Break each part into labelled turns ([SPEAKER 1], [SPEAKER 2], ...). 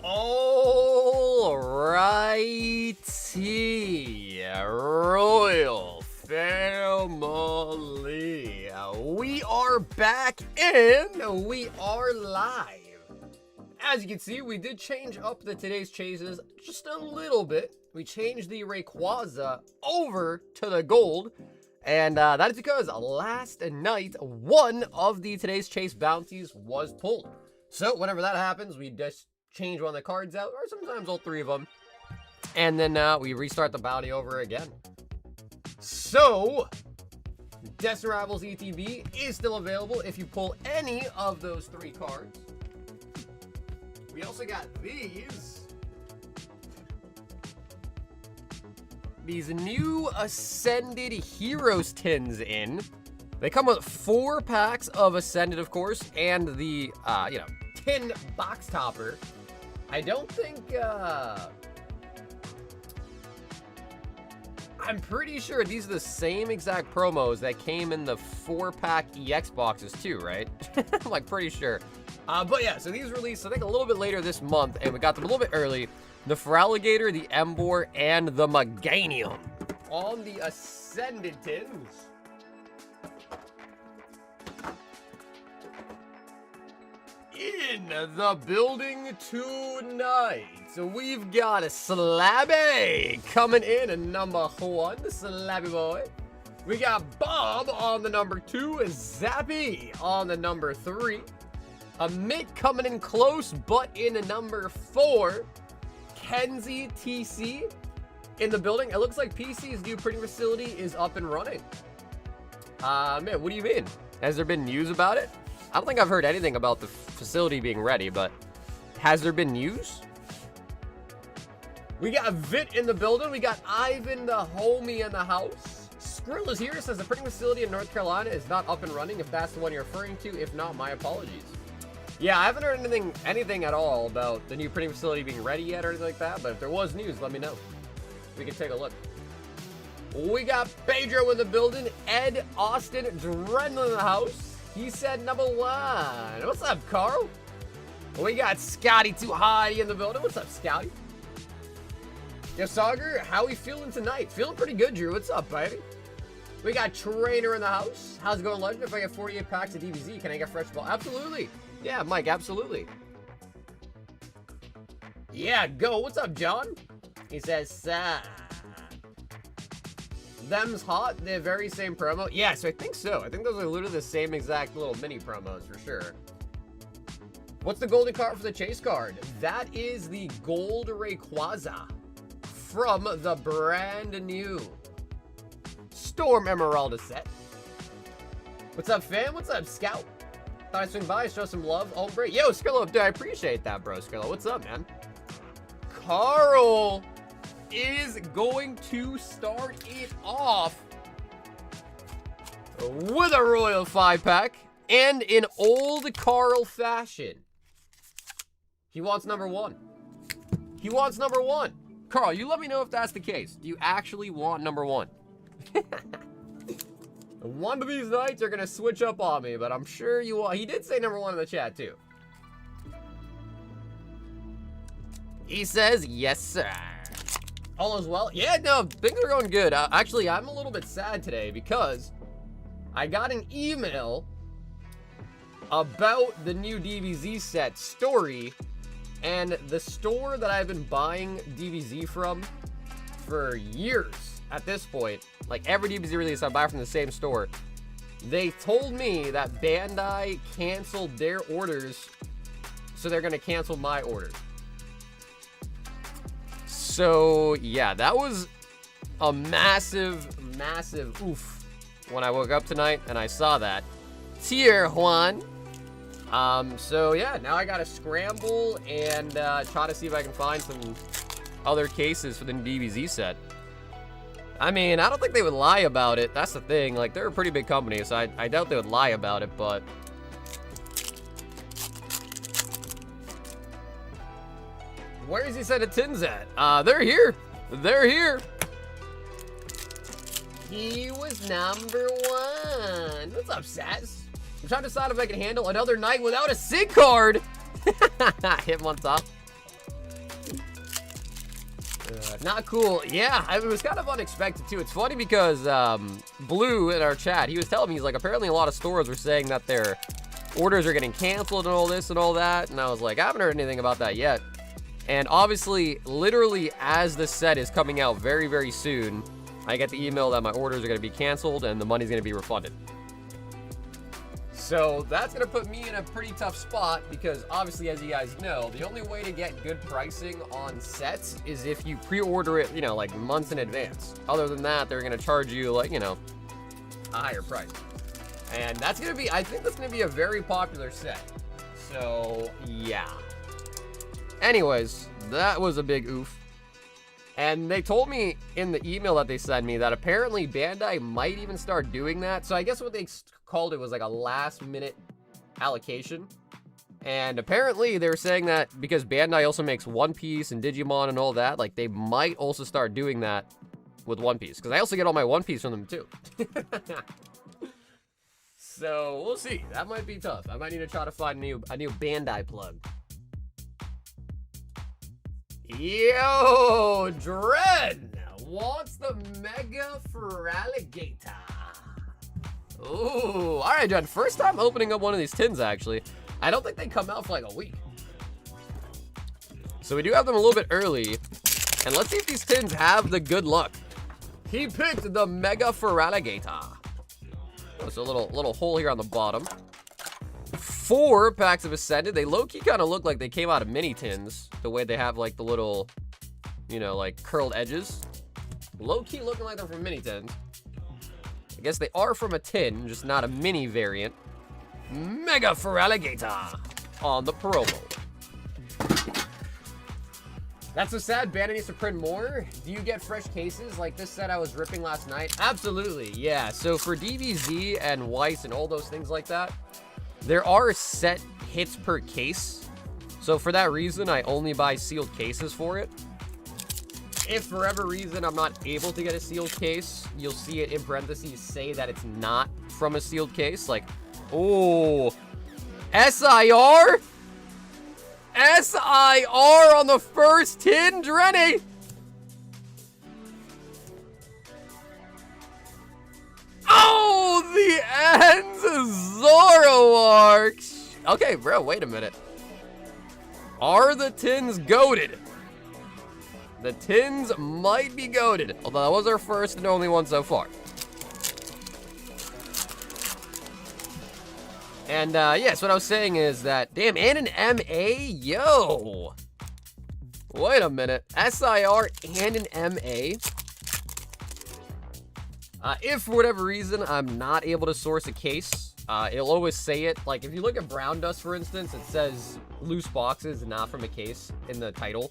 [SPEAKER 1] Alrighty, Royal Family, we are back and we are live. As you can see, we did change up the today's chases just a little bit. We changed the Rayquaza over to the gold, and that is because last night one of the today's chase bounties was pulled. So whenever that happens, we just change one of the cards out, or sometimes all three of them, and then we restart the bounty over again. So Destin Rivals ETB is still available if you pull any of those three cards. We also got these new Ascended Heroes tins in. They come with 4 packs of Ascended, of course, and the tin box topper. I don't think I'm pretty sure these are the same exact promos that came in the 4-pack EX boxes too, right? I'm like pretty sure. But yeah, so these released I think a little bit later this month, and we got them a little bit early. The Feraligatr, the Emboar, and the Meganium on the Ascended tins. In the building tonight, so we've got a Slabby coming in at number 1, the Slabby boy. We got Bob on the number 2, Zappy on the number 3. A Mitt coming in close, but in a number 4. Kenzie TC in the building. It looks like PC's new printing facility is up and running. Man, what do you mean? Has there been news about it? I don't think I've heard anything about the facility being ready, but has there been news? We got Vit in the building. We got Ivan the homie in the house. Skrill is here. Says the printing facility in North Carolina is not up and running. If that's the one you're referring to, if not, my apologies. Yeah, I haven't heard anything at all about the new printing facility being ready yet or anything like that, but if there was news, let me know. We can take a look. We got Pedro in the building. Ed Austin Drenlin in the house. He said number 1. What's up, Carl? We got Scotty Too Hottie in the building. What's up, Scotty? Yo, Sauger, how we feeling tonight? Feeling pretty good, Drew. What's up, baby? We got Trainer in the house. How's it going, Legend? If I get 48 packs of DBZ, can I get fresh ball? Absolutely. Yeah, Mike, absolutely. Yeah, go. What's up, John? He says, them's hot. The very same promo. Yeah, so I think so. I think those are literally the same exact little mini promos for sure. What's the golden card for the chase card? That is the gold Rayquaza from the brand new Storm Emeralda set. What's up, fam? What's up, Scout? Thought I'd swing by, show some love. Hombre. Yo, Skrillo, dude, I appreciate that, bro. Skrillo, what's up, man? Carl is going to start it off with a Royal 5-pack and in old Carl fashion. He wants number 1. He wants number 1. Carl, you let me know if that's the case. Do you actually want number 1? One of these nights are going to switch up on me, but I'm sure you will. He did say number 1 in the chat, too. He says, yes, sir. All is well? Yeah, no, things are going good. Actually, I'm a little bit sad today because I got an email about the new DBZ set story, and the store that I've been buying DBZ from for years at this point, like every DBZ release I buy from the same store, they told me that Bandai canceled their orders, so they're going to cancel my order. So, yeah, that was a massive oof when I woke up tonight and I saw that. Tier Juan. So, yeah, now I got to scramble and try to see if I can find some other cases for the DBZ set. I mean, I don't think they would lie about it. That's the thing. Like, they're a pretty big company, so I doubt they would lie about it, but where is he sending tins at? They're here. They're here. He was number 1. What's up, Saz? I'm trying to decide if I can handle another night without a SIG card. Hit him on top. Not cool. Yeah, it was kind of unexpected too. It's funny because Blue in our chat, he was telling me, he's like, apparently a lot of stores were saying that their orders are getting canceled and all this and all that. And I was like, I haven't heard anything about that yet. And obviously, literally as the set is coming out very, very soon, I get the email that my orders are going to be canceled and the money's going to be refunded. So that's going to put me in a pretty tough spot because obviously, as you guys know, the only way to get good pricing on sets is if you pre-order it, you know, like months in advance. Other than that, they're going to charge you like, you know, a higher price. And that's going to be, I think that's going to be a very popular set. So, yeah. Anyways, that was a big oof. And they told me in the email that they sent me that apparently Bandai might even start doing that. So I guess what they called it was like a last minute allocation. And apparently they were saying that because Bandai also makes One Piece and Digimon and all that, like they might also start doing that with One Piece. Because I also get all my One Piece from them too. So we'll see. That might be tough. I might need to try to find a new Bandai plug. Yo, Dren wants the Mega Feraligatr. Ooh, all right, Dren. First time opening up one of these tins, actually. I don't think they come out for like a week. So we do have them a little bit early. And let's see if these tins have the good luck. He picked the Mega Feraligatr. Oh, so a little hole here on the bottom. 4 packs of Ascended. They low-key kind of look like they came out of mini tins. The way they have like the little, you know, like curled edges. Low-key looking like they're from mini tins. I guess they are from a tin, just not a mini variant. Mega Feraligatr on the promo. That's so sad. Bandai needs to print more. Do you get fresh cases like this set I was ripping last night? Absolutely, yeah. So for DBZ and Weiss and all those things like that, there are set hits per case. So for that reason, I only buy sealed cases for it. If for whatever reason I'm not able to get a sealed case, you'll see it in parentheses say that it's not from a sealed case. Like, oh, SIR? SIR on the first tin, Drenny. Oh, the ends Zoroark. Okay, bro, wait a minute. Are the tins goated? The tins might be goated, although that was our first and only one so far. And yes, what I was saying is that, damn, and an MA? Yo. Wait a minute. SIR and an MA? If for whatever reason I'm not able to source a case, it'll always say it. Like if you look at Brown Dust, for instance, it says loose boxes, not from a case in the title.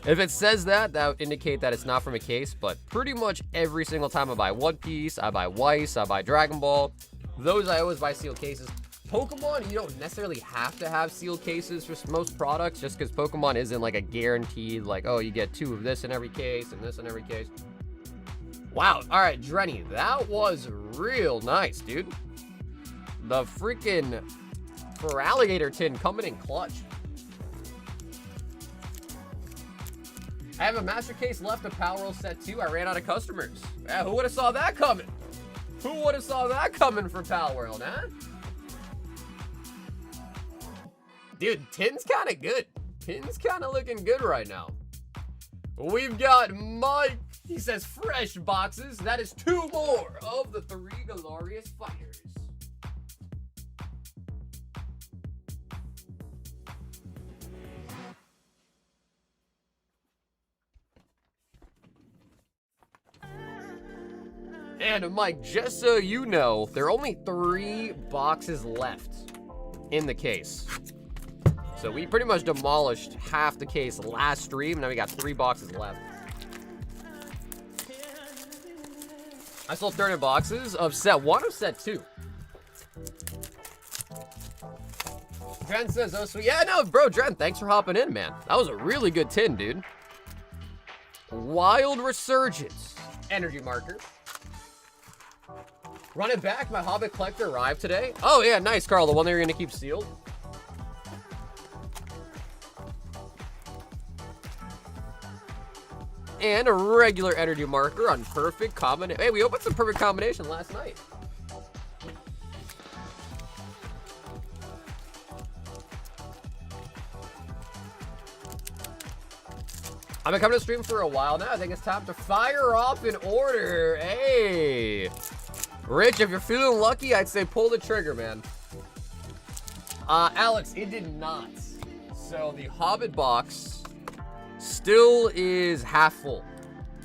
[SPEAKER 1] If it says that, that would indicate that it's not from a case, but pretty much every single time I buy One Piece, I buy Weiss, I buy Dragon Ball, those I always buy sealed cases. Pokemon, you don't necessarily have to have sealed cases for most products, just because Pokemon isn't like a guaranteed, like, oh, you get 2 of this in every case and this in every case. Wow. All right, Drenny, that was real nice, dude. The freaking Feraligatr tin coming in clutch. I have a master case left of Power Roll set 2. I ran out of customers. Yeah, who would have saw that coming? Who would have saw that coming for Power World, huh? Dude, tin's kind of good. Tin's kind of looking good right now. We've got Mike. He says fresh boxes. That is 2 more of the 3 glorious fighters. And Mike, just so you know, there are only 3 boxes left in the case. So we pretty much demolished half the case last stream. Now we got 3 boxes left. I sold 30 boxes of set 1 or set 2. Dren says, oh, sweet. Yeah, no, bro, Dren, thanks for hopping in, man. That was a really good tin, dude. Wild Resurgence. Energy marker. Run it back. My Hobbit collector arrived today. Oh, yeah, nice, Carl. The one that you're going to keep sealed. and a regular energy marker on perfect combination. Hey, we opened some perfect combination last night. I've been coming to stream for a while now. I think it's time to fire off an order. Hey, Rich, if you're feeling lucky, I'd say pull the trigger, man. Alex, it did not. So the Hobbit box still is half full.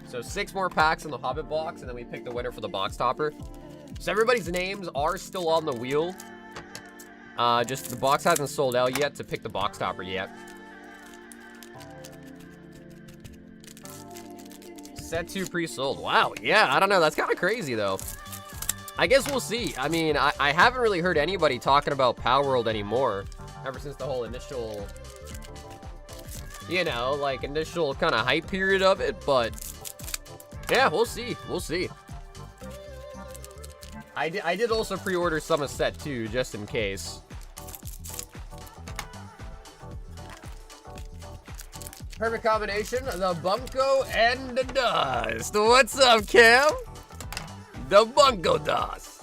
[SPEAKER 1] So 6 more packs in the Hobbit box, and then we pick the winner for the box topper. So everybody's names are still on the wheel. Just the box hasn't sold out yet to pick the box topper yet. Set 2 pre-sold. Wow, yeah, I don't know. That's kind of crazy, though. I guess we'll see. I mean, I haven't really heard anybody talking about Power World anymore ever since the whole initial, you know, like, initial kind of hype period of it, but yeah, we'll see. We'll see. I did also pre-order some of set 2, just in case. Perfect combination, the Bunko and the Dust. What's up, Cam? The Bunko Dust.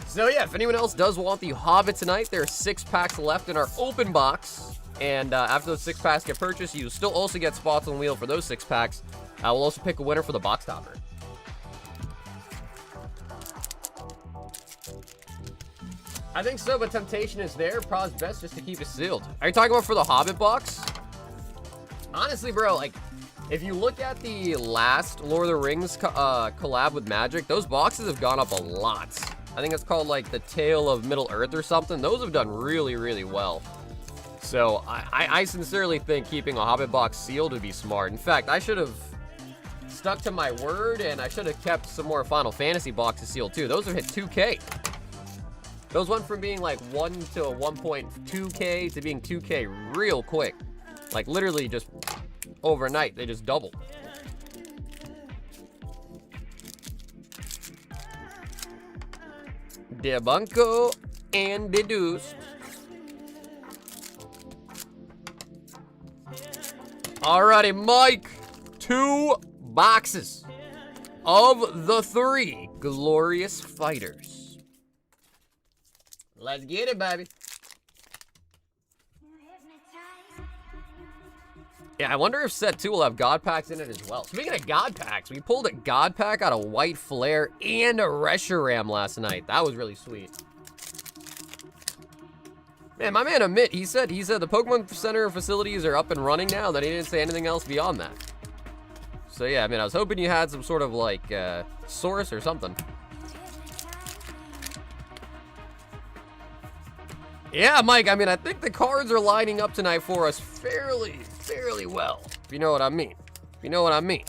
[SPEAKER 1] So yeah, if anyone else does want the Hobbit tonight, there are 6 packs left in our open box. And after those 6 packs get purchased, you still also get spots on the wheel for those 6 packs. We'll also pick a winner for the box topper. I think so, but temptation is there. Prob's best just to keep it sealed. Are you talking about for the Hobbit box? Honestly, bro, like, if you look at the last Lord of the Rings collab with Magic, those boxes have gone up a lot. I think it's called, like, the Tale of Middle Earth or something. Those have done really, really well. So, I sincerely think keeping a Hobbit box sealed would be smart. In fact, I should have stuck to my word, and I should have kept some more Final Fantasy boxes sealed, too. Those have hit 2K. Those went from being like 1 to 1.2K to being 2K real quick. Like literally just overnight, they just doubled. The Bunko and the Deuce. Alrighty, Mike. 2 boxes of the 3 glorious fighters. Let's get it, baby. Yeah, I wonder if set 2 will have God packs in it as well. Speaking of God packs, we pulled a God pack out of White Flare and a Reshiram last night. That was really sweet. Man, my man Amit, he said the Pokemon Center facilities are up and running now. That he didn't say anything else beyond that. So yeah, I mean, I was hoping you had some sort of like source or something. Yeah, Mike, I mean, I think the cards are lining up tonight for us fairly well. If you know what I mean. If you know what I mean.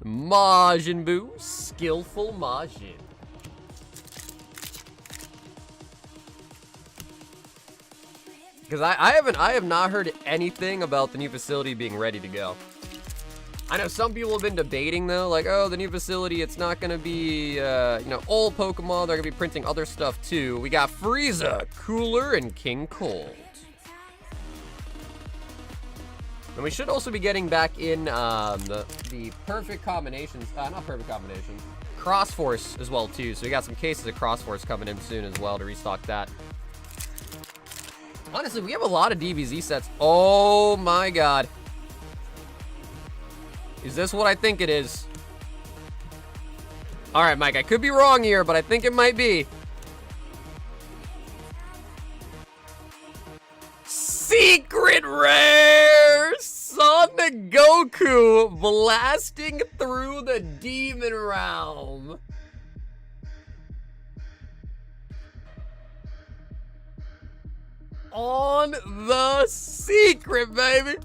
[SPEAKER 1] Majin Buu, skillful Majin. Because I have not heard anything about the new facility being ready to go. I know some people have been debating though, like, oh, the new facility, it's not gonna be, you know, old Pokemon. They're gonna be printing other stuff too. We got Frieza, Cooler, and King Cold. And we should also be getting back in the perfect combinations, not perfect combinations, Cross Force as well too. So we got some cases of Cross Force coming in soon as well to restock that. Honestly, we have a lot of DBZ sets. Oh my god. Is this what I think it is? Alright, Mike, I could be wrong here, but I think it might be. Secret Rare! Sonic Goku blasting through the Demon Realm. On the secret, baby.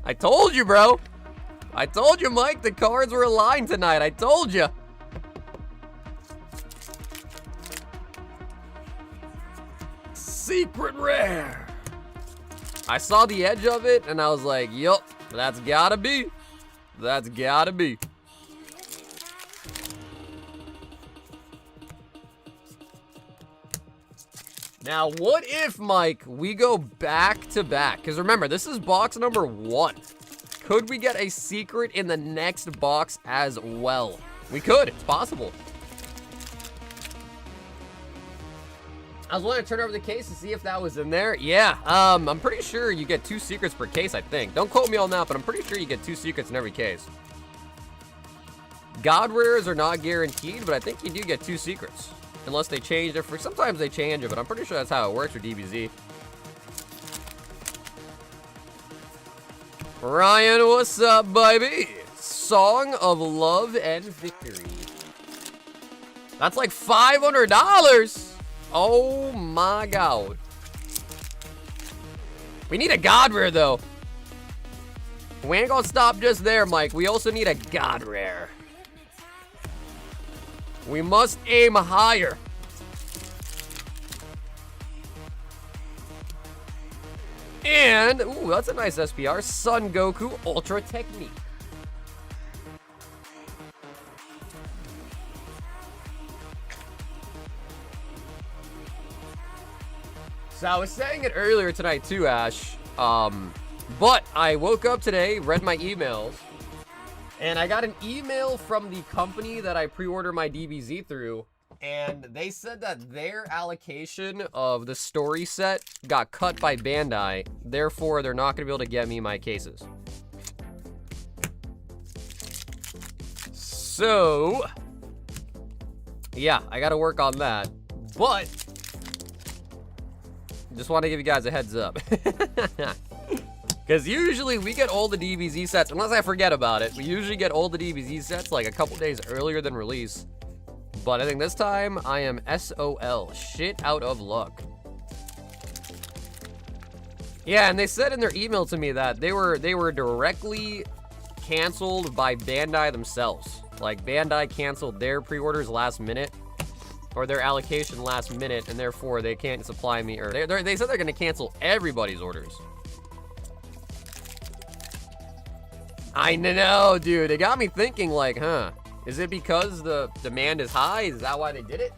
[SPEAKER 1] I told you, bro. I told you, Mike, the cards were aligned tonight. I told you. Secret Rare. I saw the edge of it, and I was like, yup, that's gotta be. That's gotta be. Now, what if, Mike, we go back to back? Because remember, this is box number 1. Could we get a secret in the next box as well? We could. It's possible. I was wanting to turn over the case to see if that was in there. Yeah, I'm pretty sure you get 2 secrets per case, I think. Don't quote me on that, but I'm pretty sure you get 2 secrets in every case. God rares are not guaranteed, but I think you do get 2 secrets. Unless they change it. Sometimes they change it, but I'm pretty sure that's how it works with DBZ. Ryan, what's up, baby? Song of Love and Victory. That's like $500. Oh my god. We need a god rare though. We ain't gonna stop just there, Mike. We also need a god rare. We must aim higher. And, ooh, that's a nice SPR. Son Goku Ultra Technique. So I was saying it earlier tonight too, Ash. But I woke up today, read my emails, and I got an email from the company that I pre-order my DBZ through, and they said that their allocation of the story set got cut by Bandai, therefore they're not going to be able to get me my cases. So, yeah, I got to work on that, but just want to give you guys a heads up. Because usually we get all the DBZ sets, unless I forget about it, we usually get all the DBZ sets like a couple days earlier than release. But I think this time I am SOL, shit out of luck. Yeah, and they said in their email to me that they were directly canceled by Bandai themselves. Like Bandai canceled their pre-orders last minute, or their allocation last minute, and therefore they can't supply me, or they said they're gonna cancel everybody's orders. I know, dude. It got me thinking, like, huh? Is it because the demand is high? Is that why they did it?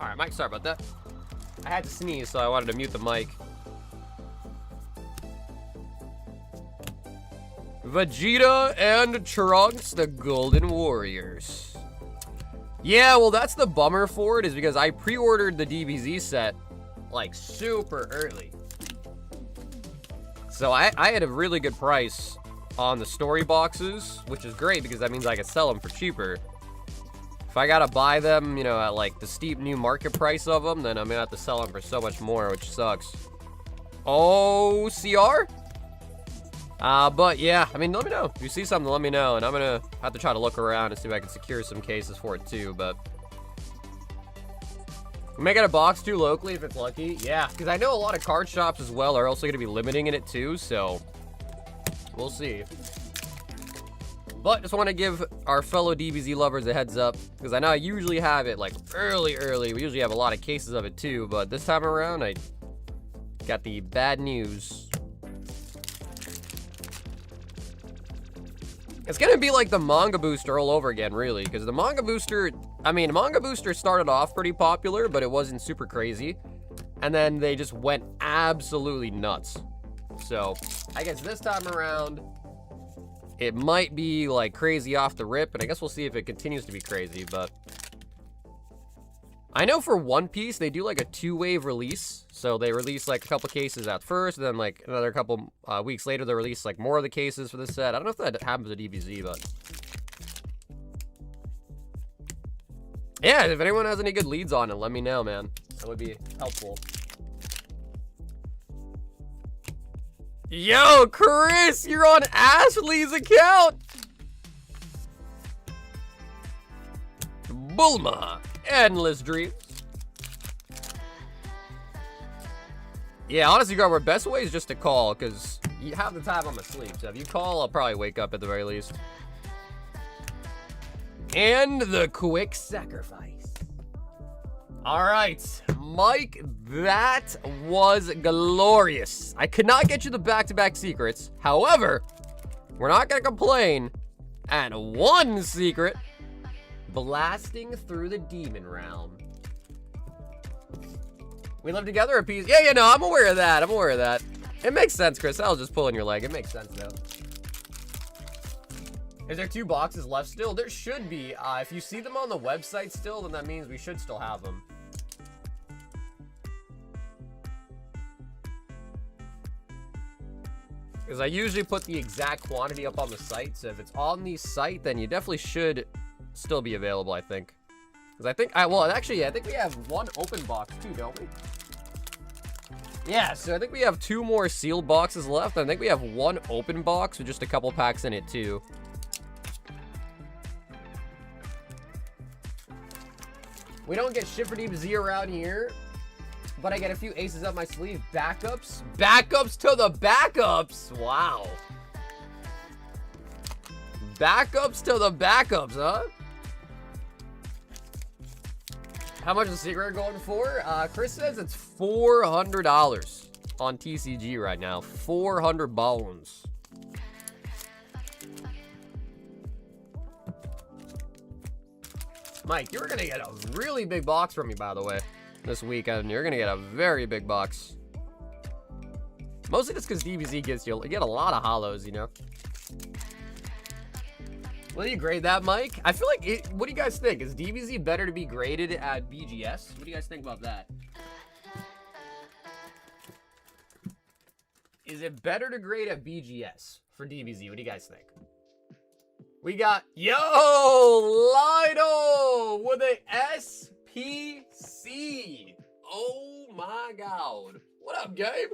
[SPEAKER 1] All right, Mike, sorry about that. I had to sneeze, so I wanted to mute the mic. Vegeta and Trunks, the Golden Warriors. Yeah, well, that's the bummer for it, is because I pre-ordered the DBZ set, like, super early. So I had a really good price on the story boxes, which is great because that means I could sell them for cheaper. If I gotta buy them, you know, at like the steep new market price of them, then I'm gonna have to sell them for so much more, which sucks. Oh, CR? But yeah, I mean, let me know. If you see something, let me know, and I'm gonna have to try to look around and see if I can secure some cases for it too, but... We may get a box too locally if it's lucky. Yeah, because I know a lot of card shops as well are also gonna be limiting in it too, so... We'll see. But just want to give our fellow DBZ lovers a heads up, because I know I usually have it like early. We usually have a lot of cases of it too, but this time around I got the bad news. It's gonna be like the manga booster all over again, really, because the manga booster, I mean, manga booster started off pretty popular, but it wasn't super crazy, and then they just went absolutely nuts. So I guess this time around it might be like crazy off the rip, and I guess we'll see if it continues to be crazy. But I know for One Piece they do like a 2-wave release, so they release like a couple cases at first, and then like another couple weeks later they release like more of the cases for the set. I don't know if that happens with DBZ, but yeah, if anyone has any good leads on it, let me know, man. That would be helpful. Yo, Chris, you're on Ashley's account. Bulma, endless dreams. Yeah, honestly, Garber, best way is just to call, because half the time I'm asleep, so if you call, I'll probably wake up at the very least. And the quick sacrifice. All right, Mike, that was glorious. I could not get you the back-to-back secrets. However, we're not gonna complain. And one secret, blasting through the demon realm. We live together a piece. Yeah, no, I'm aware of that. I'm aware of that. It makes sense, Chris. I was just pulling your leg. It makes sense, though. Is there 2 boxes left still? There should be. If you see them on the website still, then that means we should still have them. Because I usually put the exact quantity up on the site, so if it's on the site, then you definitely should still be available, I think. Because I think, well, actually, yeah, I think we have 1 open box too, don't we? Yeah, so I think we have 2 more sealed boxes left. I think we have 1 open box with just a couple packs in it too. We don't get ship for DBZ around here, but I get a few aces up my sleeve. Backups? Backups to the backups! Wow. Backups to the backups, huh? How much is the secret going for? Chris says it's $400 on TCG right now. 400 bones. Mike, you're gonna get a really big box from me, by the way, this weekend. You're gonna get a very big box. Mostly just because DBZ gets you get a lot of holos, you know. Will you grade that, Mike? I feel like it. What do you guys think? Is DBZ better to be graded at BGS? What do you guys think about that? Is it better to grade at BGS for DBZ? What do you guys think? We got, yo, Lido with a SPC. Oh my God. What up, Gabe?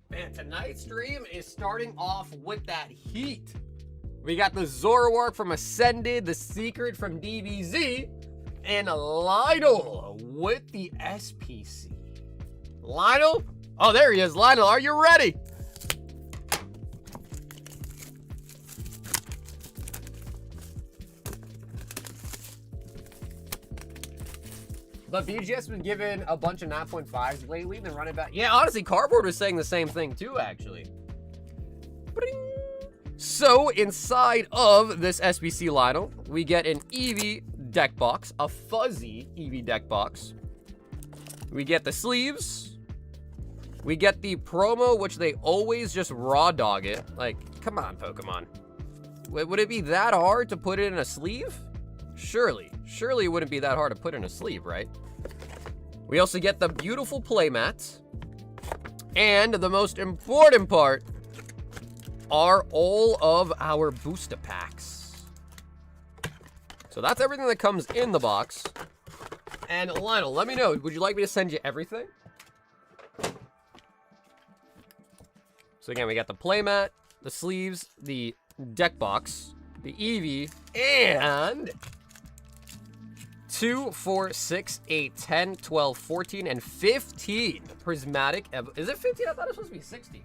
[SPEAKER 1] Man, tonight's stream is starting off with that heat. We got the Zoroark from Ascended, the Secret from DBZ, and Lionel with the SPC. Lionel? Oh, there he is. Lionel, are you ready? But BGS been given a bunch of 9.5s lately, then running back. Yeah, honestly, Cardboard was saying the same thing too, actually. So, inside of this SBC Lionel, we get an Eevee deck box, a fuzzy Eevee deck box. We get the sleeves. We get the promo, which they always just raw dog it. Like, come on, Pokemon. Would it be that hard to put it in a sleeve? Surely it wouldn't be that hard to put in a sleeve, right? We also get the beautiful playmat. And the most important part are all of our booster packs. So that's everything that comes in the box. And Lionel, let me know, would you like me to send you everything? So again, we got the playmat, the sleeves, the deck box, the Eevee, and 2, 4, 6, 8, 10, 12, 14, and 15 prismatic. Is it 15? I thought it was supposed to be 16.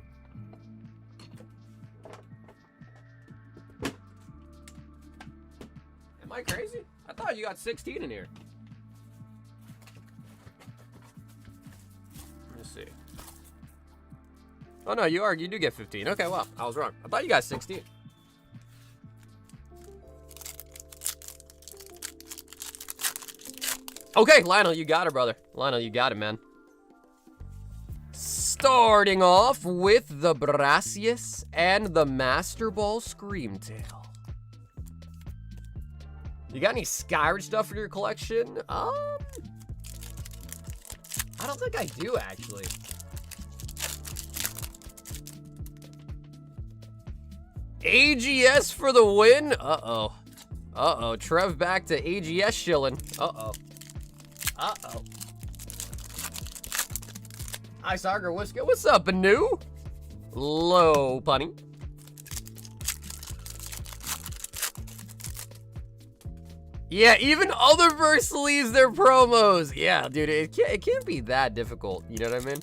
[SPEAKER 1] Am I crazy? I thought you got 16 in here. Let's see. Oh no, you do get 15. Okay, well, I was wrong. I thought you got 16. Okay, Lionel, you got it, brother. Lionel, you got it, man. Starting off with the Brassius and the Master Ball Screamtail. You got any Skyward stuff for your collection? I don't think I do, actually. AGS for the win? Uh-oh. Uh-oh, Trev back to AGS shilling. Uh-oh. Uh-oh. Hi, Sagar Whisker. What's up, Banu? Low, punny. Yeah, even Otherverse sleeves their promos. Yeah, dude, it can't be that difficult. You know what I mean?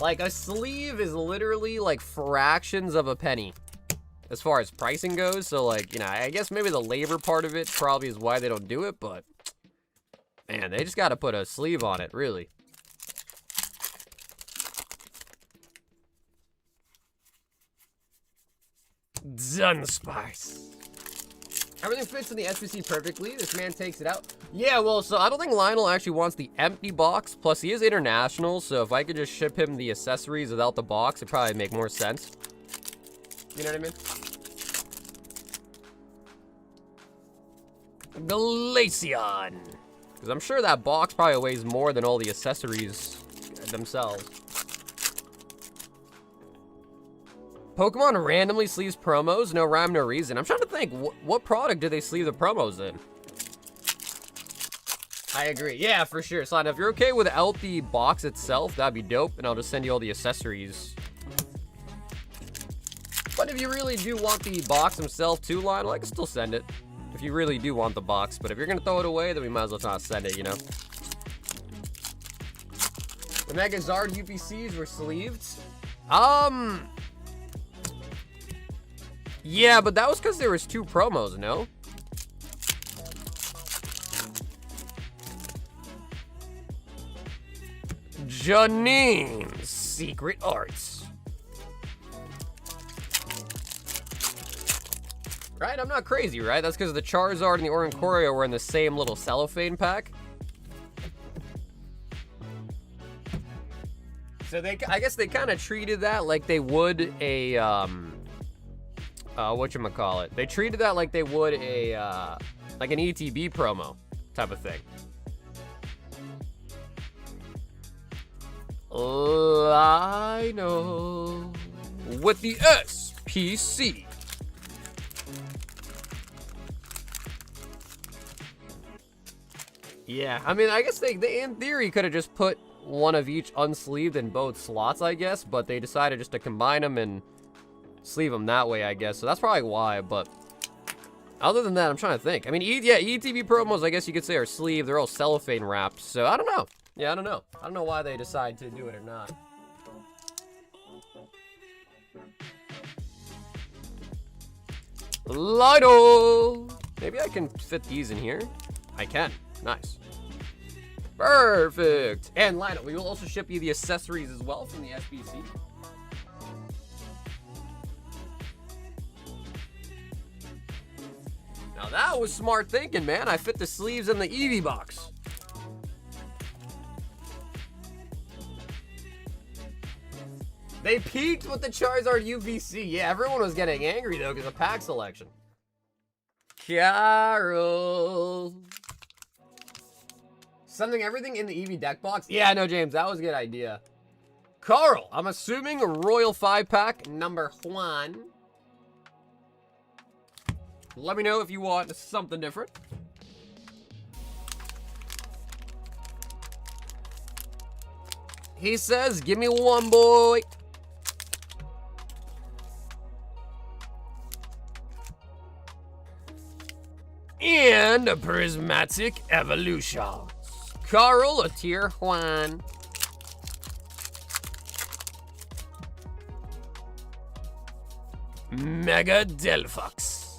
[SPEAKER 1] Like, a sleeve is literally, like, fractions of a penny as far as pricing goes. So, like, you know, I guess maybe the labor part of it probably is why they don't do it. But, man, they just got to put a sleeve on it, really. Done, Spice. Everything fits in the SBC perfectly. This man takes it out. Yeah, well, so I don't think Lionel actually wants the empty box. Plus, he is international, so if I could just ship him the accessories without the box, it'd probably make more sense. You know what I mean? Glaceon. Because I'm sure that box probably weighs more than all the accessories themselves. Pokemon randomly sleeves promos, no rhyme, no reason. I'm trying to think, what product do they sleeve the promos in? I agree. Yeah, for sure. Slide, if you're okay without the box itself, that'd be dope, and I'll just send you all the accessories. But if you really do want the box himself too, Lionel, I can still send it. If you really do want the box, but if you're gonna throw it away, then we might as well not send it, you know? The Megazard UPCs were sleeved. Yeah, but that was because there was 2 promos, no? Janine's Secret Arts. Right? I'm not crazy, right? That's because the Charizard and the Oricorio were in the same little cellophane pack. So I guess they kind of treated that like they would a, whatchamacallit. They treated that like they would a, like an ETB promo type of thing. I know. With the SPC. Yeah, I mean, I guess they in theory could have just put one of each unsleeved in both slots, I guess, but they decided just to combine them and sleeve them that way, I guess. So that's probably why, but other than that, I'm trying to think. I mean, yeah, ETB promos, I guess you could say, are sleeved. They're all cellophane wrapped, so I don't know. Yeah, I don't know. I don't know why they decide to do it or not. Lido! Maybe I can fit these in here. I can. Nice. Perfect. And Lionel, we will also ship you the accessories as well from the SBC. Now that was smart thinking, man. I fit the sleeves in the Eevee box. They peaked with the Charizard UVC. Yeah, everyone was getting angry, though, because of pack selection. Carol. Sending everything in the Eevee deck box? Yeah, no, James, that was a good idea. Carl, I'm assuming a Royal 5-pack, number 1. Let me know if you want something different. He says, give me one, boy. And a Prismatic Evolution. Carl, a tier 1. Mega Delphox.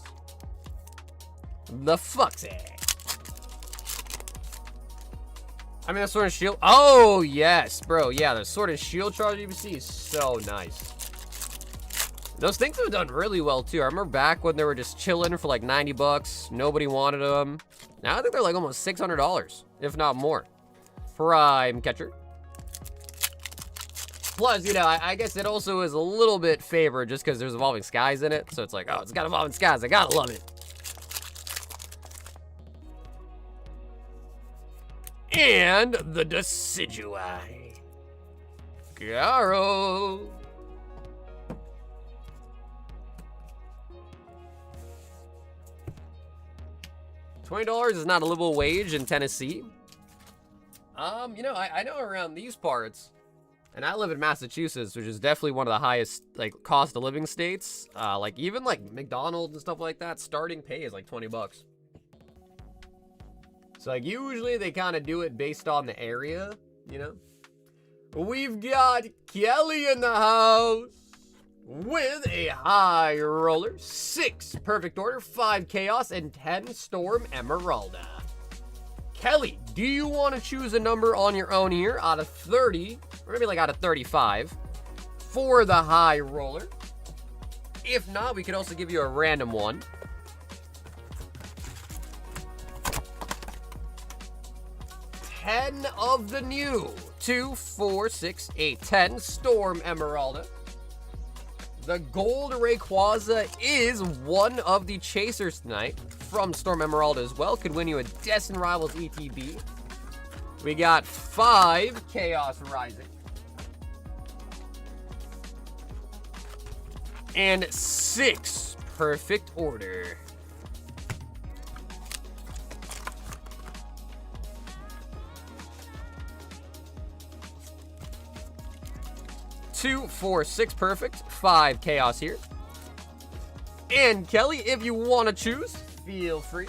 [SPEAKER 1] The Foxy. I mean, the Sword and Shield. Oh, yes, bro. Yeah, the Sword and Shield charge UBC is so nice. Those things have done really well, too. I remember back when they were just chilling for like 90 bucks. Nobody wanted them. Now I think they're like almost $600, if not more. Prime Catcher. Plus, you know, I guess it also is a little bit favored just because there's Evolving Skies in it. So it's like, oh, it's got Evolving Skies. I gotta love it. And the Decidueye. Garo. $20 is not a livable wage in Tennessee. You know, I know around these parts, and I live in Massachusetts, which is definitely one of the highest, like, cost of living states. Like, even, like, McDonald's and stuff like that, starting pay is, like, $20. So, like, usually they kind of do it based on the area, you know? We've got Kelly in the house with a high roller, 6 perfect order, 5 chaos, and 10 storm emeralda. Kelly, do you want to choose a number on your own here out of 30, or maybe like out of 35, for the high roller? If not, we could also give you a random one. $10 of the new 2, 4, 6, 8, 10 storm emeralda. The gold Rayquaza is one of the chasers tonight from Storm Emeralda as well. Could win you a Destin Rivals ETB. We got 5 Chaos Rising. And 6 Perfect Order. Two, 4, 6 perfect, 5 chaos here. And Kelly, if you want to choose, feel free.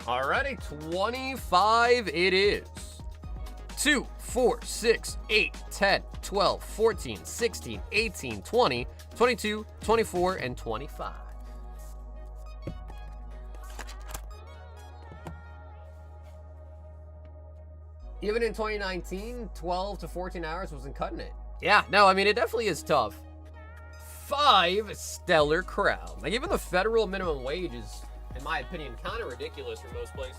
[SPEAKER 1] Alrighty, 25 it is. 2, 4, 6, 8, 10, 12, 14, 16, 18, 20, 22, 24, and 25. Even in 2019, 12 to 14 hours wasn't cutting it. Yeah, no, I mean, it definitely is tough. 5 Stellar Crown. Like, even the federal minimum wage is, in my opinion, kind of ridiculous for most places.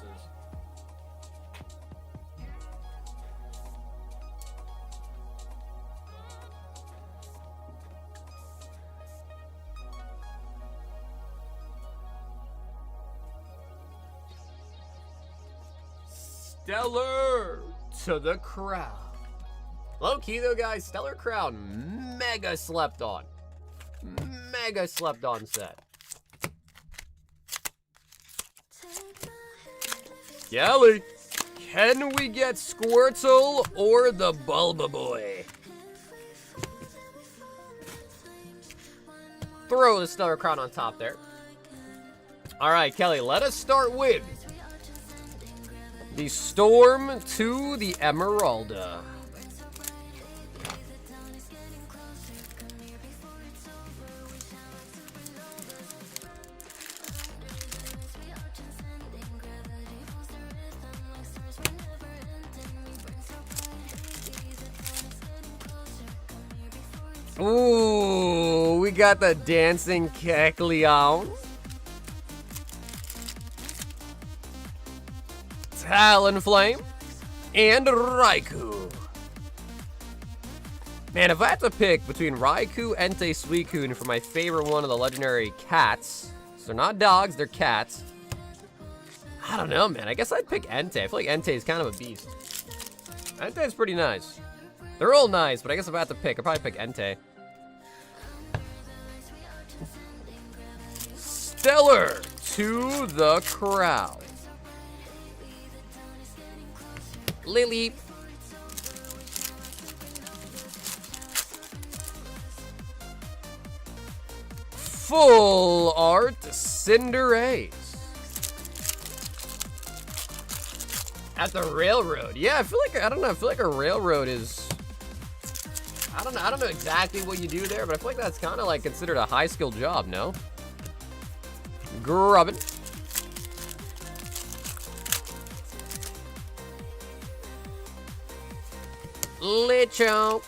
[SPEAKER 1] Stellar to the Crown. Low key though, guys, Stellar Crown, mega slept on. Mega slept on set. Kelly, can we get Squirtle or the Bulba Boy? Throw the Stellar Crown on top there. All right, Kelly, let us start with the Storm to the Emeralda. Ooh, we got the Dancing Kecleon. Talonflame, and Raikou. Man, if I have to pick between Raikou, Entei, Suicune for my favorite one of the legendary cats, so they're not dogs, they're cats. I don't know, man. I guess I'd pick Entei. I feel like Entei is kind of a beast. Entei is pretty nice. They're all nice, but I guess if I have to pick, I'd probably pick Entei. Stellar to the Crown. Lily. Full art Cinderace. At the railroad. Yeah, I feel like, I don't know, I feel like a railroad is, I don't know exactly what you do there, but I feel like that's kind of like considered a high skill job, no? Grubbin. Lechonk.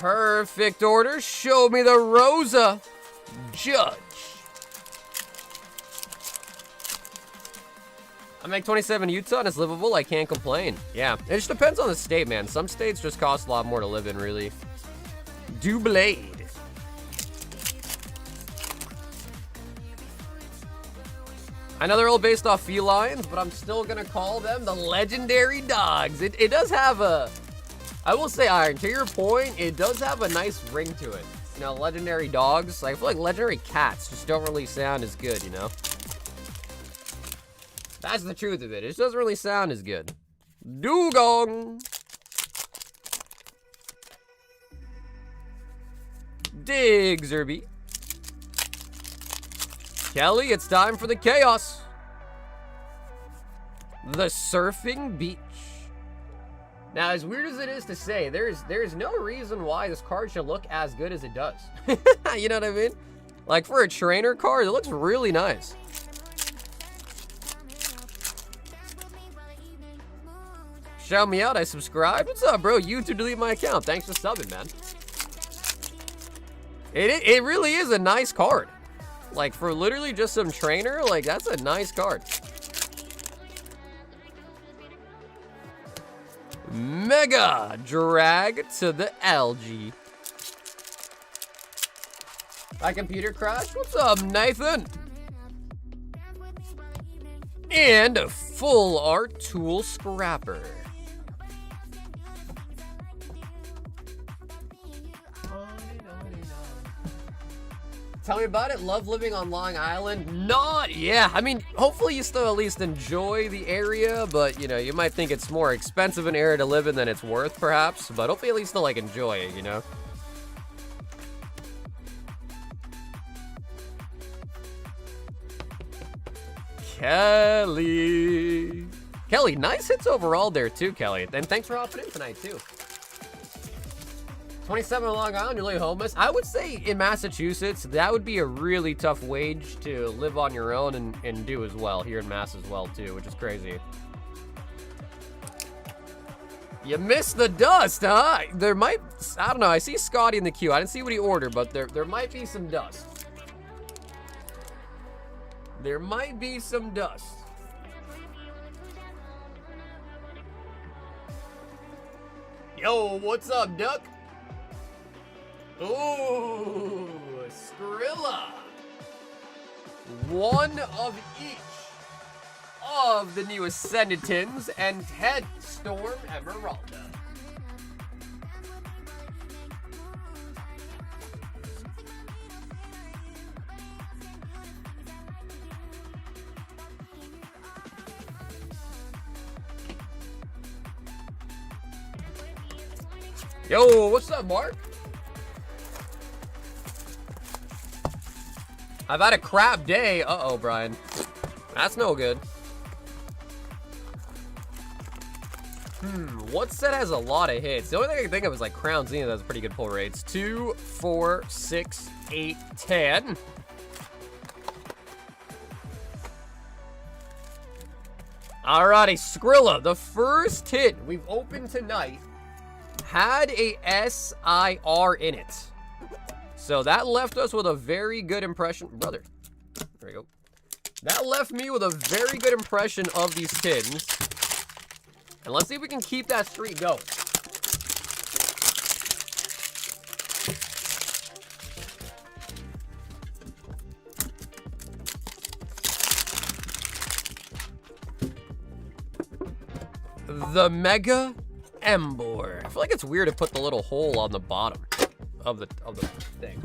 [SPEAKER 1] Perfect order. Show me the Rosa. Judge. I make 27 Utah and it's livable. I can't complain. Yeah, it just depends on the state, man. Some states just cost a lot more to live in, really. Doublade. I know they're all based off felines, but I'm still gonna call them the legendary dogs. It does have a, I will say, Iron, to your point, it does have a nice ring to it. You know, legendary dogs, I feel like legendary cats just don't really sound as good, you know? That's the truth of it. It just doesn't really sound as good. Dugong. Digzerby. Kelly, it's time for the chaos. The surfing beach. Now, as weird as it is to say, there's no reason why this card should look as good as it does. You know what I mean? Like, for a trainer card, it looks really nice. Shout me out, I subscribed. What's up, bro? You to delete my account. Thanks for subbing, man. It really is a nice card. Like, for literally just some trainer, like, that's a nice card. Mega drag to the algae. My computer crashed. What's up, Nathan? And a full art tool scrapper. Tell me about it. Love living on Long Island. Not, yeah. I mean, hopefully you still at least enjoy the area, but you know, you might think it's more expensive an area to live in than it's worth, perhaps. But hopefully at least still like enjoy it, you know. Kelly. Kelly, nice hits overall there too, Kelly. And thanks for hopping in tonight too. 27 on Long Island, you're really homeless. I would say in Massachusetts, that would be a really tough wage to live on your own and do as well, here in Mass as well too, which is crazy. You missed the dust, huh? There might, I don't know, I see Scotty in the queue. I didn't see what he ordered, but there might be some dust. There might be some dust. Yo, what's up, Duck? Ooh, Skrilla. One of each of the new Ascended Tins and Head Storm Emeralda. Yo, what's up, Mark? I've had a crap day. Uh-oh, Brian. That's no good. What set has a lot of hits? The only thing I can think of is like Crown Zenith has pretty good pull rates. 2, 4, 6, 8, 10. Alrighty, Skrilla. The first hit we've opened tonight had a SIR in it. So that left us with a very good impression. Brother, there we go. That left me with a very good impression of these tins. And let's see if we can keep that streak going. The Mega Embor. I feel like it's weird to put the little hole on the bottom of the thing.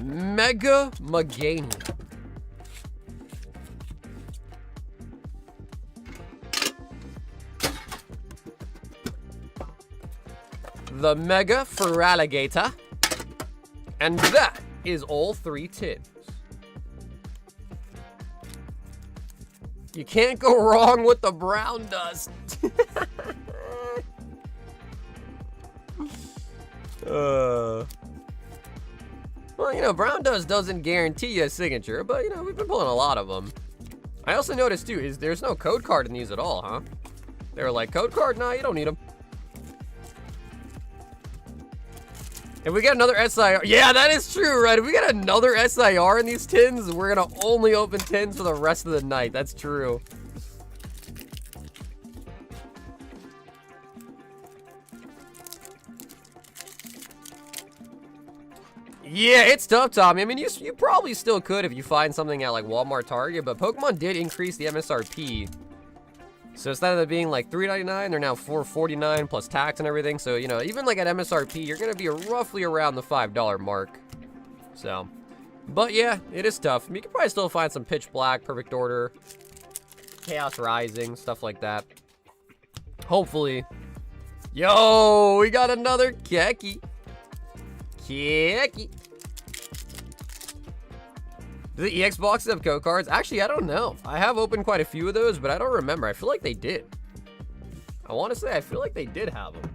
[SPEAKER 1] Mega Magani. The Mega Feraligatr. And that is all 3 tins. You can't go wrong with the brown dust. Well, you know, brown dust doesn't guarantee you a signature, but, you know, we've been pulling a lot of them. I also noticed, too, is there's no code card in these at all, huh? They were like, code card? Nah, you don't need them. If we get another SIR, yeah, that is true, right? If we get another SIR in these tins, we're gonna only open tins for the rest of the night. That's true. Yeah, it's tough, Tommy. I mean, you probably still could if you find something at, like, Walmart, Target, but Pokemon did increase the MSRP. So instead of it being, like, $3.99, they're now $4.49 plus tax and everything. So, you know, even, like, at MSRP, you're going to be roughly around the $5 mark. So, but, yeah, it is tough. I mean, you can probably still find some Pitch Black, Perfect Order, Chaos Rising, stuff like that. Hopefully. Yo, we got another Keki. Keki. Do the EX boxes have code cards? Actually, I don't know. I have opened quite a few of those, but I don't remember. I feel like they did. I want to say I feel like they did have them.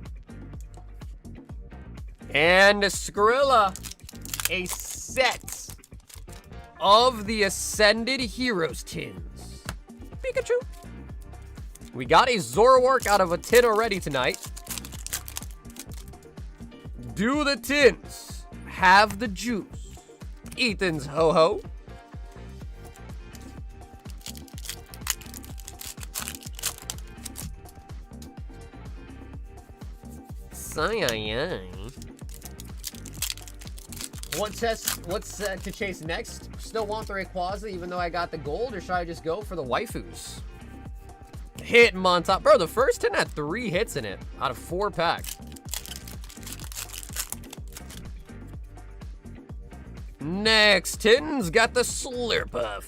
[SPEAKER 1] And Skrilla, a set of the Ascended Heroes tins. Pikachu. We got a Zoroark out of a tin already tonight. Do the tins have the juice? Ethan's ho-ho. What's to chase next? Still want the Rayquaza even though I got the gold, or should I just go for the waifus? Hit Montauk. Bro, the first 10 had 3 hits in it out of 4 packs. Next tin's got the Slurpuff.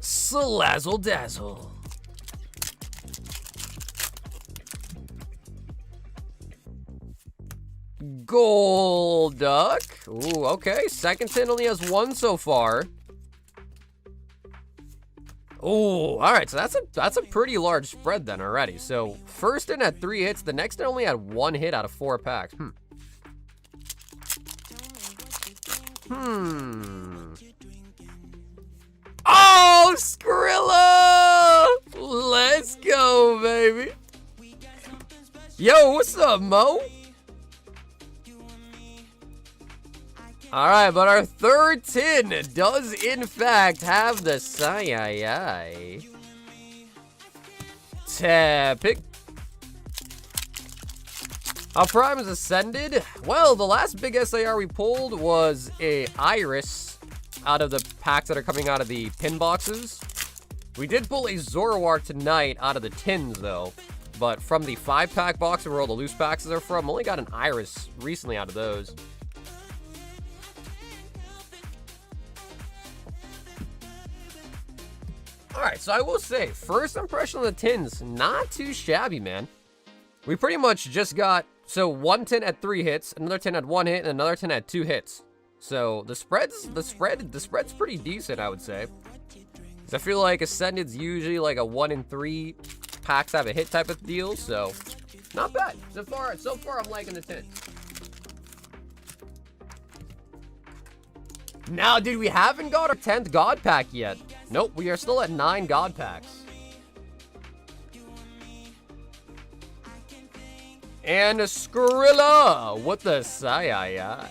[SPEAKER 1] Salazzle Dazzle. Golduck. Ooh, okay. Second tin only has 1 so far. Oh, all right. So that's a pretty large spread then already. So first in had 3 hits. The next in only had 1 hit out of 4 packs. Oh, Skrilla! Let's go, baby. Yo, what's up, Mo? All right, but our third tin does, in fact, have the Sai-Ai. Tepic. Our Prime is Ascended. Well, the last big SAR we pulled was a Iris out of the packs that are coming out of the pin boxes. We did pull a Zoroark tonight out of the tins, though. But from the 5-pack box where all the loose packs are from, only got an Iris recently out of those. Alright, so I will say, first impression of the tins, not too shabby, man. We pretty much just got, so 1 tin had 3 hits, another tin had 1 hit, and another tin had 2 hits. So the spread's pretty decent, I would say. 'Cause I feel like Ascended's usually like a 1 in 3 packs have a hit type of deal, so not bad. So far I'm liking the tins. Now, dude, we haven't got our 10th God Pack yet. Nope, we are still at 9 God Packs. And a Skrilla with the Sai-Ai.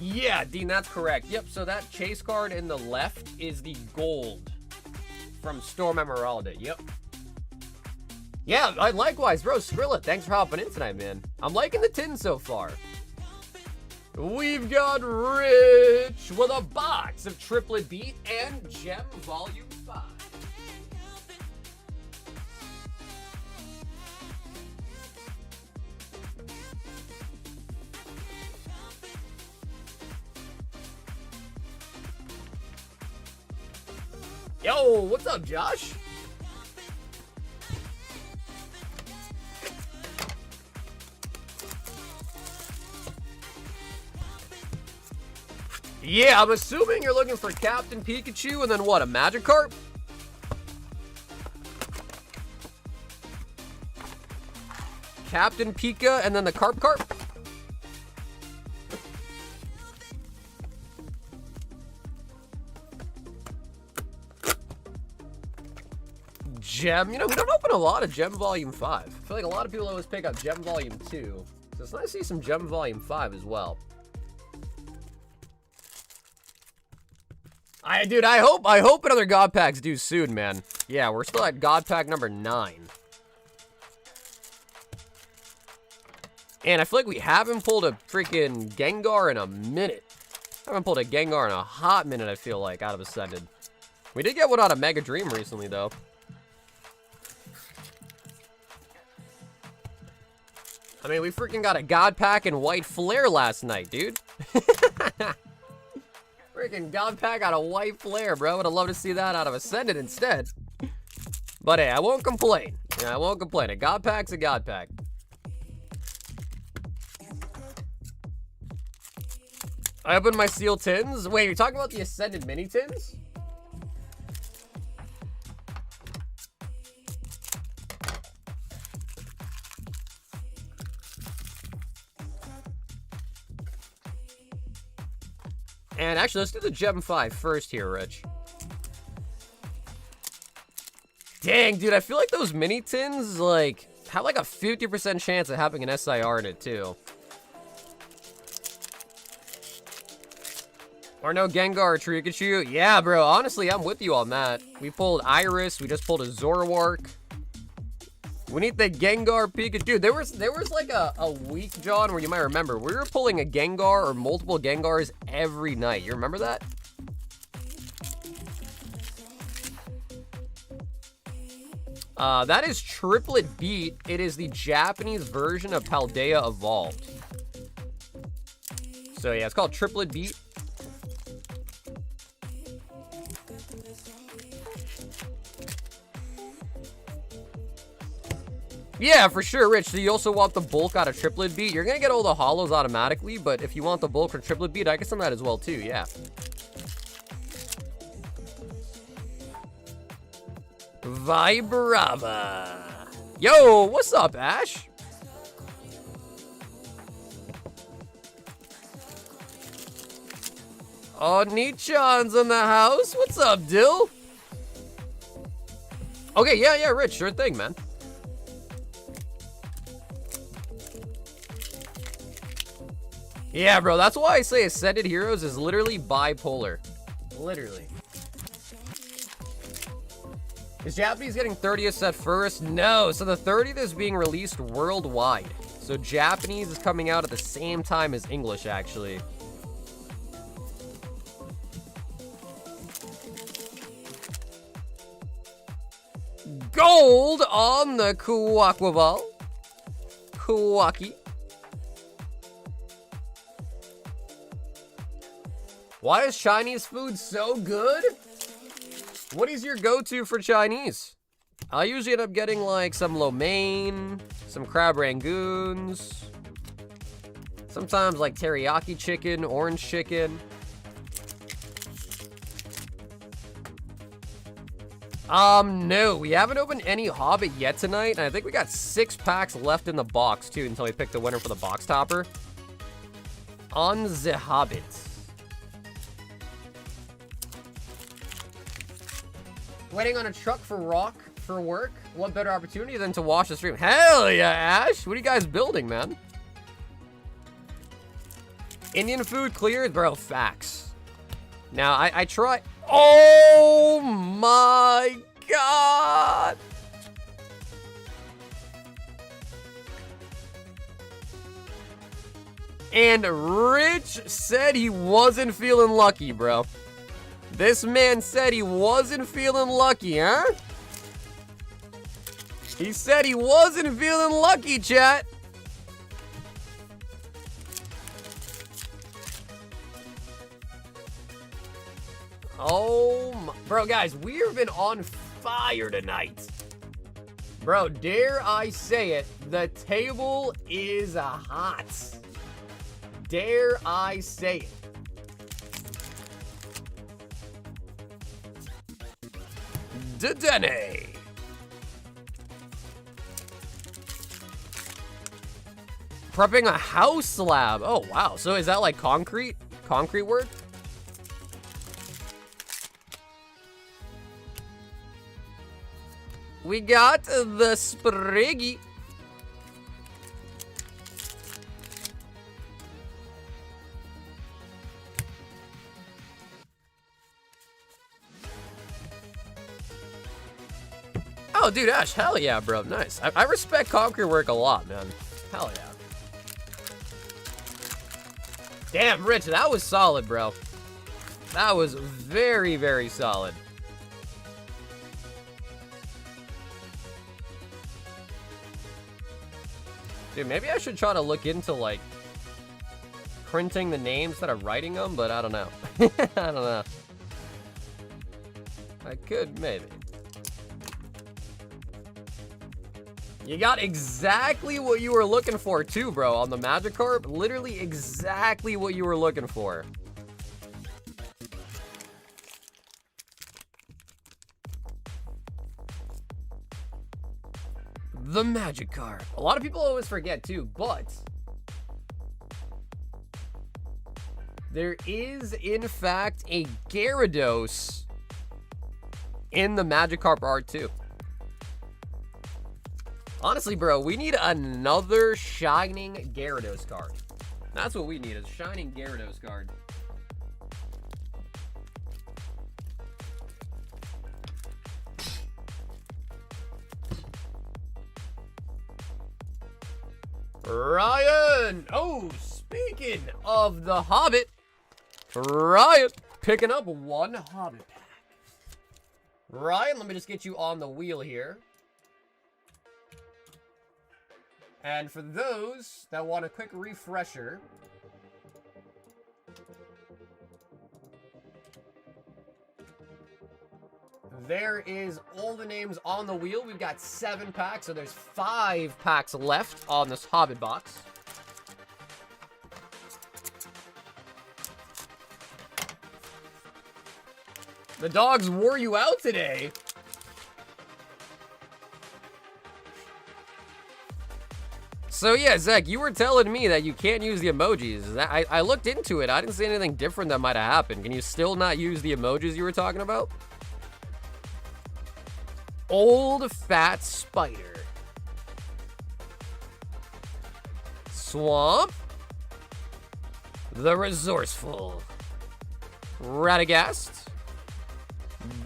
[SPEAKER 1] Yeah, Dean, that's correct. Yep, so that chase card in the left is the gold from Storm Emeralda. Yep. Yeah, likewise, bro. Skrilla, thanks for hopping in tonight, man. I'm liking the tin so far. We've got Rich with a box of Triplet Beat and Gem Volume 5. Yo, what's up, Josh? Yeah, I'm assuming you're looking for Captain Pikachu and then what, a Magikarp? Captain Pika and then the Carp. Gem, you know, we don't open a lot of Gem Volume 5. I feel like a lot of people always pick up Gem Volume 2. So it's nice to see some Gem Volume 5 as well. Dude, I hope another God Packs do soon, man. Yeah, we're still at God Pack number 9. And I feel like we haven't pulled a freaking Gengar in a minute. I haven't pulled a Gengar in a hot minute, I feel like, out of Ascended. We did get one out of Mega Dream recently, though. I mean, we freaking got a God Pack and White Flare last night, dude. Freaking God Pack out of White Flare, bro. Would have loved to see that out of Ascended instead. But hey, I won't complain. Yeah, I won't complain. A God Pack's a God Pack. I opened my Seal Tins. Wait, you're talking about the Ascended Mini Tins? And actually, let's do the Gem 5 first here, Rich. Dang, dude, I feel like those mini tins, like, have like a 50% chance of having an SIR in it, too. Or no Gengar or Pikachu. Yeah, bro, honestly, I'm with you on that. We pulled Iris, we just pulled a Zoroark. We need the Gengar Pikachu. There was like a week, John, where you might remember, we were pulling a Gengar or multiple Gengars every night. You remember that? That is Triplet Beat. It is the Japanese version of Paldea Evolved. So yeah, it's called Triplet Beat. Yeah, for sure, Rich. So you also want the bulk out of Triplet Beat. You're going to get all the holos automatically, but if you want the bulk for Triplet Beat, I can send that as well, too, yeah. Vibrava. Yo, what's up, Ash? Oh, Nichan's in the house. What's up, Dill? Okay, yeah, Rich. Sure thing, man. Yeah, bro, that's why I say Ascended Heroes is literally bipolar. Literally. Is Japanese getting 30th set first? No, so the 30th is being released worldwide. So Japanese is coming out at the same time as English, actually. Gold on the Kuwakwabal. Kuwaki. Why is Chinese food so good? What is your go-to for Chinese? I usually end up getting like some lo mein, some crab rangoons, sometimes like teriyaki chicken, orange chicken. No, we haven't opened any Hobbit yet tonight, and I think we got 6 packs left in the box too until we pick the winner for the box topper. On the Hobbit. Waiting on a truck for rock for work. What better opportunity than to watch the stream? Hell yeah, Ash. What are you guys building, man? Indian food cleared? Bro, facts. Now, I try... Oh my god! And Rich said he wasn't feeling lucky, bro. This man said he wasn't feeling lucky, huh? He said he wasn't feeling lucky, chat. Oh, my. Bro, guys, we've been on fire tonight. Bro, dare I say it, the table is hot. Dare I say it. Dedenne. Prepping a house slab. Oh, wow. So is that like concrete? Concrete work? We got the Spriggy. Oh, dude, Ash, hell yeah, bro. Nice. I respect concrete work a lot, man. Hell yeah. Damn, Rich, that was solid, bro. That was very, very solid. Dude, maybe I should try to look into, like, printing the names instead of writing them, but I don't know. I don't know. I could, maybe. You got exactly what you were looking for, too, bro, on the Magikarp. Literally exactly what you were looking for. The Magikarp. A lot of people always forget, too, but there is, in fact, a Gyarados in the Magikarp art, too. Honestly, bro, we need another Shining Gyarados card. That's what we need, a Shining Gyarados card. Ryan! Oh, speaking of the Hobbit, Ryan picking up one Hobbit pack. Ryan, let me just get you on the wheel here. And for those that want a quick refresher, there is all the names on the wheel. We've got 7 packs, so there's 5 packs left on this Hobbit box. The dogs wore you out today. So yeah, Zach, you were telling me that you can't use the emojis. I looked into it. I didn't see anything different that might have happened. Can you still not use the emojis you were talking about? Old fat spider. Swamp. The resourceful. Radagast.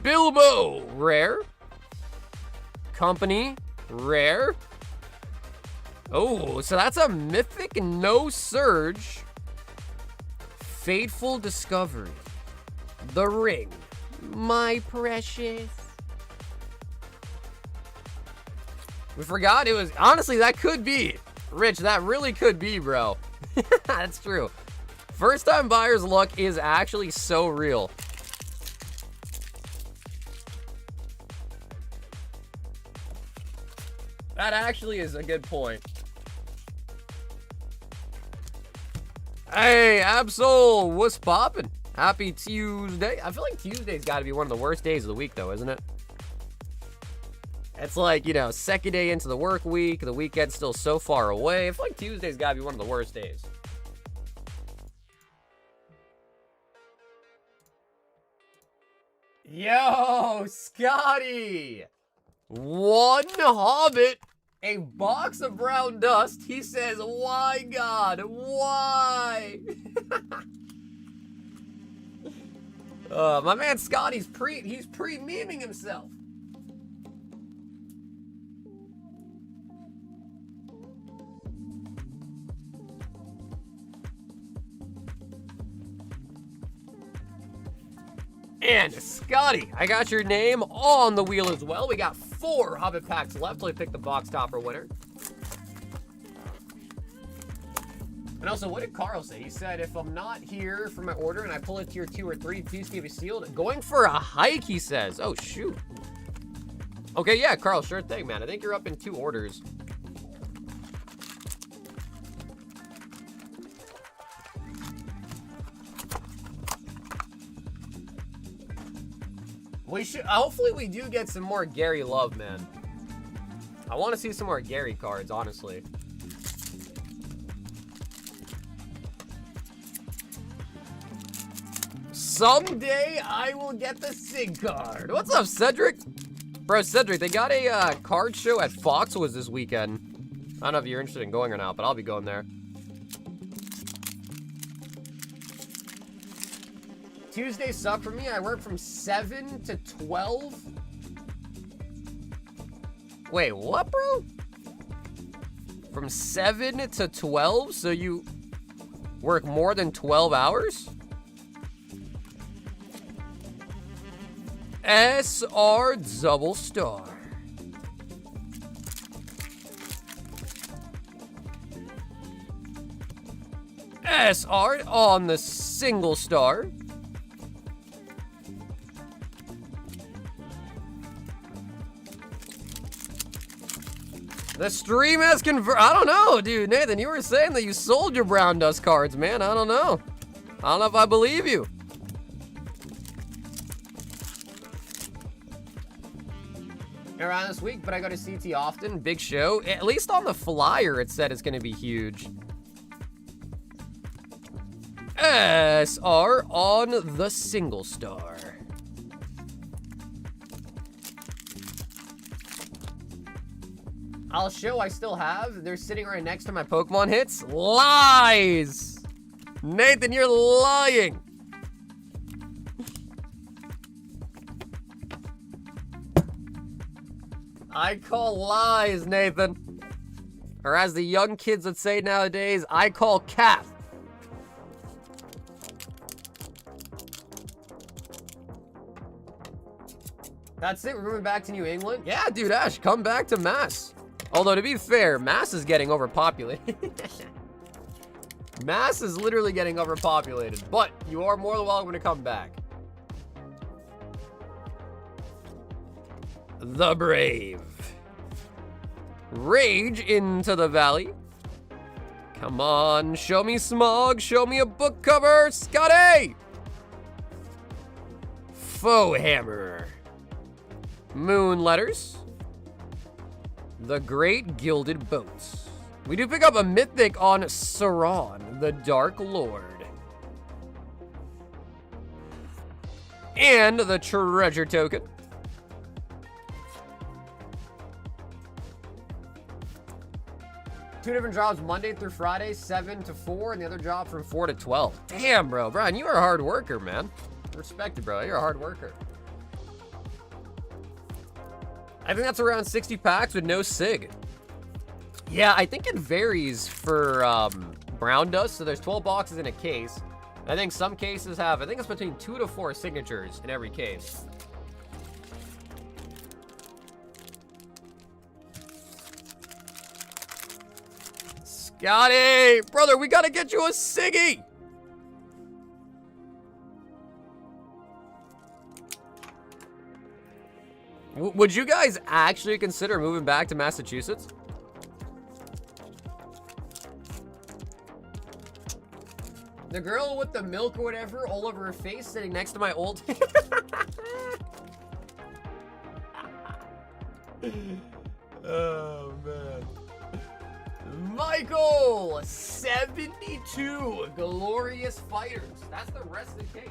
[SPEAKER 1] Bilbo, rare. Company, rare. Oh, so that's a mythic no surge. Fateful discovery. The ring, my precious. We forgot it was, honestly, that could be. Rich, that really could be, bro. That's true. First time buyer's luck is actually so real. That actually is a good point. Hey, Absol, what's poppin'? Happy Tuesday. I feel like Tuesday's got to be one of the worst days of the week, though, isn't it? It's like, you know, second day into the work week. The weekend's still so far away. I feel like Tuesday's got to be one of the worst days. Yo, Scotty! One Hobbit, a box of brown dust. He says, why, God? Why? My man Scotty's pre-memeing himself. And Scotty, I got your name on the wheel as well. We got 4 Hobbit packs left till we pick the box topper winner. And also, what did Carl say? He said, if I'm not here for my order and I pull it tier 2 or 3, please keep it sealed. Going for a hike, he says. Oh, shoot. Okay, yeah, Carl, sure thing, man. I think you're up in 2 orders. We should, hopefully we do get some more Gary love, man. I want to see some more Gary cards, honestly. Someday I will get the SIG card. What's up, Cedric? Bro, Cedric, they got a card show at Foxwoods this weekend. I don't know if you're interested in going or not, but I'll be going there. Tuesdays suck for me. I work from 7 to 12. Wait, what, bro? From 7 to 12? So you work more than 12 hours? SR double star. SR on the single star. The stream has converted. I don't know, dude. Nathan, you were saying that you sold your Brown Dust cards, man. I don't know. I don't know if I believe you. Around this week, but I go to CT often. Big show. At least on the flyer, it said it's going to be huge. SR on the single star. I'll show I still have. They're sitting right next to my Pokemon hits. Lies! Nathan, you're lying. I call lies, Nathan. Or as the young kids would say nowadays, I call cap. That's it, we're moving back to New England? Yeah, dude, Ash, come back to Mass. Although, to be fair, Mass is getting overpopulated. Mass is literally getting overpopulated, but you are more than welcome to come back. The Brave. Rage into the valley. Come on, show me Smog, show me a book cover, Scotty! Faux Hammer. Moon Letters. The Great Gilded Boats. We do pick up a mythic on Saron, the Dark Lord. And the treasure token. Two different jobs, Monday through Friday, 7 to 4, and the other job from 4 to 12. Damn, bro. Brian, you are a hard worker, man. Respect it, bro. You're a hard worker. I think that's around 60 packs with no SIG. Yeah, I think it varies for Brown Dust. So there's 12 boxes in a case. I think some cases have, I think it's between 2 to 4 signatures in every case. Scotty! Brother, we gotta get you a Siggy! Would you guys actually consider moving back to Massachusetts? The girl with the milk or whatever all over her face sitting next to my old... Oh, man. Michael! 72 glorious fighters. That's the rest of the case.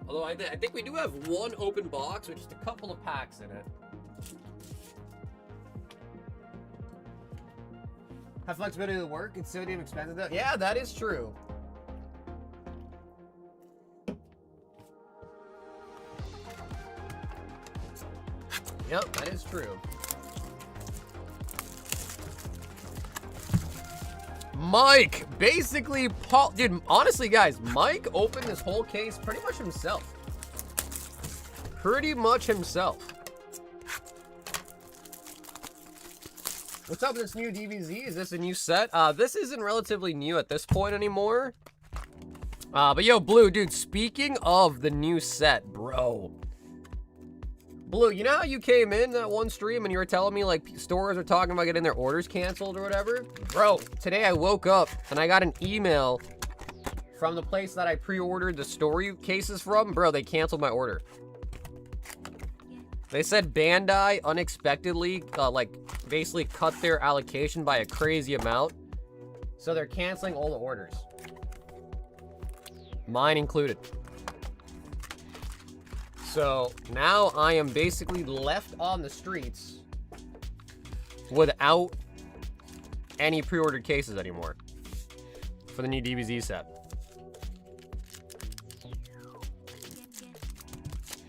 [SPEAKER 1] Although I think we do have one open box with just a couple of packs in it. Have flexibility to work. It's so damn expensive though. Yeah, that is true. Yep, that is true. Mike, basically, Paul, dude, honestly, guys, Mike opened this whole case pretty much himself. Pretty much himself. What's up with this new DBZ? Is this a new set? This isn't relatively new at this point anymore. But yo, Blue, dude, speaking of the new set, bro. Blue, you know how you came in that one stream and you were telling me, like, stores are talking about getting their orders canceled or whatever? Bro, today I woke up and I got an email from the place that I pre-ordered the story cases from. Bro, they canceled my order. They said Bandai unexpectedly, like, basically cut their allocation by a crazy amount. So they're canceling all the orders. Mine included. So now I am basically left on the streets without any pre-ordered cases anymore for the new DBZ set.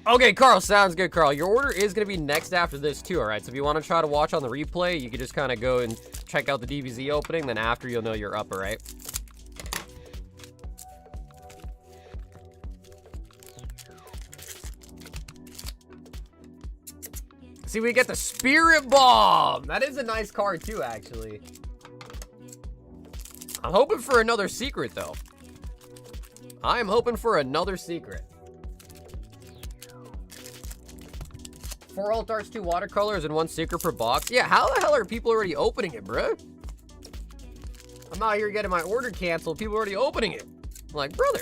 [SPEAKER 1] Okay, Carl, sounds good, Carl. Your order is going to be next after this, too, all right? So if you want to try to watch on the replay, you can just kind of go and check out the DBZ opening. Then after, you'll know you're up, all right? See, we get the Spirit Bomb. That is a nice card, too, actually. I'm hoping for another secret, though. I am hoping for another secret. 4 alt arts, 2 watercolors, and 1 secret per box. Yeah, how the hell are people already opening it, bro? I'm out here getting my order canceled. People are already opening it. I'm like, brother.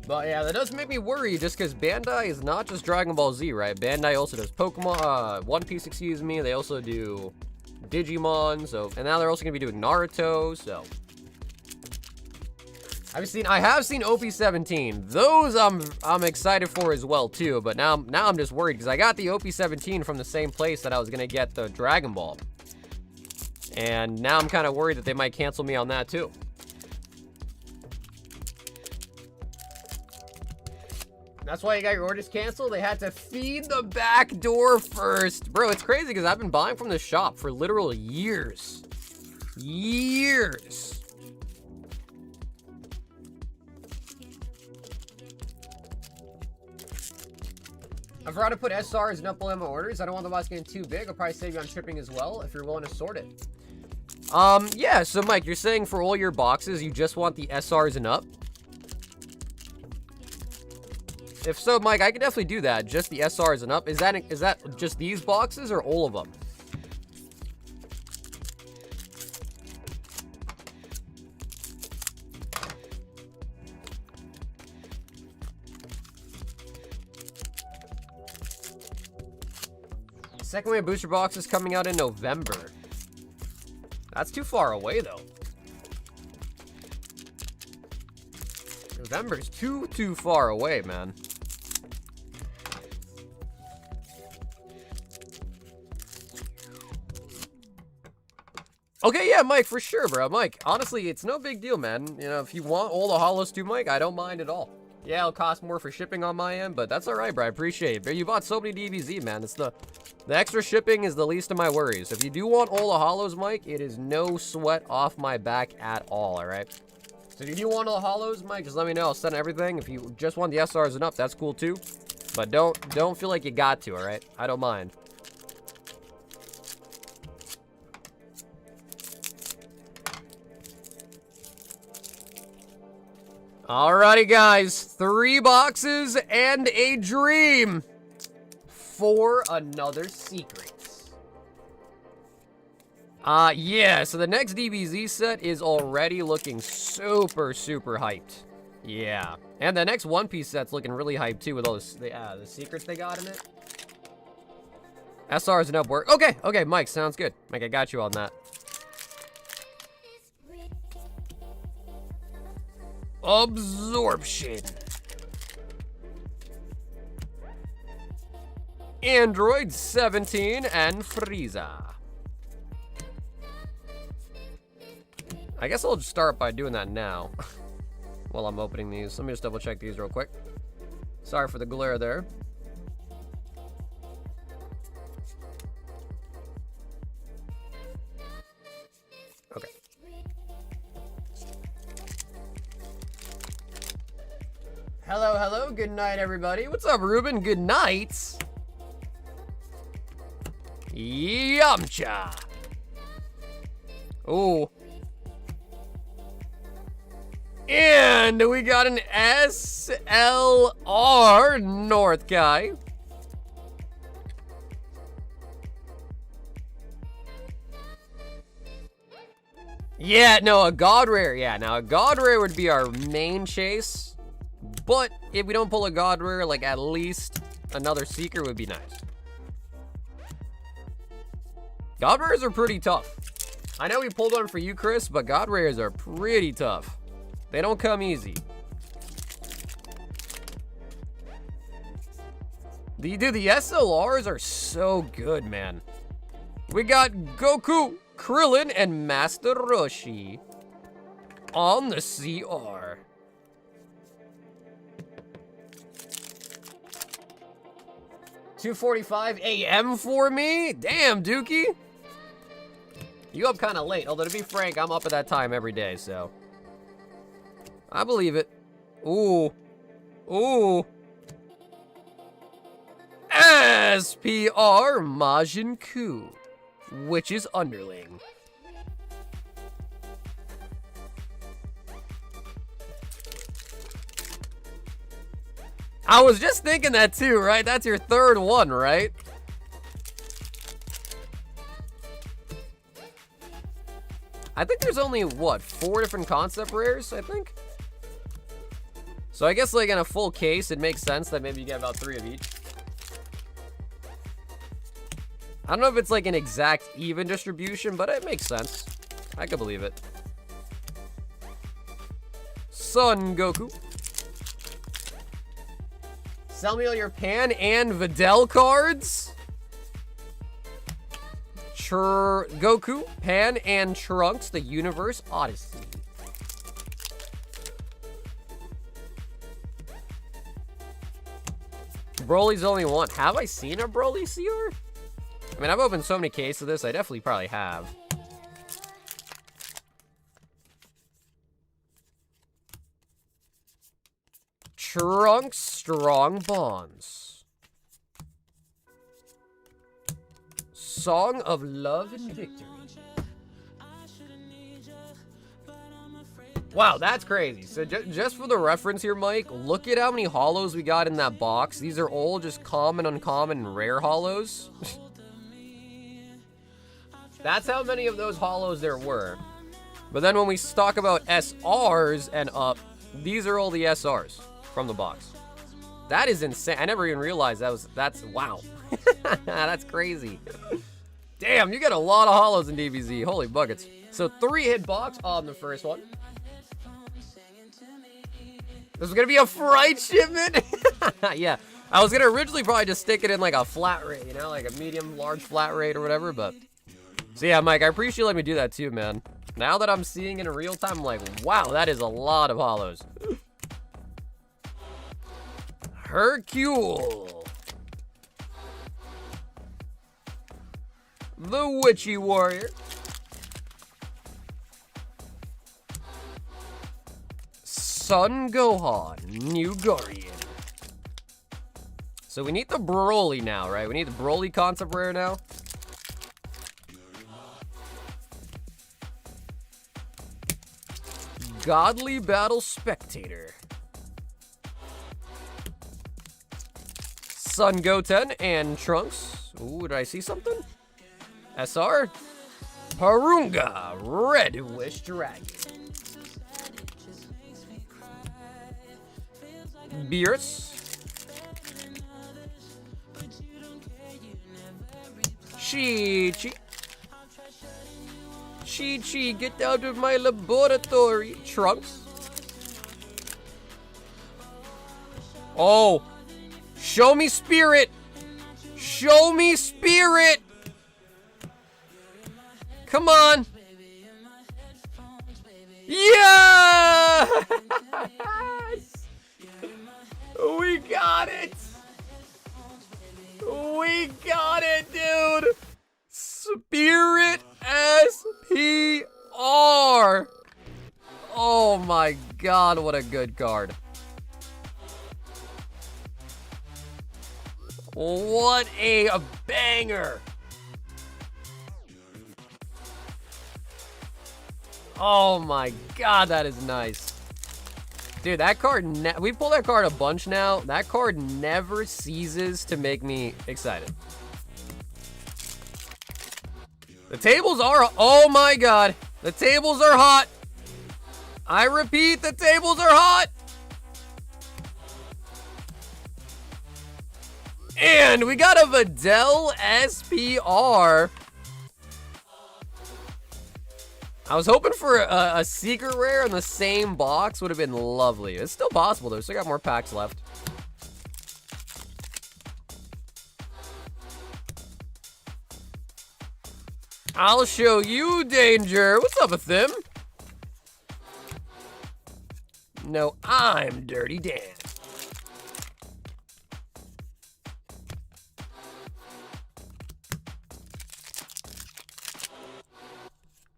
[SPEAKER 1] But yeah, that does make me worry just because Bandai is not just Dragon Ball Z, right? Bandai also does Pokemon, One Piece, excuse me. They also do Digimon, so, and now they're also gonna be doing Naruto, so. I have seen OP-17. Those I'm excited for as well too, but now I'm just worried because I got the OP-17 from the same place that I was gonna get the Dragon Ball. And now I'm kind of worried that they might cancel me on that too. That's why you got your orders canceled? They had to feed the back door first. Bro, it's crazy because I've been buying from the shop for literal years. Years. I forgot to put SRs and up below my orders. I don't want the box getting too big. I'll probably save you on shipping as well if you're willing to sort it. Yeah, so Mike, you're saying for all your boxes, you just want the SRs and up? If so, Mike, I can definitely do that. Just the SRs and up. Is that just these boxes or all of them? Second wave booster box is coming out in November. That's too far away, though. November's too far away, man. Okay, yeah, Mike, for sure, bro. Mike, honestly, it's no big deal, man. You know, if you want all the holos too, Mike, I don't mind at all. Yeah, it'll cost more for shipping on my end, but that's all right, bro. I appreciate it. But you bought so many DBZ, man. It's the extra shipping is the least of my worries. If you do want all the holos, Mike, it is no sweat off my back at all right? So if you do want all the holos, Mike, just let me know. I'll send everything. If you just want the SRs and up, that's cool too. But don't feel like you got to, all right? I don't mind. Alrighty, guys. 3 boxes and a dream for another secret. Yeah, so the next DBZ set is already looking super hyped. Yeah. And the next One Piece set's looking really hyped, too, with all the secrets they got in it. SRs and up work. Okay, Mike, sounds good. Mike, I got you on that. Absorption. Android 17 and Frieza. I guess I'll just start by doing that now while I'm opening these. Let me just double check these real quick. Sorry for the glare there. Okay. Hello, good night, everybody. What's up, Ruben? Good night. Yamcha. Oh. And we got an SLR North guy. Yeah, no, a God Rare. Yeah, now a God Rare would be our main chase. But if we don't pull a God Rare, like at least another Seeker would be nice. God Rares are pretty tough. I know we pulled one for you, Chris, but God Rares are pretty tough. They don't come easy. Dude, the SLRs are so good, man. We got Goku, Krillin, and Master Roshi on the CR. $2:45 a.m. for me? Damn, Dookie. You up kind of late. Although, to be frank, I'm up at that time every day, so. I believe it. Ooh. Ooh. SPR Majin Ku, which is underling. I was just thinking that too, right? That's your third one, right? I think there's only, what, 4 different concept rares, I think? So I guess, like, in a full case, it makes sense that maybe you get about 3 of each. I don't know if it's, like, an exact even distribution, but it makes sense. I could believe it. Son Goku. Sell me all your Pan and Videl cards. Goku, Pan, and Trunks, the Universe Odyssey. Broly's only one. Have I seen a Broly CR? I mean, I've opened so many cases of this, I definitely probably have. Trunks, Strong Bonds. Song of Love and Victory. Wow, that's crazy. So just for the reference here, Mike, look at how many holos we got in that box. These are all just common, uncommon, and rare holos. That's how many of those holos there were. But then when we talk about SRs and up, these are all the SRs from the box. That is insane. I never even realized that's wow. That's crazy. Damn, you get a lot of holos in DBZ. Holy buckets. So 3-hit box on the first one. This is gonna be a fright shipment. Yeah, I was gonna originally probably just stick it in like a flat rate, you know, like a medium, large flat rate or whatever, but. So yeah, Mike, I appreciate you letting me do that too, man. Now that I'm seeing it in real time, I'm like, wow, that is a lot of holos. Hercule. The Witchy Warrior. Son Gohan, New Guardian. So we need the Broly now, right? We need the Broly concept rare now. Godly Battle Spectator. Son Goten and Trunks. Ooh, did I see something? SR. Parunga, Red Wish Dragon. Beerus. Chi-Chi. Chi-Chi, get out of my laboratory. Trunks. Oh. Show me spirit. Show me spirit. Come on. Yeah! We got it. We got it, dude. Spirit SPR. Oh my god, what a good card. What a banger. Oh my god, that is nice. Dude, that card, we pull that card a bunch now. That card never ceases to make me excited. The tables are, oh my god. The tables are hot. I repeat, the tables are hot. And we got a Videl SPR. I was hoping for a secret rare in the same box. Would have been lovely. It's still possible, though. Still got more packs left. I'll show you danger. What's up with them? No, I'm Dirty Dan.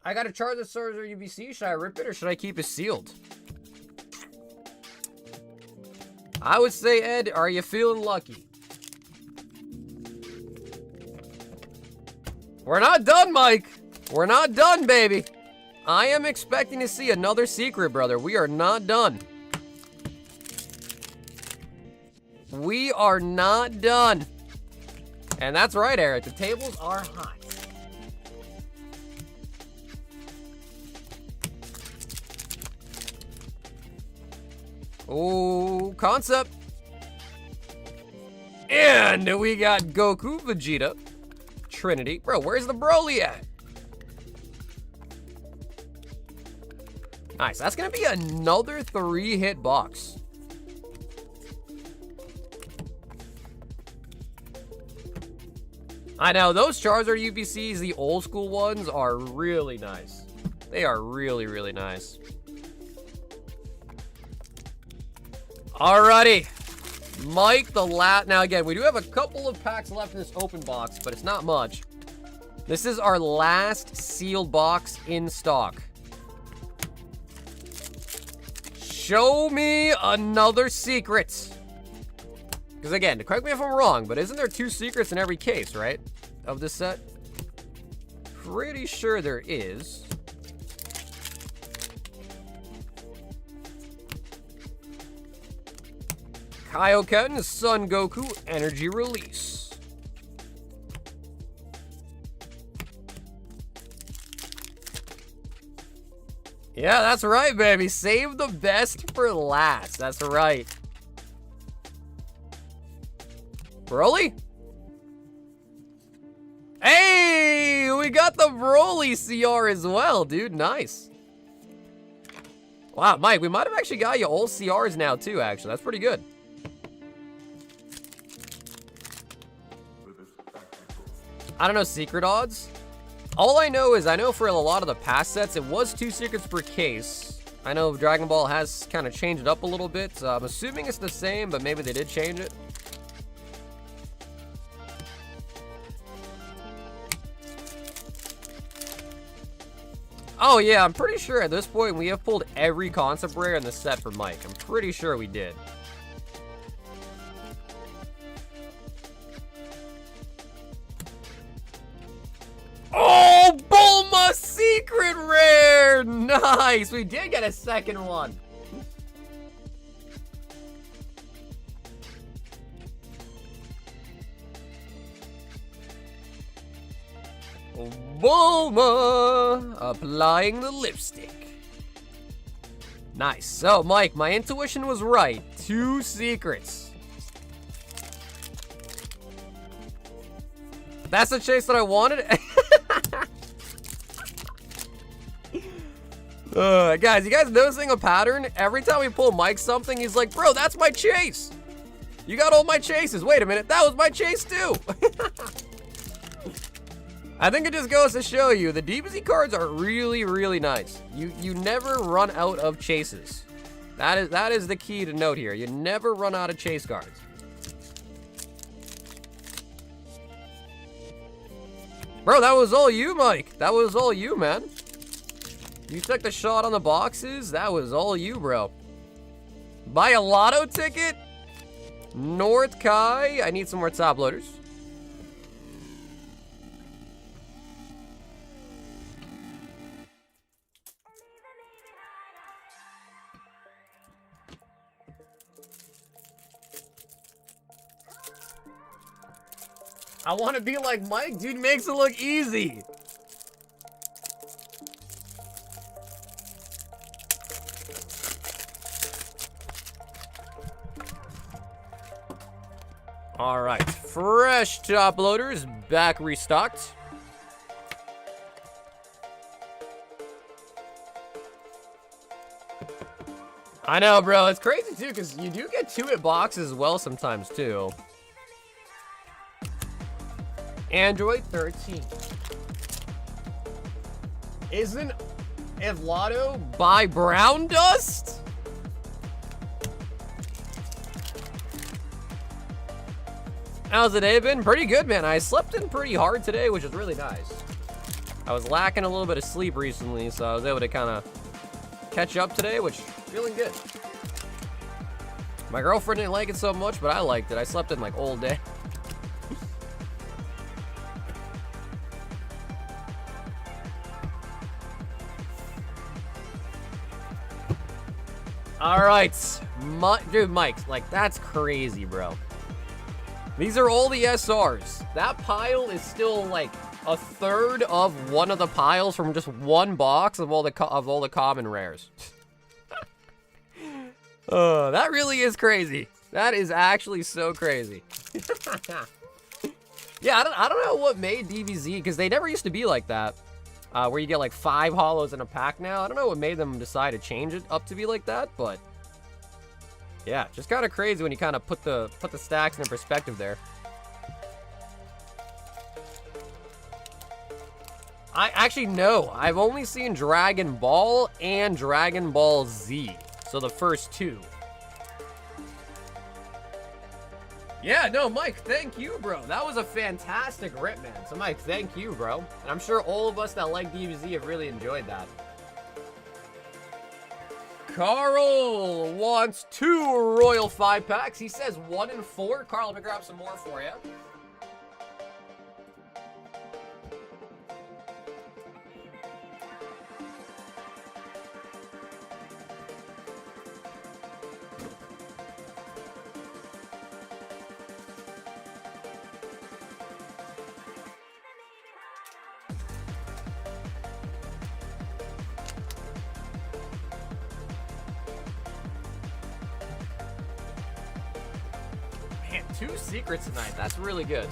[SPEAKER 1] I gotta charge the Sorcerer UBC. Should I rip it or should I keep it sealed? I would say, Ed, are you feeling lucky? We're not done, Mike. We're not done, baby. I am expecting to see another secret, brother. We are not done. We are not done. And that's right, Eric. The tables are hot. Oh, concept. And we got Goku, Vegeta, Trinity. Bro, where's the Broly at? Nice. That's going to be another 3-hit box. I know, those Charizard UPCs, the old school ones, are really nice. They are really, really nice. Alrighty. Mike, the last. Now, again, we do have a couple of packs left in this open box, but it's not much. This is our last sealed box in stock. Show me another secret. Because, again, correct me if I'm wrong, but isn't there 2 secrets in every case, right? Of this set? Pretty sure there is. Kaioken, Son Goku, Energy Release. Yeah, that's right, baby. Save the best for last. That's right. Broly? Hey, we got the Broly CR as well, dude. Nice. Wow, Mike, we might have actually got you all CRs now, too, actually. That's pretty good. I don't know secret odds. All I know is I know for a lot of the past sets, it was 2 secrets per case. I know Dragon Ball has kind of changed it up a little bit. So I'm assuming it's the same, but maybe they did change it. Oh yeah, I'm pretty sure at this point we have pulled every concept rare in the set for Mike. I'm pretty sure we did. Oh, Bulma secret rare! Nice! We did get a second one. Bulma applying the lipstick. Nice. So, Mike, my intuition was right. 2 secrets. That's the chase that I wanted. Guys, you guys noticing a pattern? Every time we pull Mike something, he's like, bro, that's my chase. You got all my chases. Wait a minute, that was my chase too. I think it just goes to show you the DBZ cards are really, really nice. You never run out of chases. That is the key to note here. You never run out of chase cards. Bro, that was all you, Mike. That was all you, man. You took the shot on the boxes. That was all you, bro. Buy a lotto ticket. North Kai. I need some more top loaders. I want to be like Mike. Dude makes it look easy. All right, fresh top loaders back restocked. I know, bro. It's crazy too, because you do get 2-hit boxes as well sometimes too. Android 13. Isn't Evlado by Brown Dust? How's the day been? Pretty good, man. I slept in pretty hard today, which is really nice. I was lacking a little bit of sleep recently, so I was able to kind of catch up today, which is feeling good. My girlfriend didn't like it so much, but I liked it. I slept in like all day. All right, dude, Mike, like that's crazy, bro. These are all the SRs. That pile is still like a third of one of the piles from just one box of all the common rares. That really is crazy. That is actually so crazy. Yeah, I don't know what made DBZ, because they never used to be like that. Where you get like 5 holos in a pack now. I don't know what made them decide to change it up to be like that, but yeah, just kind of crazy when you kind of put the stacks in perspective there. I actually no, I've only seen Dragon Ball and Dragon Ball Z, so the first 2. Yeah, no, Mike, thank you, bro. That was a fantastic rip, man. So, Mike, thank you, bro. And I'm sure all of us that like DBZ have really enjoyed that. Carl wants 2 Royal 5-packs. He says 1 and 4. Carl, let me grab some more for you. Man, 2 secrets tonight. That's really good.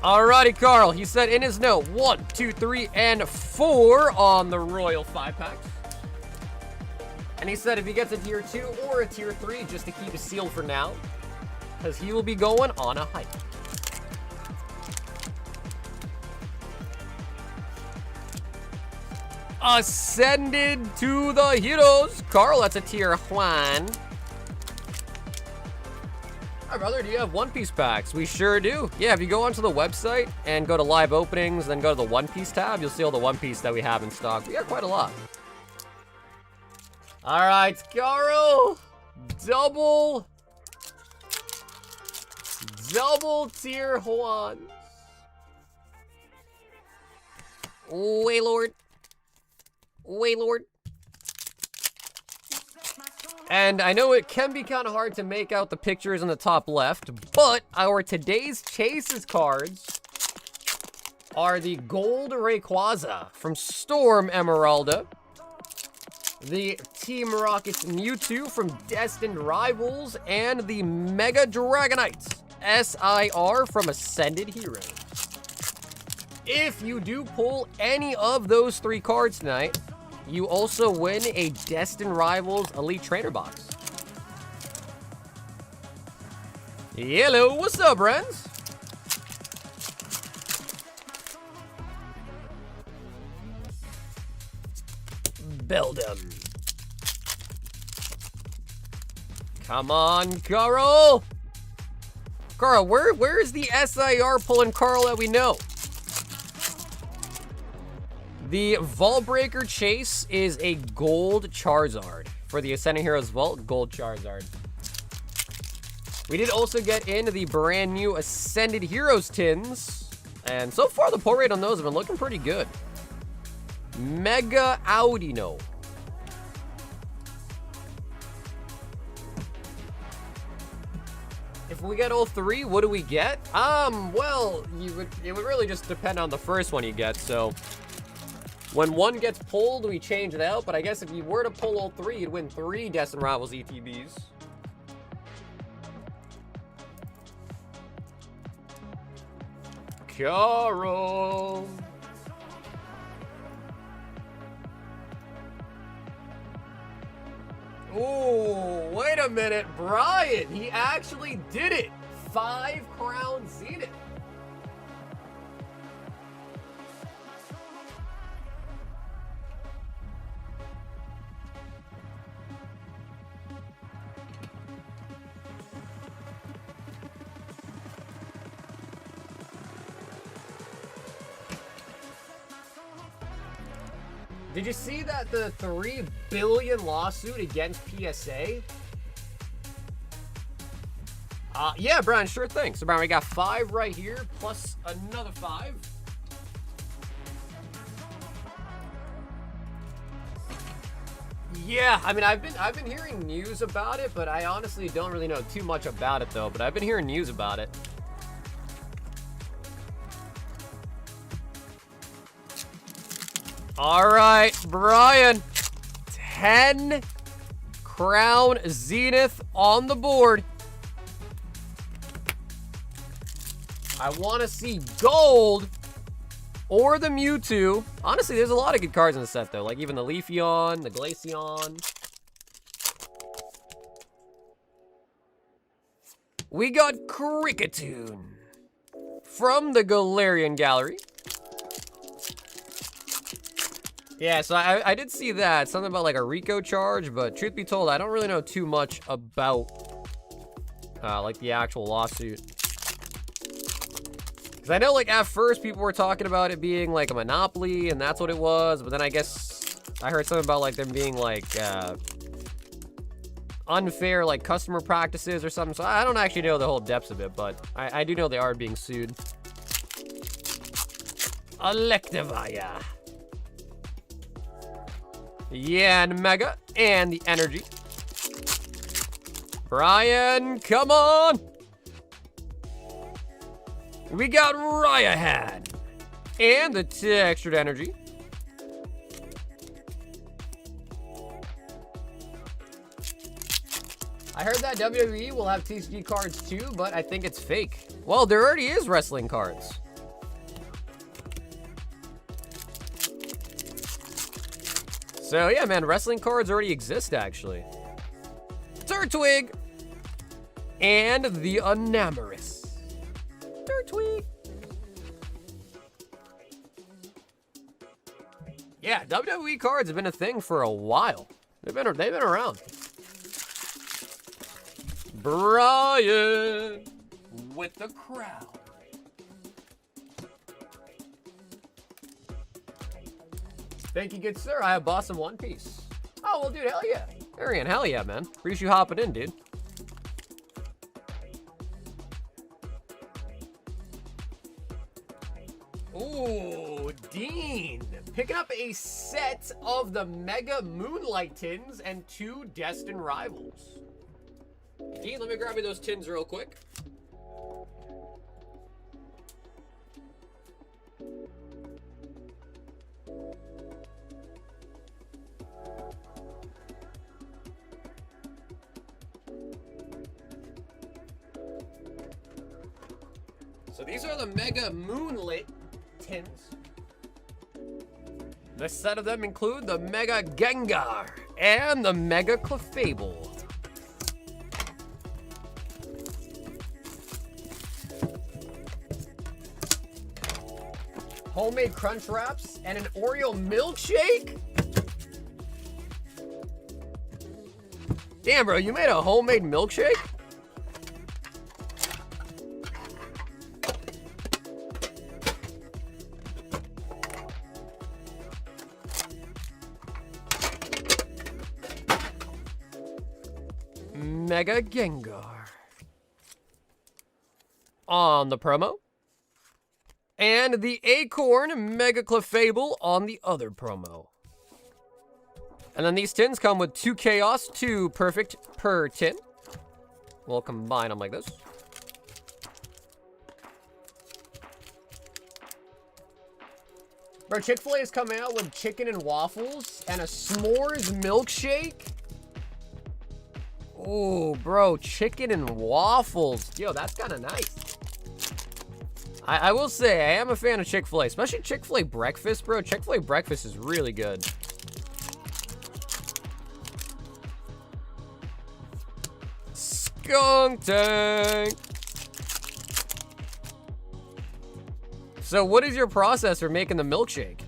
[SPEAKER 1] Alrighty, Carl. He said in his note 1, 2, 3, and 4 on the Royal 5-packs. And he said if he gets a tier 2 or a tier 3, just to keep it sealed for now, because he will be going on a hike. Ascended to the heroes. Carl, that's a tier 1. Hi, brother, do you have One Piece packs? We sure do. Yeah, if you go onto the website and go to live openings, then go to the One Piece tab, you'll see all the One Piece that we have in stock. We got quite a lot. All right, Carl. Double tier 1. Waylord. And I know it can be kind of hard to make out the pictures in the top left, but our today's Chases cards are the Gold Rayquaza from Storm Emeralda, the Team Rocket's Mewtwo from Destined Rivals, and the Mega Dragonite SIR from Ascended Heroes. If you do pull any of those 3 cards tonight, you also win a Destined Rivals Elite Trainer box. Hello, what's up, friends? Build 'em. Come on, Carl. Carl, where is the SIR pulling Carl that we know? The Vault Breaker Chase is a Gold Charizard. For the Ascending Heroes Vault, Gold Charizard. We did also get into the brand new Ascended Heroes tins. And so far, the pull rate on those have been looking pretty good. Mega Audino. If we get all 3, what do we get? Well, it would really just depend on the first one you get, so when one gets pulled, we change it out, but I guess if you were to pull all 3, you'd win 3 Destined Rivals ETBs. Carol. Ooh, wait a minute, Brian, he actually did it. 5 Crown Zenith. Did you see that the 3 billion lawsuit against PSA? Yeah, Brian, sure thing. So, Brian, we got 5 right here, plus another 5. Yeah, I mean, I've been hearing news about it, but I honestly don't really know too much about it, though. But I've been hearing news about it. All right, Brian. 10 Crown Zenith on the board. I want to see gold or the Mewtwo. Honestly, there's a lot of good cards in the set, though. Like even the Leafeon, the Glaceon. We got Cricketune from the Galarian Gallery. Yeah, so I did see that. Something about like a Rico charge, but truth be told, I don't really know too much about like the actual lawsuit. Because I know like at first people were talking about it being like a monopoly and that's what it was, but then I guess I heard something about like them being like unfair like customer practices or something. So I don't actually know the whole depths of it, but I do know they are being sued. Electivire. Yeah, and Mega, and the Energy. Brian, come on! We got Raihan, and the Textured Energy. I heard that WWE will have TCG cards too, but I think it's fake. Well, there already is wrestling cards. So yeah, man, wrestling cards already exist, actually. Turtwig! And the Enamorous. Turtwig! Yeah, WWE cards have been a thing for a while. They've been around. Brian with the crown. Thank you, good sir. I have bought some One Piece. Oh, well, dude, hell yeah. Arian, hell yeah, man. Appreciate you hopping in, dude. Ooh, Dean. Picking up a set of the Mega Moonlight Tins and 2 Destined Rivals. Dean, let me grab me those tins real quick. So these are the Mega Moonlit tins. The set of them include the Mega Gengar and the Mega Clefable. Homemade Crunch Wraps and an Oreo milkshake? Damn, bro, you made a homemade milkshake? Mega Gengar on the promo, and the Acorn Mega Clefable on the other promo. And then these tins come with 2 Chaos, 2 Perfect per tin. We'll combine them like this. Bro, Chick-fil-A is coming out with chicken and waffles and a s'mores milkshake. Oh, bro, chicken and waffles. Yo, that's kind of nice. I will say, I am a fan of Chick-fil-A, especially Chick-fil-A breakfast, bro. Chick-fil-A breakfast is really good. Skunk Tank. So what is your process for making the milkshake?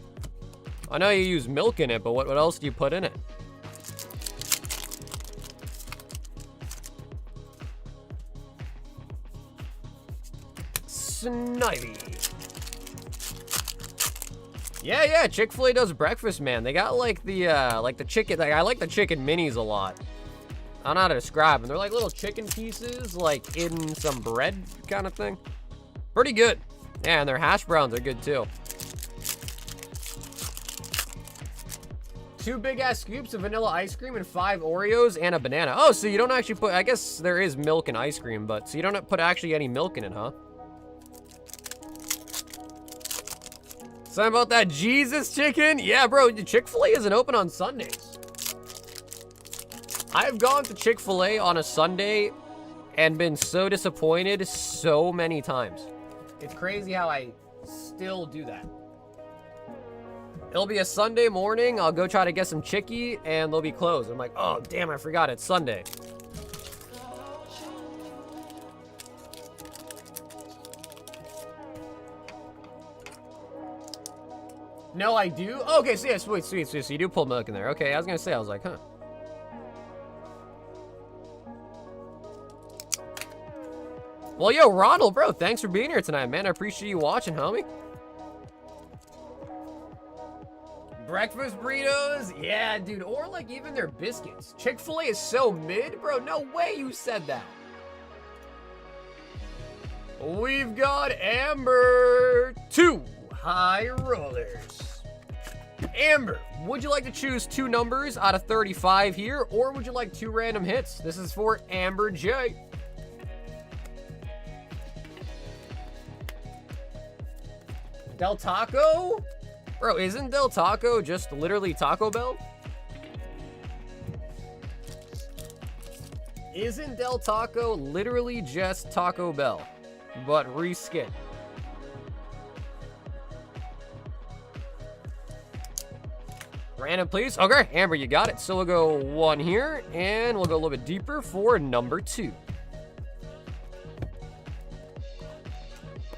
[SPEAKER 1] I know you use milk in it, but what else do you put in it? Snivy. Yeah, Chick-fil-A does breakfast, man. They got like the chicken, like I like the chicken minis a lot. I don't know how to describe them. They're like little chicken pieces, like in some bread kind of thing. Pretty good. Yeah, and their hash browns are good too. 2 big-ass scoops of vanilla ice cream and 5 Oreos and a banana. Oh, so you don't actually put, I guess there is milk in ice cream, but so you don't put actually any milk in it, huh? Something about that Jesus chicken? Yeah, bro, Chick-fil-A isn't open on Sundays. I've gone to Chick-fil-A on a Sunday and been so disappointed so many times. It's crazy how I still do that. It'll be a Sunday morning, I'll go try to get some chickie, and they'll be closed. I'm like, oh, damn, I forgot it's Sunday. No, I do? Oh, okay, so yeah, sweet. So you do pull milk in there. Okay, I was gonna say, I was like, huh. Well, yo, Ronald, bro, thanks for being here tonight, man. I appreciate you watching, homie. Breakfast burritos? Yeah, dude, or like even their biscuits. Chick-fil-A is so mid, bro. No way you said that. We've got Amber, 2 high rollers. Amber, would you like to choose 2 numbers out of 35 here, or would you like 2 random hits? This is for Amber J. Del Taco? Bro, isn't Del Taco just literally Taco Bell? Isn't Del Taco literally just Taco Bell, but reskin? Random, please. Okay, Amber, you got it. So we'll go 1 here, and we'll go a little bit deeper for number 2.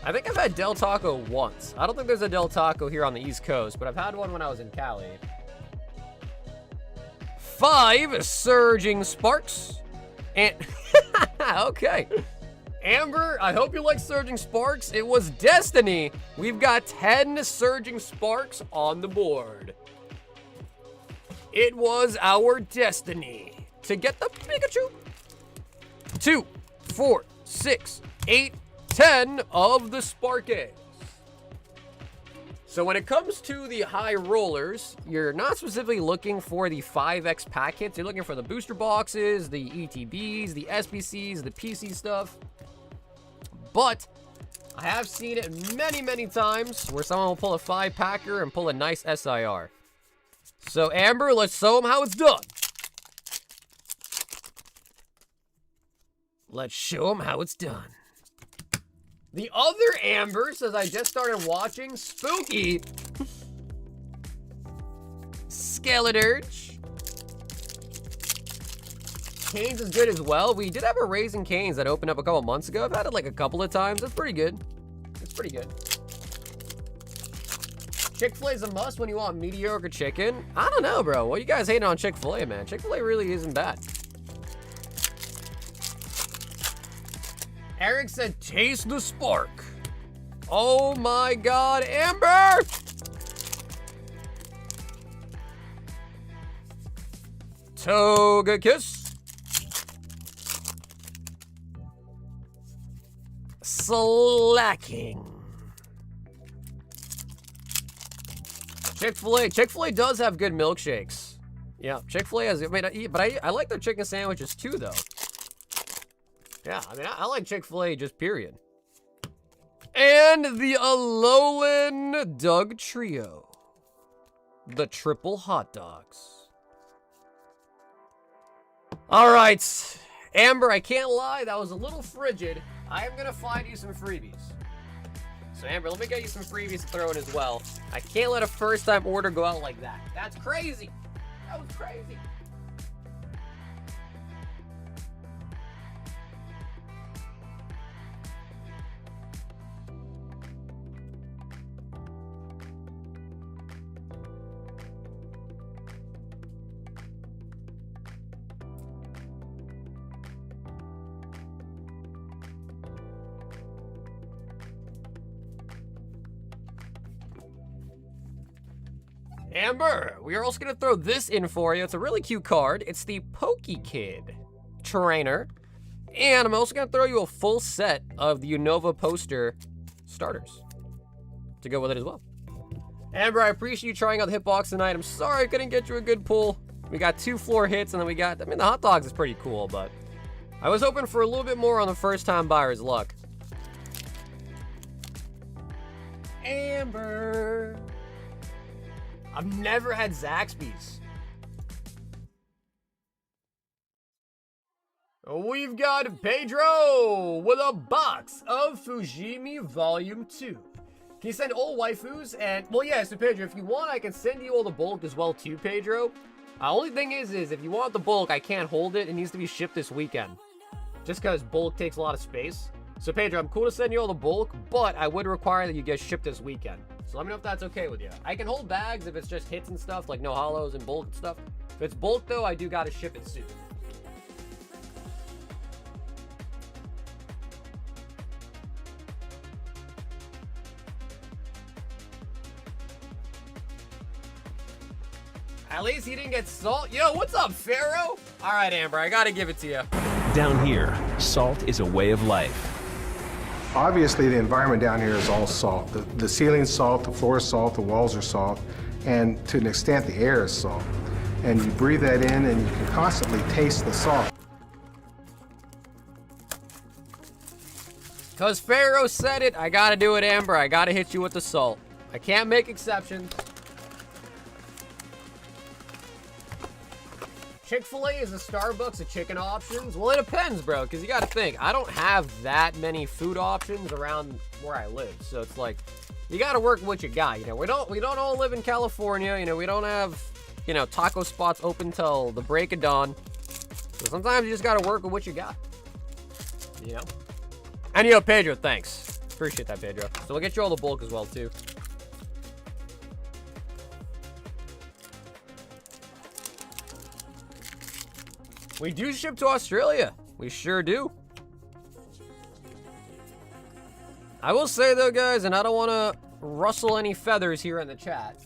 [SPEAKER 1] I think I've had Del Taco once. I don't think there's a Del Taco here on the East Coast, but I've had one when I was in Cali. 5 Surging Sparks. And, okay. Amber, I hope you like Surging Sparks. It was Destiny. We've got 10 Surging Sparks on the board. It was our destiny to get the Pikachu. 2, 4, 6, 8, 10 of the Spark eggs. So when it comes to the high rollers, you're not specifically looking for the 5x pack hits. You're looking for the booster boxes, the ETBs, the SBCs, the PC stuff. But I have seen it many, many times where someone will pull a 5-packer and pull a nice SIR. So Amber, let's show them how it's done. Let's show them how it's done. The other Amber says, I just started watching Spooky. Skeleturge. Canes is good as well. We did have a Raising Canes that opened up a couple months ago. I've had it like a couple of times. It's pretty good. It's pretty good. Chick-fil-A's a must when you want mediocre chicken. I don't know, bro. What you guys hating on Chick-fil-A, man? Chick-fil-A really isn't bad. Eric said, taste the spark. Oh my God, Amber! Toga Kiss. Slacking. Chick-fil-A. Chick-fil-A does have good milkshakes. Yeah, Chick-fil-A has, I like their chicken sandwiches too, though. Yeah, I mean, I like Chick-fil-A just period. And the Alolan Doug Trio. The triple hot dogs. All right, Amber, I can't lie, that was a little frigid. I am gonna find you some freebies. So Amber, let me get you some freebies to throw in as well. I can't let a first-time order go out like that. That's crazy. That was crazy. Amber, we are also going to throw this in for you. It's a really cute card. It's the Pokey Kid Trainer. And I'm also going to throw you a full set of the Unova poster starters to go with it as well. Amber, I appreciate you trying out the hitbox tonight. I'm sorry I couldn't get you a good pull. We got 2 floor hits, and then we got, I mean, the hot dogs is pretty cool, but I was hoping for a little bit more on the first-time buyer's luck. Amber. I've never had Zaxby's. We've got Pedro with a box of Fujimi Volume 2. Can you send all waifus? And, well, yeah, so Pedro, if you want, I can send you all the bulk as well too, Pedro. Only thing is if you want the bulk, I can't hold it. It needs to be shipped this weekend. Just because bulk takes a lot of space. So, Pedro, I'm cool to send you all the bulk, but I would require that you get shipped this weekend. So let me know if that's okay with you. I can hold bags if it's just hits and stuff, like no holos and bulk and stuff. If it's bulk, though, I do gotta ship it soon. At least he didn't get salt. Yo, what's up, Pharaoh? All right, Amber, I gotta give it to you.
[SPEAKER 2] Down here, salt is a way of life.
[SPEAKER 3] Obviously, the environment down here is all salt. The ceiling's salt, the floor is salt, the walls are salt, and to an extent, the air is salt. And you breathe that in, and you can constantly taste the salt.
[SPEAKER 1] Because Pharaoh said it, I gotta do it, Amber. I gotta hit you with the salt. I can't make exceptions. Chick-fil-A is a Starbucks of chicken options. Well, it depends, bro, because you got to think. I don't have that many food options around where I live. So it's like, you got to work with what you got. You know, we don't all live in California. You know, we don't have, you know, taco spots open till the break of dawn. So sometimes you just got to work with what you got. You know? And, yo, Pedro, thanks. Appreciate that, Pedro. So we'll get you all the bulk as well, too. We do ship to Australia. We sure do. I will say, though, guys, and I don't want to rustle any feathers here in the chat,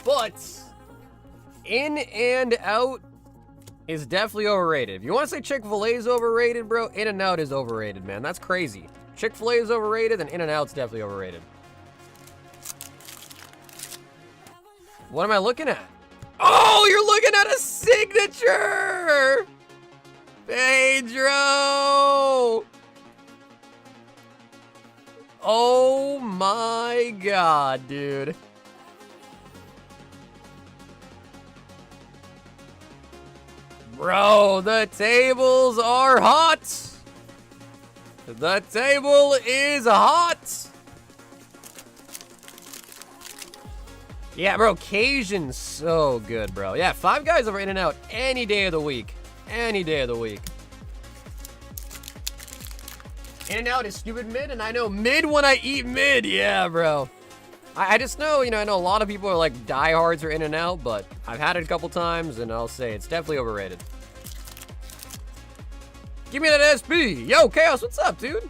[SPEAKER 1] but In and Out is definitely overrated. If you want to say Chick-fil-A is overrated, bro, In and Out is overrated, man. That's crazy. Chick-fil-A is overrated, and In and Out's definitely overrated. What am I looking at? Oh, you're looking at a signature! Pedro! Oh my god, dude. Bro, the tables are hot! The table is hot! Yeah, bro, Cajun's so good, bro. Yeah, Five Guys over In and Out any day of the week. Any day of the week. In and Out is stupid mid, and I know mid when I eat mid. Yeah, bro. I just know, you know, I know a lot of people are like diehards for In and Out, but I've had it a couple times, and I'll say it's definitely overrated. Give me that SB. Yo, Chaos, what's up, dude?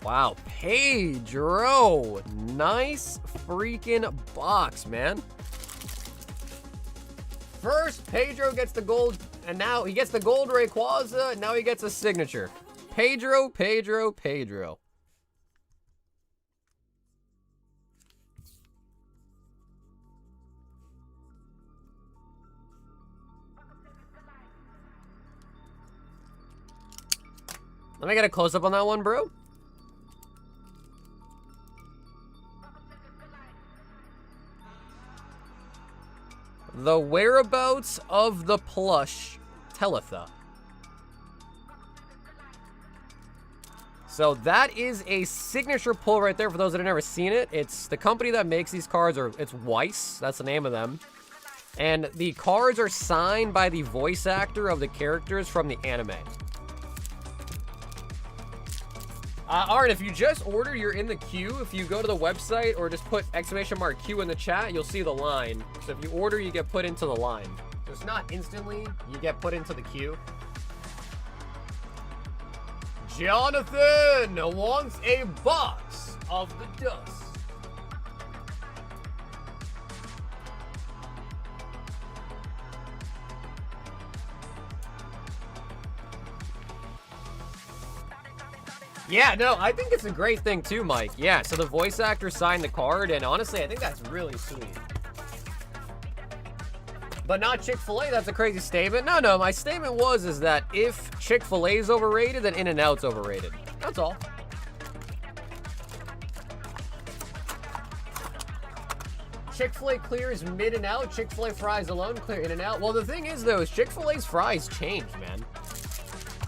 [SPEAKER 1] Wow, Pedro. Nice freaking box, man. First, Pedro gets the gold, and now he gets the gold Rayquaza, and now he gets a signature. Pedro, Pedro, Pedro. Let me get a close-up on that one, bro. The whereabouts of the plush Teletha. So that is a signature pull right there for those that have never seen it. It's the company that makes these cards, or it's Weiss, that's the name of them. And the cards are signed by the voice actor of the characters from the anime. Alright, if you just order, you're in the queue. If you go to the website or just put !Q in the chat, you'll see the line. So if you order, you get put into the line. So it's not instantly, you get put into the queue. Jonathan wants a box of the dust. Yeah, no, I think it's a great thing too, Mike. Yeah, so the voice actor signed the card, and honestly, I think that's really sweet. But not Chick-fil-A, that's a crazy statement. No, my statement is that if Chick-fil-A is overrated, then In-N-Out's overrated. That's all. Chick-fil-A clears mid and out. Chick-fil-A fries alone clear in and out. Well, the thing is, though, is Chick-fil-A's fries changed, man.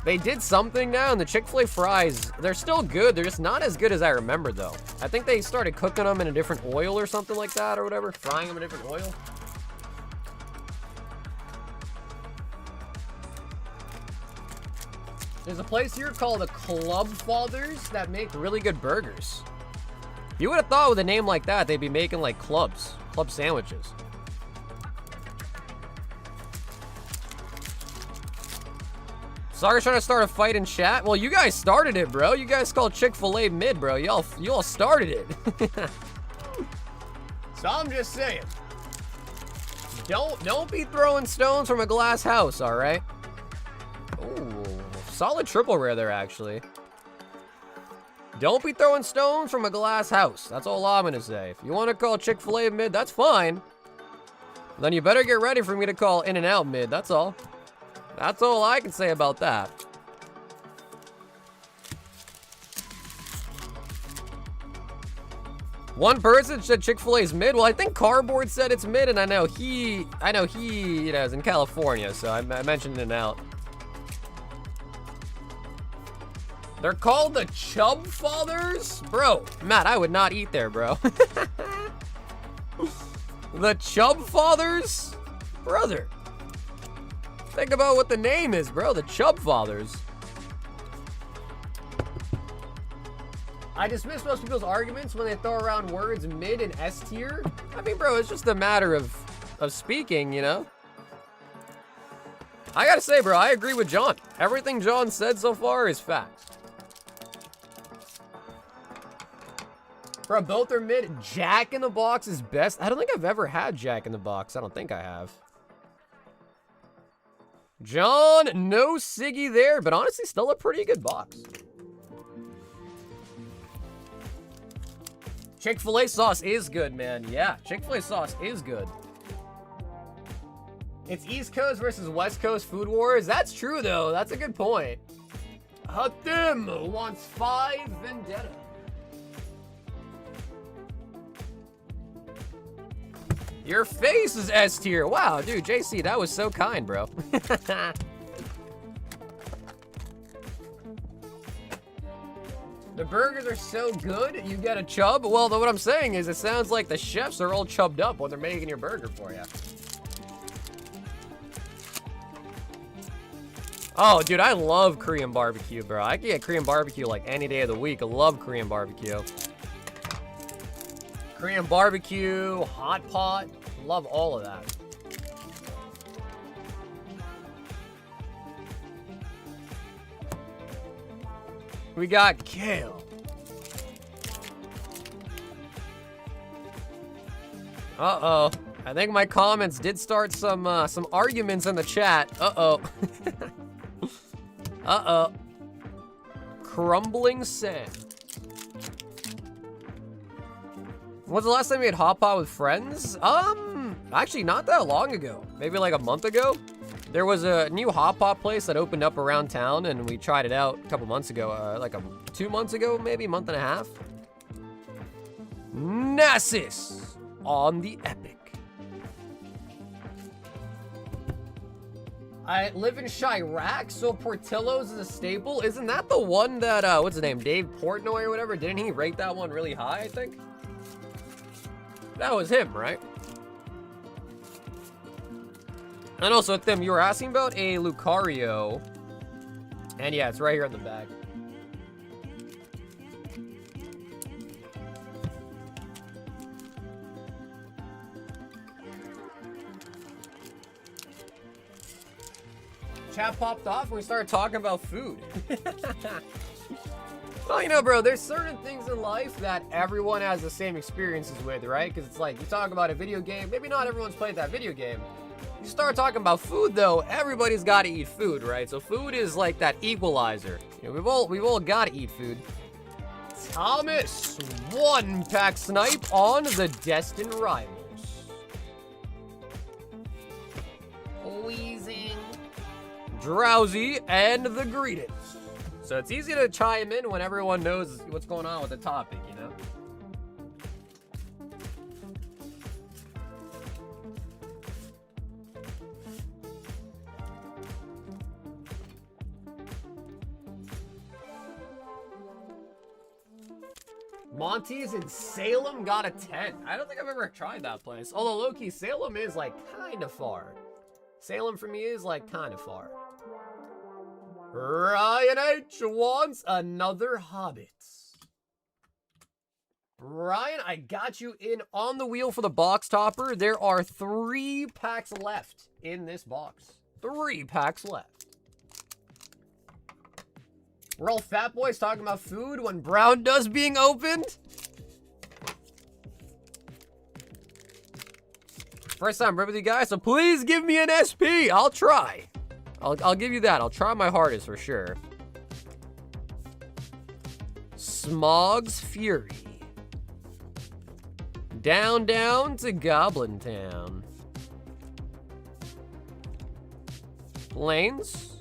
[SPEAKER 1] They did something now, and the Chick-fil-A fries, they're still good. They're just not as good as I remember, though. I think they started cooking them in a different oil or something like that, or whatever. Frying them in a different oil. There's a place here called the Club Fathers that make really good burgers. You would have thought with a name like that, they'd be making, like, club sandwiches. Sorry, trying to start a fight in chat. Well, you guys started it, bro. You guys called Chick-fil-A mid, bro. You all started it. So I'm just saying, don't be throwing stones from a glass house, all right? Ooh, solid triple rare there, actually. Don't be throwing stones from a glass house. That's all I'm gonna say. If you want to call Chick-fil-A mid, that's fine. Then you better get ready for me to call In-N-Out mid. That's all. That's all I can say about that. One person said Chick-fil-A's mid. Well, I think Cardboard said it's mid, and I know he, you know, is in California, so I mentioned In-N-Out. They're called the Chub Fathers? Bro, Matt, I would not eat there, bro. The Chub Fathers? Brother. Think about what the name is, bro. The Chub Fathers. I dismiss most people's arguments when they throw around words mid and S tier. I mean, bro, it's just a matter of speaking, you know? I gotta say, bro, I agree with John. Everything John said so far is facts. Bro, both are mid. Jack in the Box is best. I don't think I've ever had Jack in the Box. I don't think I have. John, no Siggy there, but honestly, still a pretty good box. Chick-fil-A sauce is good, man. Yeah, Chick-fil-A sauce is good. It's East Coast versus West Coast food wars. That's true, though. That's a good point. Hatim wants 5 Vendetta. Your face is S tier. Wow, dude, JC, that was so kind, bro. The burgers are so good, you get a chub? Well, what I'm saying is it sounds like the chefs are all chubbed up when they're making your burger for you. Oh, dude, I love Korean barbecue, bro. I can get Korean barbecue like any day of the week. I love Korean barbecue. Korean barbecue, hot pot, love all of that. We got kale. Uh-oh. I think my comments did start some arguments in the chat. Uh-oh. Uh-oh. Crumbling sand. When's the last time you had hot pot with friends? Actually not that long ago. Maybe like a month ago. There was a new hot pot place that opened up around town, and we tried it out a couple months ago. Like 2 months ago, maybe a month and a half. Nasus on the Epic. I live in Chirac, so Portillo's is a staple. Isn't that the one that, what's his name, Dave Portnoy or whatever? Didn't he rate that one really high, I think? That was him, right? And also, Tim, you were asking about a Lucario. And yeah, it's right here in the bag. Chat popped off and we started talking about food. Well, you know, bro, there's certain things in life that everyone has the same experiences with, right? Because it's like, you talk about a video game, maybe not everyone's played that video game. You start talking about food, though, everybody's got to eat food, right? So food is like that equalizer. You know, we've all got to eat food. Thomas, 1-pack snipe on the Destined Rivals. Wheezing, Drowsy, and the Greetings. So it's easy to chime in when everyone knows what's going on with the topic, you know? Monty's in Salem got a 10. I don't think I've ever tried that place. Although low-key, Salem is like kind of far. Salem for me is like kind of far. Ryan H wants another Hobbit. Ryan, I got you in on the wheel for the box topper. There are 3 packs left in this box. 3 packs left. We're all fat boys talking about food when Brown Dust being opened. First time ripping with you guys, so please give me an SP. I'll try. I'll give you that. I'll try my hardest for sure. Smog's Fury. Down to Goblin Town. Plains.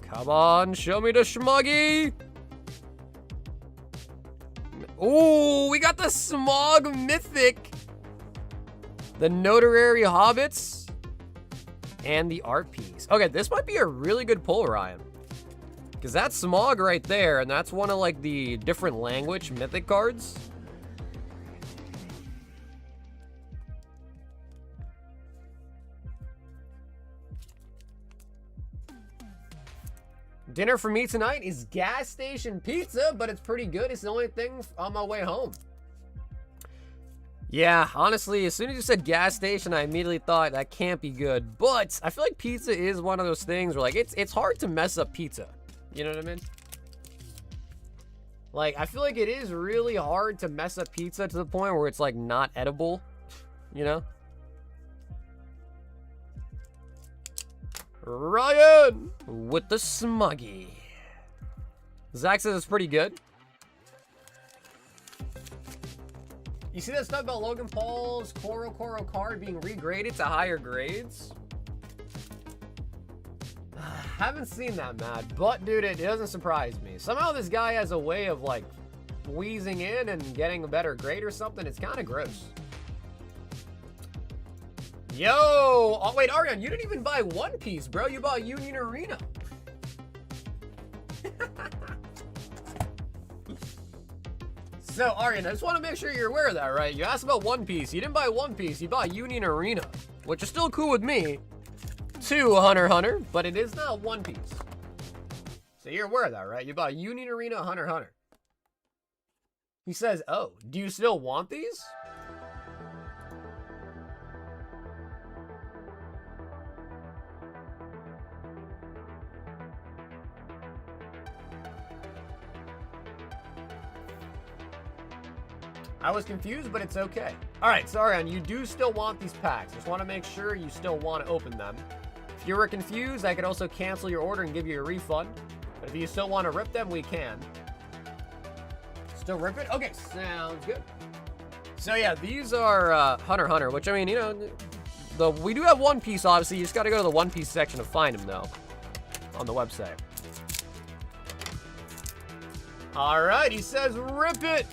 [SPEAKER 1] Come on, show me the Schmuggy. Ooh, we got the Smog Mythic. The Notary Hobbits. And the art piece. Okay, this might be a really good pull, Ryan. Because that's Smog right there, and that's one of, like, the different language mythic cards. Dinner for me tonight is gas station pizza, but it's pretty good. It's the only thing on my way home. Yeah, honestly, as soon as you said gas station, I immediately thought that can't be good. But I feel like pizza is one of those things where, like, it's hard to mess up pizza. You know what I mean? Like, I feel like it is really hard to mess up pizza to the point where it's, like, not edible. You know? Ryan with the Smuggy. Zach says it's pretty good. You see that stuff about Logan Paul's Koro card being regraded to higher grades? Haven't seen that, Matt, but dude, it doesn't surprise me. Somehow this guy has a way of like wheezing in and getting a better grade or something. It's kind of gross. Yo! Oh, wait, Ariane, you didn't even buy One Piece, bro. You bought Union Arena. So, Ariane, I just want to make sure you're aware of that, right? You asked about One Piece. You didn't buy One Piece. You bought Union Arena, which is still cool with me. 2 Hunter x Hunter, but it is not One Piece. So you're aware of that, right? You bought Union Arena Hunter x Hunter. He says, oh, do you still want these? I was confused, but it's okay. All right, so Ariane, you do still want these packs. Just want to make sure you still want to open them. If you were confused, I could also cancel your order and give you a refund. But if you still want to rip them, we can. Still rip it? Okay, sounds good. So yeah, these are Hunter x Hunter, which I mean, you know, we do have One Piece, obviously. You just got to go to the One Piece section to find them, though, on the website. All right, he says rip it.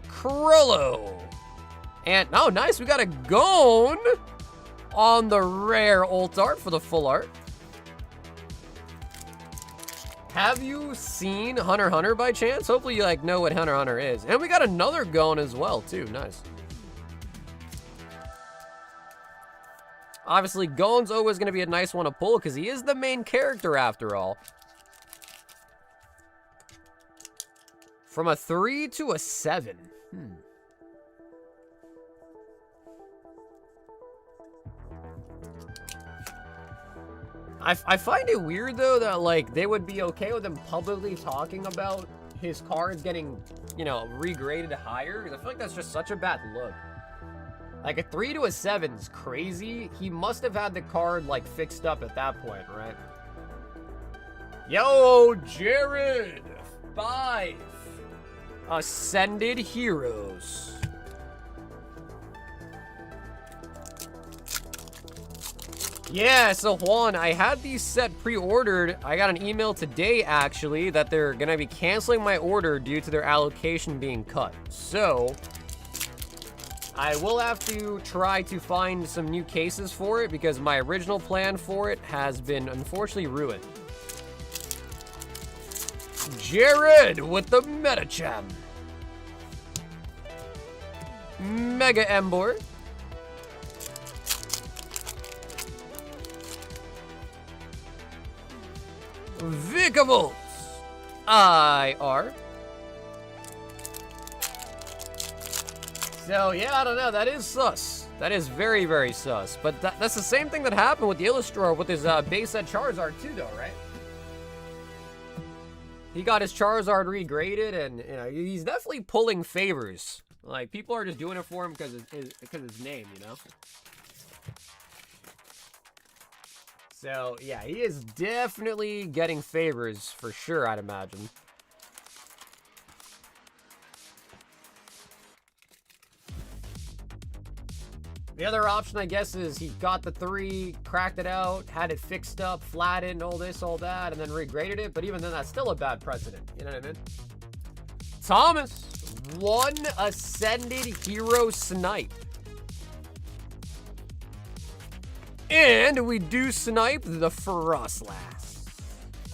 [SPEAKER 1] Krollo. And, oh, nice. We got a Gone on the rare alt art for the full art. Have you seen Hunter x Hunter by chance? Hopefully you, like, know what Hunter x Hunter is. And we got another Gone as well, too. Nice. Obviously, Gone's always going to be a nice one to pull because he is the main character after all. From a 3 to a 7. I find it weird, though, that, like, they would be okay with him publicly talking about his cards getting, you know, regraded higher. Because I feel like that's just such a bad look. Like, a 3 to a 7 is crazy. He must have had the card, like, fixed up at that point, right? Yo, Jared! 5. Ascended Heroes. Yeah, so Juan, I had these set pre-ordered. I got an email today, actually, that they're gonna be canceling my order due to their allocation being cut. So, I will have to try to find some new cases for it because my original plan for it has been unfortunately ruined. Jared with the Metacham. Mega Embor. Vicables. IR. So, yeah, I don't know. That is sus. That is very, very sus. But that's the same thing that happened with the Illustrar with his base set Charizard, too, though, right? He got his Charizard regraded, and, you know, he's definitely pulling favors. Like, people are just doing it for him because of his name, you know? So, yeah, he is definitely getting favors for sure, I'd imagine. The other option, I guess, is he got the 3, cracked it out, had it fixed up, flattened, all this, all that, and then regraded it. But even then, that's still a bad precedent. You know what I mean? Thomas, 1 Ascended Hero Snipe. And we do snipe the Frostlass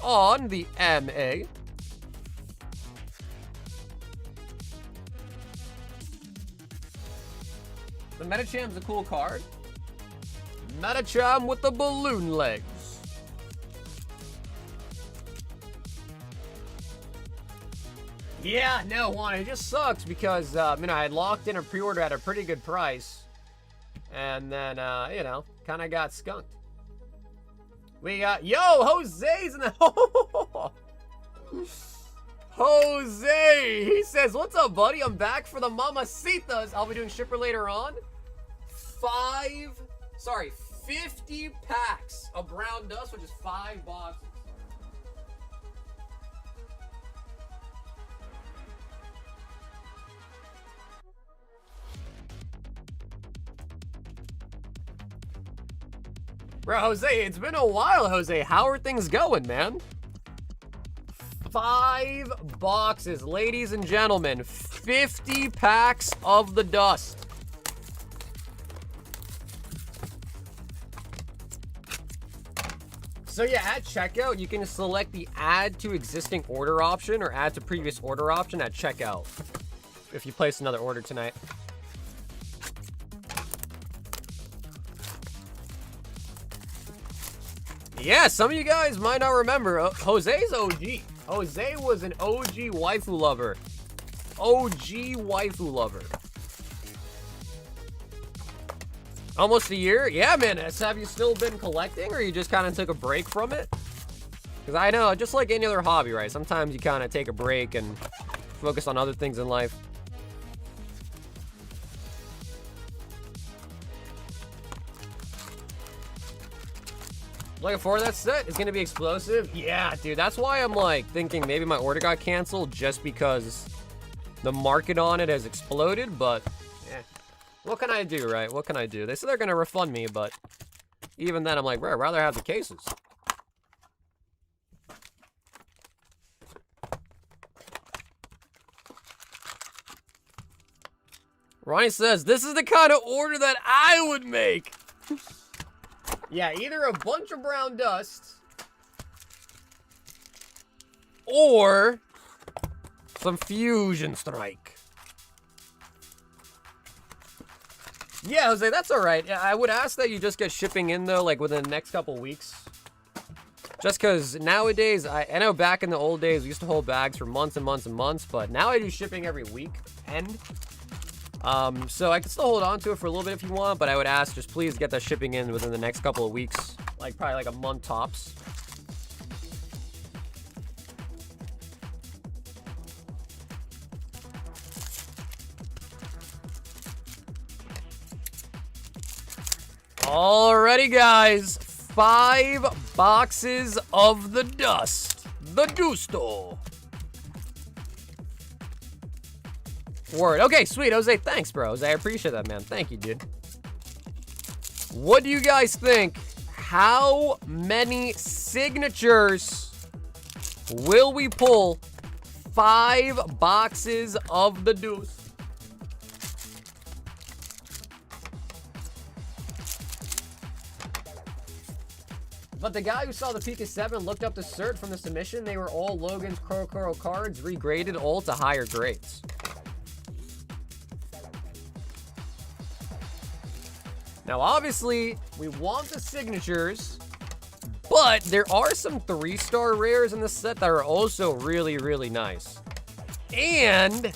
[SPEAKER 1] on the MA. The Metacham's a cool card. Metacham with the balloon legs. Yeah, no, Juan, it just sucks because, you know, I had locked in a pre-order at a pretty good price. And then, you know, kind of got skunked. We got, yo, Jose's in the... Jose, he says, what's up, buddy? I'm back for the Mamacitas. I'll be doing shipper later on. 50 packs of Brown Dust, which is 5 boxes. Bro, Jose, it's been a while, Jose. How are things going, man? 5 boxes, ladies and gentlemen. 50 packs of the dust. So yeah, at checkout, you can select the add to existing order option or add to previous order option at checkout if you place another order tonight. Yeah, some of you guys might not remember. Jose's OG. Jose was an OG waifu lover. OG waifu lover. Almost a year? Yeah, man. Have you still been collecting or you just kind of took a break from it? Because I know, just like any other hobby, right? Sometimes you kind of take a break and focus on other things in life. Looking forward to that set. It's going to be explosive. Yeah, dude. That's why I'm like thinking maybe my order got canceled just because the market on it has exploded. But yeah, what can I do, right? What can I do? They said they're going to refund me, but even then I'm like, bro, I'd rather have the cases. Ronnie says, this is the kind of order that I would make. Yeah, either a bunch of Brown Dust or some Fusion Strike. Yeah, Jose, that's all right. I would ask that you just get shipping in, though, like within the next couple weeks. Just because nowadays, I know back in the old days, we used to hold bags for months and months and months, but now I do shipping every week. So I can still hold on to it for a little bit if you want, but I would ask just please get that shipping in within the next couple of weeks. Like, probably like a month tops. Alrighty, guys. 5 boxes of the dust. The Gusto. Word. Okay, sweet. Jose, thanks, bro. Jose, I appreciate that, man. Thank you, dude. What do you guys think? How many signatures will we pull? 5 boxes of the deuce. But the guy who saw the Pika 7 looked up the cert from the submission. They were all Logan's Korokoro cards, regraded all to higher grades. Now, obviously, we want the signatures, but there are some 3-star rares in this set that are also really, really nice. And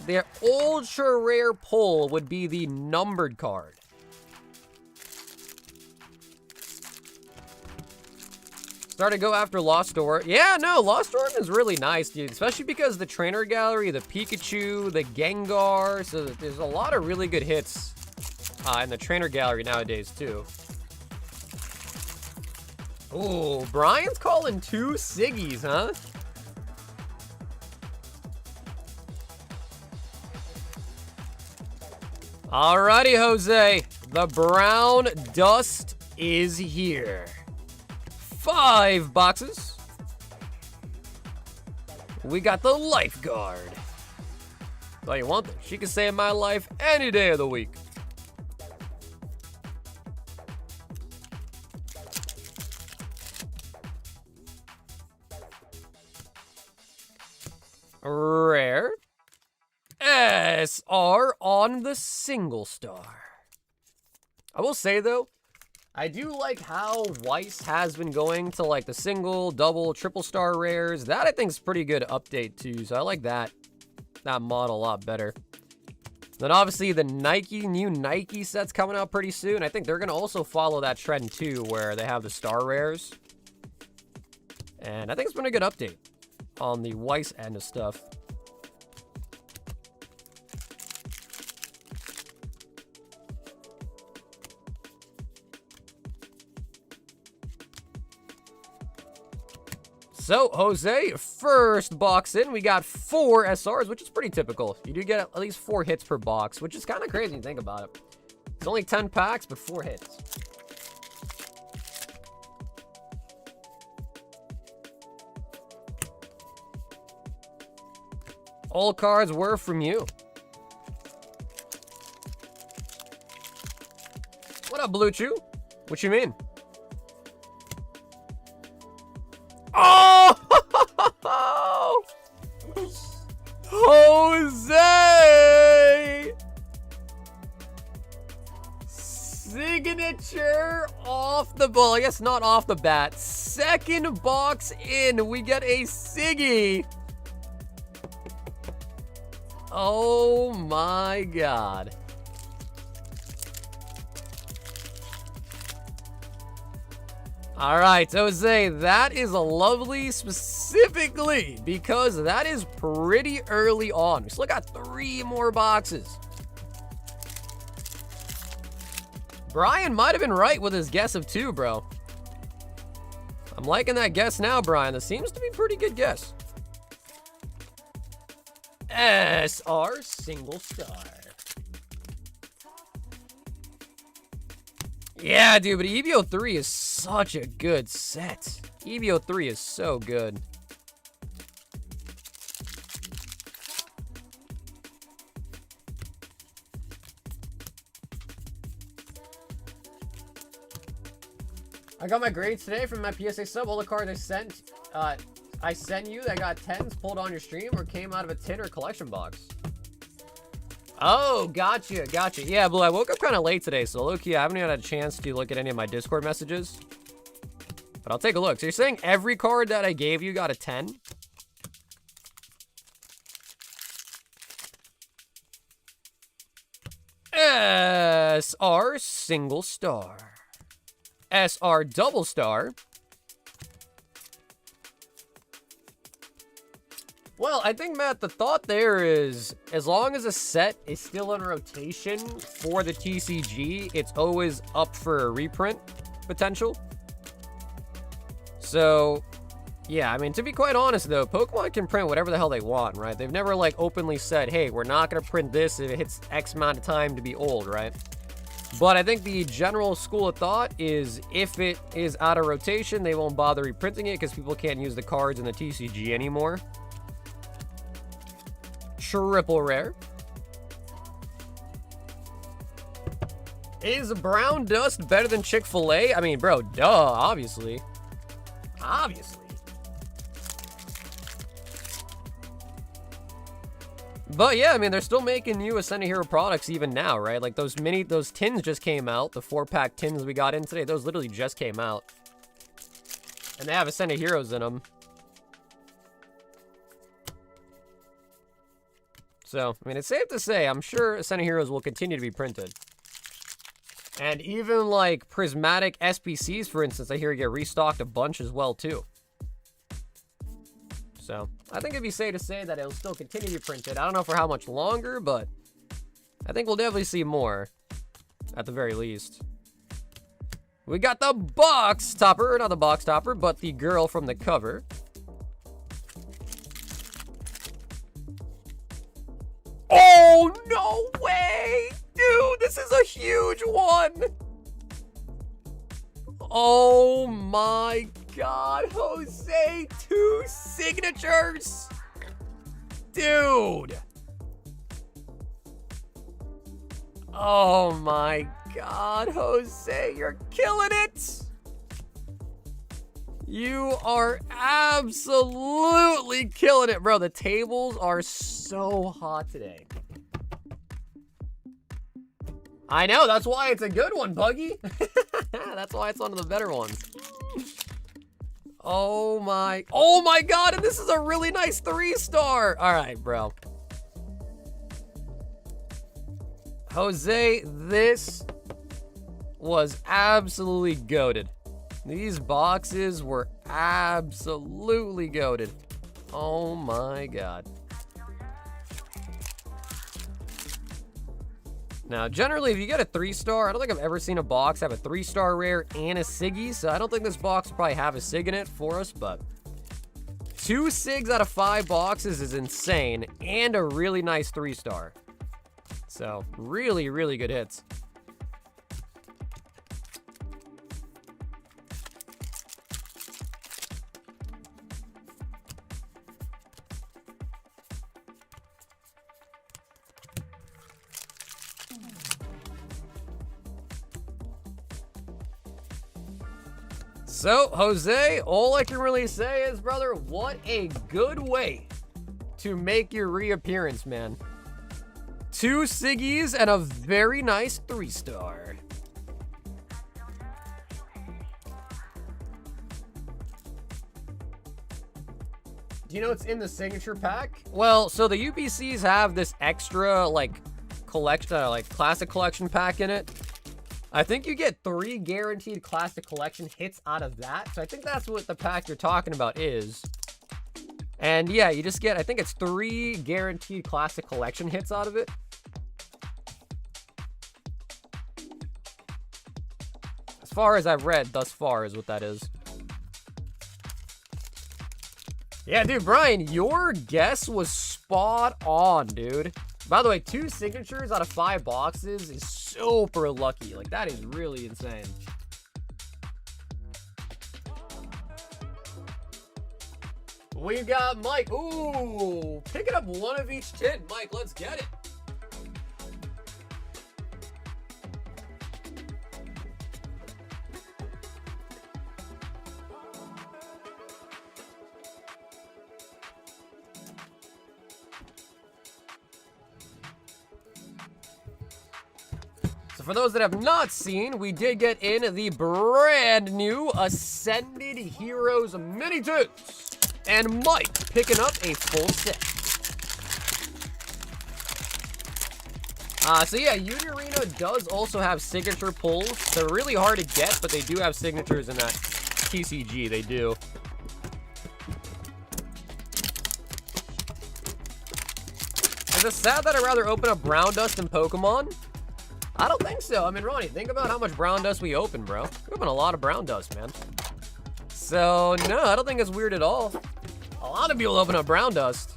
[SPEAKER 1] their ultra rare pull would be the numbered card. Start to go after Lost Orb. Yeah, no, Lost Orb is really nice, dude. Especially because the Trainer Gallery, the Pikachu, the Gengar. So there's a lot of really good hits in the Trainer Gallery nowadays, too. Ooh, Brian's calling 2 Siggies, huh? Alrighty, Jose. The Brown Dust is here. 5 boxes. We got the Lifeguard. That's all you want, though. She can save my life any day of the week. Rare. SR on the single star. I will say, though, I do like how Weiss has been going to like the single, double, triple star rares. That I think is pretty good update too. So I like that model a lot better. Then obviously the new Nike set's coming out pretty soon. I think they're gonna also follow that trend too, where they have the star rares. And I think it's been a good update on the Weiss end of stuff. So, Jose, first box in, we got 4 SRs, which is pretty typical. You do get at least 4 hits per box, which is kind of crazy to think about it. It's only 10 packs, but 4 hits. All cards were from you. What up, Blue Chew? What you mean? Oh! Jose! Signature off the ball. I guess not off the bat. Second box in. We get a Siggy. Oh my God. All right, Jose, that is a lovely specifically because that is pretty early on. We still got 3 more boxes. Brian might have been right with his guess of 2, bro. I'm liking that guess now, Brian. That seems to be a pretty good guess. SR single star. Yeah, dude, but Eevee 3 is such a good set. Eevee 3 is so good. I got my grades today from my PSA sub. All the cards I sent you that got 10s pulled on your stream or came out of a tin or collection box. Oh, gotcha. Yeah, Blue, I woke up kind of late today, so low-key, I haven't even had a chance to look at any of my Discord messages. But I'll take a look. So you're saying every card that I gave you got a 10? SR single star. SR Double Star. Well, I think, Matt, the thought there is, as long as a set is still in rotation for the TCG, it's always up for a reprint potential. So, yeah, I mean, to be quite honest, though, Pokemon can print whatever the hell they want, right? They've never, like, openly said, hey, we're not going to print this if it hits X amount of time to be old, right? But I think the general school of thought is if it is out of rotation, they won't bother reprinting it because people can't use the cards in the TCG anymore. Triple rare. Is Brown Dust better than Chick-fil-A? I mean, bro, duh, obviously. Obviously. But yeah, I mean, they're still making new Ascended Hero products even now, right? Like those tins just came out. The 4-pack tins we got in today, those literally just came out. And they have Ascended Heroes in them. So, I mean, it's safe to say, I'm sure Ascended Heroes will continue to be printed. And even, like, prismatic SBCs, for instance, I hear get restocked a bunch as well, too. So, I think it'd be safe to say that it'll still continue to be printed. I don't know for how much longer, but I think we'll definitely see more, at the very least. We got the box topper, not the box topper, but the girl from the cover. Oh, no way! Dude, this is a huge one! Oh my god, Jose, 2 signatures! Dude! Oh my god, Jose, you're killing it! You are absolutely killing it, bro. The tables are so hot today. I know, that's why it's a good one, Buggy. That's why it's one of the better ones. Oh my god, and this is a really nice 3-star. All right, bro. Jose, this was absolutely goated. These boxes were absolutely goated. Oh my god. Now, generally, if you get a 3-star, I don't think I've ever seen a box have a 3-star rare and a Siggy, so I don't think this box will probably have a Sig in it for us, but 2 Sigs out of 5 boxes is insane, and a really nice 3-star. So, really, really good hits. So, Jose, all I can really say is, brother, what a good way to make your reappearance, man. 2 Siggies and a very nice 3-star. Do you know what's in the signature pack? Well, so the UPCs have this extra, like, collection, like, classic collection pack in it. I think you get 3 guaranteed classic collection hits out of that. So I think that's what the pack you're talking about is. And yeah, you just get, I think it's 3 guaranteed classic collection hits out of it. As far as I've read thus far is what that is. Yeah, dude, Brian, your guess was spot on, dude. By the way, 2 signatures out of 5 boxes is super lucky. Like, that is really insane. We got Mike. Ooh, picking up 1 of each tin. Mike, let's get it. For those that have not seen, we did get in the brand new Ascended Heroes Mini Tins. And Mike picking up a full set. So yeah, Unirino does also have signature pulls. They're really hard to get, but they do have signatures in that TCG. They do. Is it sad that I'd rather open up Brown Dust than Pokemon? I don't think so. I mean, Ronnie, think about how much Brown Dust we open, bro. We open a lot of Brown Dust, man. So, no, I don't think it's weird at all. A lot of people open up Brown Dust.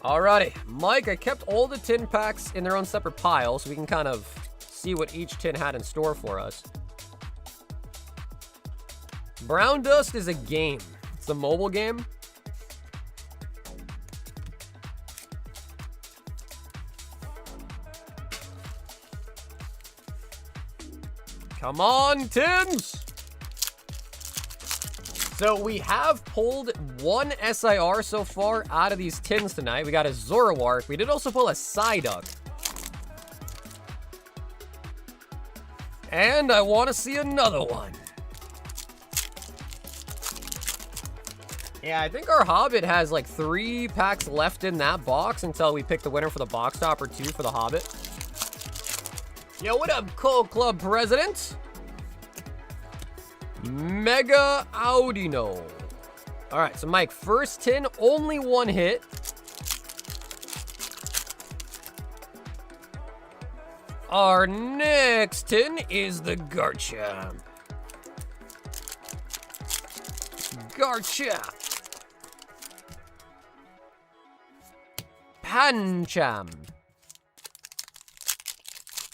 [SPEAKER 1] Alrighty, Mike, I kept all the tin packs in their own separate piles so we can kind of see what each tin had in store for us. Brown Dust is a game. It's a mobile game. Come on, tins! So we have pulled one SIR so far out of these tins tonight. We got a Zoroark. We did also pull a Psyduck. And I want to see another one. Yeah, I think our Hobbit has like 3 packs left in that box until we pick the winner for the box top or 2 for the Hobbit. Yo, what up, Cold Club President? Mega Audino. All right, so Mike, first tin, only 1 hit. Our next tin is the Garchomp. Garchomp. Pancham.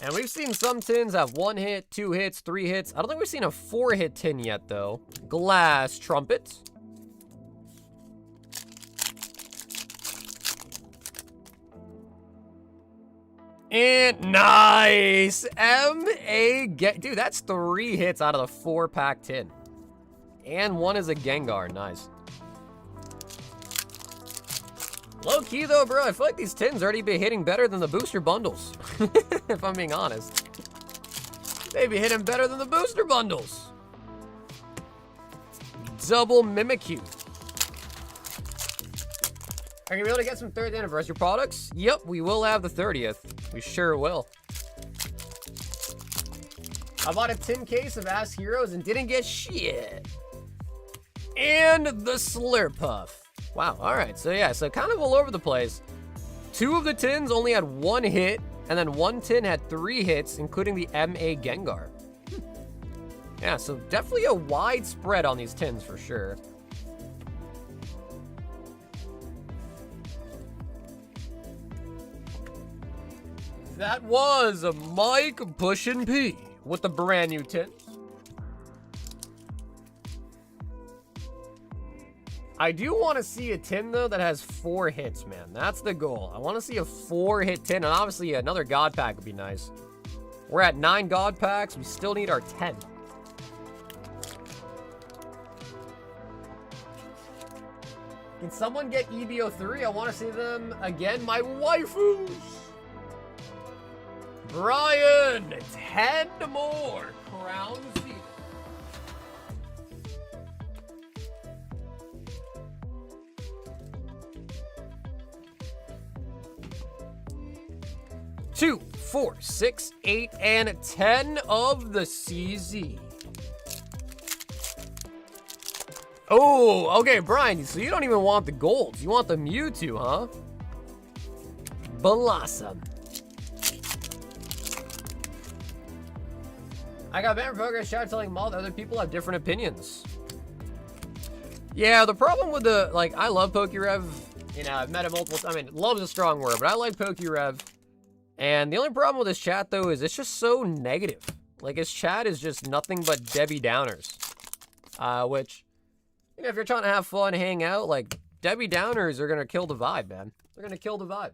[SPEAKER 1] And we've seen some tins have 1 hit, 2 hits, 3 hits. I don't think we've seen a 4-hit tin yet, though. Glass Trumpet. And nice! Dude, that's 3 hits out of the 4-pack tin. And 1 is a Gengar. Nice. Low key though, bro, I feel like these tins already be hitting better than the booster bundles. If I'm being honest. They be hitting better than the booster bundles. Double Mimikyu. Are you gonna be able to get some 30th anniversary products? Yep, we will have the 30th. We sure will. I bought a tin case of Ass Heroes and didn't get shit. And the Slurpuff. Wow, all right, so yeah, so kind of all over the place. 2 of the tins only had 1 hit, and then 1 tin had 3 hits, including the MA Gengar. Yeah, so definitely a wide spread on these tins for sure. That was a Mike Pushin' P with the brand new tins. I do want to see a tin, though, that has 4 hits, man. That's the goal. I want to see a 4-hit tin, and obviously another God Pack would be nice. We're at 9 God Packs. We still need our 10. Can someone get EVO3? I want to see them again. My waifus! Brian! 10 more crowns. 2, 4, 6, 8, and 10 of the CZ. Oh, okay, Brian, so you don't even want the golds. You want the Mewtwo, huh? Blossom. I got banned for progress shot telling them all that other people have different opinions. Yeah, the problem with the, like, I love Pokerev. You know, I've met him multiple times. I mean, love's a strong word, but I like Pokerev. And the only problem with his chat, though, is it's just so negative. Like, his chat is just nothing but Debbie Downers. Which, you know, if you're trying to have fun, hang out, like, Debbie Downers are going to kill the vibe, man. They're going to kill the vibe.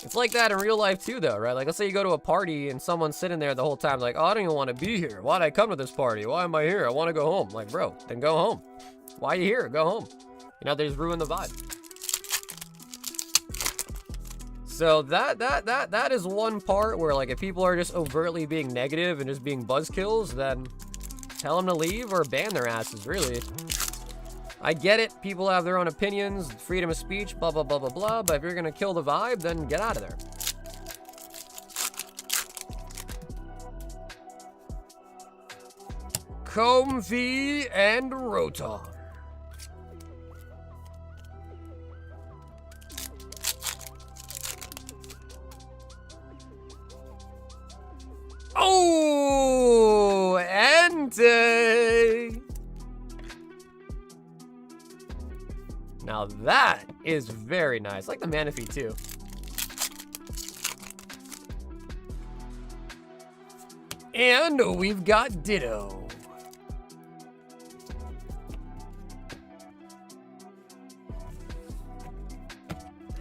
[SPEAKER 1] It's like that in real life, too, though, right? Like, let's say you go to a party and someone's sitting there the whole time, like, oh, I don't even want to be here. Why'd I come to this party? Why am I here? I want to go home. Like, bro, then go home. Why are you here? Go home. You know, they just ruin the vibe. So that is one part where, like, if people are just overtly being negative and just being buzzkills, then tell them to leave or ban their asses, really. I get it. People have their own opinions, freedom of speech, blah, blah, blah, blah, blah. But if you're going to kill the vibe, then get out of there. Comfy and Rotom. Oh, Entei. Now that is very nice. I like the Manaphy too. And we've got Ditto.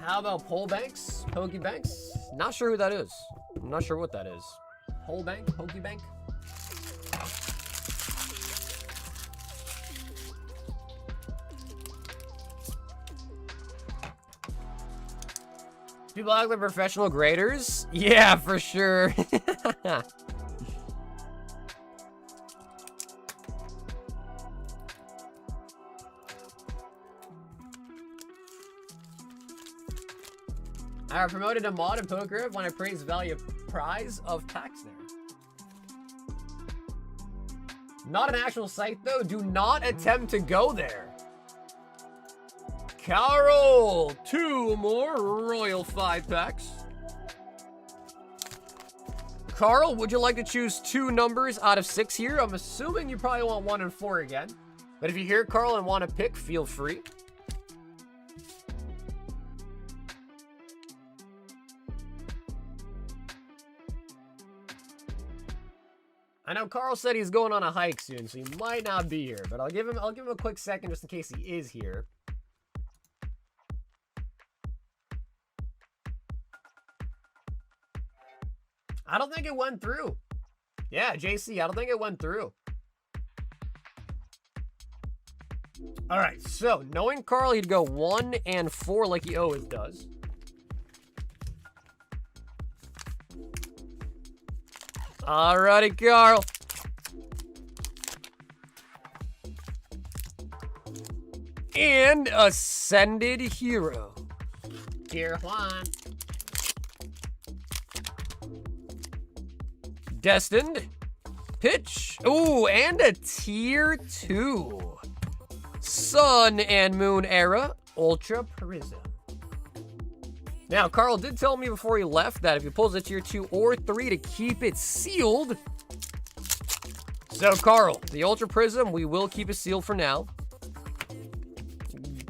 [SPEAKER 1] How about Polebanks? Pokebanks? Not sure who that is. I'm not sure what that is. Polebank? Pokebank? People act like professional graders? Yeah, for sure. I promoted a mod in poker when I praised value prize of packs there. Not an actual site though. Do not attempt to go there. Carol, 2 more Royal 5 packs. Carl, would you like to choose 2 numbers out of 6 here? I'm assuming you probably want 1 and 4 again. But if you hear Carl and want to pick, feel free. I know Carl said he's going on a hike soon, so he might not be here, but I'll give him a quick second just in case he is here. I don't think it went through. Yeah, JC, I don't think it went through. All right, so knowing Carl, he'd go 1 and 4 like he always does. Alrighty, Carl. And Ascended Hero. Dear Juan. Destined. Pitch. Ooh, and a tier 2. Sun and Moon Era. Ultra Prism. Now, Carl did tell me before he left that if he pulls a tier 2 or 3 to keep it sealed. So, Carl, the Ultra Prism, we will keep it sealed for now.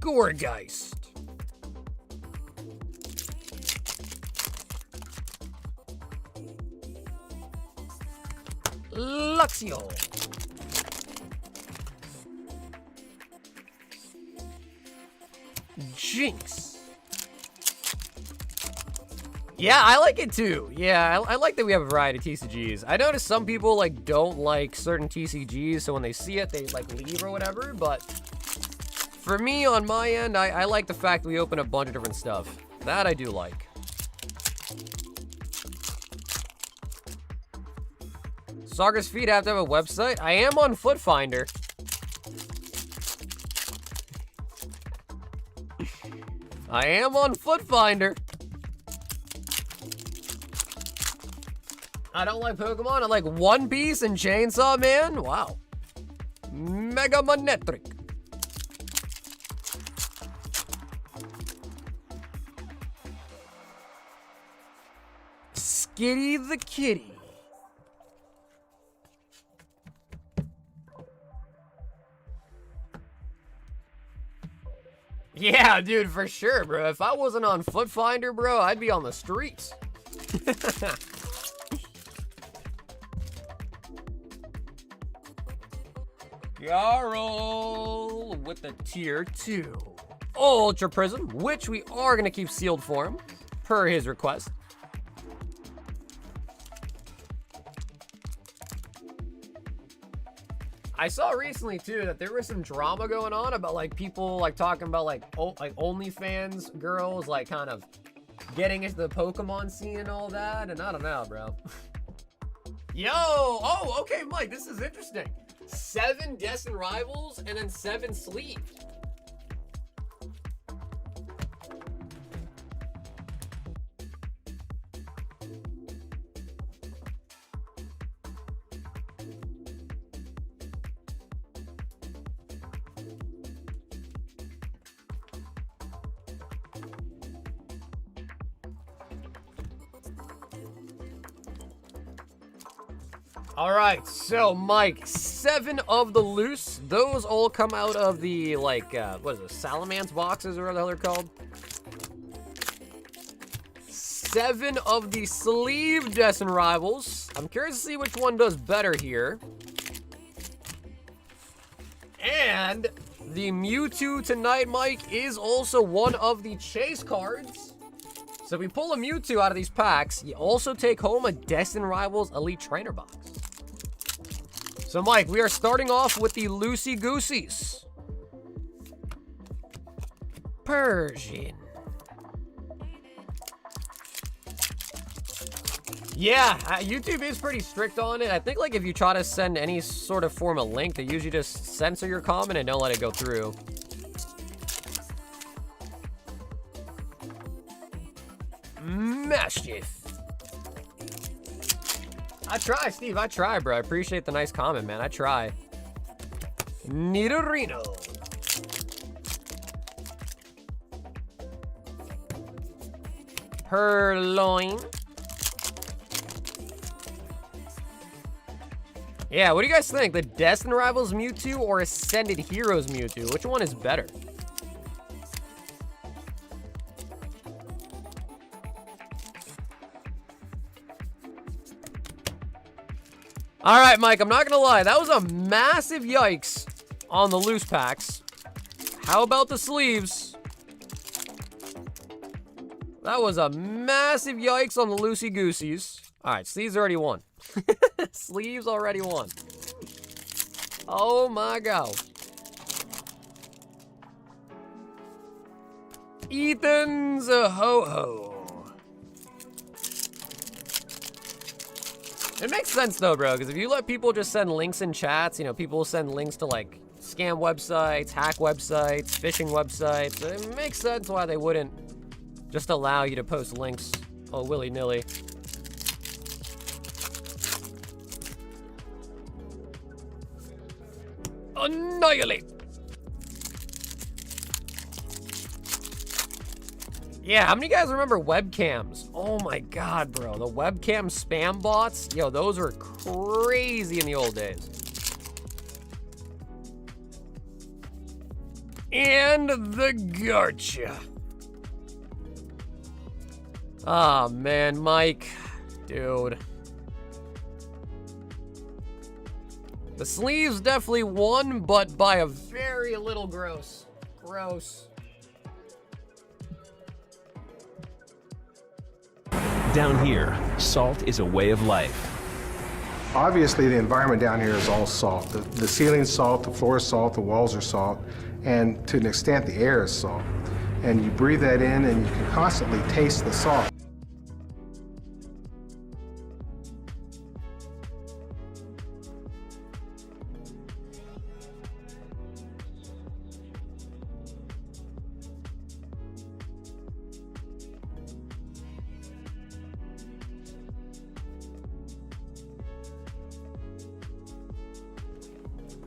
[SPEAKER 1] Gourgeist. Luxio. Jinx. Yeah, I like it too. Yeah, I like that we have a variety of TCGs. I noticed some people like don't like certain TCGs, so when they see it, they like leave or whatever. But for me, on my end, I like the fact that we open a bunch of different stuff. That I do like. Soccer's feet have to have a website. I am on Foot Finder. I am on Foot Finder. I don't like Pokemon. I like One Piece and Chainsaw Man. Wow. Mega Manectric. Skitty the Kitty. Yeah, dude, for sure, bro. If I wasn't on Foot Finder, bro, I'd be on the streets. Yarl with the tier 2 Ultra Prism, which we are going to keep sealed for him, per his request. I saw recently, too, that there was some drama going on about, like, people, like, talking about, like, OnlyFans girls, like, kind of getting into the Pokemon scene and all that, and I don't know, bro. Yo! Oh, okay, Mike, this is interesting. 7 Destin Rivals and then 7 Sleeve. All right, so Mike, 7 of the loose. Those all come out of the, like, what is it, Salamence boxes or whatever the hell they're called. 7 of the sleeve Destin Rivals. I'm curious to see which one does better here. And the Mewtwo tonight, Mike, is also one of the chase cards. So if we pull a Mewtwo out of these packs, you also take home a Destin Rivals Elite Trainer box. So, Mike, we are starting off with the Loosey Gooseys. Persian. Yeah, YouTube is pretty strict on it. I think, like, if you try to send any sort of form of link, they usually just censor your comment and don't let it go through. Mischief. I try, Steve. I try, bro. I appreciate the nice comment, man. I try. Nidorino. Purloin. Yeah, what do you guys think? The Destin Rivals Mewtwo or Ascended Heroes Mewtwo? Which one is better? All right, Mike, I'm not going to lie. That was a massive yikes on the loose packs. How about the sleeves? That was a massive yikes on the loosey gooseys. All right, sleeves already won. Sleeves already won. Oh, my God. Ethan's a ho-ho. It makes sense though, bro, because if you let people just send links in chats, you know, people will send links to like scam websites, hack websites, phishing websites. It makes sense why they wouldn't just allow you to post links all willy-nilly. Annihilate. Yeah, how many of you guys remember webcams? Oh my God, bro. The webcam spam bots? Yo, those were crazy in the old days. And the Garcha. Ah, man, Mike. Dude. The sleeves definitely won, but by a very little gross. Gross.
[SPEAKER 2] Down here, salt is a way of life.
[SPEAKER 3] Obviously, the environment down here is all salt. The ceiling's salt, the floor is salt, the walls are salt, and to an extent, the air is salt. And you breathe that in, and you can constantly taste the salt.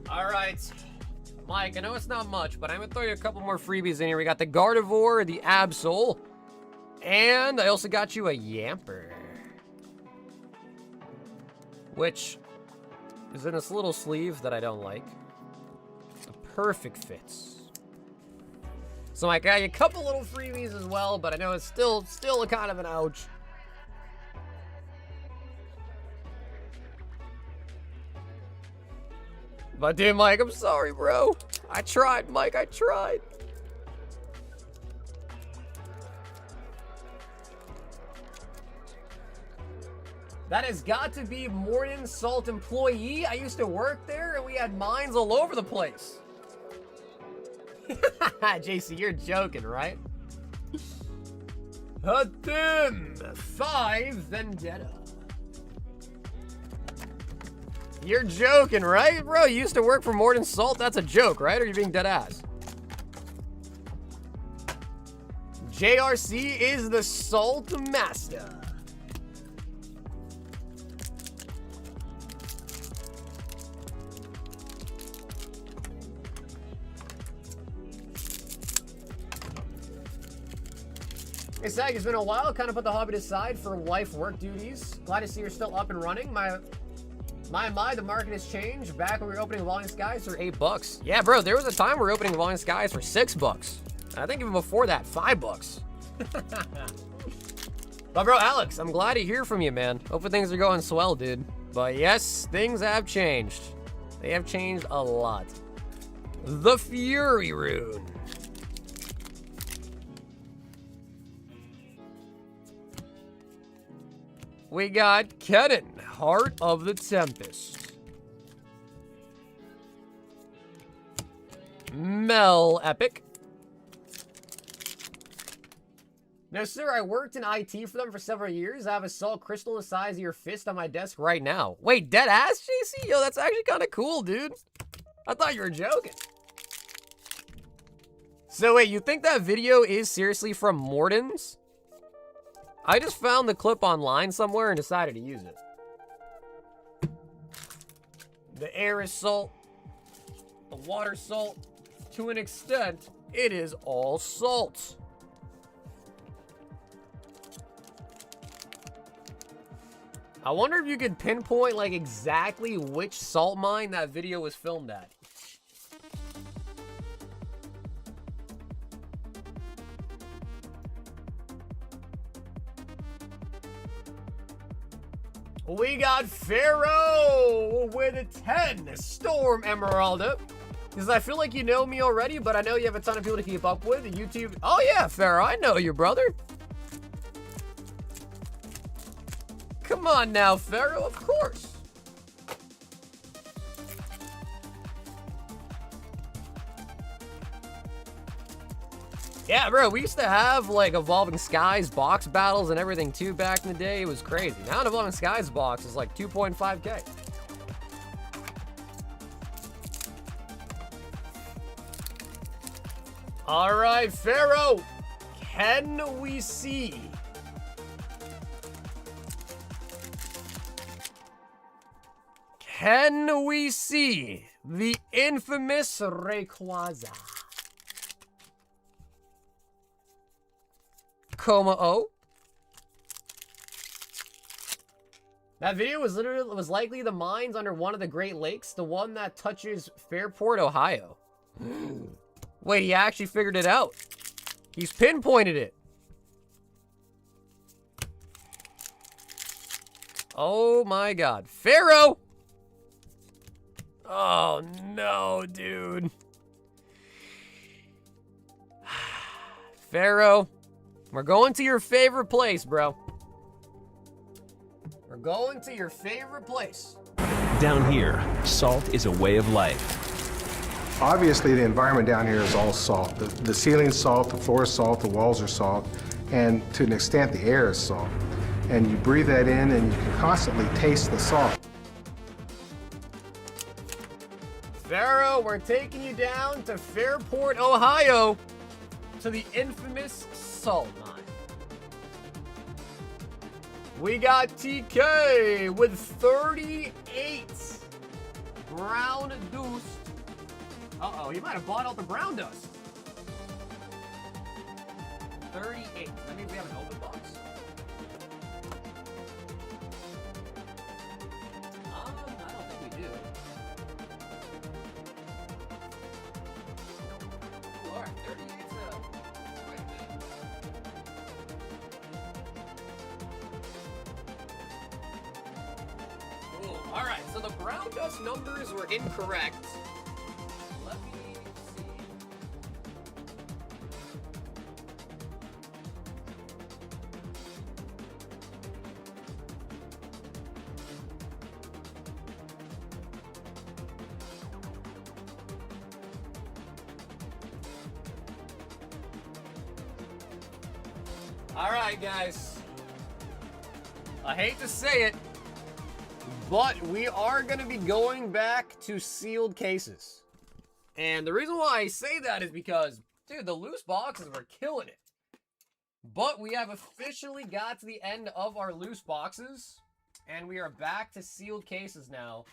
[SPEAKER 1] All right, Mike, I know it's not much, but I'm gonna throw you a couple more freebies in here. We got the Gardevoir, the Absol, and I also got you a Yamper, which is in this little sleeve that I don't like. The perfect fits. So I got you a couple little freebies as well, but I know it's still a kind of an ouch. But dude, Mike, I'm sorry, bro. I tried, Mike, I tried. That has got to be Morton Salt employee. I used to work there and we had mines all over the place. JC, you're joking, right? Atem 5 Vendetta. You're joking, right? Bro, you used to work for more than Salt? That's a joke, right? Or are you being dead ass? JRC is the Salt Master. Hey, Sag, it's been a while. Kind of put the hobby aside for life work duties. Glad to see you're still up and running. My, the market has changed. Back when we were opening Evolving Skies for $8. Yeah, bro, there was a time we were opening Evolving Skies for $6. I think even before that, $5. But bro, Alex, I'm glad to hear from you, man. Hopefully things are going swell, dude. But yes, things have changed. They have changed a lot. The Fury Rune. We got Kennen, Heart of the Tempest. Mel Epic. No, sir, I worked in IT for them for several years. I have a salt crystal the size of your fist on my desk right now. Wait, dead ass, JC? Yo, that's actually kind of cool, dude. I thought you were joking. So wait, you think that video is seriously from Morton's? I just found the clip online somewhere and decided to use it. The air is salt. The water's salt. To an extent, it is all salt. I wonder if you could pinpoint like exactly which salt mine that video was filmed at. We got Pharaoh with a 10 Storm Emeralda. Because I feel like you know me already, but I know you have a ton of people to keep up with. YouTube. Oh yeah, Pharaoh, I know you, brother. Come on now, Pharaoh, of course. Yeah, bro, we used to have, like, Evolving Skies box battles and everything, too, back in the day. It was crazy. Now an Evolving Skies box is, like, 2.5K. All right, Pharaoh, can we see? Can we see the infamous Rayquaza? Coma O. That video was likely the mines under one of the Great Lakes, the one that touches Fairport, Ohio. Wait, he actually figured it out. He's pinpointed it. Oh my God, Pharaoh! Oh no, dude. Pharaoh. We're going to your favorite place, bro. We're going to your favorite place.
[SPEAKER 2] Down here, salt is a way of life.
[SPEAKER 3] Obviously, the environment down here is all salt. The ceiling's salt, the floor is salt, the walls are salt, and to an extent, the air is salt. And you breathe that in, and you can constantly taste the salt.
[SPEAKER 1] Pharaoh, we're taking you down to Fairport, Ohio, to the infamous salt mine. We got TK with 38 Brown Dust. Uh-oh, he might have bought out the Brown Dust. 38. That means we have an open box. I don't think we do. All right, 38 Zelle. Wait a minute. Cool. All right, so the Brown Dust numbers were incorrect. Let me see. All right, guys. I hate to say it, but we are going to be going back to sealed cases. And the reason why I say that is because, dude, the loose boxes were killing it. But we have officially got to the end of our loose boxes, and we are back to sealed cases now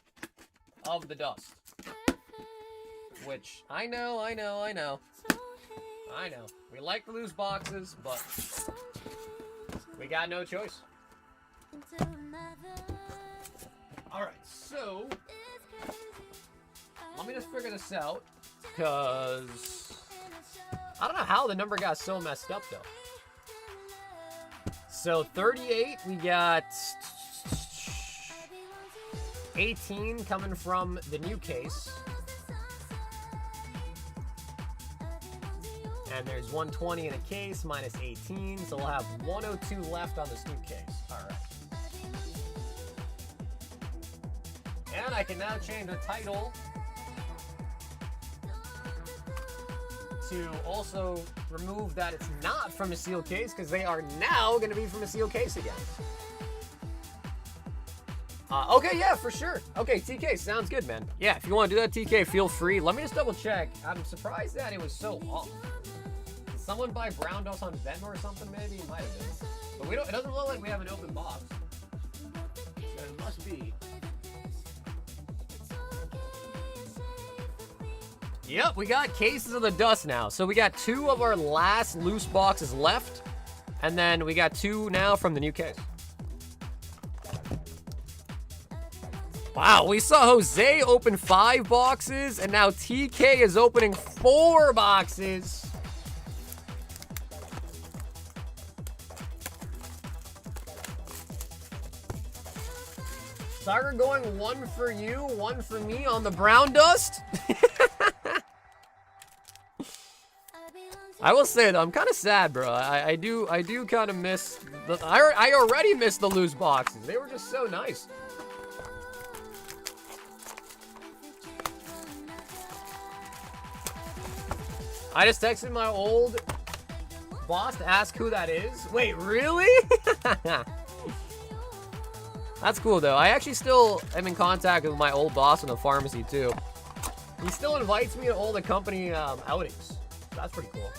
[SPEAKER 1] of the dust. Which, I know. We like the loose boxes, but we got no choice. Alright, so let me just figure this out, because I don't know how the number got so messed up, though. So 38, we got 18 coming from the new case. And there's 120 in a case, minus 18, so we'll have 102 left on this new case. Alright. And I can now change the title to also remove that it's not from a sealed case, because they are now going to be from a sealed case again. Okay, yeah, for sure. Okay, TK, sounds good, man. Yeah, if you want to do that, TK, feel free. Let me just double check. I'm surprised that it was so off. Did someone buy Brown Dust on Venmo or something, maybe? It might have been. But we don't. It doesn't look like we have an open box. So it must be. Yep, we got cases of the dust now. So we got 2 of our last loose boxes left. And then we got 2 now from the new case. Wow, we saw Jose open 5 boxes, and now TK is opening 4 boxes. Sagar going 1 for you, 1 for me on the brown dust. I will say though, I'm kind of sad, bro. I do kind of miss. I already missed the loose boxes. They were just so nice. I just texted my old boss to ask who that is. Wait, really? That's cool, though. I actually still am in contact with my old boss in the pharmacy, too. He still invites me to all the company outings. That's pretty cool.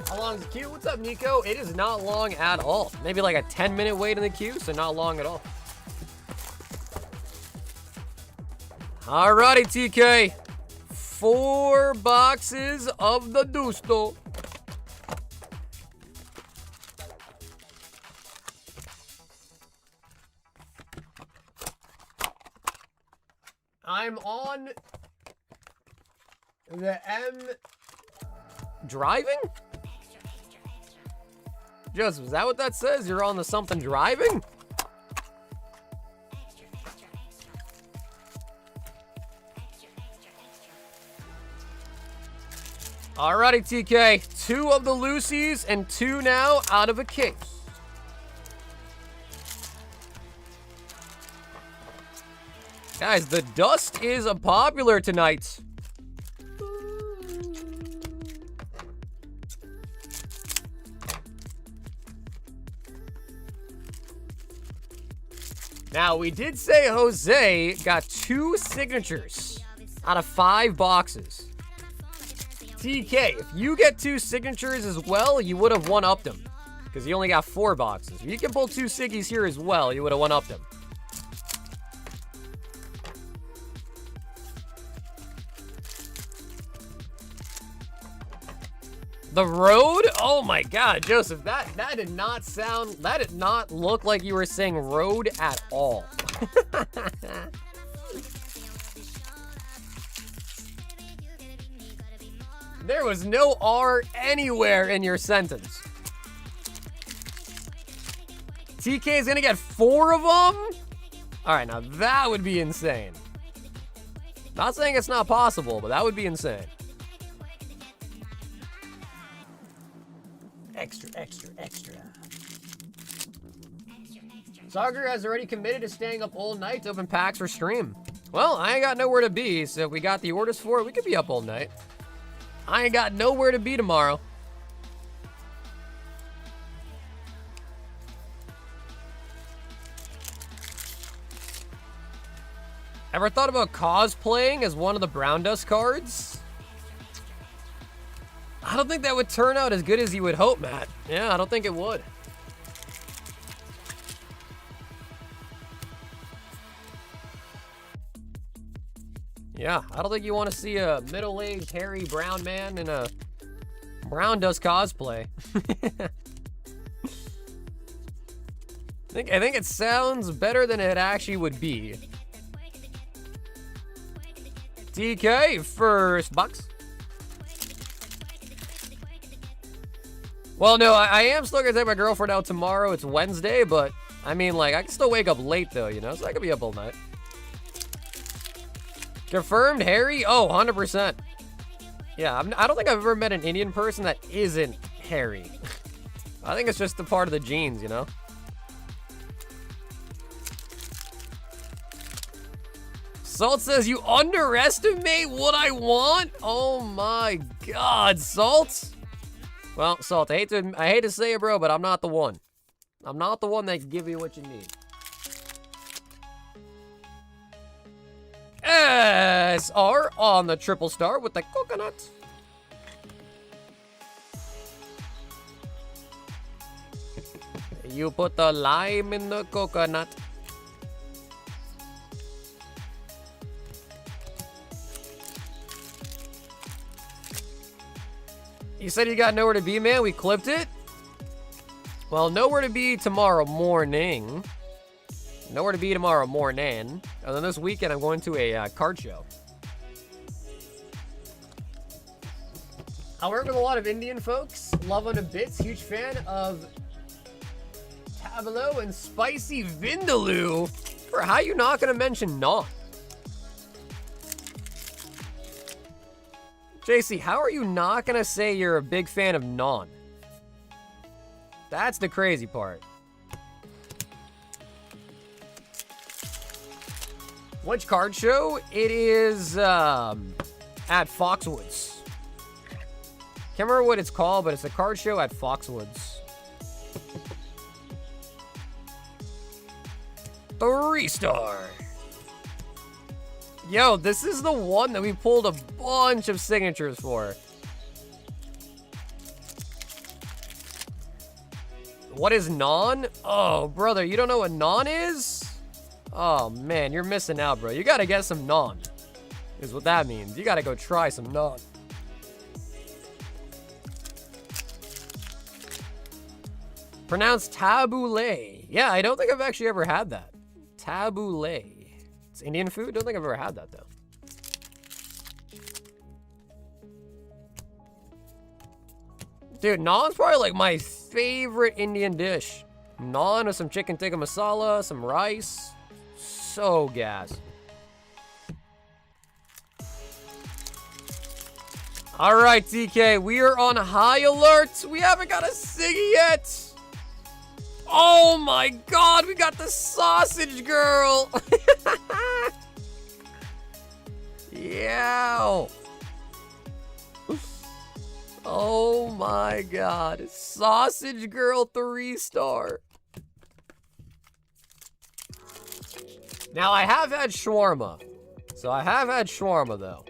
[SPEAKER 1] How long is the queue? What's up, Nico? It is not long at all. Maybe like a 10-minute wait in the queue, so not long at all. Alrighty, TK. 4 boxes of the Dusto. I'm on the M. Driving? Joseph, is that what that says? You're on the something driving? Alrighty, TK. 2 of the loosies and 2 now out of a case. Guys, the dust is popular tonight. Now, we did say Jose got 2 signatures out of 5 boxes. TK, if you get 2 signatures as well, you would have one-upped him. Because he only got 4 boxes. If you can pull 2 siggies here as well, you would have one-upped him. The road? Oh my god, Joseph, that did not sound, that did not look like you were saying road at all. There was no R anywhere in your sentence. TK is gonna get 4 of them? Alright, now that would be insane. Not saying it's not possible, but that would be insane. Extra, extra, extra. Sagar has already committed to staying up all night to open packs for stream. Well, I ain't got nowhere to be, so if we got the orders for it, we could be up all night. I ain't got nowhere to be tomorrow. Ever thought about cosplaying as one of the Brown Dust cards? I don't think that would turn out as good as you would hope, Matt. Yeah, I don't think it would. Yeah, I don't think you want to see a middle-aged, hairy, brown man in a Brown Dust cosplay. I think it sounds better than it actually would be. DK, first box. Well, no, I am still gonna take my girlfriend out tomorrow. It's Wednesday, but I mean, like, I can still wake up late though, you know, so I could be up all night. Confirmed Harry? Oh, 100%. Yeah, I don't think I've ever met an Indian person that isn't hairy. I think it's just a part of the genes, you know? Salt says, you underestimate what I want? Oh my God, Salt. Well, Salt, I hate to say it, bro, but I'm not the one. I'm not the one that can give you what you need. SR on the triple star with the coconut. You put the lime in the coconut. You said you got nowhere to be, man? We clipped it? Well, nowhere to be tomorrow morning. Nowhere to be tomorrow morning. And then this weekend, I'm going to a card show. I work with a lot of Indian folks. Love on a bits. Huge fan of Tableau and Spicy Vindaloo. For how you not going to mention naan? JC, how are you not going to say you're a big fan of naan? That's the crazy part. Which card show? It is at Foxwoods. Can't remember what it's called, but it's a card show at Foxwoods. 3-star. Yo, this is the one that we pulled a bunch of signatures for. What is naan? Oh, brother, you don't know what naan is? Oh, man, you're missing out, bro. You gotta get some naan, is what that means. You gotta go try some naan. Pronounced tabbouleh. Yeah, I don't think I've actually ever had that. Tabbouleh. It's Indian food? Don't think I've ever had that, though. Dude, naan's probably like my favorite Indian dish. Naan with some chicken tikka masala, some rice. So gas. All right, TK, we are on high alert. We haven't got a Siggy yet. Oh my God, we got the sausage girl. Yeah. Oh my God, sausage girl 3-star. Now I have had shawarma. So I have had shawarma though.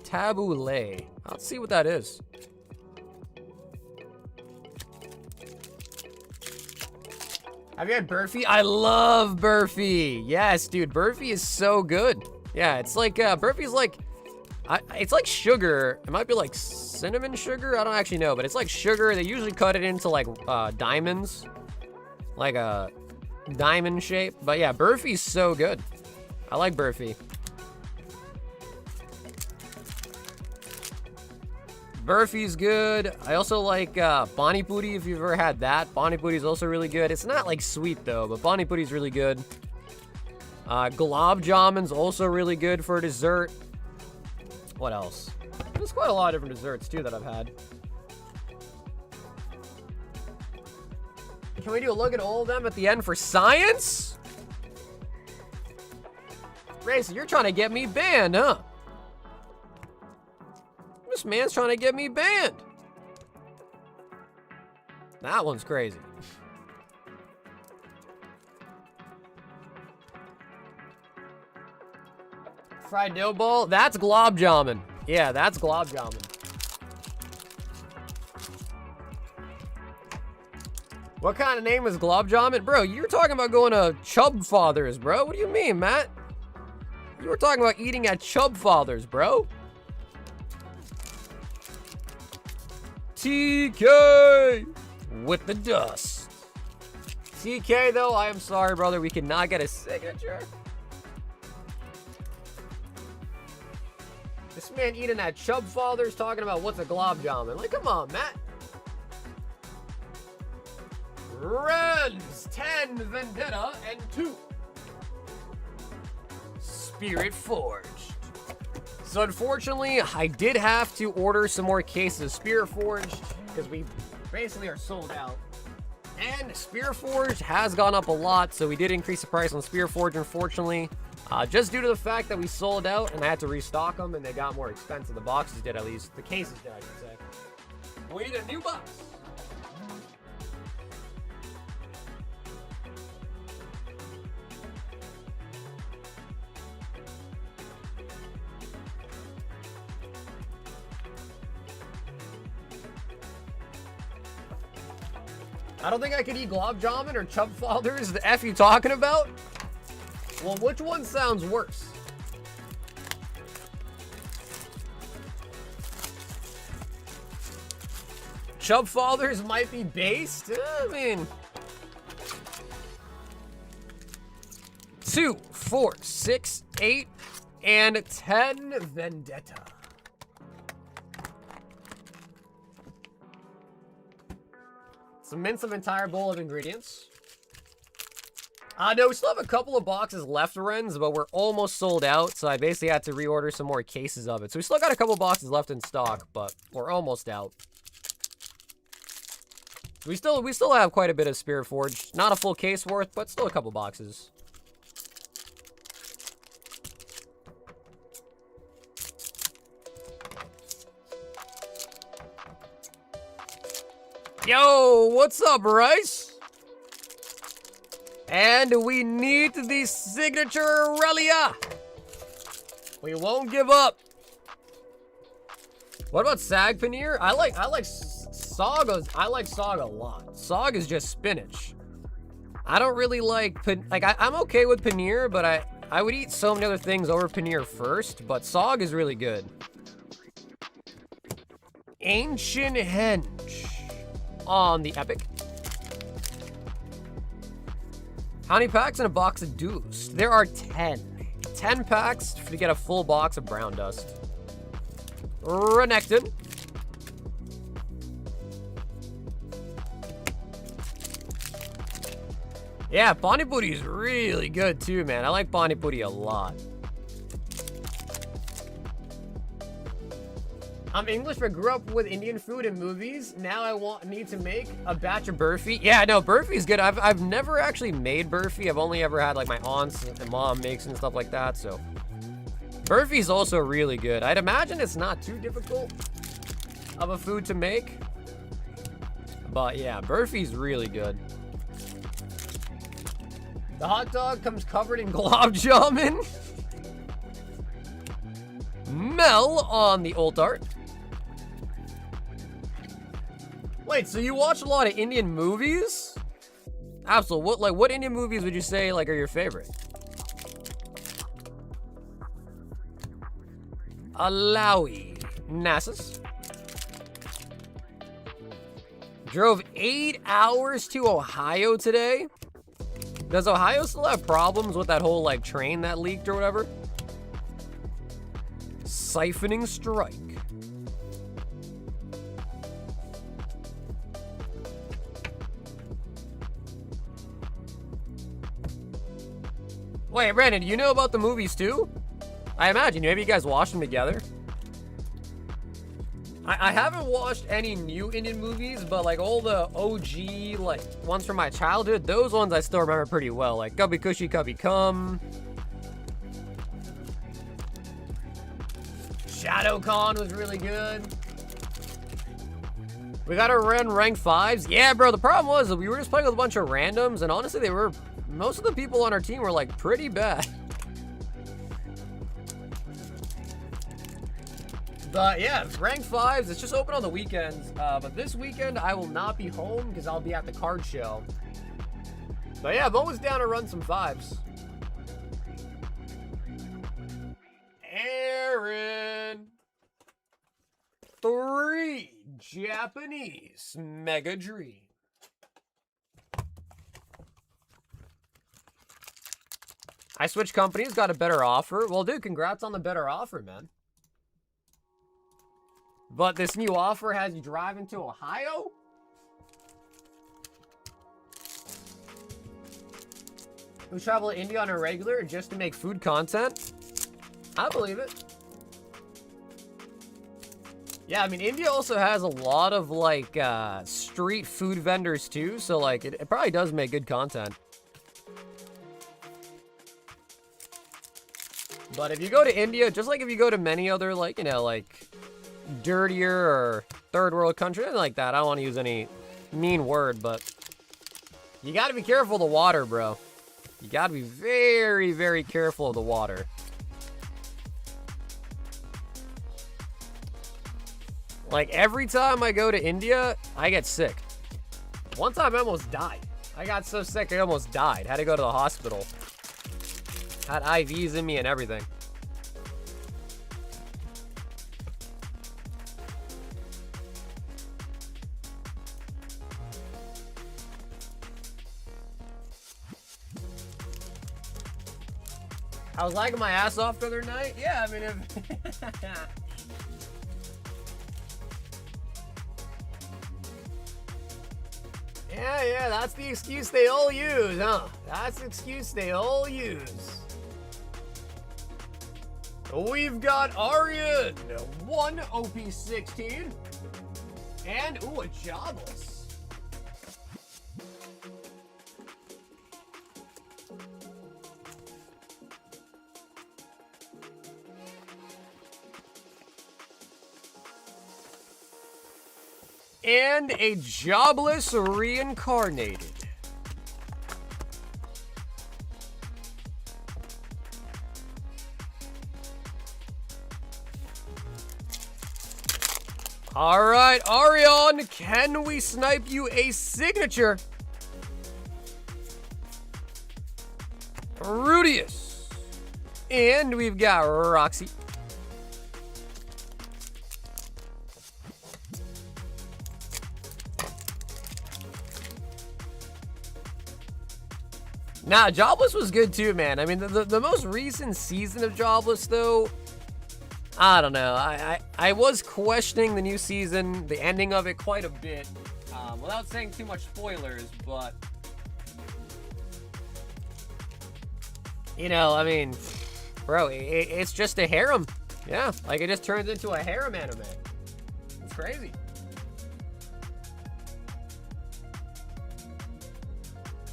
[SPEAKER 1] Tabbouleh. Let's see what that is. Have you had burfi? I love burfi. Yes, dude, burfi is so good. Yeah, it's like, burfi's like, it's like sugar. It might be like cinnamon sugar. I don't actually know, but it's like sugar. They usually cut it into like diamonds, like a diamond shape. But yeah, burfi's so good. I like burfi. Burfi's good. I also like Pani Puri, if you've ever had that. Pani Puri is also really good. It's not like sweet though, but Pani Puri is really good. Gulab Jamun's also really good for dessert. What else? There's quite a lot of different desserts too that I've had. Can we do a look at all of them at the end for science? Racer, you're trying to get me banned, huh? man's trying to get me banned. That one's crazy. Fried dough ball? That's glob jamming. Yeah, that's glob jamming. What kind of name is glob jamming? Bro, you're talking about going to Chub Fathers, bro. What do you mean, Matt? You were talking about eating at Chub Fathers, bro. TK with the dust. TK, though, I am sorry, brother. We cannot get a signature. This man eating at Chub Fathers talking about what's a glob jamming. Like, come on, Matt. Reds, 10 Vendetta, and 2 Spirit Forged. So unfortunately, I did have to order some more cases of Spirit Forged because we basically are sold out. And Spirit Forged has gone up a lot, so we did increase the price on Spirit Forged, unfortunately. Just due to the fact that we sold out and I had to restock them and they got more expensive. The boxes did, at least. The cases did, I should say. We need a new box. I don't think I could eat glob jamming or Chub Fathers. The F you talking about? Well, which one sounds worse? Chub Fathers might be based. I mean, 2, 4, 6, 8, and 10 Vendetta. Some mince of entire bowl of ingredients. No, we still have a couple of boxes left, Renz, but we're almost sold out, so I basically had to reorder some more cases of it. So we still got a couple boxes left in stock, but we're almost out. We still have quite a bit of Spirit Forged. Not a full case worth, but still a couple boxes. Yo, what's up, Bryce? And we need the signature Aurelia. We won't give up. What about sag paneer? I like Sagas. I like Saga a lot. Sag is just spinach. I don't really like I'm okay with paneer, but I would eat so many other things over paneer first, but Sag is really good. Ancient Henge on the Epic. How many packs in a box of Deuce? There are 10. 10 packs to get a full box of Brown Dust. Renekton. Yeah, Pani Puri is really good too, man. I like Pani Puri a lot. I'm English, but grew up with Indian food and movies. Now I need to make a batch of burfi. Yeah, no, burfi is good. I've never actually made burfi. I've only ever had like my aunts and mom makes and stuff like that. So burfi is also really good. I'd imagine it's not too difficult of a food to make. But yeah, burfi is really good. The hot dog comes covered in glob jamming. Mel on the old art. Wait, so you watch a lot of Indian movies? Absolutely. What Indian movies would you say are your favorite? Alawi. Nasus. Drove 8 hours to Ohio today. Does Ohio still have problems with that whole train that leaked or whatever? Siphoning Strike. Wait, Brandon, you know about the movies too? I imagine. Maybe you guys watched them together. I haven't watched any new Indian movies, but all the OG ones from my childhood, those ones I still remember pretty well. Like Kabhi Khushi Kabhi Gham. Shadow Khan was really good. We got our rank 5s. Yeah, bro, the problem was that we were just playing with a bunch of randoms, and honestly, most of the people on our team were, like, pretty bad. But, yeah, rank 5s. It's just open on the weekends. But this weekend, I will not be home because I'll be at the card show. But, yeah, I'm always down to run some 5s. Aaron. 3 Japanese Mega Dream. I switched companies, got a better offer. Well, dude, congrats on the better offer, man. But this new offer has you driving to Ohio? We travel to India on a regular just to make food content? I believe it. Yeah, I mean, India also has a lot of, like, street food vendors, too. So, like, it probably does make good content. But if you go to India, just like if you go to many other, like, you know, like, dirtier or third world country, anything like that. I don't want to use any mean word, but you got to be careful of the water, bro. You got to be very, very careful of the water. Like, every time I go to India, I get sick. One time I almost died. I got so sick I almost died. Had to go to the hospital. Had IVs in me and everything. I was liking my ass off the other night. Yeah, I mean, if... Yeah, that's the excuse they all use, huh? That's the excuse they all use. We've got Aryan, 1 OP16, and, ooh, a jobless. And a jobless reincarnated. All right, Arion, can we snipe you a signature? Rudius. And we've got Roxy. Nah, Jobless was good too, man. I mean, the most recent season of Jobless, though, I don't know. I was questioning the new season, the ending of it quite a bit, without saying too much spoilers, but, you know, I mean, bro, it's just a harem. Yeah, like, it just turns into a harem anime. It's crazy.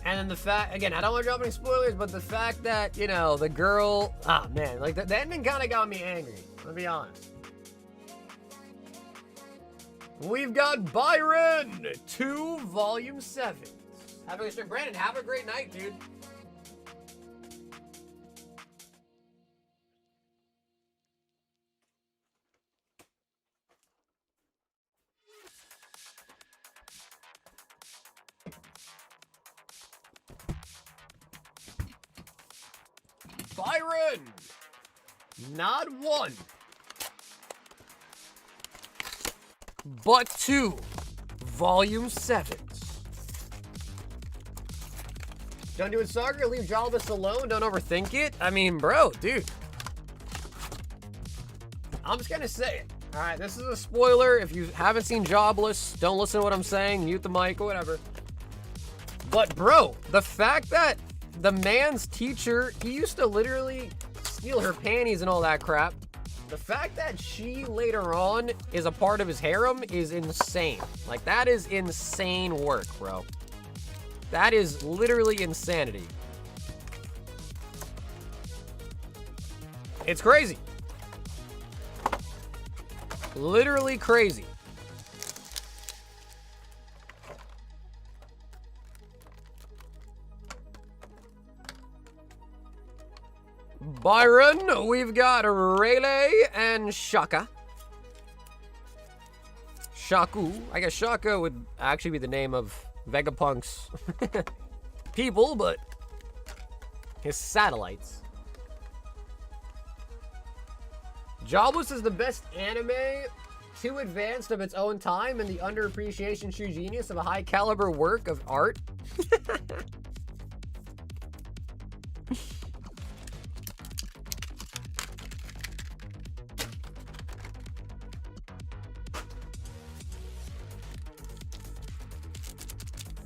[SPEAKER 1] And then the fact, again, I don't want to drop any spoilers, but the fact that, you know, the girl, man, like, the ending kind of got me angry, to be honest. We've got Byron, 2 Volume 7. Have a good stream. Brandon, have a great night, dude. Byron, not 1, but 2 Volume 7s. Don't do it, Saga. Leave Jobless alone. Don't overthink it. I mean, bro, dude. I'm just gonna say it. All right, this is a spoiler. If you haven't seen Jobless, don't listen to what I'm saying. Mute the mic or whatever. But, bro, the fact that the man's teacher, he used to literally steal her panties and all that crap. The fact that she later on is a part of his harem is insane. Like, that is insane work, bro. That is literally insanity. It's crazy. Literally crazy. Byron, we've got Rayleigh and Shaka. Shaku. I guess Shaka would actually be the name of Vegapunk's people, but his satellites. Jobless is the best anime, too advanced of its own time, and the underappreciation true genius of a high caliber work of art.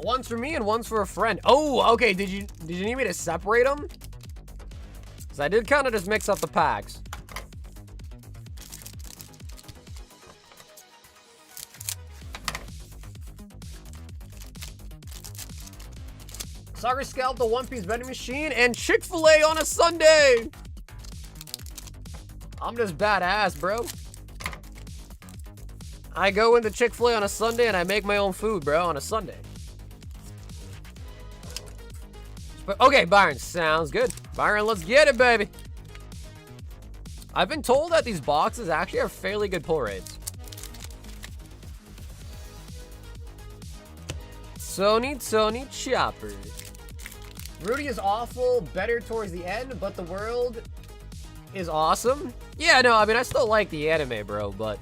[SPEAKER 1] One's for me and one's for a friend. Oh, okay. Did you need me to separate them? Because I did kind of just mix up the packs. Soccer Scalp, the One Piece vending machine, and Chick-fil-A on a Sunday. I'm just badass, bro. I go into Chick-fil-A on a Sunday and I make my own food, bro, on a Sunday. But, okay, Byron, sounds good. Byron, let's get it, baby. I've been told that these boxes actually have fairly good pull rates. Tony Chopper. Rudy is awful, better towards the end, but the world is awesome. Yeah, no, I mean, I still like the anime, bro, but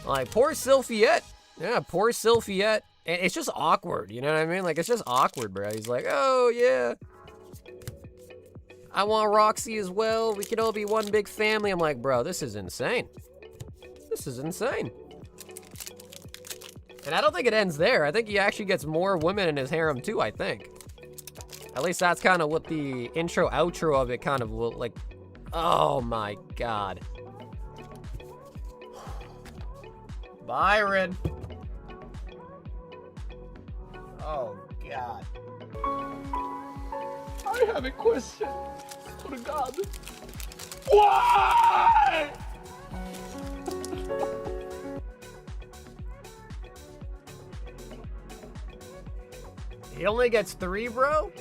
[SPEAKER 1] like, poor Sylphiette. Yeah, poor Sylphiette. And it's just awkward, you know what I mean? Like, it's just awkward, bro. He's like, oh, yeah. I want Roxy as well. We could all be one big family. I'm like, bro, this is insane. This is insane. And I don't think it ends there. I think he actually gets more women in his harem, too, I think. At least that's kind of what the intro, outro of it kind of will, like, oh my God. Byron. Oh, God.
[SPEAKER 4] I have a question. To God. Why?
[SPEAKER 1] He only gets 3, bro?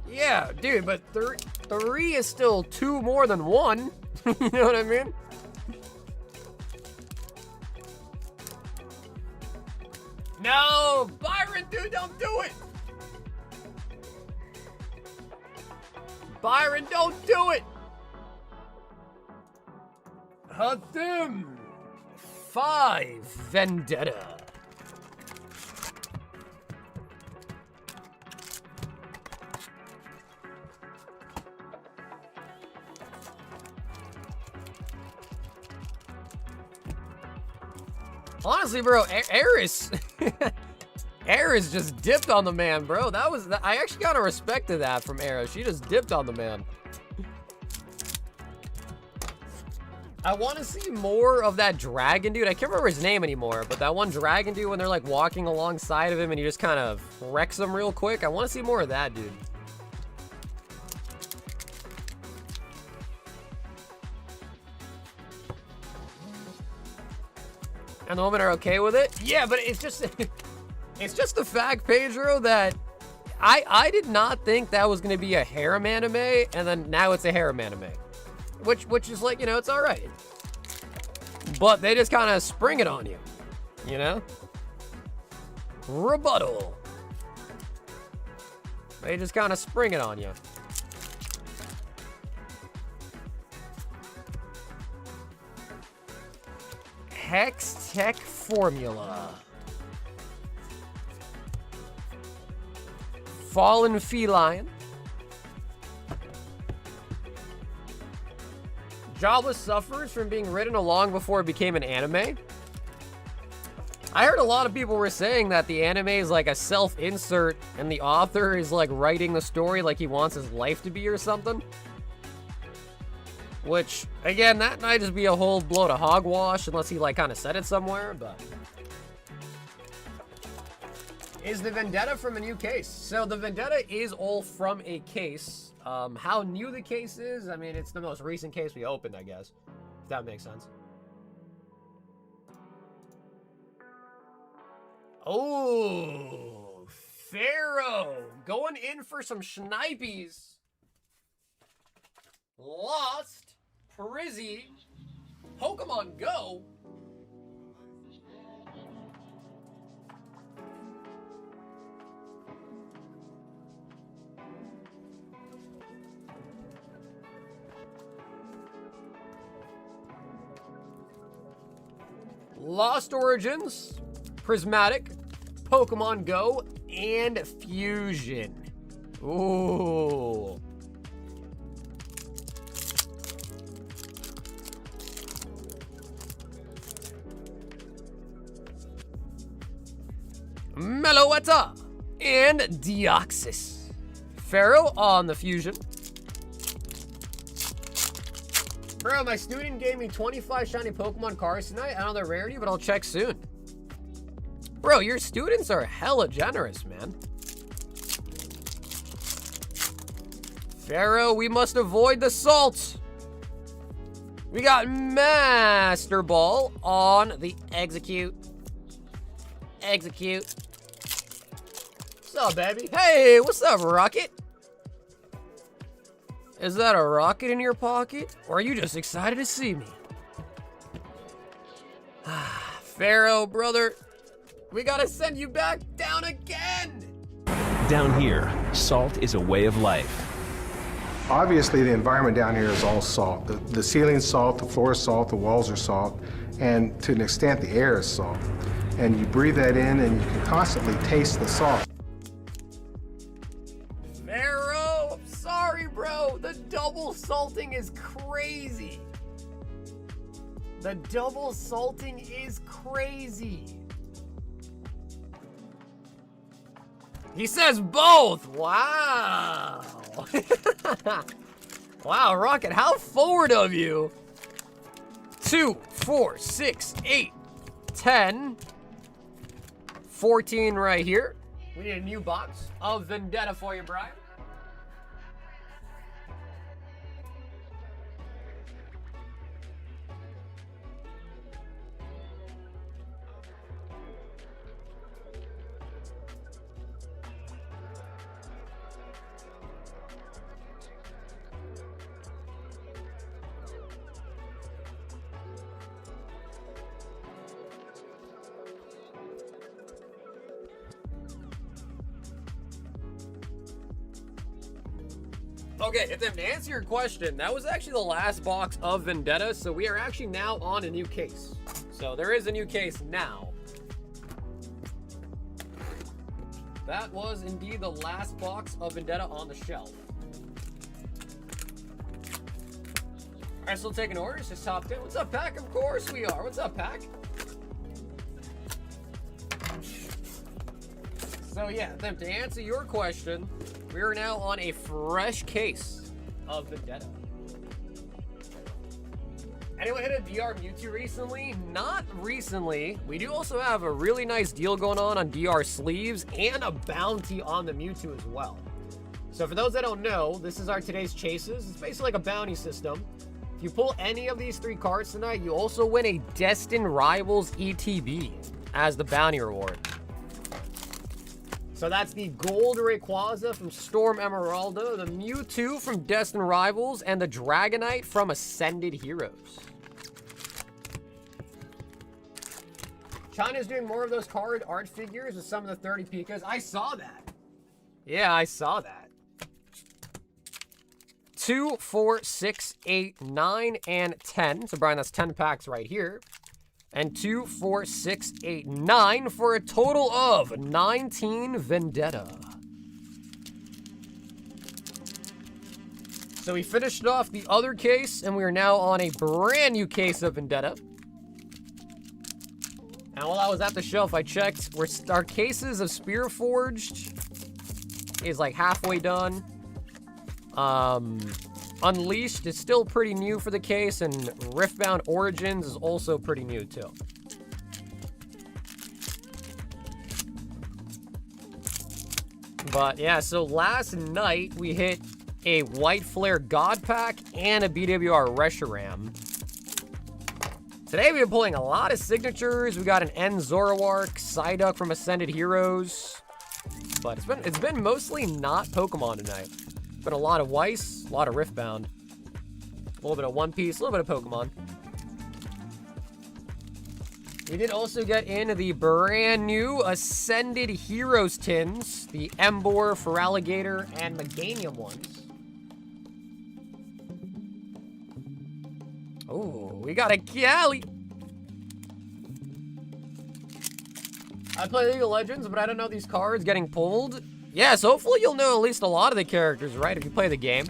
[SPEAKER 1] Yeah, dude, but 3 is still 2 more than 1. You know what I mean? No, Byron, dude, don't do it. Byron, don't do it. Hadim. 5 Vendetta. Honestly, bro, Eris, Eris just dipped on the man, bro. I actually got a respect to that from Eris. She just dipped on the man. I want to see more of that dragon dude. I can't remember his name anymore, but that one dragon dude when they're like walking alongside of him and he just kind of wrecks them real quick. I want to see more of that dude. And the women are okay with it? Yeah, but it's just it's just the fact, Pedro, that I did not think that was gonna be a harem anime, and then now it's a harem anime. Which is like, you know, it's alright. But they just kinda spring it on you. You know? Rebuttal. They just kinda spring it on you. Hex Tech Formula. Fallen Feline. Jobless suffers from being written along before it became an anime. I heard a lot of people were saying that the anime is like a self-insert and the author is like writing the story like he wants his life to be or something. Which, again, that might just be a whole load of hogwash unless he, like, kind of said it somewhere, but... Is the Vendetta from a new case? So, the Vendetta is all from a case. How new the case is, I mean, it's the most recent case we opened, I guess. If that makes sense. Oh, Pharaoh Going in for some schnipies. Lost. Prizzy. Pokemon Go. Lost Origins, Prismatic, Pokemon Go, and Fusion. Ooh. Meloetta and Deoxys. Pharaoh on the Fusion. Bro, my student gave me 25 shiny Pokemon cards tonight. I don't know their rarity, but I'll check soon. Bro, your students are hella generous, man. Pharaoh, we must avoid the salt. We got Master Ball on the Execute. Execute. What's up, baby? Hey, what's up, Rocket? Is that a rocket in your pocket? Or are you just excited to see me? Pharaoh, brother. We gotta send you back down again.
[SPEAKER 2] Down here, salt is a way of life.
[SPEAKER 3] Obviously, the environment down here is all salt. The ceiling's salt, the floor is salt, the walls are salt, and to an extent, the air is salt. And you breathe that in, and you can constantly taste the salt.
[SPEAKER 1] Pharaoh, I'm sorry, bro. The double salting is crazy. The double salting is crazy. He says both. Wow. Wow, Rocket, how forward of you. 2, 4, 6, 8, 10, 14 right here. We need a new box of Vendetta for you, Brian. Okay, to answer your question, that was actually the last box of Vendetta, so we are actually now on a new case. So there is a new case now. That was indeed the last box of Vendetta on the shelf. Alright, still taking orders, just hopped in. What's up, Pack? Of course we are. What's up, Pack? So yeah, to answer your question, we are now on a fresh case of Vendetta. Anyone hit a DR Mewtwo recently? Not recently. We do also have a really nice deal going on DR sleeves and a bounty on the Mewtwo as well. So for those that don't know, this is our today's chases. It's basically like a bounty system. If you pull any of these 3 cards tonight, you also win a Destined Rivals ETB as the bounty reward. So that's the Gold Rayquaza from Storm Emeralda, the Mewtwo from Destined Rivals, and the Dragonite from Ascended Heroes. China's doing more of those card art figures with some of the 30 Pikas. I saw that. Yeah, I saw that. 2, 4, 6, 8, 9, and 10. So Brian, that's 10 packs right here. And 2, 4, 6, 8, 9 for a total of 19 Vendetta. So we finished off the other case, and we are now on a brand new case of Vendetta. And while I was at the shelf, I checked. Our cases of Spear Forged is like halfway done. Unleashed is still pretty new for the case, and Riftbound Origins is also pretty new too. But yeah, so last night we hit a White Flare God Pack and a BWR Reshiram. Today we've been pulling a lot of signatures. We got an N Zoroark, Psyduck from Ascended Heroes. but it's been mostly not Pokemon tonight. It's been a lot of Weiss, a lot of Riftbound, a little bit of One Piece, a little bit of Pokemon. We did also get in the brand new Ascended Heroes tins, the Emboar, Feraligatr, and Meganium ones. Oh, we got a Cali. I play League of Legends, but I don't know these cards getting pulled. Yes, hopefully you'll know at least a lot of the characters, right, if you play the game.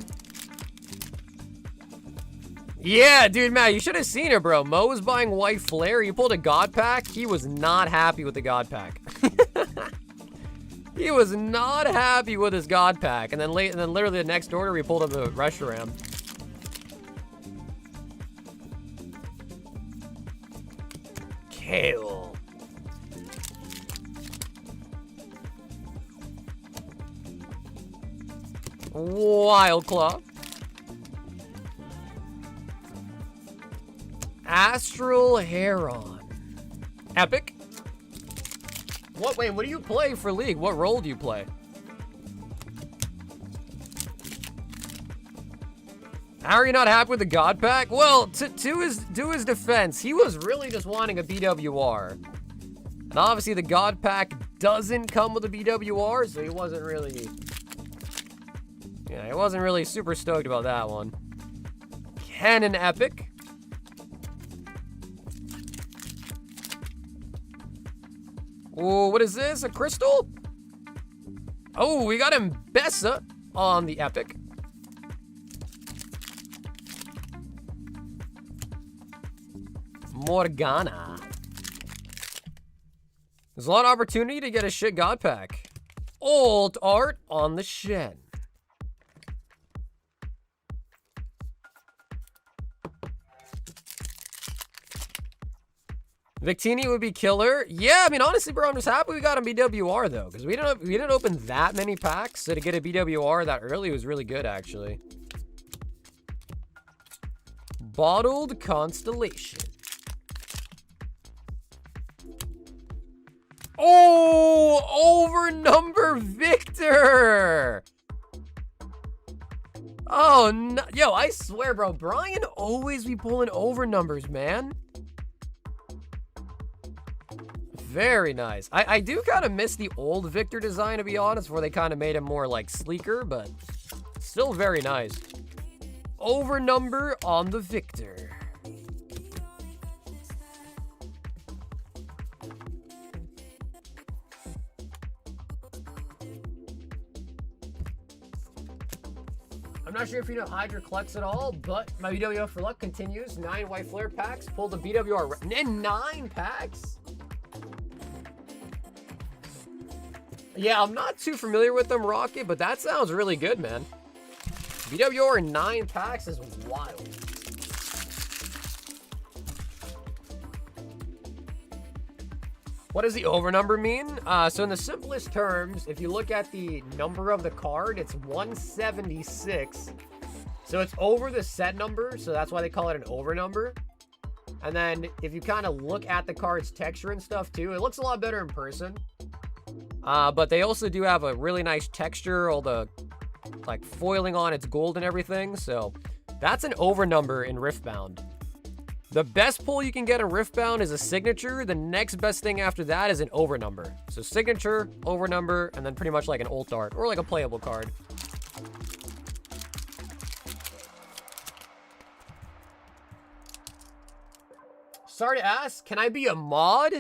[SPEAKER 1] Yeah, dude, Matt, you should have seen it, bro. Mo was buying White Flare. He pulled a God Pack. He was not happy with the God Pack. He was not happy with his God Pack. And then literally the next order, we pulled him a Reshiram. Kale. Wild Claw. Astral Heron. Epic. What? Wait, what do you play for League? What role do you play? How are you not happy with the God Pack? Well, to his defense, he was really just wanting a BWR. And obviously the God Pack doesn't come with a BWR, so he wasn't really... Yeah, he wasn't really super stoked about that one. Cannon Epic. Oh, what is this? A crystal? Oh, we got Mbessa on the Epic. Morgana. There's a lot of opportunity to get a shit God Pack. Old art on the Shen. Victini would be killer. Yeah, I mean, honestly, bro, I'm just happy we got a BWR, though, because we didn't open that many packs, so to get a BWR that early was really good, actually. Bottled Constellation. Oh, overnumber Victor. Oh, no. Yo, I swear, bro, Brian always be pulling over numbers, man. Very nice. I do kind of miss the old Victor design, to be honest, where they kind of made him more, like, sleeker, but still very nice. Overnumber on the Victor. I'm not sure if you know Hydra collects at all, but my BWR for luck continues. 9 White Flare packs. Pulled a BWR. 9 packs? Yeah, I'm not too familiar with them, Rocket, but that sounds really good, man. BWR in 9 packs is wild. What does the overnumber mean? So in the simplest terms, if you look at the number of the card, it's 176. So it's over the set number, so that's why they call it an overnumber. And then if you kind of look at the card's texture and stuff too, it looks a lot better in person. But they also do have a really nice texture, all the like foiling on its gold and everything. So that's an overnumber in Riftbound. The best pull you can get in Riftbound is a signature. The next best thing after that is an overnumber. So signature, overnumber, and then pretty much like an ult art or like a playable card. Sorry to ask, can I be a mod?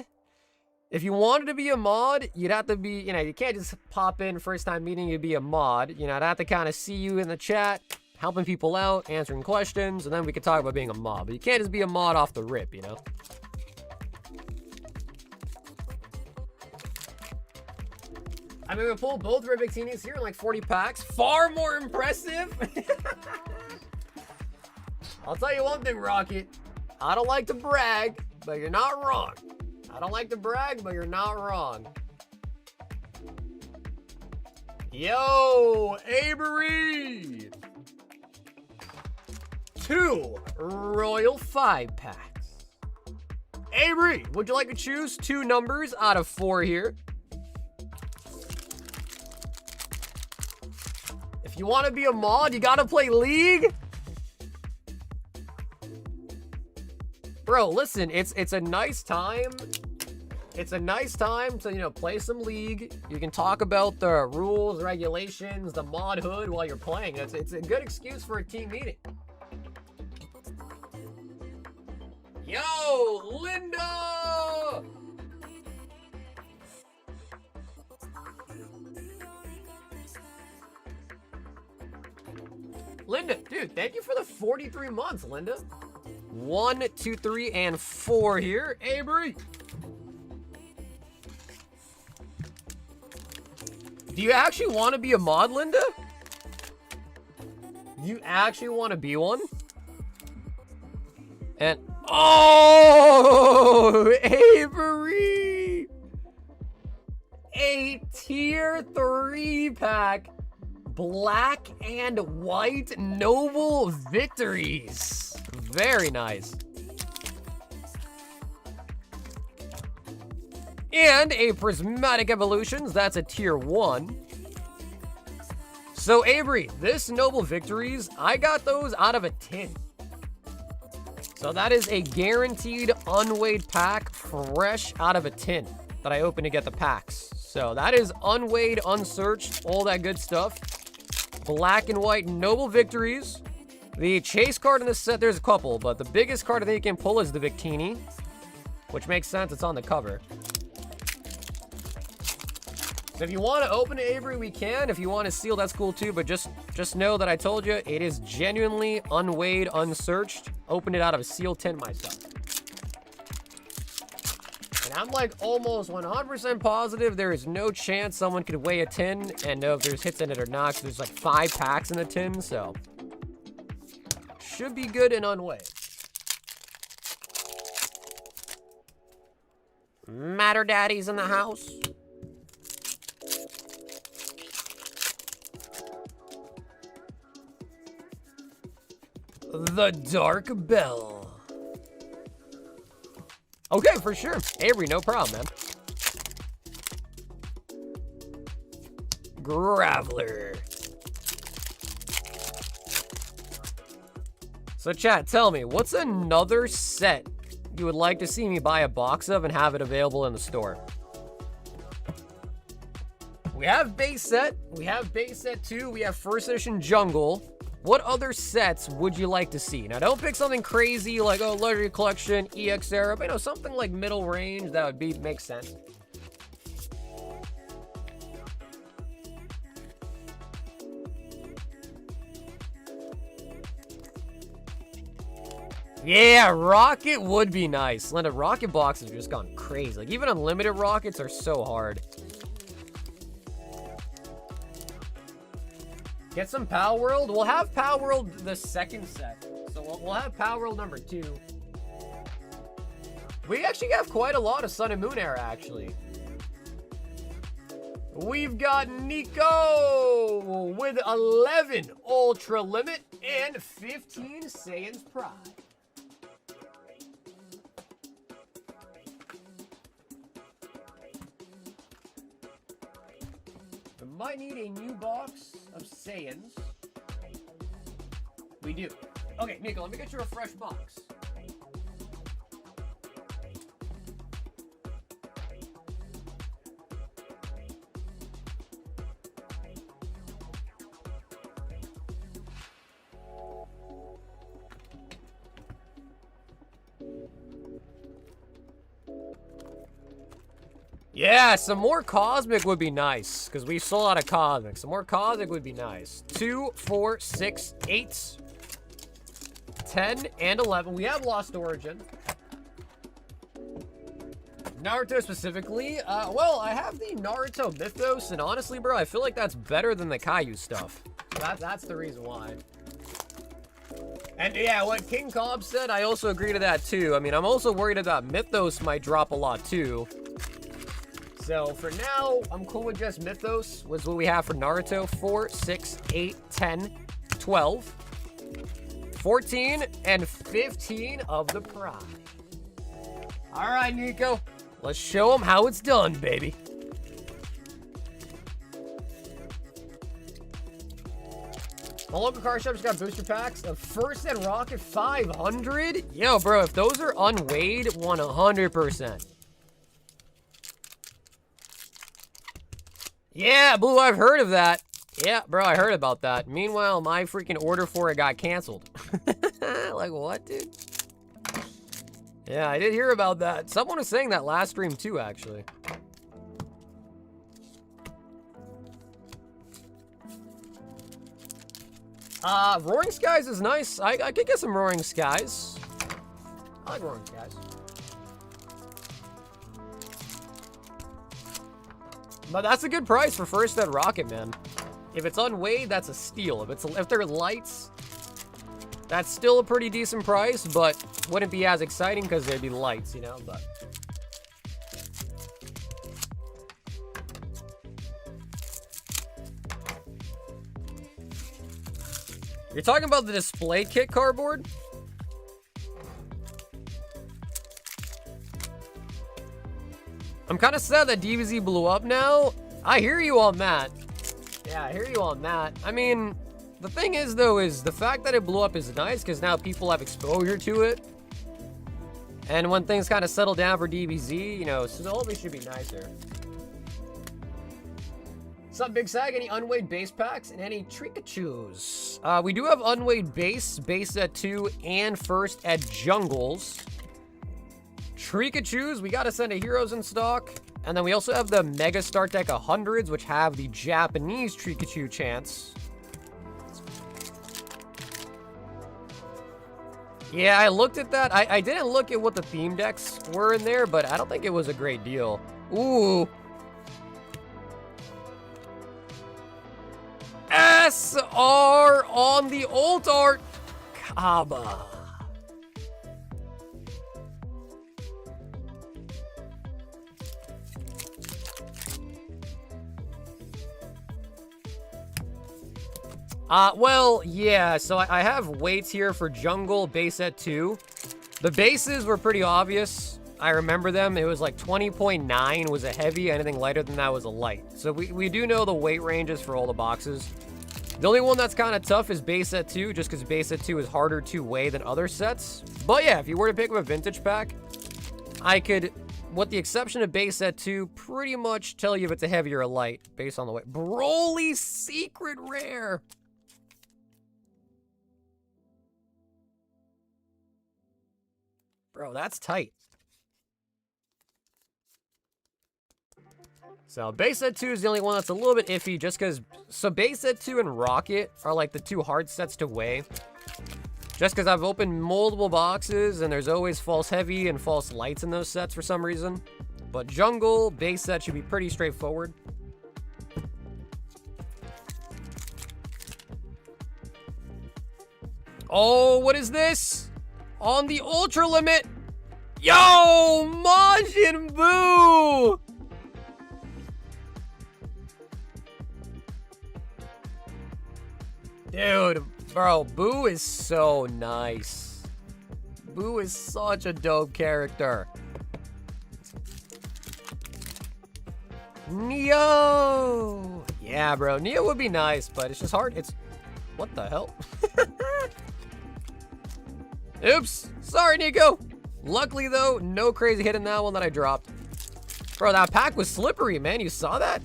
[SPEAKER 1] If you wanted to be a mod, you'd have to be, you know, you can't just pop in first time meeting you be a mod. You know, I'd have to kind of see you in the chat, helping people out, answering questions, and then we could talk about being a mod. But you can't just be a mod off the rip, you know? I mean, we pulled both Red Victinis here in like 40 packs. Far more impressive. I'll tell you one thing, Rocket. I don't like to brag, but you're not wrong. I don't like to brag, but you're not wrong. Yo, Avery! 2 Royal 5 packs. Avery, would you like to choose 2 numbers out of 4 here? You want to be a mod? You got to play League? Bro, listen, it's a nice time. It's a nice time to, you know, play some League. You can talk about the rules, regulations, the mod hood while you're playing. It's a good excuse for a team meeting. Yo, Linda! Linda, dude, thank you for the 43 months, Linda. 1, 2, 3, and 4 here. Avery. Do you actually want to be a mod, Linda? You actually want to be one? And oh, Avery! A tier 3 pack, black and white noble victories. Very nice. And a prismatic evolutions, that's a tier 1. So Avery, this noble victories, I got those out of a tin. So that is a guaranteed unweighed pack, fresh out of a tin that I opened to get the packs. So that is unweighed, unsearched, all that good stuff. Black and white noble victories. The chase card in this set, there's a couple, but the biggest card I think you can pull is the Victini, which makes sense, it's on the cover. So if you want to open it, Avery, we can. If you want to seal, that's cool too, but just know that I told you, it is genuinely unweighed, unsearched. Opened it out of a sealed tin myself. And I'm like almost 100% positive there is no chance someone could weigh a tin and know if there's hits in it or not, 'cause there's like 5 packs in the tin, so should be good and unweighed. Matter Daddy's in the house. The Dark Bell. Okay, for sure. Avery, no problem, man. Graveler. So chat, tell me, what's another set you would like to see me buy a box of and have it available in the store? We have base set. We have base set 2. We have first edition jungle. What other sets would you like to see? Now, don't pick something crazy like, oh, luxury collection, EX era, but, you know, something like middle range that would make sense. Yeah, rocket would be nice. Linda, rocket boxes have just gone crazy. Like, even unlimited rockets are so hard. Get some Power World. We'll have Power World the second set. So we'll have Power World number 2. We actually have quite a lot of Sun and Moon era, actually. We've got Nico with 11 Ultra Limit and 15 Saiyan's Pride. We might need a new box of Saiyans. We do. Okay, Nico, let me get you a fresh box. Yeah, some more Cosmic would be nice, because we sold out of Cosmic. Some more Cosmic would be nice. 2, 4, 6, 8, 10, and 11. We have Lost Origin. Naruto specifically. Well, I have the Naruto Mythos, and honestly, bro, I feel like that's better than the Caillou stuff. That's the reason why. And yeah, what King Cobb said, I also agree to that too. I mean, I'm also worried that Mythos might drop a lot too. So for now, I'm cool with just Mythos, was what we have for Naruto. 4, 6, 8, 10, 12, 14, and 15 of the Pride. All right, Nico, let's show them how it's done, baby. My local car shop's got booster packs of First and Rocket 500. Yo, bro, if those are unweighed, 100%. Yeah, Blue, I've heard of that. Yeah, bro, I heard about that. Meanwhile, my freaking order for it got canceled. Like, what, dude? Yeah, I did hear about that. Someone was saying that last stream, too, actually. Roaring Skies is nice. I could get some Roaring Skies. I like Roaring Skies. But that's a good price for First Ed Rocket, man. If it's unweighed, that's a steal. If they're lights, that's still a pretty decent price, but wouldn't be as exciting because they'd be lights, you know, but... You're talking about the display kit cardboard? I'm kind of sad that DBZ blew up now. I hear you on that. Yeah, I hear you on that. I mean, the thing is, though, is the fact that it blew up is nice because now people have exposure to it. And when things kind of settle down for DBZ, you know, slowly should be nicer. What's up, Big Sag? Any unweighed base packs and any Trikachus? We do have unweighed base set 2, and First at Jungles. Trikachus, we gotta send a Heroes in stock. And then we also have the Mega Start Deck 100s, which have the Japanese Trikachu chance. Yeah, I looked at that. I didn't look at what the theme decks were in there, but I don't think it was a great deal. Ooh. SR on the alt art. Kaba. Well, yeah, so I have weights here for Jungle base set 2. The bases were pretty obvious. I remember them. It was like 20.9 was a heavy. Anything lighter than that was a light. So we do know the weight ranges for all the boxes. The only one that's kind of tough is base set 2, just because base set 2 is harder to weigh than other sets. But yeah, if you were to pick up a vintage pack, I could, with the exception of base set 2, pretty much tell you if it's a heavy or a light based on the weight. Broly Secret Rare. Bro, that's tight. So base set 2 is the only one that's a little bit iffy just because... So base set 2 and Rocket are like the two hard sets to weigh. Just because I've opened multiple boxes and there's always false heavy and false lights in those sets for some reason. But Jungle base set should be pretty straightforward. Oh, what is this? On the Ultra Limit. Yo, Majin Buu. Dude, bro, Buu is so nice. Buu is such a dope character. Neo. Yeah, bro, Neo would be nice, but it's just hard. It's... What the hell? Oops. Sorry, Nico. Luckily, though, no crazy hit in that one that I dropped. Bro, that pack was slippery, man. You saw that?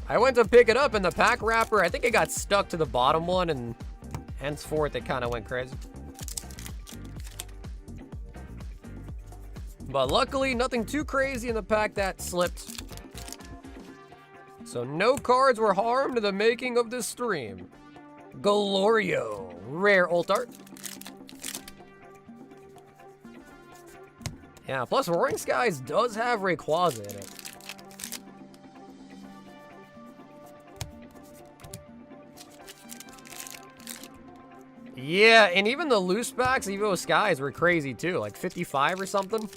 [SPEAKER 1] I went to pick it up, and the pack wrapper, I think it got stuck to the bottom one, and henceforth, it kind of went crazy. But luckily, nothing too crazy in the pack that slipped. So no cards were harmed in the making of this stream. Galorio. Rare alt art. Yeah, plus Roaring Skies does have Rayquaza in it. Yeah, and even the loose packs, Evo Skies were crazy too, like 55 or something.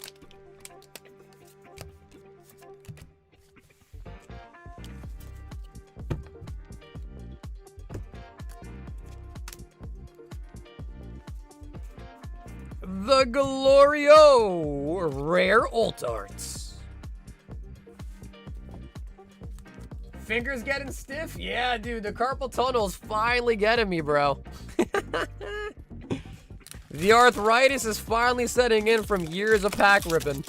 [SPEAKER 1] The Galorio Rare Alt Arts. Fingers getting stiff? Yeah, dude, the carpal tunnel's finally getting me, bro. The arthritis is finally setting in from years of pack ripping.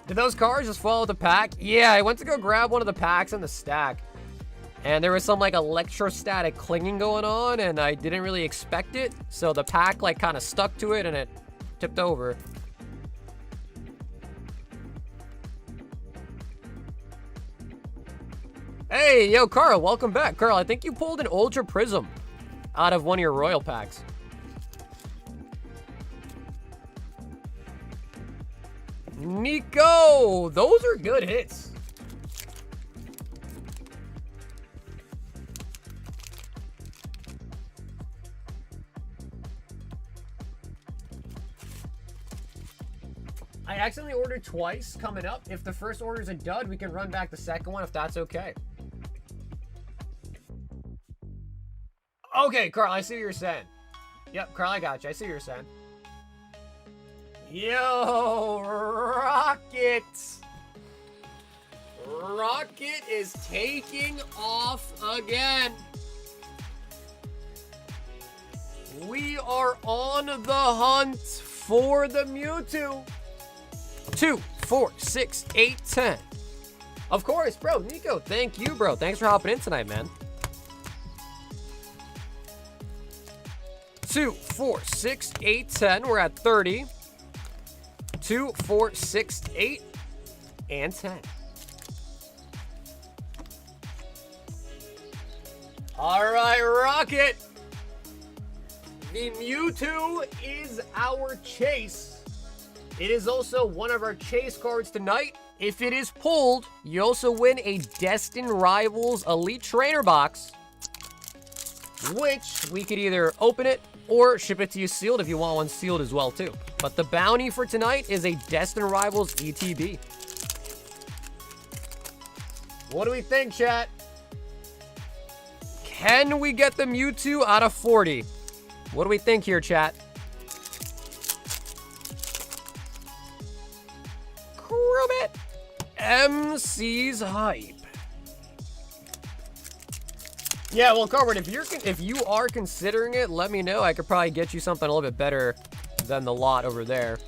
[SPEAKER 1] Did those cars just follow the pack? Yeah, I went to go grab one of the packs in the stack. And there was some like electrostatic clinging going on, and I didn't really expect it. So the pack like kind of stuck to it and it tipped over. Hey, yo, Carl, welcome back. Carl, I think you pulled an Ultra Prism out of one of your Royal packs. Nico, those are good hits. I accidentally ordered twice coming up. If the first order is a dud, we can run back the second one if that's okay. Okay, Carl, I see what you're saying. Yep, Carl, I got you. I see what you're saying. Yo, Rocket. Rocket is taking off again. We are on the hunt for the Mewtwo. 2, 4, 6, 8, 10. Of course, bro. Nico, thank you, bro. Thanks for hopping in tonight, man. 2, 4, 6, 8, 10. We're at 30. 2, 4, 6, 8, and 10. All right, Rocket. The Mewtwo is our chase. It is also one of our chase cards tonight. If it is pulled, you also win a Destined Rivals Elite Trainer box, which we could either open it or ship it to you sealed if you want one sealed as well too. But the bounty for tonight is a Destined Rivals ETB. What do we think, chat? Can we get the Mewtwo out of 40? What do we think here, chat? Crewbit. MC's hype. Yeah, well, Carver, if you are considering it, let me know. I could probably get you something a little bit better than the lot over there,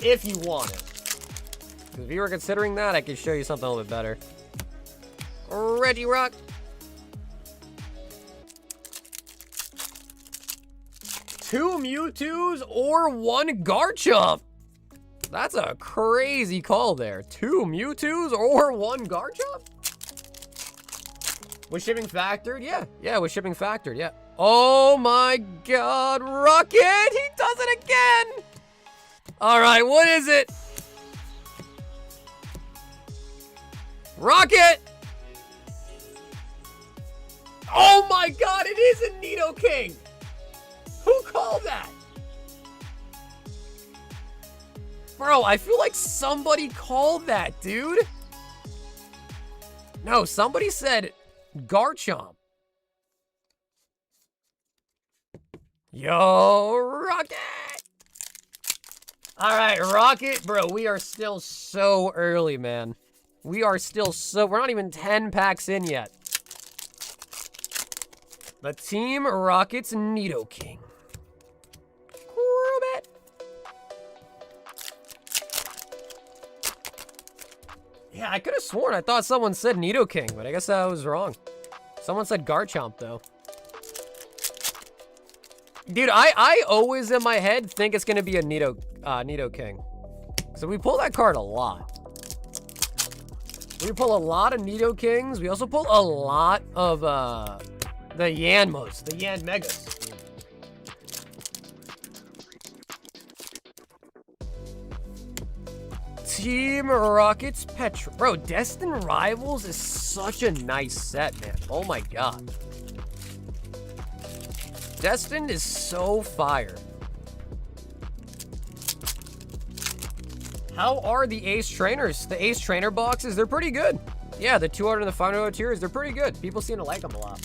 [SPEAKER 1] if you want it. If you were considering that, I could show you something a little bit better. Reggie Rock. Two Mewtwo's or one Garchomp. That's a crazy call there. 2 Mewtwo's or 1 Garchomp? Was shipping factored? Yeah, was shipping factored, yeah. Oh my god, Rocket! He does it again! Alright, what is it? Rocket! Oh my god, it is a Nidoking! Who called that? Bro, I feel like somebody called that, dude. No, somebody said Garchomp. Yo, Rocket! All right, Rocket, bro, we are still so early, man. We are still so... We're not even 10 packs in yet. The Team Rocket's Nidoking. Crewbit. Yeah, I could have sworn I thought someone said Nidoking, but I guess I was wrong. Someone said Garchomp, though. Dude, I always in my head think it's gonna be a Nidoking. So we pull that card a lot. We pull a lot of Nidokings. We also pull a lot of the Yanmos, the Yan Megas. Team Rocket's Petra. Bro, Destined Rivals is such a nice set, man. Oh my god. Destined is so fire. How are the Ace Trainers? The Ace Trainer boxes, they're pretty good. Yeah, the 200 and the 500 tiers, they're pretty good. People seem to like them a lot.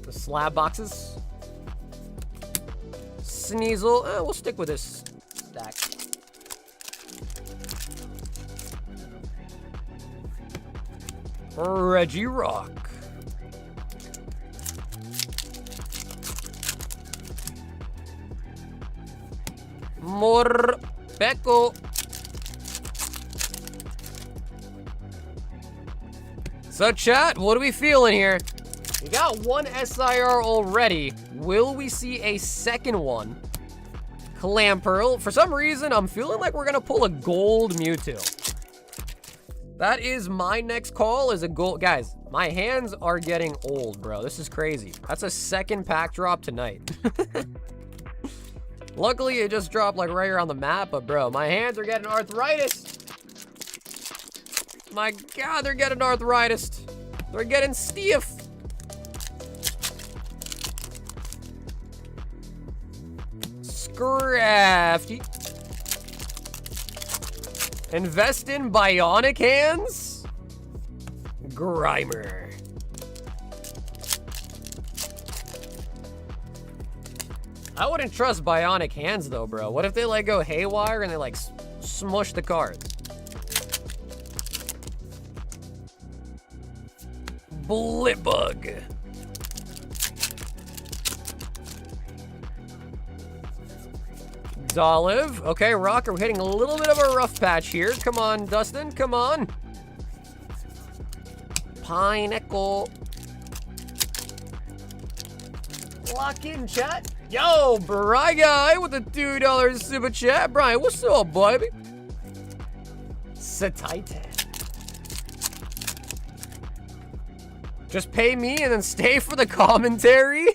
[SPEAKER 1] The slab boxes. Sneasel. We'll stick with this stack. Reggie Rock. Morpeko. So chat, what are we feeling here? We got one SIR already. Will we see a second one? Clamperl. For some reason, I'm feeling like we're gonna pull a gold Mewtwo. That is my next call, is a gold. Guys, my hands are getting old, bro. This is crazy. That's a second pack drop tonight. Luckily, it just dropped like right here on the map, but bro, my hands are getting arthritis. My God, they're getting arthritis. They're getting stiff. Scrafty. Invest in bionic hands? Grimer. I wouldn't trust bionic hands though, bro. What if they like go haywire and they like smush the cards? Blipbug. Dolive. Okay, Rocker, we're hitting a little bit of a rough patch here. Come on, Dustin, come on. Pineapple. Lock in, chat. Yo, Bry Guy with the $2 super chat. Brian, what's up, baby? Satitan. Just pay me and then stay for the commentary.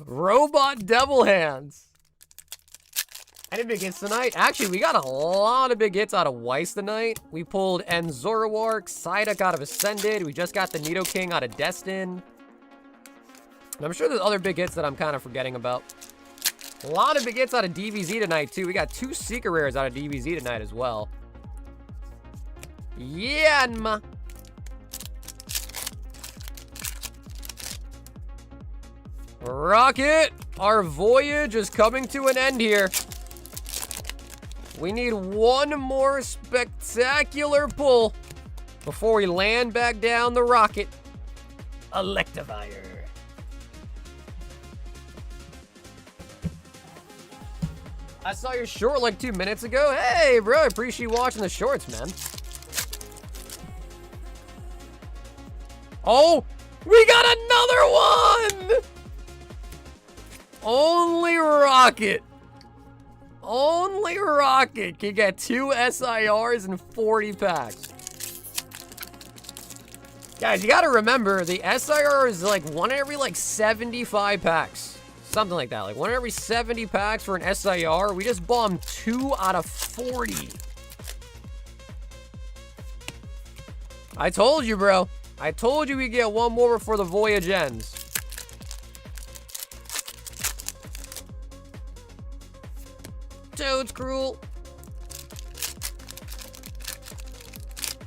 [SPEAKER 1] Robot Devil Hands. Any big hits tonight? Actually, we got a lot of big hits out of Weiss tonight. We pulled Enzoroark, Psyduck out of Ascended. We just got the Nidoking out of Destin. And I'm sure there's other big hits that I'm kind of forgetting about. A lot of big hits out of DBZ tonight, too. We got 2 Secret Rares out of DBZ tonight as well. Yanma. Rocket, our voyage is coming to an end here. We need one more spectacular pull before we land back down the rocket. Electivire. I saw your short like 2 minutes ago. Hey, bro, I appreciate you watching the shorts, man. Oh, we got another one! Only Rocket. Only Rocket can get 2 SIRs and 40 packs. Guys, you gotta remember, the SIR is like 1 every like 75 packs. Something like that. Like 1 every 70 packs for an SIR. We just bombed 2 out of 40. I told you, bro. I told you we'd get one more before the voyage ends. Toad's cruel.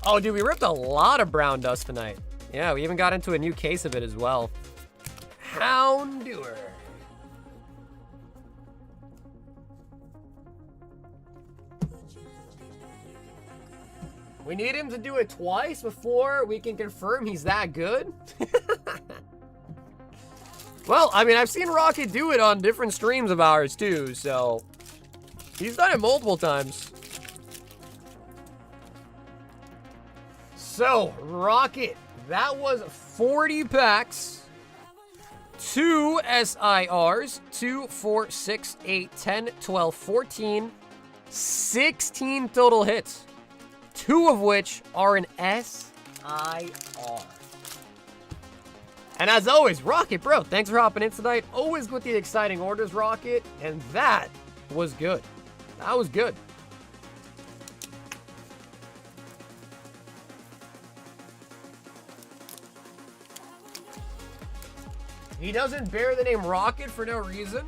[SPEAKER 1] Oh, dude, we ripped a lot of brown dust tonight. Yeah, we even got into a new case of it as well. Houndour. We need him to do it twice before we can confirm he's that good. Well, I mean, I've seen Rocket do it on different streams of ours too, so he's done it multiple times. So, Rocket, that was 40 packs, 2 SIRs, 2, 4, 6, 8, 10, 12, 14, 16 total hits. 2 of which are an SIR. And as always, Rocket, bro, thanks for hopping in tonight. Always with the exciting orders, Rocket. And that was good. That was good. He doesn't bear the name Rocket for no reason.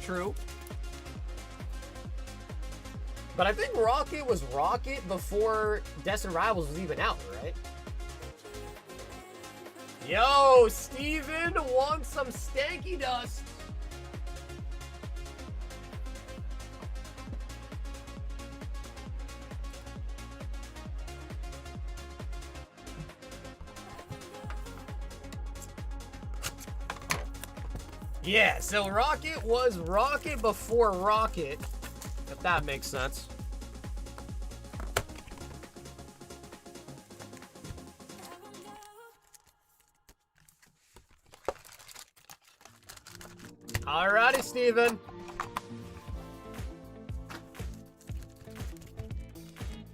[SPEAKER 1] True. But I think Rocket was Rocket before Destined Rivals was even out, right? Yo, Steven wants some stanky dust. Yeah, so Rocket was Rocket before Rocket, if that makes sense. Alrighty, Steven.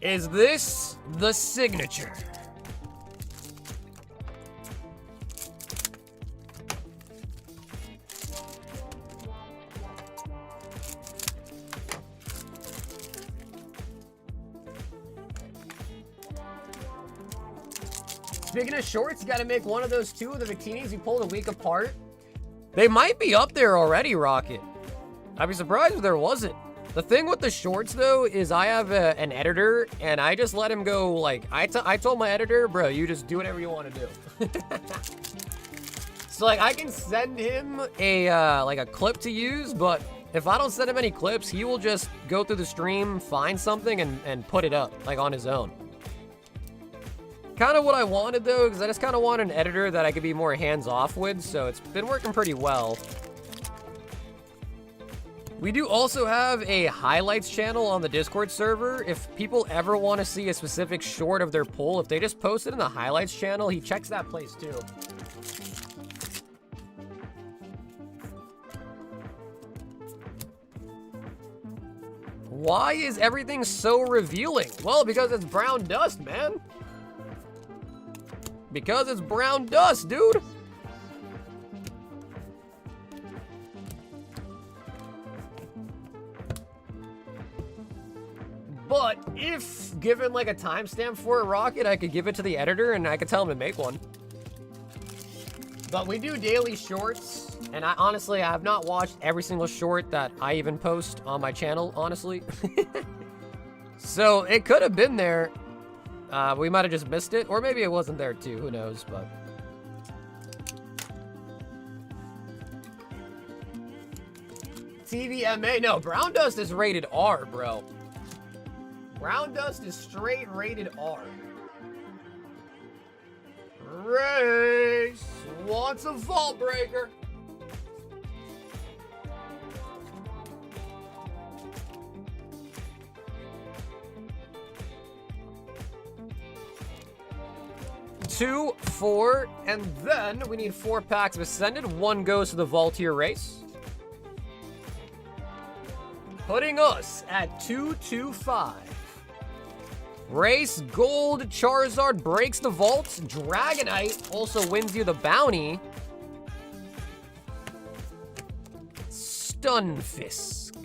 [SPEAKER 1] Is this the signature? Speaking of shorts, you gotta make one of those two of the bikinis you pulled a week apart. They might be up there already, Rocket. I'd be surprised if there wasn't. The thing with the shorts, though, is I have an editor, and I just let him go, like, I told my editor, bro, you just do whatever you want to do. So, like, I can send him like a clip to use, but if I don't send him any clips, he will just go through the stream, find something, and put it up, like, on his own. Kind of what I wanted, though, because I just kind of want an editor that I could be more hands-off with, so it's been working pretty well. We do also have a highlights channel on the Discord server. If people ever want to see a specific short of their pull, if they just post it in the highlights channel, he checks that place, too. Why is everything so revealing? Well, because it's brown dust, man. Because it's brown dust, dude. But if given like a timestamp for a Rocket, I could give it to the editor and I could tell him to make one. But we do daily shorts, and I honestly have not watched every single short that I even post on my channel, honestly. So it could have been there. We might have just missed it, or maybe it wasn't there too, who knows, but... TVMA, no, brown dust is rated R, bro. Brown dust is straight rated R. Race wants a vault breaker. Two, 4, and then we need 4 packs of Ascended. 1 goes to the Vaultier race. Putting us at 225. Race Gold Charizard breaks the vault. Dragonite also wins you the bounty. Stunfisk.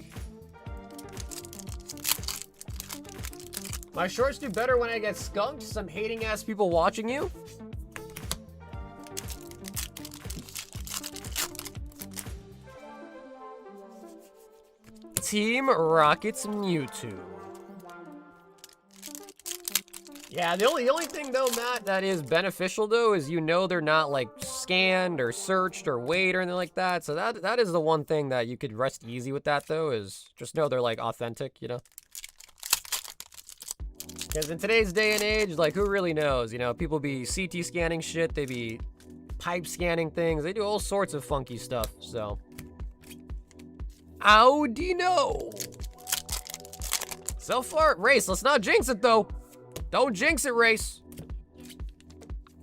[SPEAKER 1] My shorts do better when I get skunked. Some hating ass people watching you. Team Rocket's Mewtwo. Yeah, the only thing though, Matt, that is beneficial though is they're not like scanned or searched or weighed or anything like that. So that is the one thing that you could rest easy with that though, is just know they're like authentic, you know? Because in today's day and age, like who really knows? You know, people be CT scanning shit, they be pipe scanning things, they do all sorts of funky stuff, so. Audino. So far, Race, let's not jinx it though. Don't jinx it, Race.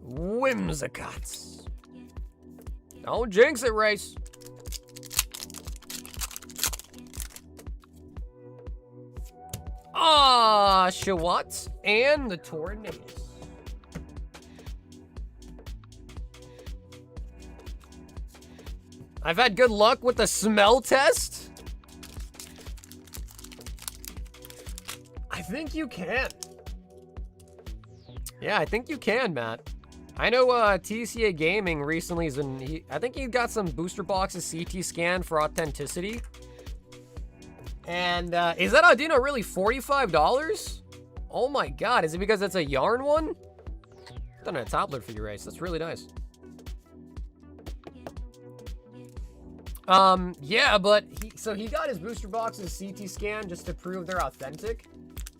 [SPEAKER 1] Whimsicots. Don't jinx it, Race. Shawat and the Tornadus. I've had good luck with the smell test. I think you can. Yeah, I think you can, Matt. I know TCA Gaming recently is I think he got some booster boxes CT scan for authenticity. And is that Audino really $45? Oh my god, is it because it's a yarn one? I've done a toppler for you, Race. That's really nice. Yeah, but he got his booster boxes CT scan just to prove they're authentic.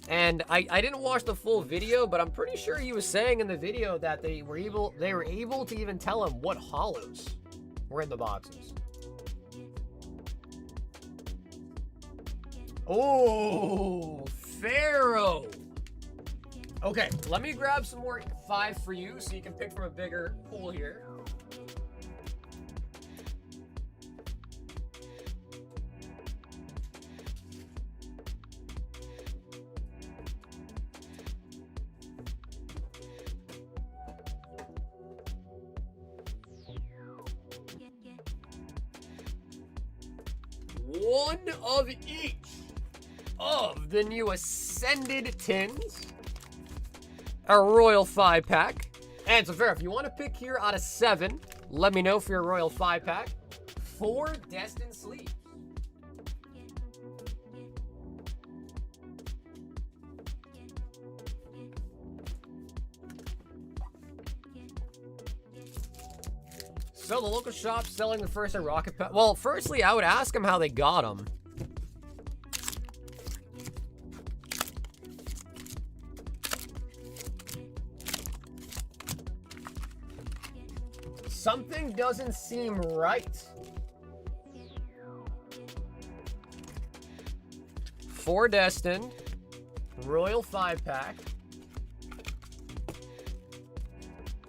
[SPEAKER 1] And I didn't watch the full video, but I'm pretty sure he was saying in the video that they were able to even tell him what holos were in the boxes. Oh, Pharaoh. Okay, let me grab some more 5 for you so you can pick from a bigger pool here. One of each of the new Ascended tins. A Royal 5-pack. And so, Fair, if you want to pick here out of 7, let me know for your Royal 5-pack. 4 Destined Sleeves. So the local shop selling the first rocket pack. Well, firstly, I would ask them how they got them. Something doesn't seem right. 4 Destined. Royal 5-pack.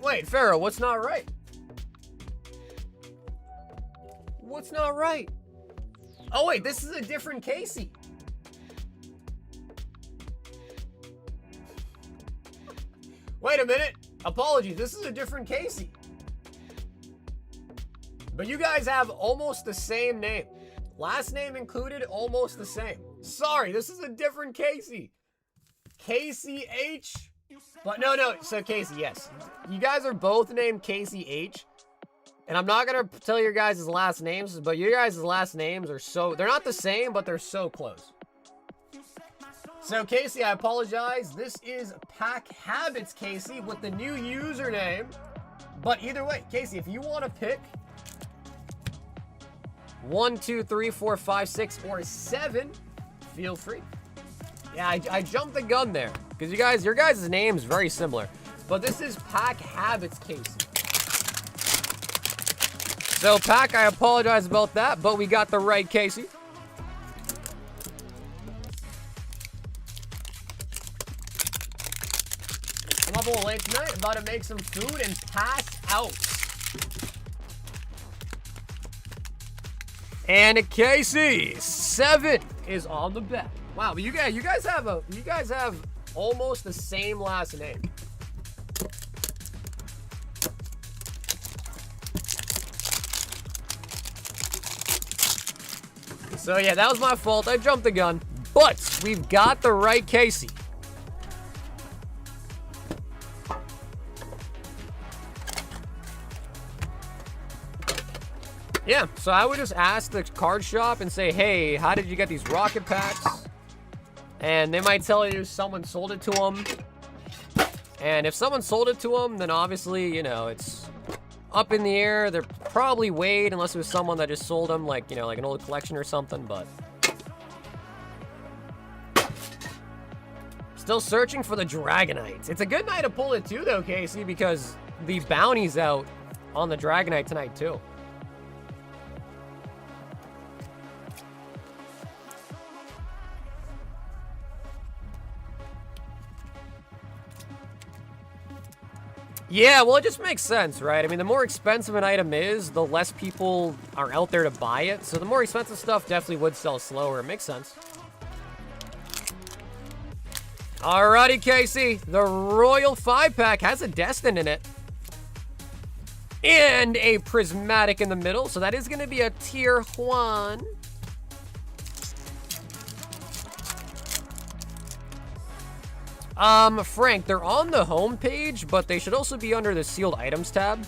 [SPEAKER 1] Wait, Pharaoh, what's not right? What's not right? Oh, wait, this is a different Casey. Wait a minute. Apologies, this is a different Casey. But you guys have almost the same name. Last name included, almost the same. Sorry, this is a different Casey. Casey H. But no, so Casey, yes. You guys are both named Casey H. And I'm not going to tell your guys' last names, but your guys' last names are they're not the same, but they're so close. So, Casey, I apologize. This is Pack Habits, Casey, with the new username. But either way, Casey, if you want to pick 1, 2, 3, 4, 5, 6, or 7, feel free. Yeah, I jumped the gun there because your guys' names very similar. But this is Pack Habits, Casey. So, Pack, I apologize about that, but we got the right Casey. I'm up a little late tonight, about to make some food and pass out. And Casey, 7 is on the bet. Wow, but you guys have almost the same last name. So yeah, that was my fault. I jumped the gun. But we've got the right Casey. Yeah, so I would just ask the card shop and say, hey, how did you get these rocket packs? And they might tell you someone sold it to them. And if someone sold it to them, then obviously, you know, it's up in the air. They're probably weighed unless it was someone that just sold them, like, you know, like an old collection or something, but still searching for the Dragonites. It's a good night to pull it too, though, Casey, because the bounty's out on the Dragonite tonight, too. Yeah, well, it just makes sense, right? I mean, the more expensive an item is, the less people are out there to buy it. So the more expensive stuff definitely would sell slower. It makes sense. Alrighty, Casey. The Royal 5-pack has a Destined in it. And a Prismatic in the middle. So that is going to be a Tier 1. Frank, they're on the home page, but they should also be under the sealed items tab.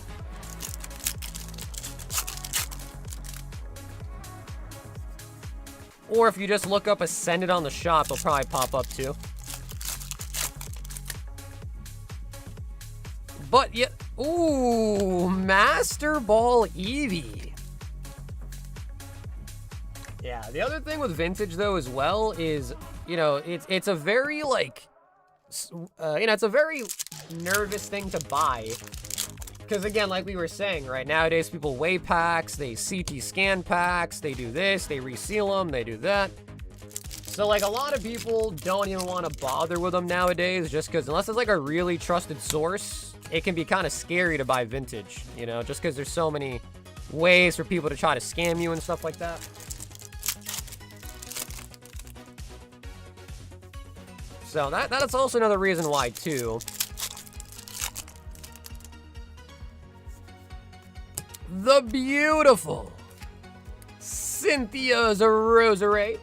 [SPEAKER 1] Or if you just look up Ascended on the shop, they'll probably pop up too. But yeah, ooh, Master Ball Eevee. Yeah, the other thing with vintage though as well is, you know, it's a very like, you know, it's a very nervous thing to buy. Because again, like we were saying, right, nowadays people weigh packs, they CT scan packs, they do this, they reseal them, they do that. So like a lot of people don't even want to bother with them nowadays just because unless it's like a really trusted source, it can be kind of scary to buy vintage, you know, just because there's so many ways for people to try to scam you and stuff like that. So that's also another reason why, too. The beautiful Cynthia's Rosary.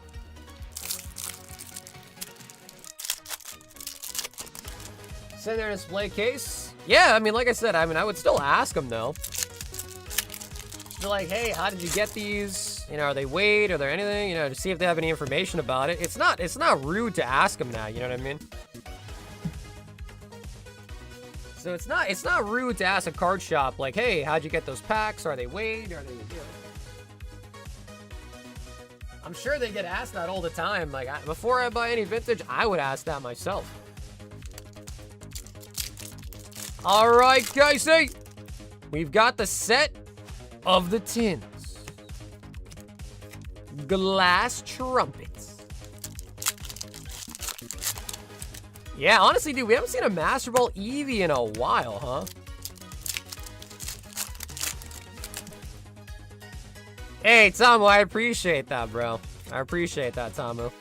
[SPEAKER 1] Sitting there in a display case. Yeah, I mean, like I said, I mean, I would still ask them, though. They're like, hey, how did you get these? You know, are they weighed? Are there anything? You know, to see if they have any information about it. It's not rude to ask them now. You know what I mean? So it's not rude to ask a card shop like, hey, how'd you get those packs? Are they weighed? Are they? You know? I'm sure they get asked that all the time. Like before I buy any vintage, I would ask that myself. All right, guys, hey, we've got the set of the tins. Glass trumpets. Yeah, honestly, dude, we haven't seen a Master Ball Eevee in a while, huh? Hey, Tomo, I appreciate that, bro. I appreciate that, Tomo.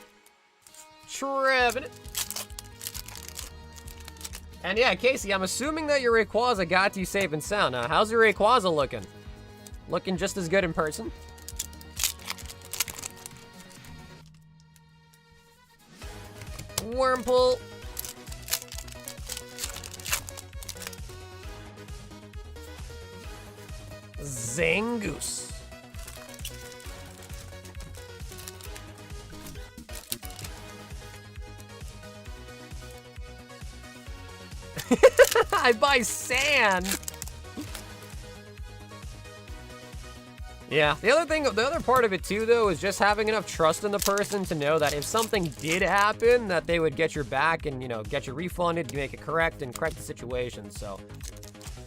[SPEAKER 1] Trevenant. And yeah, Casey, I'm assuming that your Rayquaza got you safe and sound. Now, how's your Rayquaza looking? Looking just as good in person? Wurmple. Zangoose. I buy sand. Yeah, the other part of it too, though, is just having enough trust in the person to know that if something did happen, that they would get your back and, you know, get you refunded, make it correct, and correct the situation. So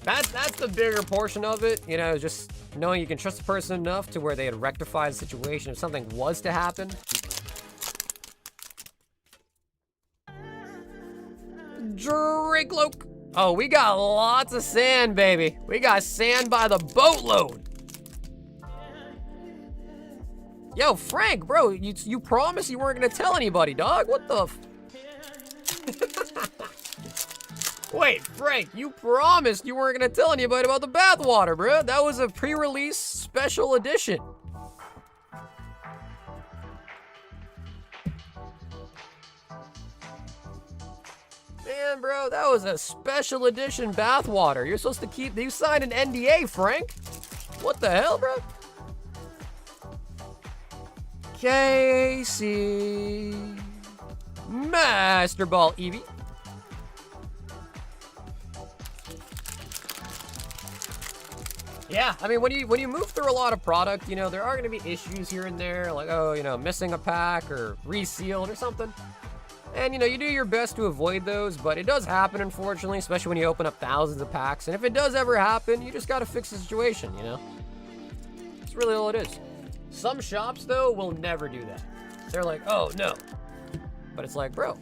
[SPEAKER 1] that's the bigger portion of it, you know, just knowing you can trust the person enough to where they'd rectify the situation if something was to happen. Drake-loke. Oh, we got lots of sand, baby. We got sand by the boatload. Yo, Frank, bro, you promised you weren't gonna tell anybody, dog. What the Wait, Frank, you promised you weren't gonna tell anybody about the bathwater, bro. That was a pre-release special edition. Man, bro, that was a special edition bathwater. You're supposed to keep... You signed an NDA, Frank. What the hell, bro? Casey. Master Ball Eevee. Yeah, I mean, when you move through a lot of product, you know, there are going to be issues here and there, like, oh, you know, missing a pack or resealed or something. And, you know, you do your best to avoid those, but it does happen, unfortunately, especially when you open up thousands of packs. And if it does ever happen, you just got to fix the situation, you know? That's really all it is. Some shops, though, will never do that. They're like, oh, no. But it's like, bro,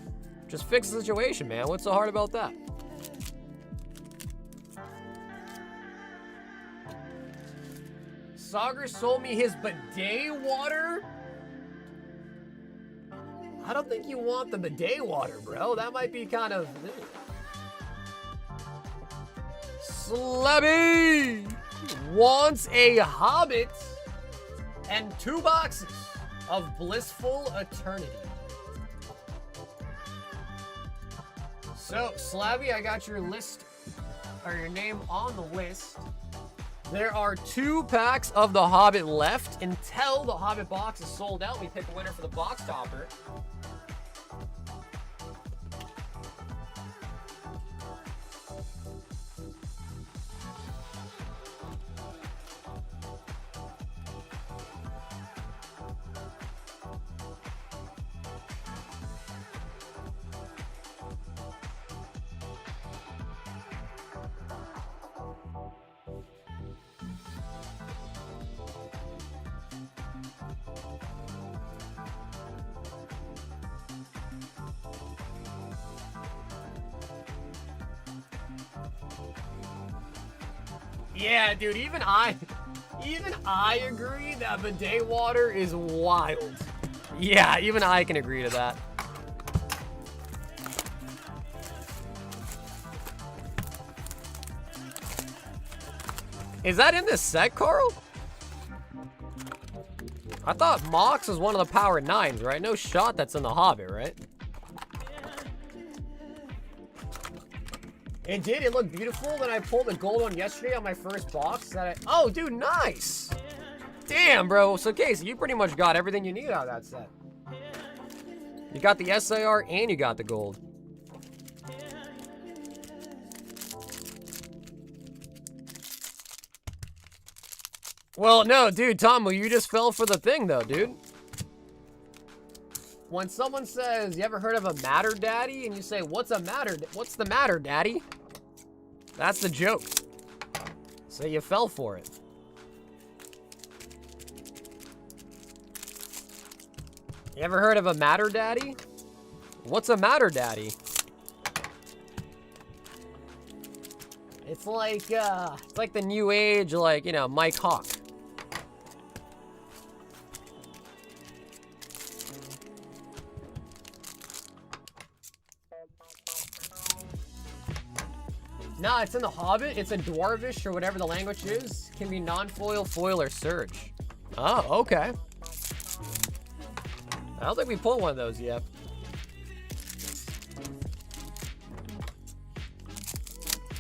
[SPEAKER 1] just fix the situation, man. What's so hard about that? Sagar sold me his bidet water? I don't think you want the bidet water, bro. That might be kind of... Slabby wants a Hobbit and 2 boxes of Blissful Eternity. So, Slabby, I got your list, or your name on the list. There are 2 packs of the Hobbit left. Until the Hobbit box is sold out, we pick a winner for the box topper. Yeah, dude, even I agree that bidet water is wild. Yeah, even I can agree to that. Is that in this set, Carl? I thought Mox was one of the power 9s, right? No shot that's in the Hobbit, right? It did. It looked beautiful. Then I pulled the gold one yesterday on my first box. Oh, dude, nice. Damn, bro. So, Casey, you pretty much got everything you need out of that set. You got the SIR and you got the gold. Well, no, dude, Tomo, you just fell for the thing, though, dude. When someone says, you ever heard of a matter, daddy? And you say, what's the matter, daddy? That's the joke. So you fell for it. You ever heard of a matter, daddy? What's a matter, daddy? It's like the new age, like, you know, Mike Hawk. Nah, it's in the Hobbit. It's in Dwarvish or whatever the language is. Can be non-foil, foil, or surge. Oh, okay. I don't think we pulled one of those yet.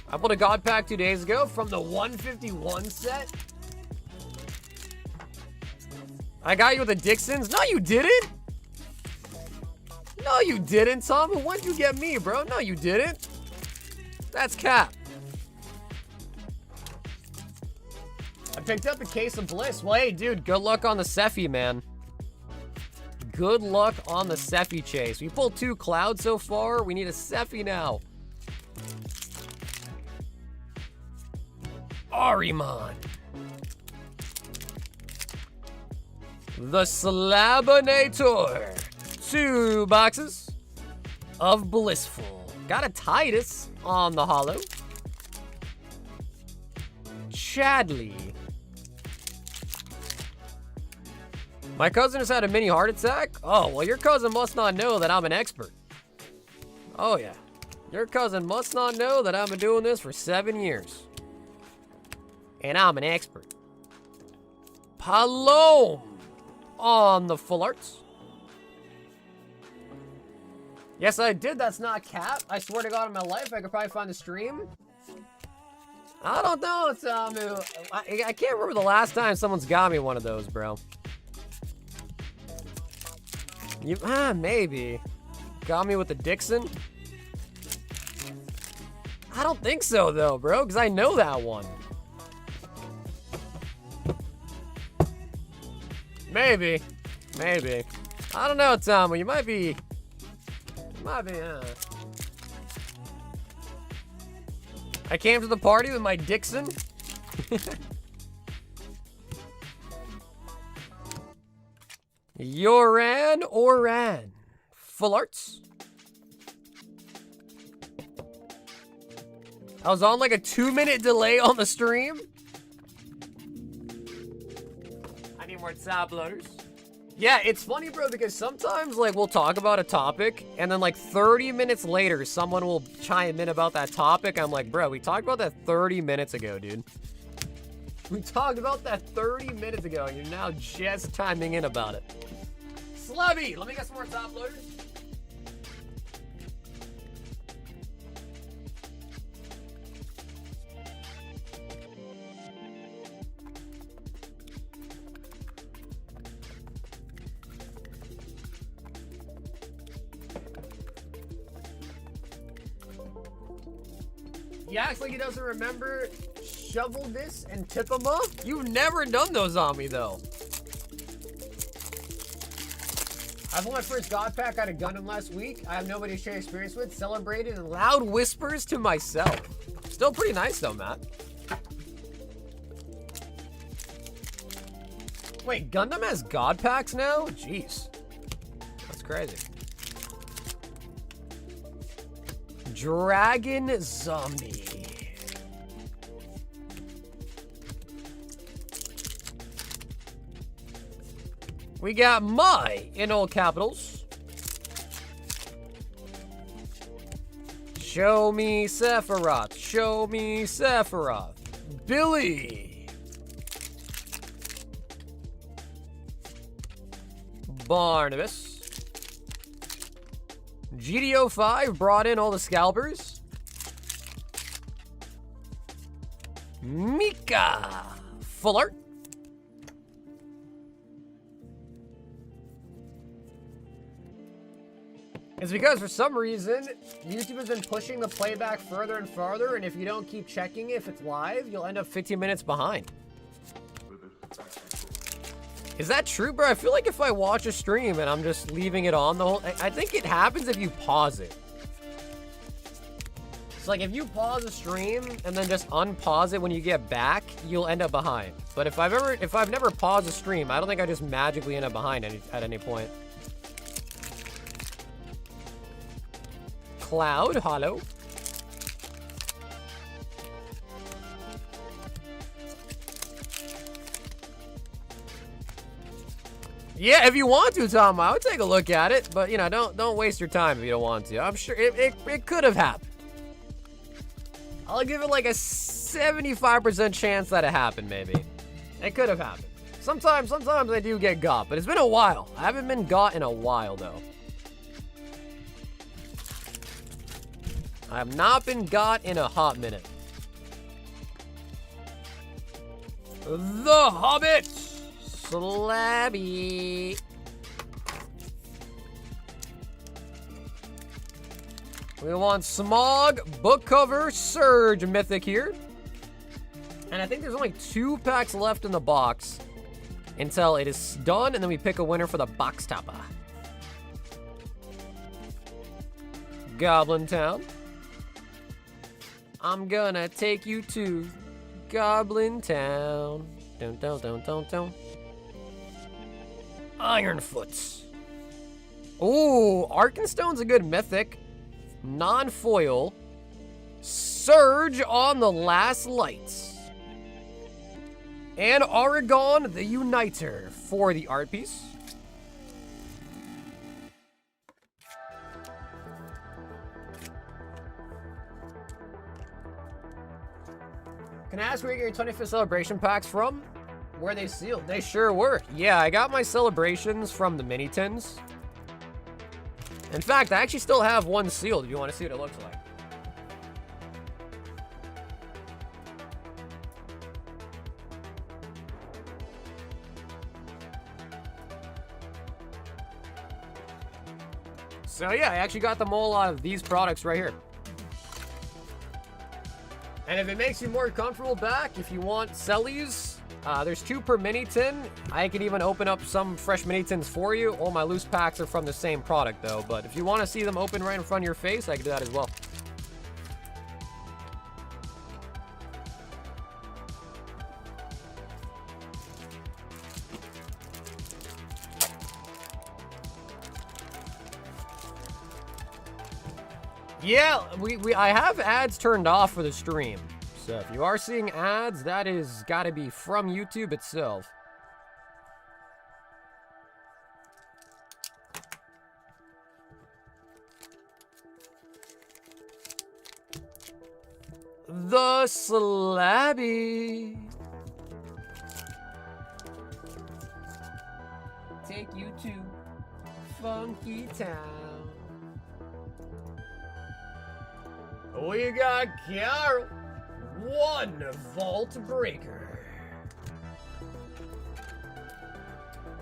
[SPEAKER 1] I pulled a God Pack 2 days ago from the 151 set. I got you with the Dixons. No, you didn't. No, you didn't, Tom. When'd you get me, bro? No, you didn't. That's cap. I picked up a case of Bliss. Well, hey, dude, good luck on the Sephi, man. Good luck on the Sephi chase. We pulled 2 clouds so far. We need a Sephi now. Ahriman. The Slabinator. 2 boxes of Blissful. Got a Titus on the holo. Chadley. My cousin has had a mini heart attack? Oh, well, your cousin must not know that I'm an expert. Oh, yeah. Your cousin must not know that I've been doing this for 7 years. And I'm an expert. Palom on the full arts. Yes, I did. That's not cap. I swear to God in my life, I could probably find the stream. I don't know, Samu. I can't remember the last time someone's got me one of those, bro. Maybe. Got me with the Dixon? I don't think so, though, bro, because I know that one. Maybe. Maybe. I don't know, Tom. You might be... I came to the party with my Dixon. Yoran Oran. Full arts. I was on like a 2-minute delay on the stream. I need more tab loaders. Yeah, it's funny, bro, because sometimes, like, we'll talk about a topic, and then, like, 30 minutes later, someone will chime in about that topic. I'm like, bro, we talked about that 30 minutes ago, dude. We talked about that 30 minutes ago, and you're now just chiming in about it. Slubby, let me get some more top loaders. He acts like he doesn't remember. Shovel this and tip him up? You've never done those on me, though. I pulled my first God Pack out of Gundam last week. I have nobody to share experience with. Celebrated in loud whispers to myself. Still pretty nice, though, Matt. Wait, Gundam has God Packs now? Jeez. That's crazy. Dragon Zombie. We got my in all capitals. Show me Sephiroth. Show me Sephiroth. Billy. Barnabas. GDO 5 brought in all the scalpers. Mika. Full art. It's because for some reason, YouTube has been pushing the playback further and farther, and if you don't keep checking if it's live, you'll end up 15 minutes behind. Is that true, bro? I feel like if I watch a stream and I'm just leaving it on the whole... I think it happens if you pause it. It's like if you pause a stream and then just unpause it when you get back, you'll end up behind. But if I've never paused a stream, I don't think I just magically end up behind at any point. Cloud, hollow. Yeah, if you want to, Tom, I would take a look at it, but you know, don't waste your time if you don't want to. I'm sure it could have happened. I'll give it like a 75% chance that it happened, maybe. It could have happened. Sometimes I do get got, but it's been a while. I haven't been got in a while, though. I have not been got in a hot minute. The Hobbit! Slabby. We want Smog, book cover, Surge mythic here. And I think there's only 2 packs left in the box until it is done, and then we pick a winner for the box topper. Goblin Town. I'm gonna take you to Goblin Town. Dun. Ironfoots. Ooh, Arkenstone's a good mythic. Non-foil. Surge on the Last Lights. And Oregon the Uniter for the art piece. Can I ask where you get your 25th celebration packs from? Were they sealed? They sure were. Yeah, I got my celebrations from the mini tins. In fact, I actually still have one sealed if you want to see what it looks like. So yeah, I actually got them all out of these products right here. And if it makes you more comfortable back, if you want cellies, there's 2 per mini tin. I can even open up some fresh mini tins for you. All my loose packs are from the same product though, but if you want to see them open right in front of your face, I can do that as well. Yeah, I have ads turned off for the stream. So if you are seeing ads, that is gotta be from YouTube itself. The Slabby. Take you to Funky Town. We got Carol, 1 Vault Breaker.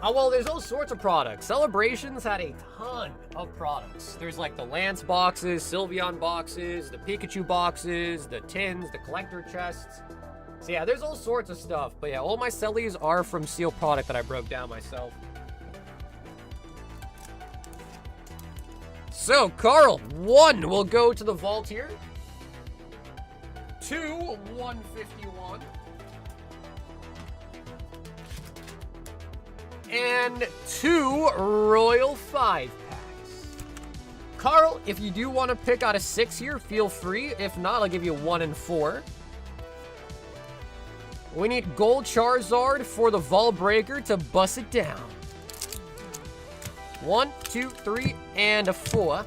[SPEAKER 1] Oh, well, there's all sorts of products. Celebrations had a ton of products. There's like the Lance boxes, Sylveon boxes, the Pikachu boxes, the tins, the collector chests. So yeah, there's all sorts of stuff. But yeah, all my cellies are from sealed product that I broke down myself. So, Carl, 1 will go to the vault here. 2, 151. And 2 Royal 5 packs. Carl, if you do want to pick out a 6 here, feel free. If not, I'll give you 1 and 4. We need Gold Charizard for the Vault Breaker to bust it down. 1, 2, 3, and a 4.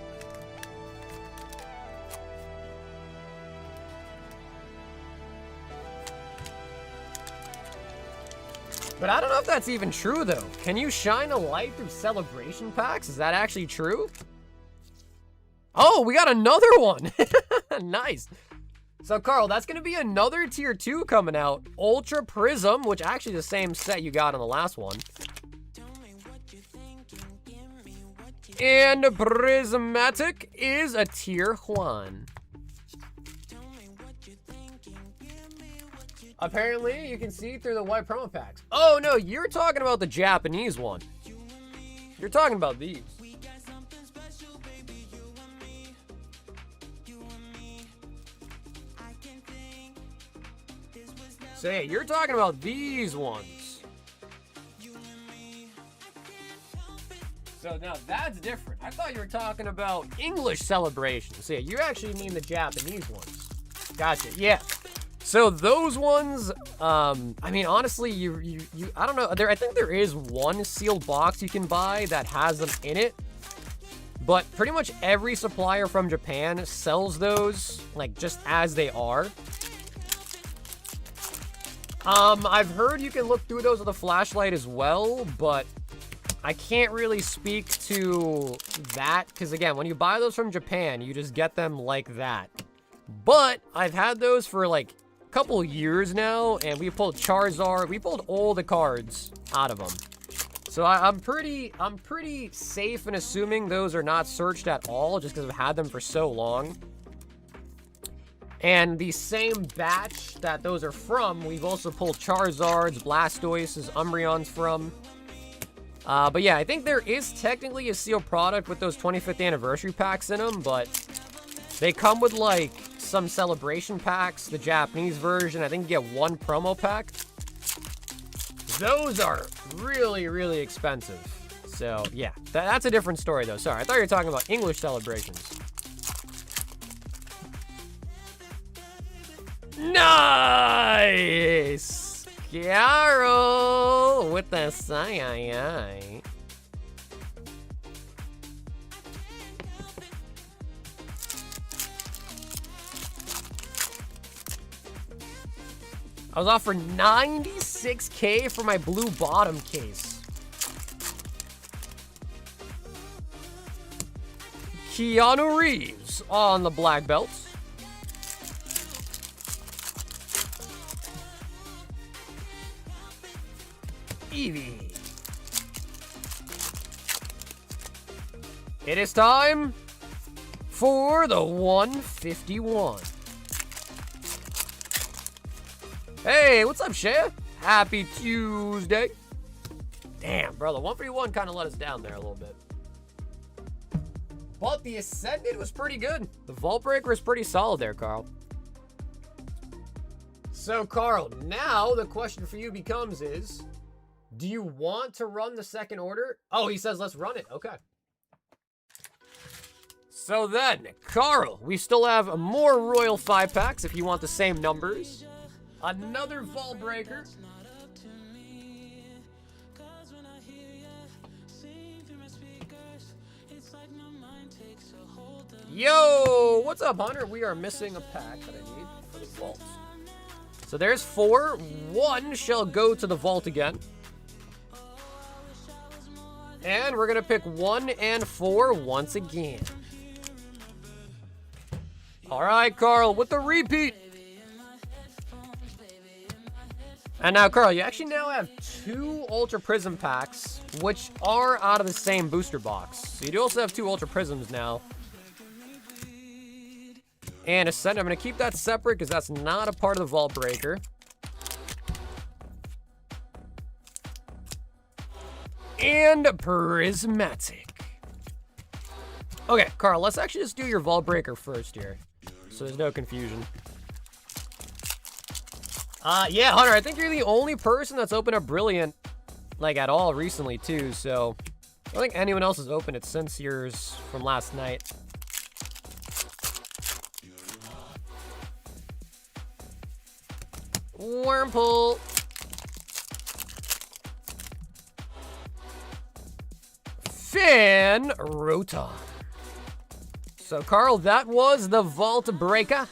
[SPEAKER 1] But I don't know if that's even true, though. Can you shine a light through celebration packs? Is that actually true? Oh, we got another one. Nice. So, Carl, that's going to be another Tier 2 coming out. Ultra Prism, which actually the same set you got on the last one. And Prismatic is a Tier 1. Apparently, you can see through the white promo packs. Oh, no, you're talking about the Japanese one. You're talking about these. So, yeah, you're talking about these ones. So, now that's different. I thought you were talking about English celebrations. So, yeah, you actually mean the Japanese ones. Gotcha, yeah. So those ones, I mean, honestly, I don't know. I think there is one sealed box you can buy that has them in it. But pretty much every supplier from Japan sells those, like, just as they are. I've heard you can look through those with a flashlight as well, but I can't really speak to that. Because, again, when you buy those from Japan, you just get them like that. But I've had those for, like, couple years now, and we pulled Charizard. We pulled all the cards out of them. So I'm pretty safe in assuming those are not searched at all, just because I've had them for so long. And the same batch that those are from, we've also pulled Charizards, Blastoises, Umbreons from. But yeah, I think there is technically a sealed product with those 25th anniversary packs in them, but they come with, like, some celebration packs, the Japanese version. I think you get one promo pack. Those are really, really expensive. So, yeah, that's a different story, though. Sorry, I thought you were talking about English celebrations. Nice! Carol with the say. I was offered $96K for my blue bottom case. Keanu Reeves on the black belt. Eevee. It is time for the 151. Hey, what's up, Shea? Happy Tuesday. Damn, bro, the 151 kind of let us down there a little bit. But the Ascended was pretty good. The Vault Breaker is pretty solid there, Carl. So, Carl, now the question for you becomes is, do you want to run the second order? Oh, he says let's run it. Okay. So then, Carl, we still have more Royal 5-packs if you want the same numbers. Another Vault Breaker. Yo, what's up, Hunter? We are missing a pack that I need for the vault. So there's 4. 1 shall go to the vault again. And we're going to pick 1 and 4 once again. All right, Carl, with the repeat. And now, Carl, you actually now have 2 Ultra Prism packs, which are out of the same booster box. So you do also have 2 Ultra Prisms now. And Ascend, I'm going to keep that separate because that's not a part of the Vault Breaker. And Prismatic. Okay, Carl, let's actually just do your Vault Breaker first here, so there's no confusion. Yeah, Hunter, I think you're the only person that's opened up Brilliant, like, at all recently, too, so I don't think anyone else has opened it since yours from last night. Wormhole. Van Rotar. So, Carl, that was the Vault Breaker.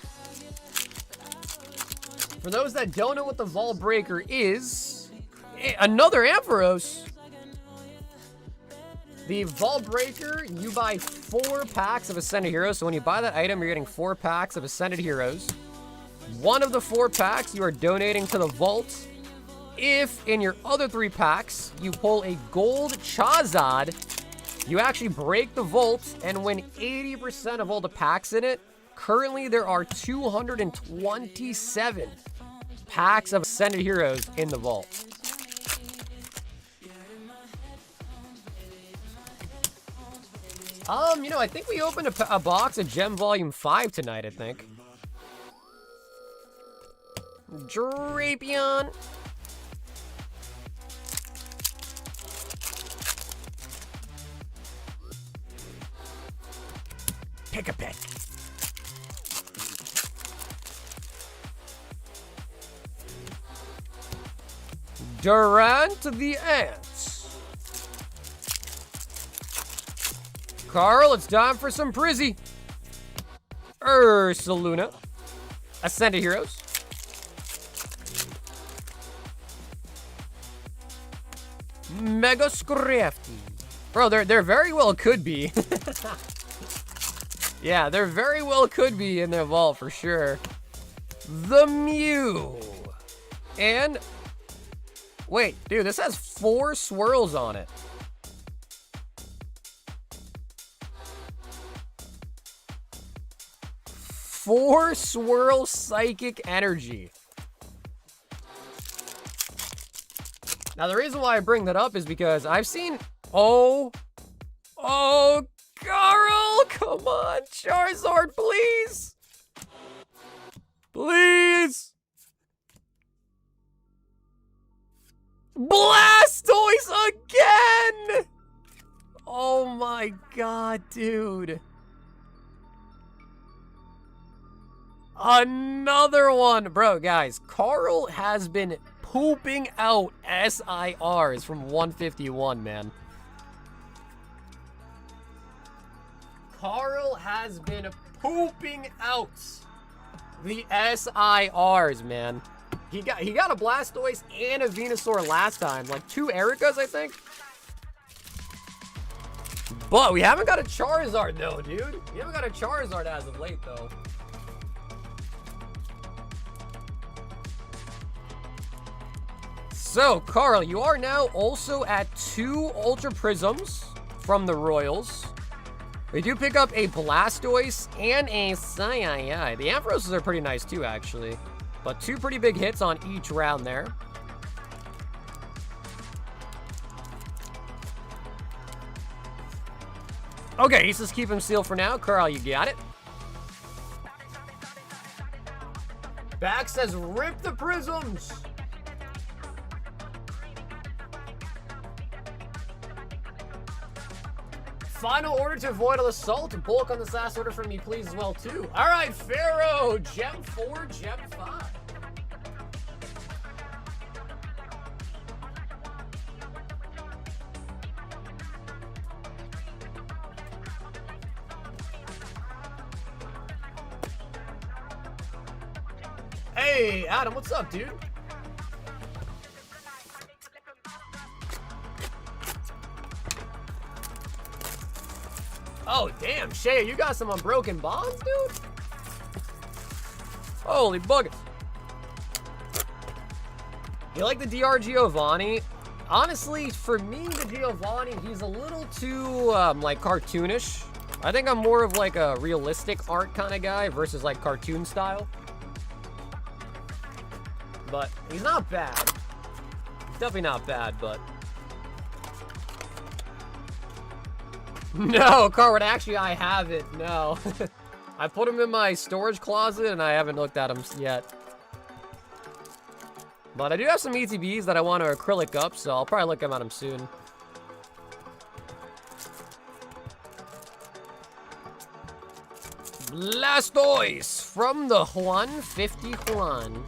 [SPEAKER 1] For those that don't know what the Vault Breaker is, another Ampharos. The Vault Breaker, you buy 4 packs of Ascended Heroes. So when you buy that item, you're getting 4 packs of Ascended Heroes. One of the 4 packs you are donating to the Vault. If in your other 3 packs, you pull a gold Charizard, you actually break the Vault and win 80% of all the packs in it. Currently, there are 227 packs of Ascended Heroes in the Vault. You know, I think we opened a box of Gem Volume 5 tonight, I think. Drapion. Pick a pick. Durant the Ants. Carl, it's time for some Prizzy. Ursaluna. Ascended Heroes. Mega Scrafty. Bro, there very well could be. Yeah, there very well could be in their vault for sure. The Mew. And wait, dude, this has 4 swirls on it. Four swirl psychic energy. Now, the reason why I bring that up is because I've seen... Oh, Carl, come on, Charizard, please. Please. Blastoise again. Oh my God, dude. Another one. Bro, guys, Carl has been pooping out SIRs from 151, man. Carl has been pooping out the SIRs, man. He got a Blastoise and a Venusaur last time. Like 2 Ericas, I think. But we haven't got a Charizard, though, dude. We haven't got a Charizard as of late, though. So, Carl, you are now also at 2 Ultra Prisms from the Royals. We do pick up a Blastoise and a Sai. The Amphiroses are pretty nice too, actually. But 2 pretty big hits on each round there. Okay, he's just keep him sealed for now. Carl, you got it. Back says, rip the prisms. Final order to avoid an assault. Bulk on this last order from me, please, as well, too. All right, Pharaoh. Gem 4, Gem 5. Hey, Adam, what's up, dude? Oh, damn, Shea, you got some Unbroken Bonds, dude? Holy buggers. You like the DR Giovanni? Honestly, for me, the Giovanni, he's a little too, like, cartoonish. I think I'm more of, like, a realistic art kind of guy versus, like, cartoon style. But he's not bad. He's definitely not bad, but... No, Carwood, actually, I haven't. No. I put him in my storage closet, and I haven't looked at him yet. But I do have some ETBs that I want to acrylic up, so I'll probably look at them soon. Blastoise from the 150 Juan.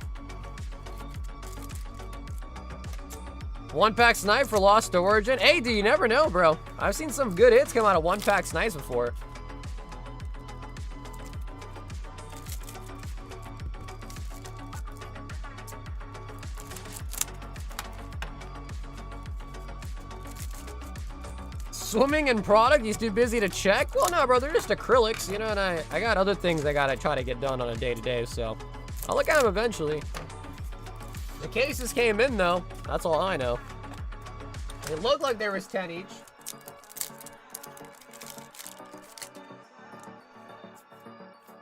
[SPEAKER 1] 1-pack snipe for Lost Origin. Hey, do you never know, bro? I've seen some good hits come out of 1-pack snipes before. Swimming and product, he's too busy to check? Well, no, bro, they're just acrylics, you know, and I got other things I gotta try to get done on a day-to-day, so I'll look at them eventually. The cases came in, though. That's all I know. It looked like there was 10 each.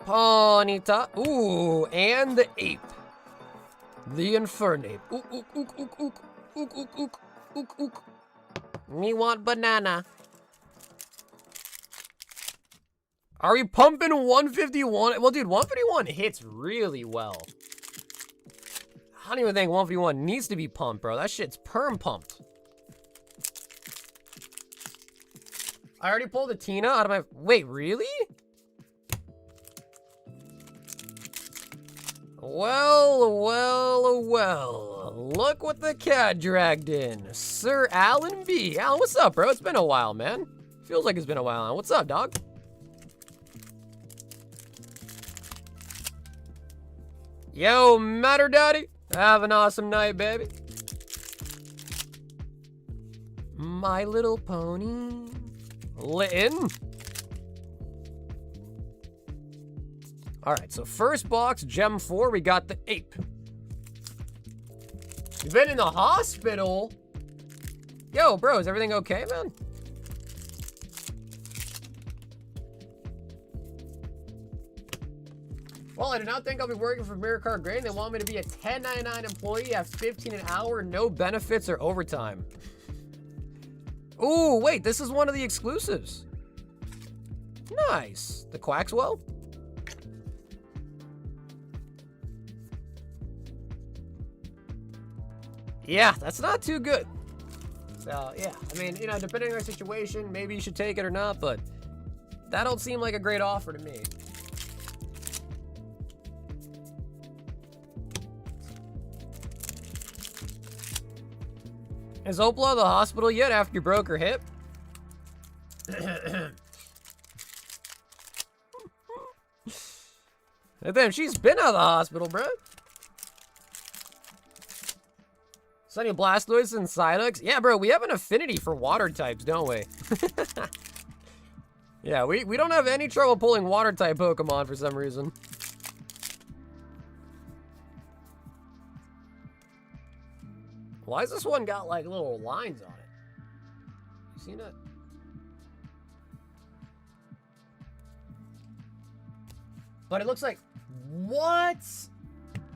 [SPEAKER 1] Ponyta. Ooh, and the ape. The Infernape. Ook, ook, ook, ook, ook, ook, ook, ook, ook, ook. Me want banana. Are we pumping 151? Well, dude, 151 hits really well. I don't even think 151 needs to be pumped, bro. That shit's perm pumped. I already pulled a Tina out of my... Wait, really? Well, well, well. Look what the cat dragged in. Sir Alan B. Alan, what's up, bro? It's been a while, man. Feels like it's been a while, Alan. What's up, dog? Yo, Matter Daddy. Have an awesome night, baby. My Little Pony. Litten. Alright, so first box, Gem 4, we got the ape. You've been in the hospital? Yo, bro, is everything okay, man? Well, I do not think I'll be working for Mirror Grain. They want me to be a 1099 employee at 15 an hour, no benefits or overtime. Ooh, wait, this is one of the exclusives. Nice. The Quaxwell? Yeah, that's not too good. So, yeah, I mean, you know, depending on your situation, maybe you should take it or not, but that don't seem like a great offer to me. Is Opla at the hospital yet after you broke her hip? Damn, she's been out of the hospital, bro. Sunny Blastoise and Psylux. Yeah, bro, we have an affinity for water types, don't we? Yeah, we don't have any trouble pulling water type Pokemon for some reason. Why has this one got like little lines on it? You seen it? But it looks like, what?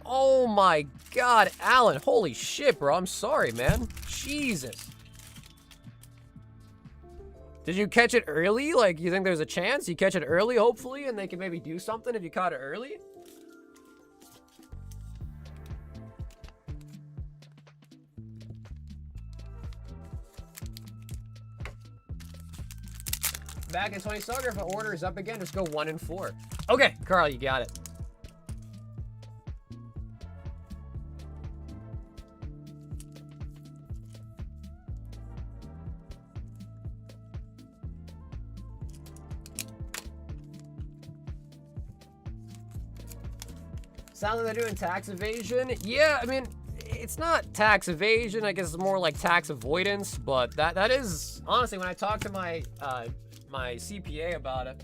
[SPEAKER 1] Oh my God, Alan, holy shit, bro. I'm sorry, man. Jesus. Did you catch it early? Like, you think there's a chance you catch it early, hopefully, and they can maybe do something if you caught it early? Back in 20 Saga, if an order is up again, just go 1 and 4. Okay, Carl, you got it. Sounds like they're doing tax evasion. Yeah, I mean, it's not tax evasion. I guess it's more like tax avoidance. But that is, honestly, when I talk to my my CPA about it,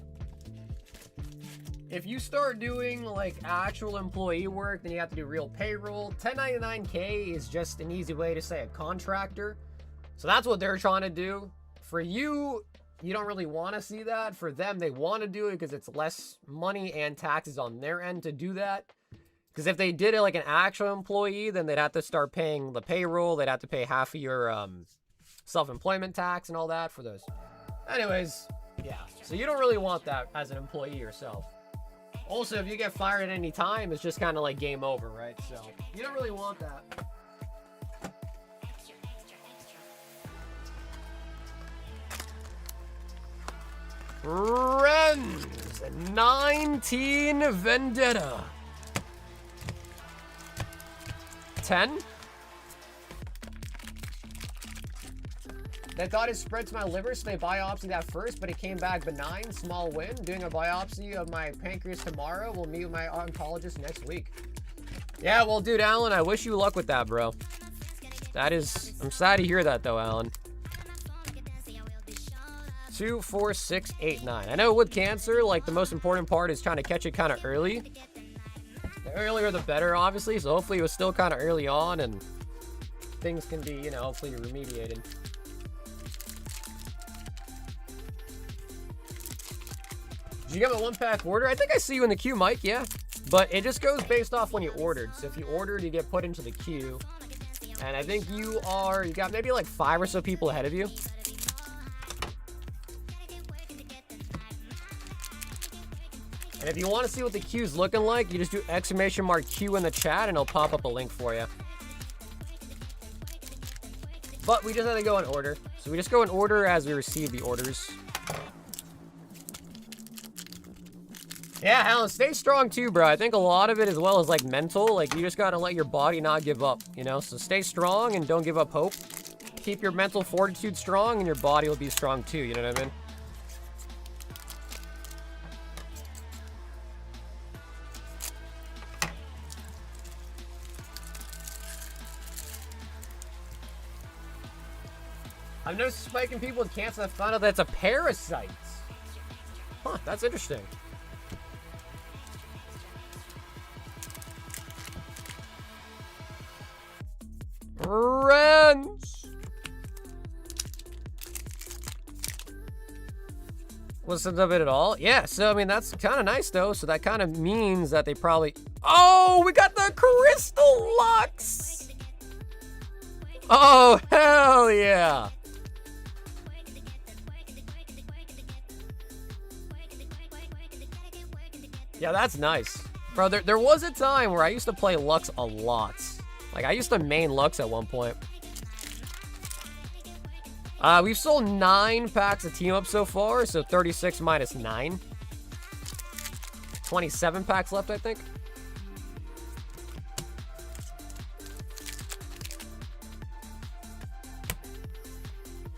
[SPEAKER 1] if you start doing like actual employee work, then you have to do real payroll. 1099K is just an easy way to say a contractor. So that's what they're trying to do. For you, you don't really want to see that. For them, they want to do it because it's less money and taxes on their end to do that. Because if they did it like an actual employee, then they'd have to start paying the payroll. They'd have to pay half of your self-employment tax and all that for those. Anyways, yeah. So you don't really want that as an employee yourself. Also, if you get fired at any time, it's just kind of like game over, right? So you don't really want that. Renz 19 Vendetta. 10. They thought it spread to my liver, so they biopsied that first, but it came back benign. Small win. Doing a biopsy of my pancreas tomorrow. We'll meet with my oncologist next week. Yeah, well, dude, Alan, I wish you luck with that, bro. That is... I'm sad to hear that, though, Alan. 2, 4, 6, 8, 9. I know with cancer, like, the most important part is trying to catch it kind of early. The earlier the better, obviously, so hopefully it was still kind of early on, and things can be, you know, hopefully remediated. Did you get my 1-pack order? I think I see you in the queue, Mike, yeah. But it just goes based off when you ordered. So if you ordered, you get put into the queue. And I think you got maybe like 5 or so people ahead of you. And if you want to see what the queue's looking like, you just do !Q in the chat and it'll pop up a link for you. But we just had to go in order. So we just go in order as we receive the orders. Yeah, Alan, stay strong too, bro. I think a lot of it as well is like mental. Like, you just gotta let your body not give up, you know? So stay strong and don't give up hope. Keep your mental fortitude strong and your body will be strong too, you know what I mean? I've noticed a spike in people with cancer. I found out that's a parasite. Huh, that's interesting. Friends. Wasn't of it at all? Yeah, so I mean, that's kind of nice though. So that kind of means that they probably... Oh, we got the Crystal Lux! Oh, hell yeah! Yeah, that's nice. Bro, there was a time where I used to play Lux a lot. Like, I used to main Lux at one point. We've sold 9 packs of Team Up so far, so 36 minus 9. 27 packs left, I think.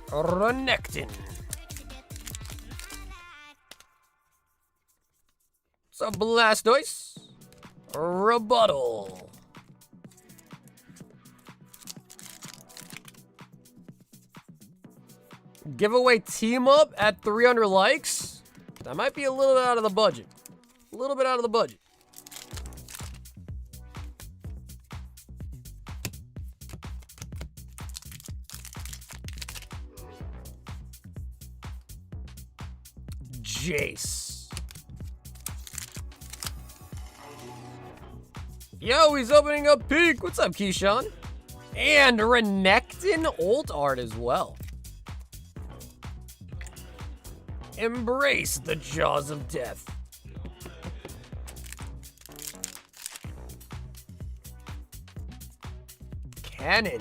[SPEAKER 1] Renekton. So Blastoise. Rebuttal. Giveaway Team Up at 300 likes. That might be a little bit out of the budget. A little bit out of the budget. Jace. Yo, he's opening up Peak. What's up, Keyshawn? And Renekton ult art as well. Embrace the jaws of death. Cannon.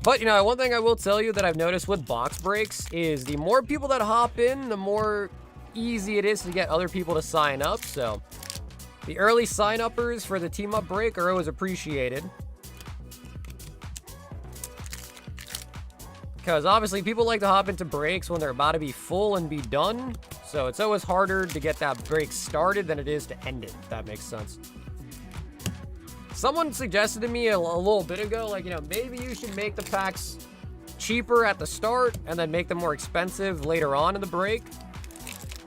[SPEAKER 1] But, you know, one thing I will tell you that I've noticed with box breaks is the more people that hop in, the more easy it is to get other people to sign up. So the early sign-uppers for the Team Up break are always appreciated. Because obviously people like to hop into breaks when they're about to be full and be done. So it's always harder to get that break started than it is to end it, if that makes sense. Someone suggested to me a little bit ago, like, you know, maybe you should make the packs cheaper at the start and then make them more expensive later on in the break.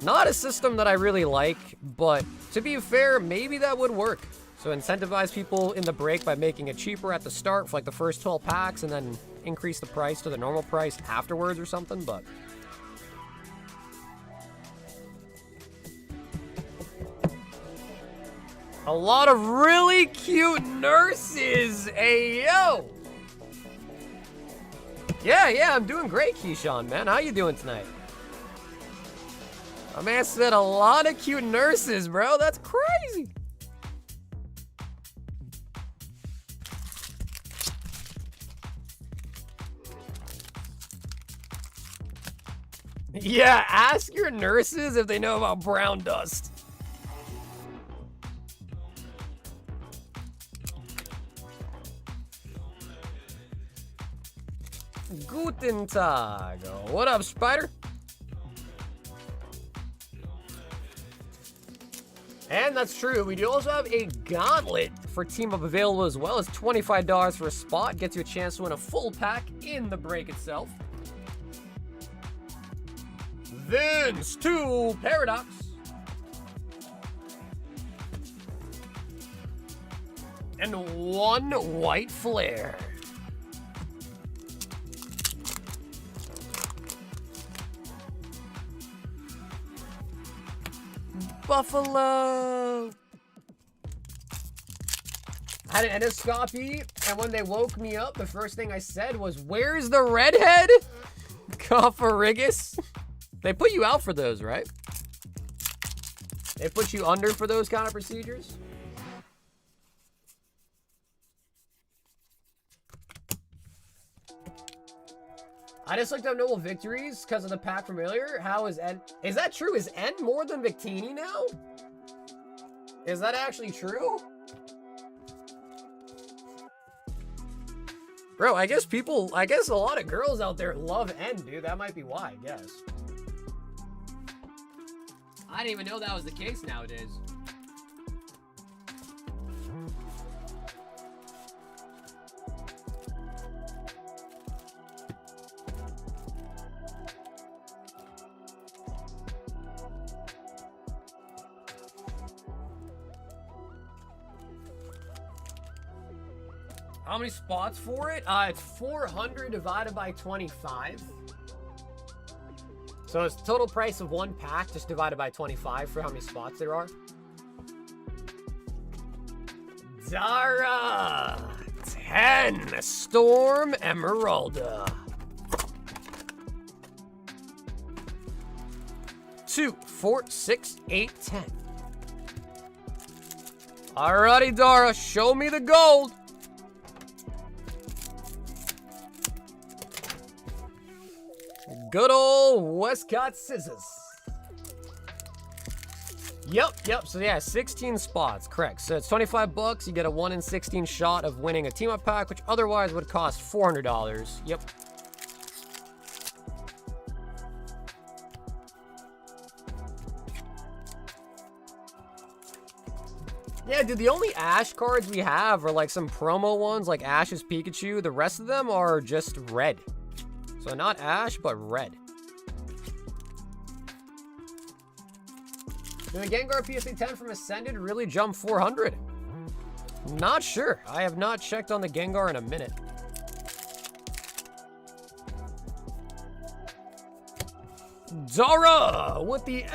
[SPEAKER 1] Not a system that I really like, but to be fair, maybe that would work. So incentivize people in the break by making it cheaper at the start for like the first 12 packs and then increase the price to the normal price afterwards or something, but... A lot of really cute nurses! Hey, yo! Yeah, I'm doing great, Keyshawn, man. How you doing tonight? My man said a lot of cute nurses, bro. That's crazy! Yeah, ask your nurses if they know about brown dust. Guten Tag. What up, Spider? And that's true. We do also have a gauntlet for Team Up available as well. It's $25 for a spot. Gets you a chance to win a full pack in the break itself. Vince 2 Paradox. And 1 white flare. Buffalo. I had an endoscopy, and when they woke me up, the first thing I said was, "Where's the redhead?" Cofferigus. They put you out for those, right? They put you under for those kind of procedures? I just looked up noble victories because of the pack from earlier. How is N? Is that true? Is N more than Victini now? Is that actually true? Bro, I guess a lot of girls out there love N, dude. That might be why, I guess. I didn't even know that was the case nowadays. How many spots for it? It's 400 divided by 25. So it's total price of 1 pack just divided by 25 for how many spots there are. Zara 10 Storm Emeralda. 2, 4, 6, 8, 10. Alrighty, Dara, show me the gold. Good old Westcott Scissors. Yep. So yeah, 16 spots, correct. So it's $25. You get a 1 in 16 shot of winning a team up pack, which otherwise would cost $400. Yep. Yeah, dude, the only Ash cards we have are like some promo ones, like Ash's Pikachu. The rest of them are just red. So not Ash, but red. Did the Gengar PSA 10 from Ascended really jump 400? Not sure. I have not checked on the Gengar in a minute. Zara with the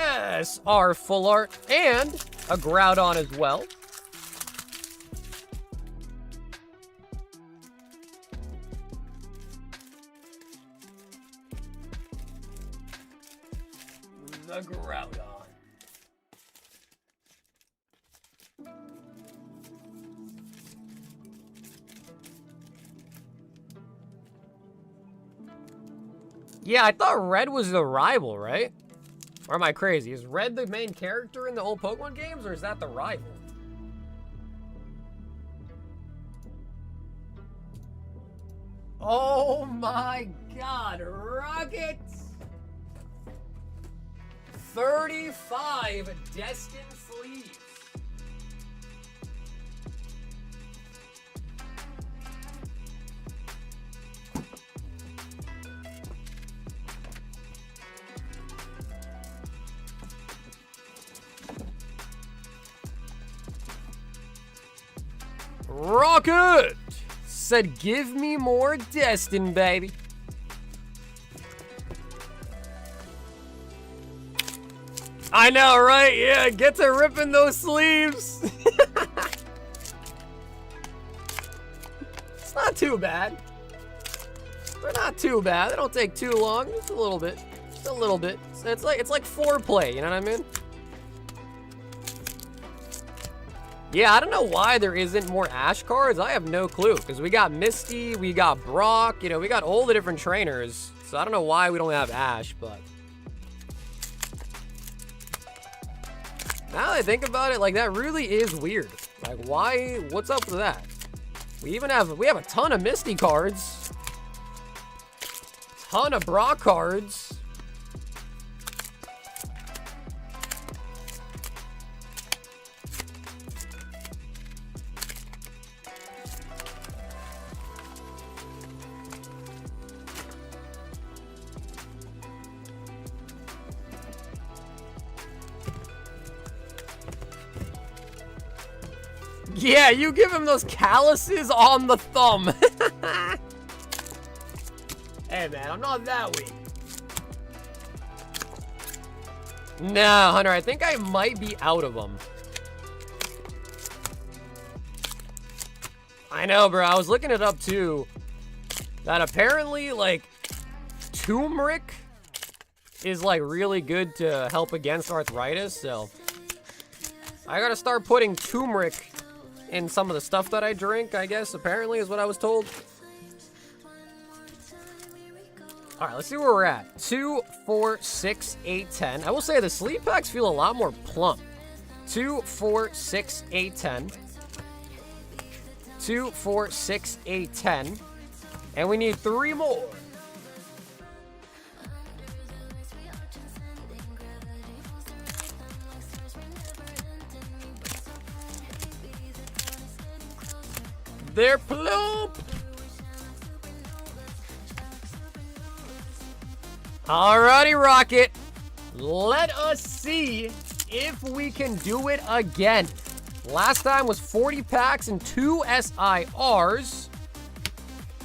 [SPEAKER 1] SR full art and a Groudon as well. The Groudon. Yeah, I thought Red was the rival, right? Or am I crazy? Is Red the main character in the old Pokemon games, or is that the rival? Oh my god, Rocket! 35 Destined Sleeves. Rocket said, "Give me more Destin, baby." I know, right? Yeah, get to ripping those sleeves. It's not too bad. They're not too bad. They don't take too long. Just a little bit. Just a little bit. It's like foreplay, you know what I mean? Yeah, I don't know why there isn't more Ash cards. I have no clue, because we got Misty, we got Brock, you know, we got all the different trainers. So I don't know why we don't have Ash, but now that I think about it, like, that really is weird. Like, why? What's up with that? We have a ton of Misty cards. ton of bra cards. Yeah, you give him those calluses on the thumb. Hey, man, I'm not that weak. No, Hunter, I think I might be out of them. I know, bro. I was looking it up, too. That apparently, like, turmeric is, like, really good to help against arthritis, so I gotta start putting turmeric in some of the stuff that I drink, I guess, apparently, is what I was told. All right, let's see where we're at. 2, 4, 6, 8, 10. I will say the sleeve packs feel a lot more plump. 2, 4, 6, 8, 10. 2, 4, 6, 8, 10. And we need 3 more. They're plump. Alrighty, Rocket. Let us see if we can do it again. Last time was 40 packs and 2 SIRs.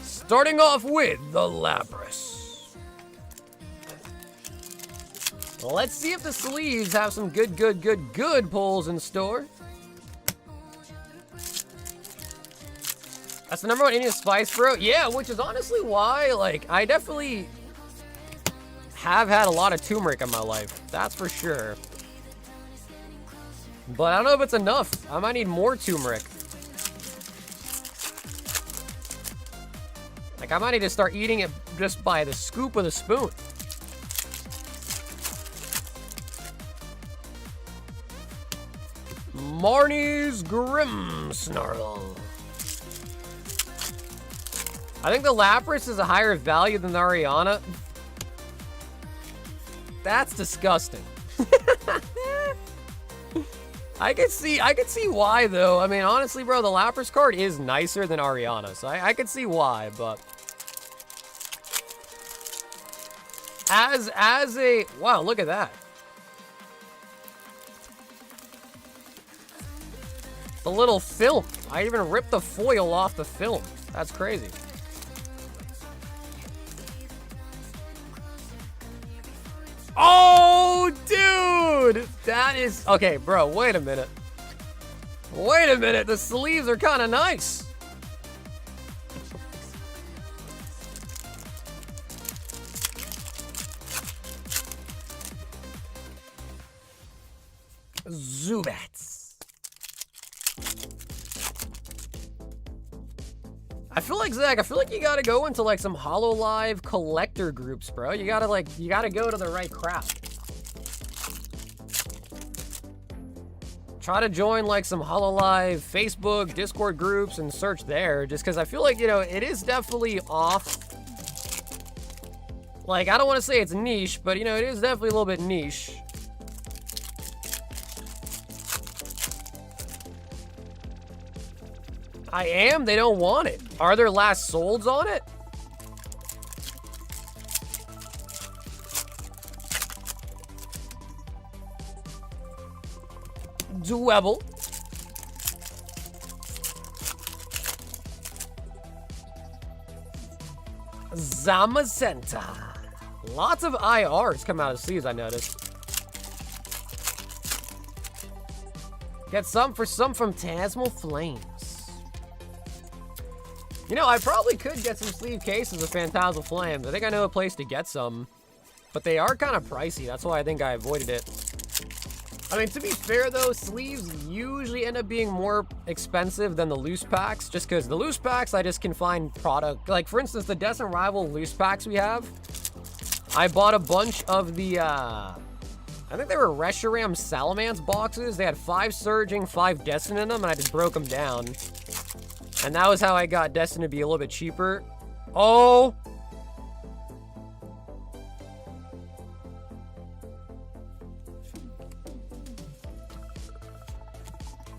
[SPEAKER 1] Starting off with the Lapras. Let's see if the sleeves have some good pulls in store. That's the #1 Indian Spice, bro. Yeah, which is honestly why, like, I definitely have had a lot of turmeric in my life. That's for sure. But I don't know if it's enough. I might need more turmeric. Like, I might need to start eating it just by the scoop of the spoon. Marnie's Grimmsnarl. I think the Lapras is a higher value than the Ariana. That's disgusting. I could see why, though. I mean, honestly, bro, the Lapras card is nicer than Ariana, so I could see why, but as a wow, look at that. The little film. I even ripped the foil off the film. That's crazy. Oh, dude! That is... Okay, bro, wait a minute. Wait a minute, the sleeves are kind of nice. Zubats. I feel like, Zach, I feel like you gotta go into like some HoloLive collector groups, bro. You gotta go to the right crowd. Try to join like some HoloLive Facebook, Discord groups and search there, just because I feel like, you know, it is definitely off. Like, I don't want to say it's niche, but, you know, it is definitely a little bit niche. I am? They don't want it. Are there last solds on it? Dwebble. Zamazenta. Lots of IRs come out of sleeves, I noticed. Get some from Tasmal Flames. You know, I probably could get some sleeve cases of Phantasmal Flames. I think I know a place to get some. But they are kind of pricey. That's why I think I avoided it. I mean, to be fair, though, sleeves usually end up being more expensive than the loose packs. Just because the loose packs, I just can find product. Like, for instance, the Destin Rival loose packs we have. I bought a bunch of the, I think they were Reshiram Salamence boxes. They had 5 Surging, 5 Destin in them, and I just broke them down. And that was how I got Destin to be a little bit cheaper. Oh!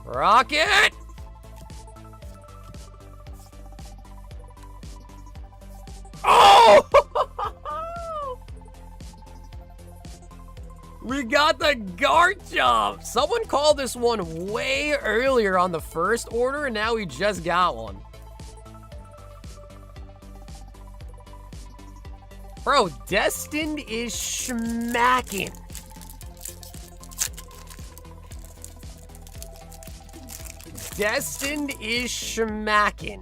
[SPEAKER 1] Rocket! Oh! We got the Garchomp! Someone called this one way earlier on the first order, and now we just got one. Bro, Destined is schmacking. Destined is schmacking.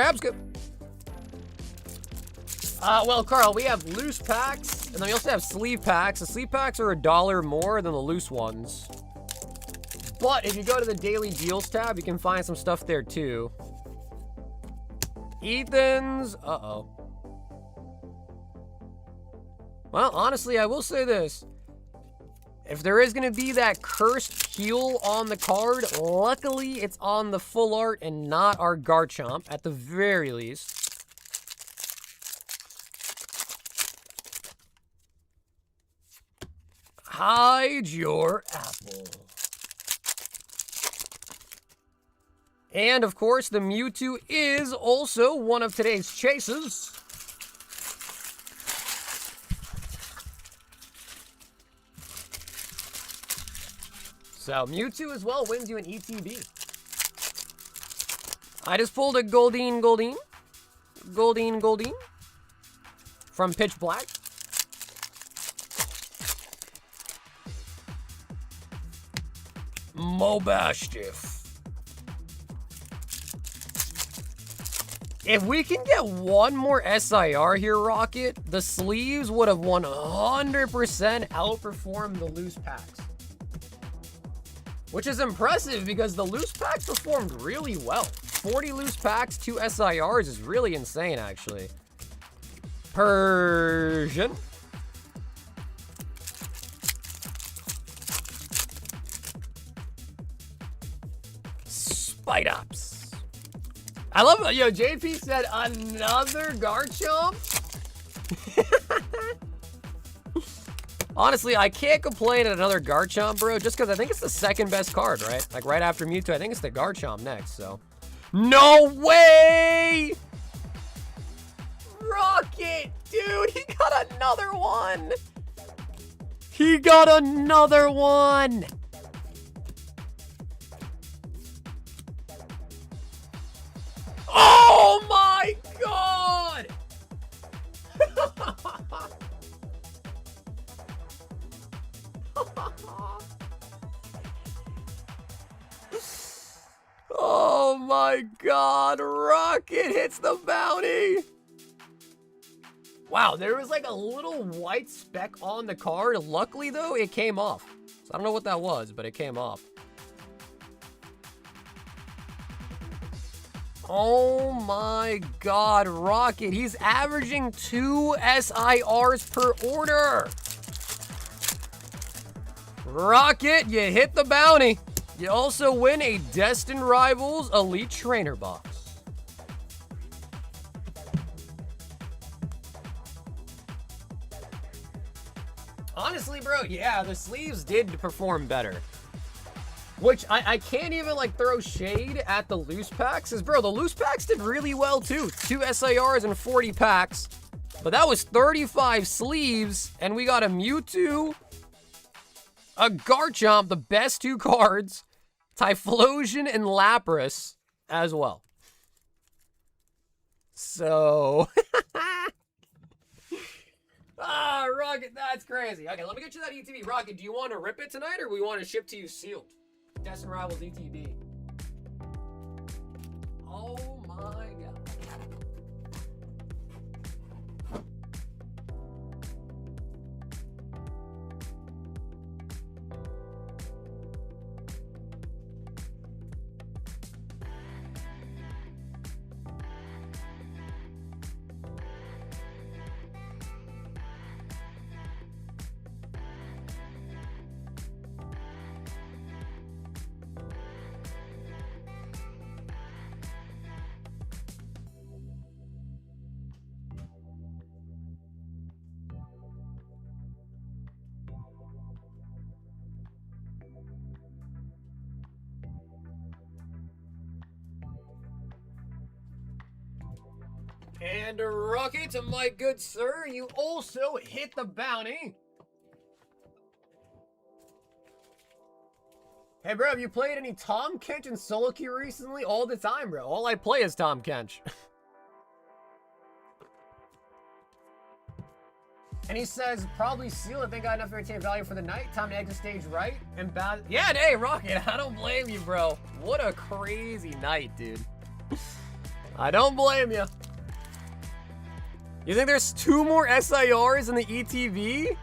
[SPEAKER 1] Abscoop. Well, Carl, we have loose packs, and then we also have sleeve packs. The sleeve packs are $1 more than the loose ones. But if you go to the daily deals tab, you can find some stuff there too. Ethan's, uh-oh. Well, honestly, I will say this. If there is going to be that cursed heal on the card, luckily it's on the full art and not our Garchomp, at the very least. Hide your apple. And, of course, the Mewtwo is also one of today's chases. So, Mewtwo as well wins you an ETB. I just pulled a Goldeen from Pitch Black. Mobastiff. If we can get one more SIR here, Rocket, the sleeves would have 100% outperformed the loose packs. Which is impressive because the loose packs performed really well. 40 loose packs, 2 SIRs is really insane, actually. Persian. Spidops. I love it. Yo, JP said another Garchomp. Honestly, I can't complain at another Garchomp, bro, just because I think it's the second best card, right? Like, right after Mewtwo, I think it's the Garchomp next, so. No way! Rocket! Dude, he got another one! He got another one! Oh my god! Oh my god, Rocket hits the bounty! Wow, there was like a little white speck on the card. Luckily though, it came off. So I don't know what that was, but it came off. Oh my god, Rocket. He's averaging 2 SIRs per order. Rocket, you hit the bounty. You also win a Destined Rivals Elite Trainer box. Honestly, bro, yeah, the sleeves did perform better. Which, I can't even, like, throw shade at the loose packs. Because, bro, the loose packs did really well, too. 2 SIRs and 40 packs. But that was 35 sleeves. And we got a Mewtwo, a Garchomp, the best 2 cards, Typhlosion, and Lapras as well. So... Ah, Rocket, that's crazy. Okay, let me get you that ETB. Rocket, do you want to rip it tonight, or we want to ship to you sealed? Destined Rivals ETB. Oh my god. And Rocket, my good sir, you also hit the bounty. Hey, bro, have you played any Tom Kench and solo queue recently? All the time, bro. All I play is Tom Kench. And he says, probably seal if they got enough entertainment value for the night. Time to exit stage right. And bound. Yeah, hey, Rocket, I don't blame you, bro. What a crazy night, dude. I don't blame you. You think there's 2 more SIRs in the ETV?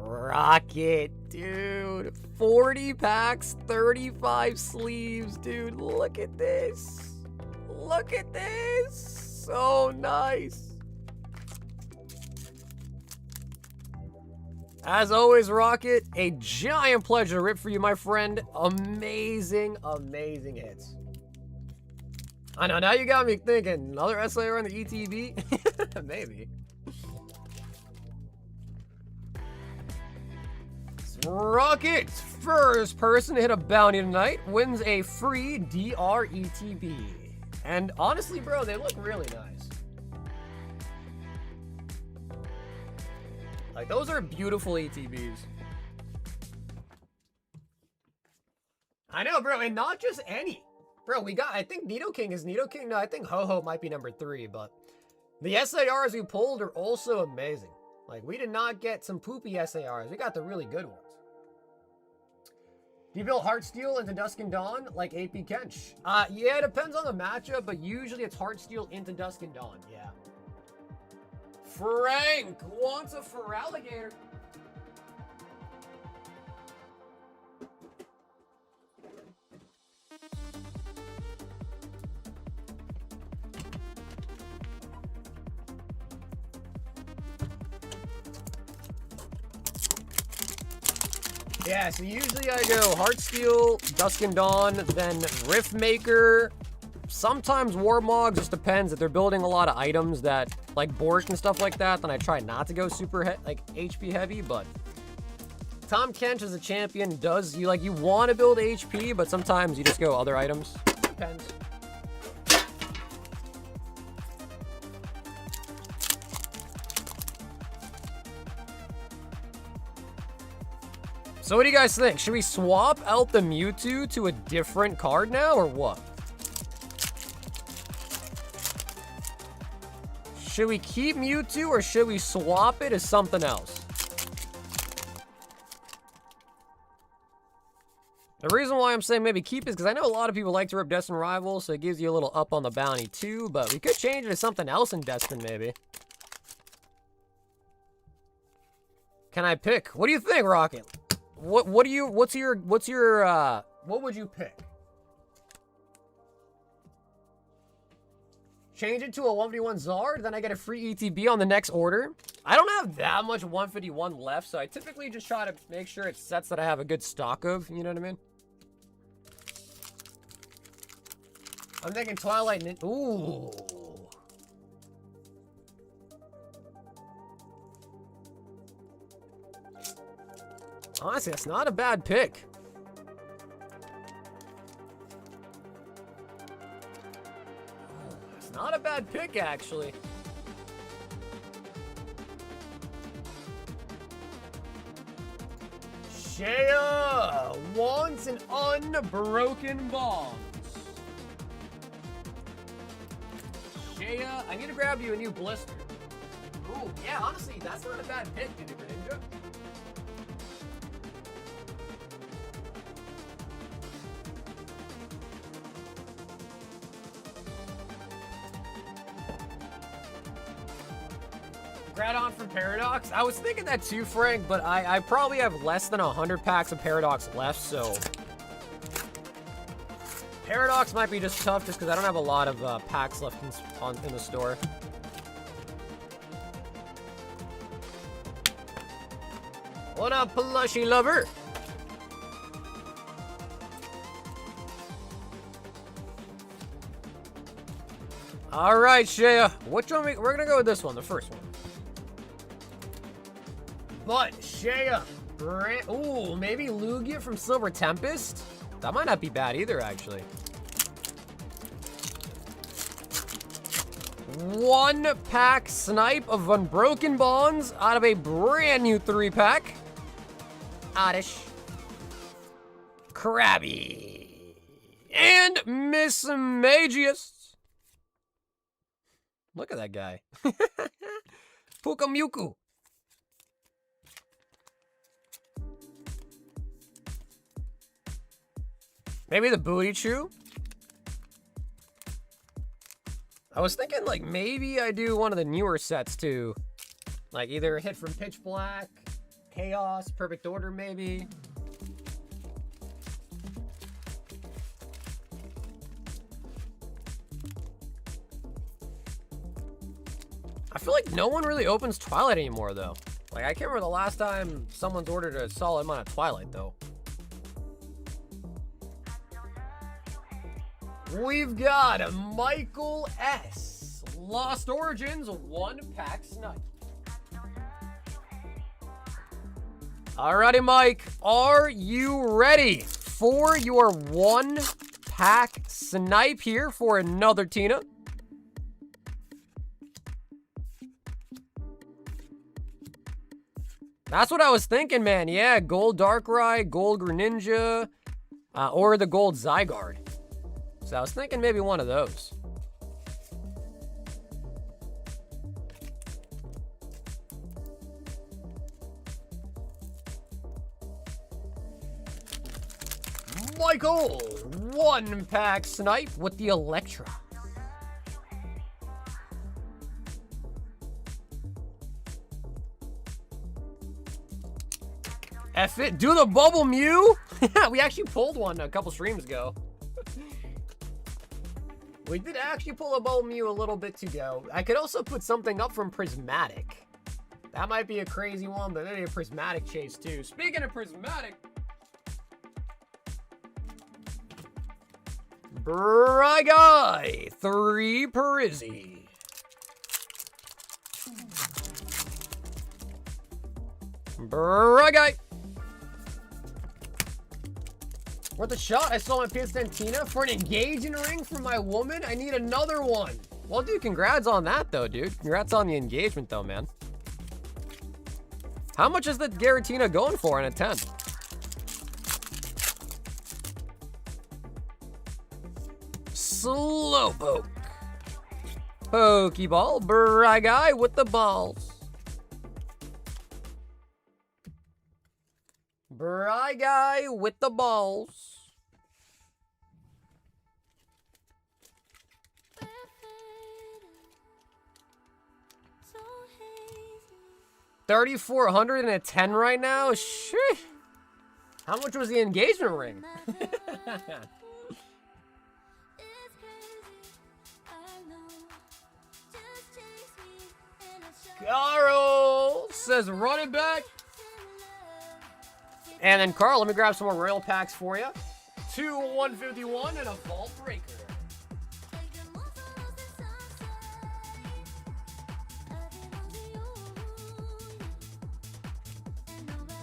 [SPEAKER 1] Rocket, dude. 40 packs, 35 sleeves, dude. Look at this. Look at this. So nice. As always, Rocket, a giant pleasure to rip for you, my friend. Amazing, amazing hits. I know, now you got me thinking, another SIR on the ETV? Maybe. Rocket's first person to hit a bounty tonight wins a free DRETB. And honestly, bro, they look really nice. Like, those are beautiful ETBs. I know, bro, and not just any. Bro, we got, I think Nidoking is Nidoking. No, I think Ho-Ho might be number 3, but the SARs we pulled are also amazing. Like, we did not get some poopy SARs. We got the really good ones. Do you build Heartsteel into Dusk and Dawn like AP Kench? Yeah, it depends on the matchup, but usually it's Heartsteel into Dusk and Dawn, yeah. Frank wants a Feraligatr. Yeah, so usually I go Heartsteel, Dusk and Dawn, then Riftmaker, sometimes Warmog, just depends. If they're building a lot of items that, like Bork and stuff like that, then I try not to go super, HP heavy, but Tom Kench as a champion does, you want to build HP, but sometimes you just go other items. Depends. So what do you guys think? Should we swap out the Mewtwo to a different card now, or what? Should we keep Mewtwo, or should we swap it as something else? The reason why I'm saying maybe keep is because I know a lot of people like to rip Destin Rivals, so it gives you a little up on the bounty too, but we could change it to something else in Destin, maybe. Can I pick? What do you think, Rocket? What would you pick? Change it to a 1v1 Zard, then I get a free ETB on the next order. I don't have that much 151 left, so I typically just try to make sure it's sets that I have a good stock of, you know what I mean? I'm thinking Twilight Ninja. Ooh. Honestly, that's not a bad pick. It's not a bad pick, actually. Shea wants an unbroken bonds. Shea, I need to grab you a new blister. Ooh, yeah, honestly, that's not a bad pick, dude, Ninja. Gradon from Paradox. I was thinking that too, Frank, but I probably have less than 100 packs of Paradox left, so Paradox might be just tough just because I don't have a lot of packs left in the store. What up, plushy lover? All right, Shea. Which one? We're gonna go with this one, the first one. But Shea, Ooh, maybe Lugia from Silver Tempest? That might not be bad either, actually. One pack snipe of Unbroken Bonds out of a brand new 3-pack. Oddish. Krabby. And Miss Magius. Look at that guy. Pukamyuku. Maybe the Booty Chew? I was thinking, like, maybe I do one of the newer sets, too. Like, either a hit from Pitch Black, Chaos, Perfect Order, maybe. I feel like no one really opens Twilight anymore, though. Like, I can't remember the last time someone's ordered a solid amount of Twilight, though. We've got a Michael S. Lost Origins 1-pack snipe. Alrighty, Mike. Are you ready for your 1-pack snipe here for another Tina? That's what I was thinking, man. Yeah, gold Darkrai, gold Greninja, or the gold Zygarde. So I was thinking maybe one of those. Michael, 1-pack snipe with the Electra. F it, do the Bubble Mew? We actually pulled one a couple streams ago. We did actually pull a Bubble Mew a little bit to go. I could also put something up from Prismatic. That might be a crazy one, but maybe a Prismatic chase too. Speaking of Prismatic, Bryguy, 3 Parisi. Bryguy. Worth a shot. I saw my PS10 Tina for an engagement ring for my woman. I need another one. Well, dude, congrats on that, though, dude. Congrats on the engagement, though, man. How much is the Garatina going for in a 10? Slowpoke. Pokeball. Bryguy with the balls. Bryguy with the balls. $3,400 and a 10 right now? Shit. How much was the engagement ring? Carl says run it back. And then Carl, let me grab some more Royal Packs for you. 2 151 and a Vault Breaker.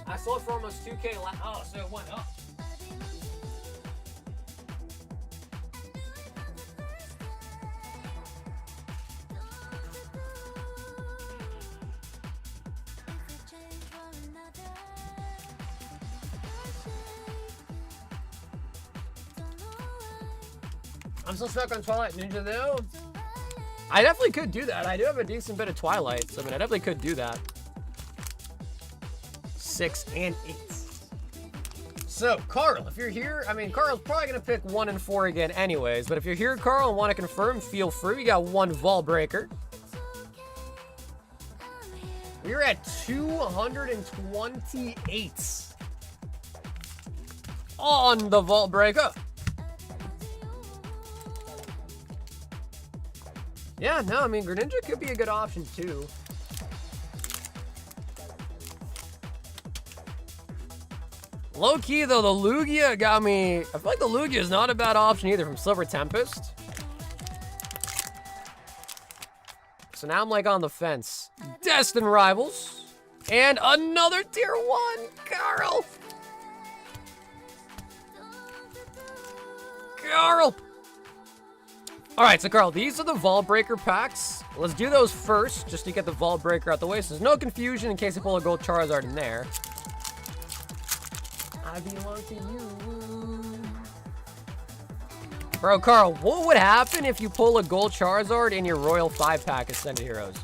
[SPEAKER 1] I sold for almost 2K. Oh, so it went up. I'm still stuck on Twilight Ninja though. I definitely could do that. I do have a decent bit of Twilight, so I mean, I definitely could do that. 6 and 8. So, Carl, if you're here, I mean, Carl's probably going to pick 1 and 4 again anyways, but if you're here, Carl, and want to confirm, feel free. We got 1 Vault Breaker. We're at 228 on the Vault Breaker. Yeah, no, I mean, Greninja could be a good option, too. Low-key, though, the Lugia got me... I feel like the Lugia is not a bad option either from Silver Tempest. So now I'm, like, on the fence. Destined Rivals. And another tier 1, Carl. Carl. All right, so Carl, these are the Vault Breaker packs. Let's do those first, just to get the Vault Breaker out the way, so there's no confusion in case I pull a gold Charizard in there. I belong to you. Bro, Carl, what would happen if you pull a gold Charizard in your Royal 5-pack Ascended Heroes?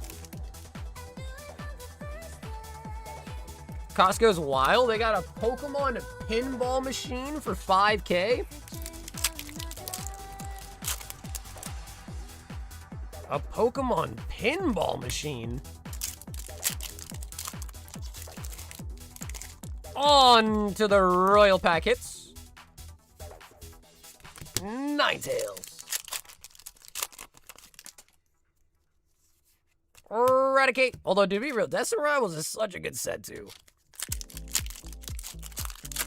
[SPEAKER 1] Costco's wild. They got a Pokemon pinball machine for 5K. A Pokemon pinball machine? On to the Royal Pack hits. Ninetales. Eradicate. Although, to be real, Desert Rivals is such a good set, too.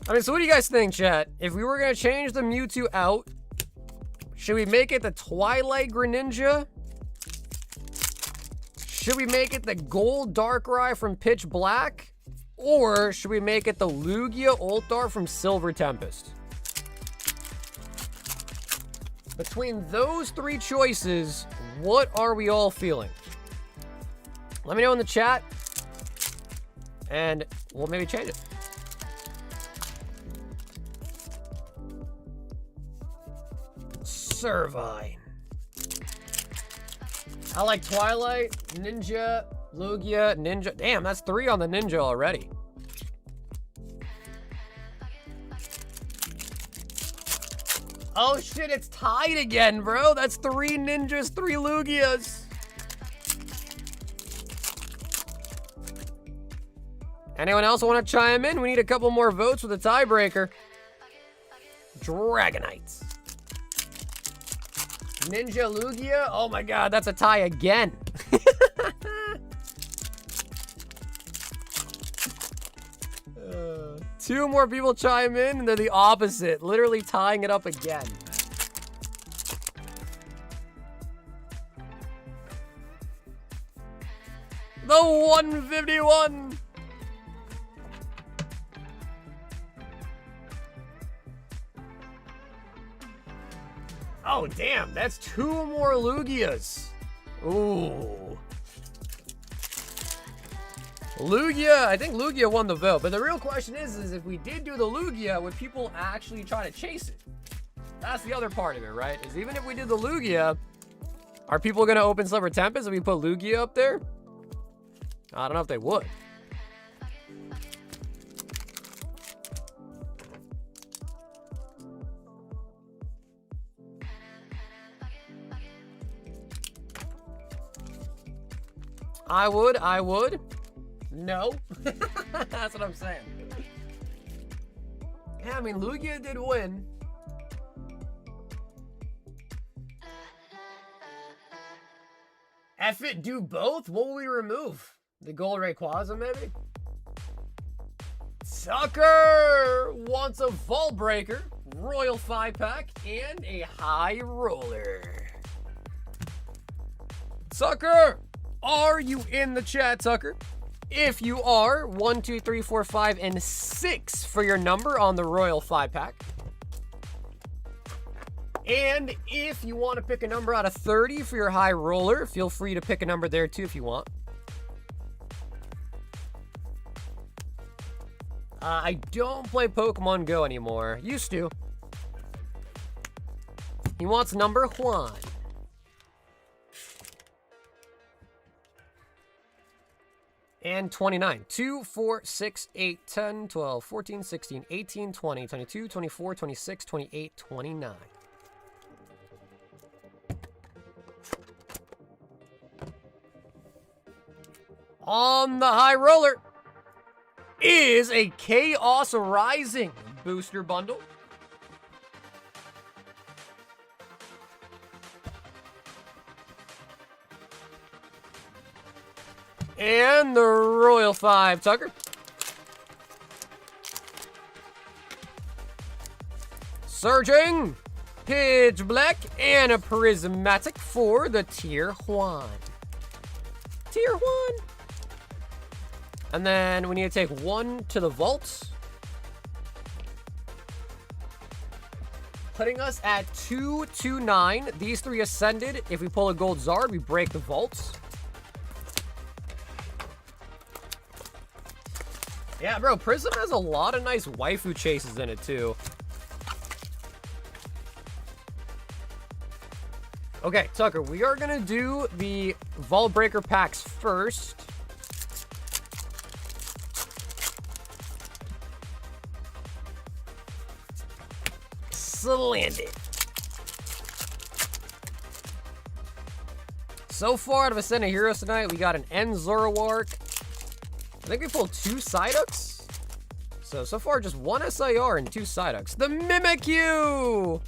[SPEAKER 1] I mean, so what do you guys think, chat? If we were going to change the Mewtwo out, should we make it the Twilight Greninja? Should we make it the Gold Darkrai from Pitch Black? Or should we make it the Lugia Ultar from Silver Tempest? Between those 3 choices, what are we all feeling? Let me know in the chat, and we'll maybe change it. Servine. I like Twilight, Ninja, Lugia, Ninja. Damn, that's 3 on the Ninja already. Oh shit, it's tied again, bro. That's 3 Ninjas, 3 Lugias. Anyone else want to chime in? We need a couple more votes with a tiebreaker. Dragonites. Ninja Lugia? Oh my god, that's a tie again. 2 more people chime in, and they're the opposite. Literally tying it up again. The 151. Oh, damn. That's 2 more Lugias. Ooh. Lugia, I think Lugia won the vote, but the real question is if we did do the Lugia, would people actually try to chase it? That's the other part of it, right? Is even if we did the Lugia, are people going to open Silver Tempest if we put Lugia up there? I don't know if they would. I would. No. That's what I'm saying. Yeah, I mean, Lugia did win. F it, do both? What will we remove? The Gold Rayquaza, maybe? Tucker wants a Vault Breaker, Royal 5-pack, and a High Roller. Tucker! Are you in the chat, Tucker? If you are, 1, 2, 3, 4, 5, and 6 for your number on the Royal 5-pack. And if you want to pick a number out of 30 for your High Roller, feel free to pick a number there too if you want. I don't play Pokemon Go anymore. Used to. He wants number 1. And 29. 2, 4, 6, 8, 10, 12, 14, 16, 18, 20, 22, 24, 26, 28, 29. On the High Roller is a Chaos Rising booster bundle. And the Royal 5, Tucker. Surging, Pitch Black, and a Prismatic for the Tier 1. Tier 1. And then we need to take 1 to the vault. Putting us at 229. These 3 ascended. If we pull a gold Zard, we break the vaults. Yeah, bro, Prism has a lot of nice waifu chases in it, too. Okay, Tucker, we are going to do the Vault Breaker packs first. Landed. So far out of Ascended Heroes tonight, we got an End Zoroark. I think we pulled 2 Psyducks. So far just 1 SIR and 2 Psyducks. The Mimikyu!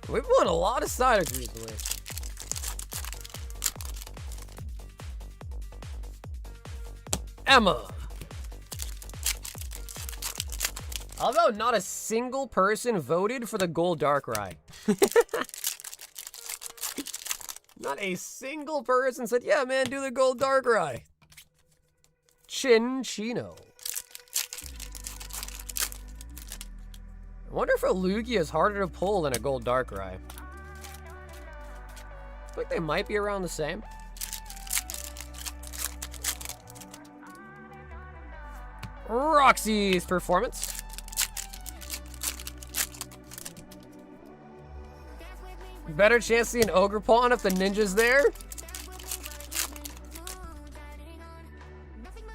[SPEAKER 1] We've won a lot of Psyducks recently. Emma. Although not a single person voted for the gold Darkrai. Not a single person said, yeah, man, do the gold Darkrai. Chinchino. I wonder if a Lugia is harder to pull than a gold Darkrai. I feel like they might be around the same. Roxy's performance. Better chance to see an Ogre Pawn if the ninja's there.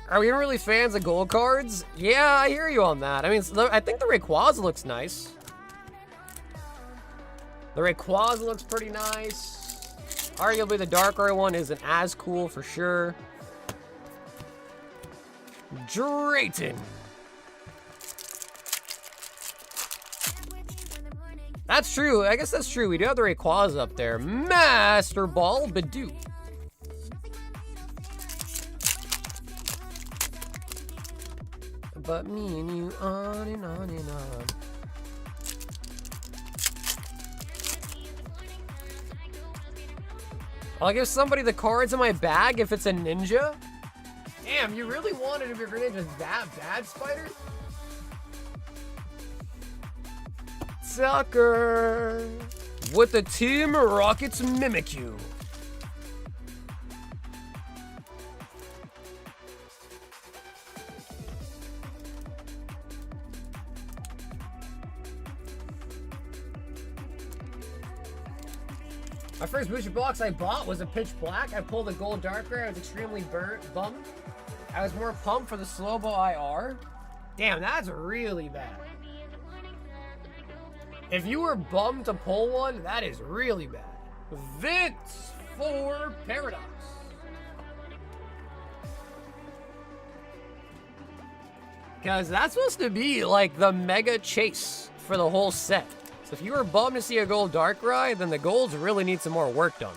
[SPEAKER 1] Are we even really fans of gold cards? Yeah, I hear you on that. I mean, I think the Rayquaza looks nice. The Rayquaza looks pretty nice. Arguably, the Darkrai one isn't as cool for sure. Drayton. That's true. I guess that's true. We do have the Rayquaza up there. Master Ball Bidoof. But me and you on and on and on. I'll give somebody the cards in my bag if it's a ninja. Damn, you really wanted to be a Greninja that bad, Spider? Sucker. With the Team Rocket's Mimikyu. My first booster box I bought was a pitch black. I pulled a gold Darkrai. I was extremely bummed. I was more pumped for the Slowbo IR. Damn, that's really bad. If you were bummed to pull one, that is really bad. Vince for Paradox. Because that's supposed to be like the mega chase for the whole set. So if you were bummed to see a gold Darkrai, then the golds really need some more work done.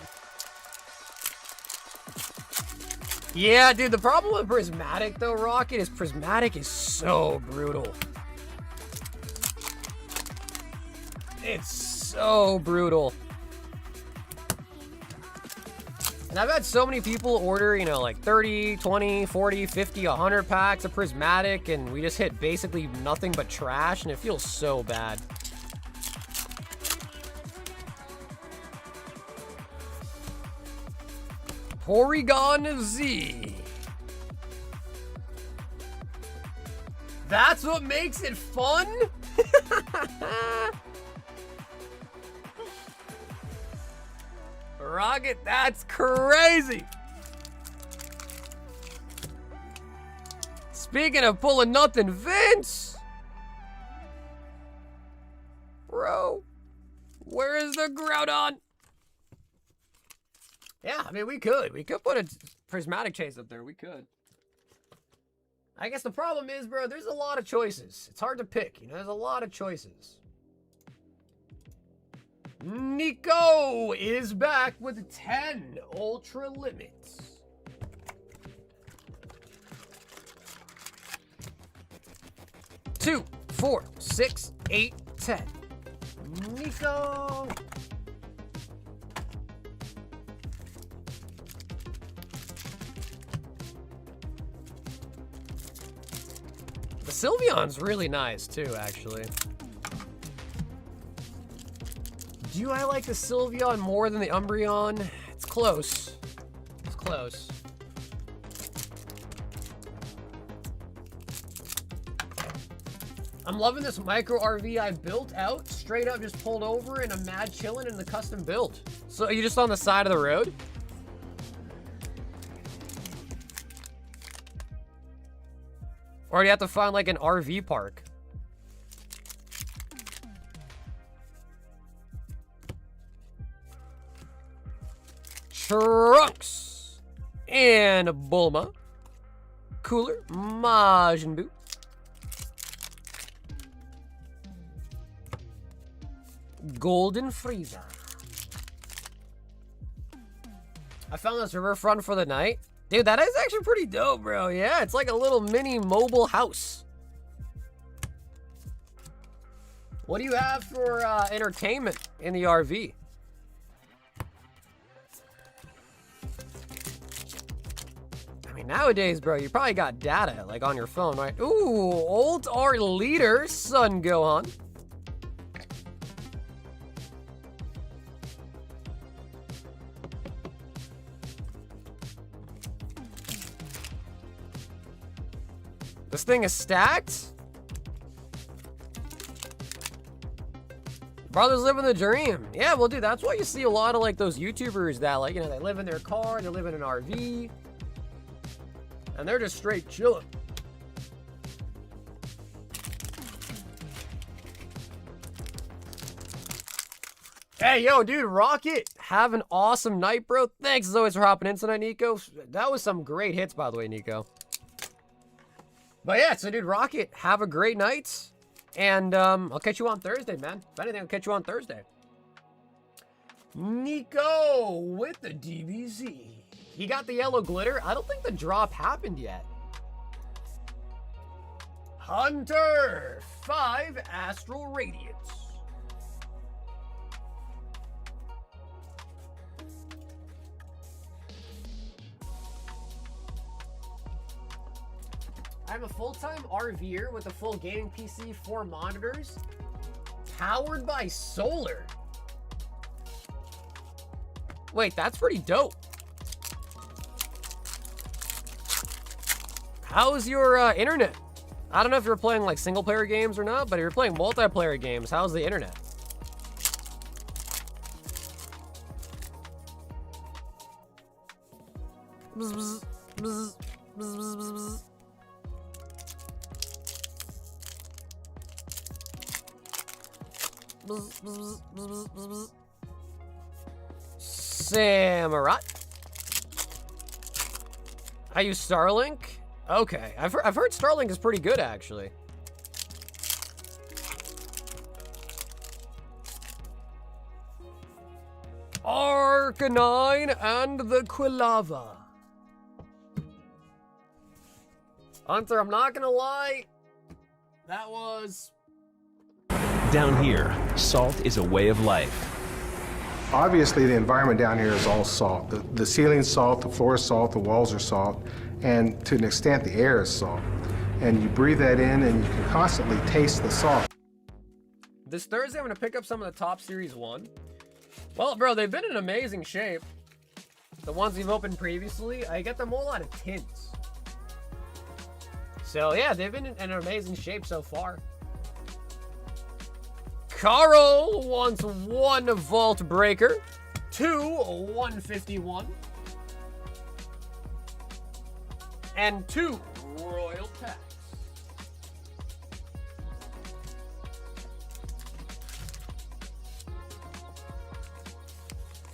[SPEAKER 1] Yeah, dude, the problem with Prismatic though, Rocket, is Prismatic is so brutal. It's so brutal. And I've had so many people order, you know, like 30, 20, 40, 50, 100 packs of Prismatic, and we just hit basically nothing but trash, and it feels so bad. Porygon Z. That's what makes it fun? Rocket, that's crazy. Speaking of pulling nothing, Vince. Bro, where is the Groudon? Yeah, I mean, we could put a Prismatic chase up there. We could. I guess the problem is, bro, there's a lot of choices. It's hard to pick, you know, there's a lot of choices. Nico is back with 10 Ultra Limits. Two, 4, 6, 8, 10. Nico. Sylveon's really nice too, actually. Do I like the Sylveon more than the Umbreon? It's close. It's close. I'm loving this micro RV I built out. Straight up just pulled over and I'm mad chilling in the custom build. So are you just on the side of the road? Or do you have to find like an RV park? Trunks and Bulma. Cooler, Majin Buu. Golden Frieza. I found this riverfront for the night. Dude, that is actually pretty dope, bro. Yeah, it's like a little mini mobile house. What do you have for entertainment in the RV? I mean, nowadays, bro, you probably got data, like, on your phone, right? Ooh, old art leader, Son Gohan. This thing is stacked? Brothers living the dream. Yeah, well, dude, that's why you see a lot of, like, those YouTubers that, like, you know, they live in their car, they live in an RV, and they're just straight chilling. Hey, yo, dude, Rocket, have an awesome night, bro. Thanks as always for hopping in tonight, Nico. That was some great hits, by the way, Nico. But yeah, so dude, Rocket, have a great night. And I'll catch you on Thursday, man. If anything, I'll catch you on Thursday. Nico with the DBZ. He got the yellow glitter. I don't think the drop happened yet. Hunter, 5 Astral Radiance. I'm a full-time RVer with a full gaming PC, 4 monitors, powered by solar. Wait, that's pretty dope. How's your internet? I don't know if you're playing like single-player games or not, but if you're playing multiplayer games, how's the internet? Bzz, bzz, bzz, bzz, bzz, bzz. Samurai. I use Starlink. Okay, I've heard Starlink is pretty good actually. Arcanine and the Quilava. Hunter, I'm not gonna lie, that was.
[SPEAKER 2] Down here, salt is a way of life.
[SPEAKER 3] Obviously, the environment down here is all salt. The ceiling's salt, the floor is salt, the walls are salt, and to an extent, the air is salt. And you breathe that in, and you can constantly taste the salt.
[SPEAKER 1] This Thursday, I'm gonna pick up some of the Top Series 1. Well, bro, they've been in amazing shape. The ones we've opened previously, I get them all out of tins. So yeah, they've been in an amazing shape so far. Carl wants 1 Vault Breaker, 2 151, and 2 Royal Packs.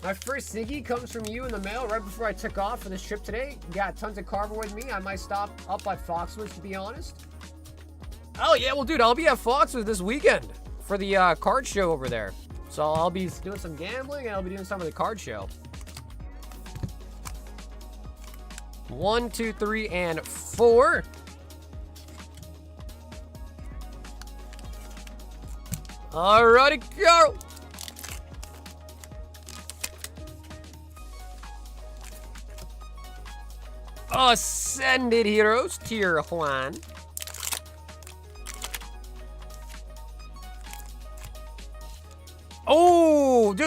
[SPEAKER 1] My first Siggy comes from you in the mail right before I took off for this trip today. Got tons of cardboard with me. I might stop up at Foxwoods, to be honest. Oh yeah, well dude, I'll be at Foxwoods this weekend for the card show over there. So I'll be doing some gambling and I'll be doing some of the card show. 1, 2, 3, and 4. Alrighty, Carl. Ascended Heroes, Tier 1.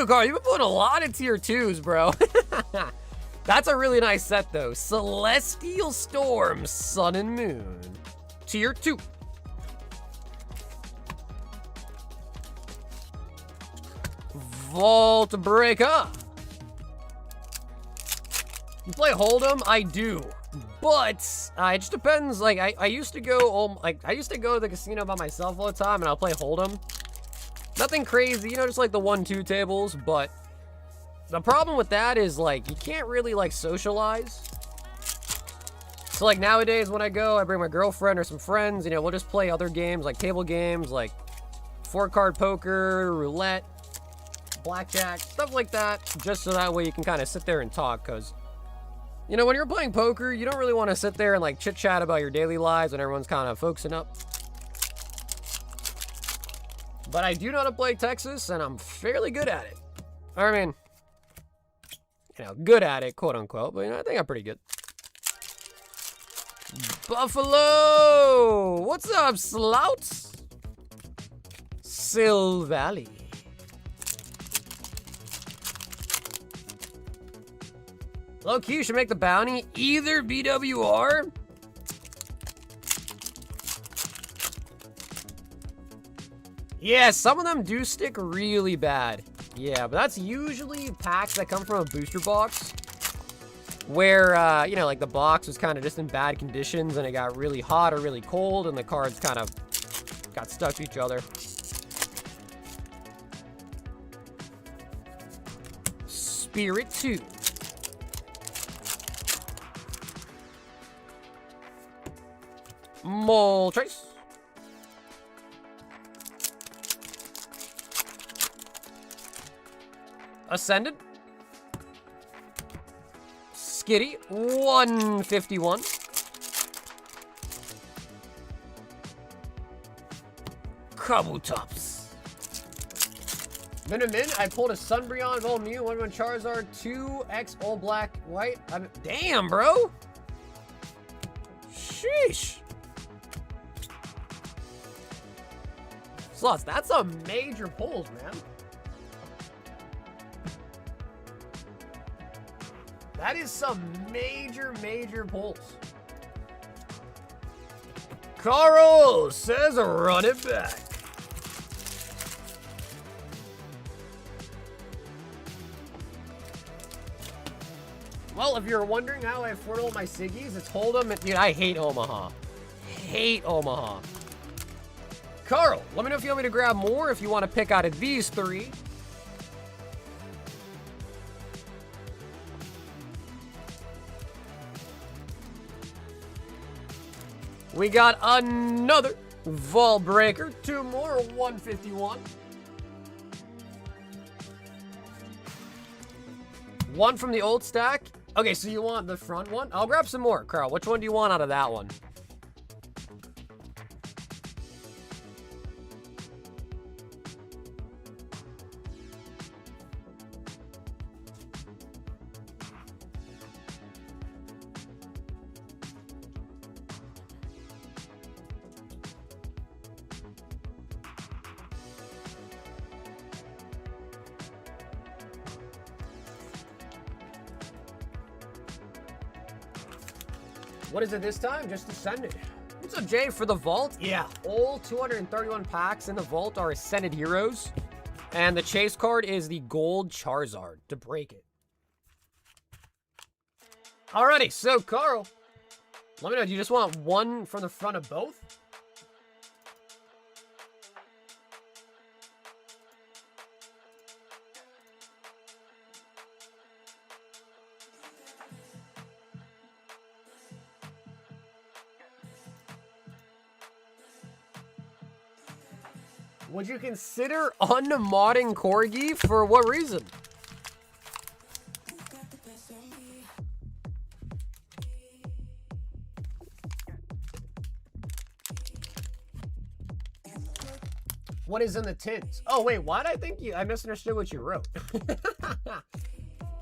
[SPEAKER 1] Dude, Carl, you've been putting a lot of tier 2s, bro. That's a really nice set, though. Celestial Storm, Sun and Moon. Tier 2. Vault Breaker. You play Hold'em? I do. But it just depends. Like I used to go I used to go to the casino by myself all the time and I'll play Hold'em. Nothing crazy, you know, just like the 1-2 tables, but the problem with that is like you can't really like socialize. So like nowadays when I go, I bring my girlfriend or some friends, you know, we'll just play other games like table games like 4-card poker, roulette, blackjack, stuff like that, just so that way you can kind of sit there and talk, because you know, when you're playing poker, you don't really want to sit there and like chit chat about your daily lives when everyone's kind of focusing up. But I do know how to play Texas, and I'm fairly good at it. I mean, you know, good at it, quote unquote, but you know, I think I'm pretty good. Buffalo! What's up, Slouts? Sil Valley. Low-key, you should make the bounty either BWR. Yeah, some of them do stick really bad. Yeah, but that's usually packs that come from a booster box where, you know, like the box was kind of just in bad conditions and it got really hot or really cold and the cards kind of got stuck to each other. Spirit 2. Mole Trace. Ascended. Skitty, 151. Kabutops. Min, I pulled a Sunbreon, Volmew, 1-1 Charizard, 2X All Black White. Damn, bro. Sheesh. Slots, that's a major pulls, man. That is some major, major pulls. Carl says run it back. Well, if you're wondering how I afford all my Siggies, it's Hold'em. Dude, I hate Omaha. Hate Omaha. Carl, let me know if you want me to grab more, if you want to pick out of these 3. We got another Vault Breaker. 2 more, 151. 1 from the old stack. Okay, so you want the front one? I'll grab some more. Carl, which one do you want out of that one? What is it this time? Just Ascended. What's up, Jay? For the Vault? Yeah, all 231 packs in the Vault are Ascended Heroes. And the chase card is the Gold Charizard to break it. Alrighty, so Carl, let me know, do you just want one from the front of both? Would you consider unmodding Corgi? For what reason? What is in the tins? Oh, wait, why did I think I misunderstood what you wrote?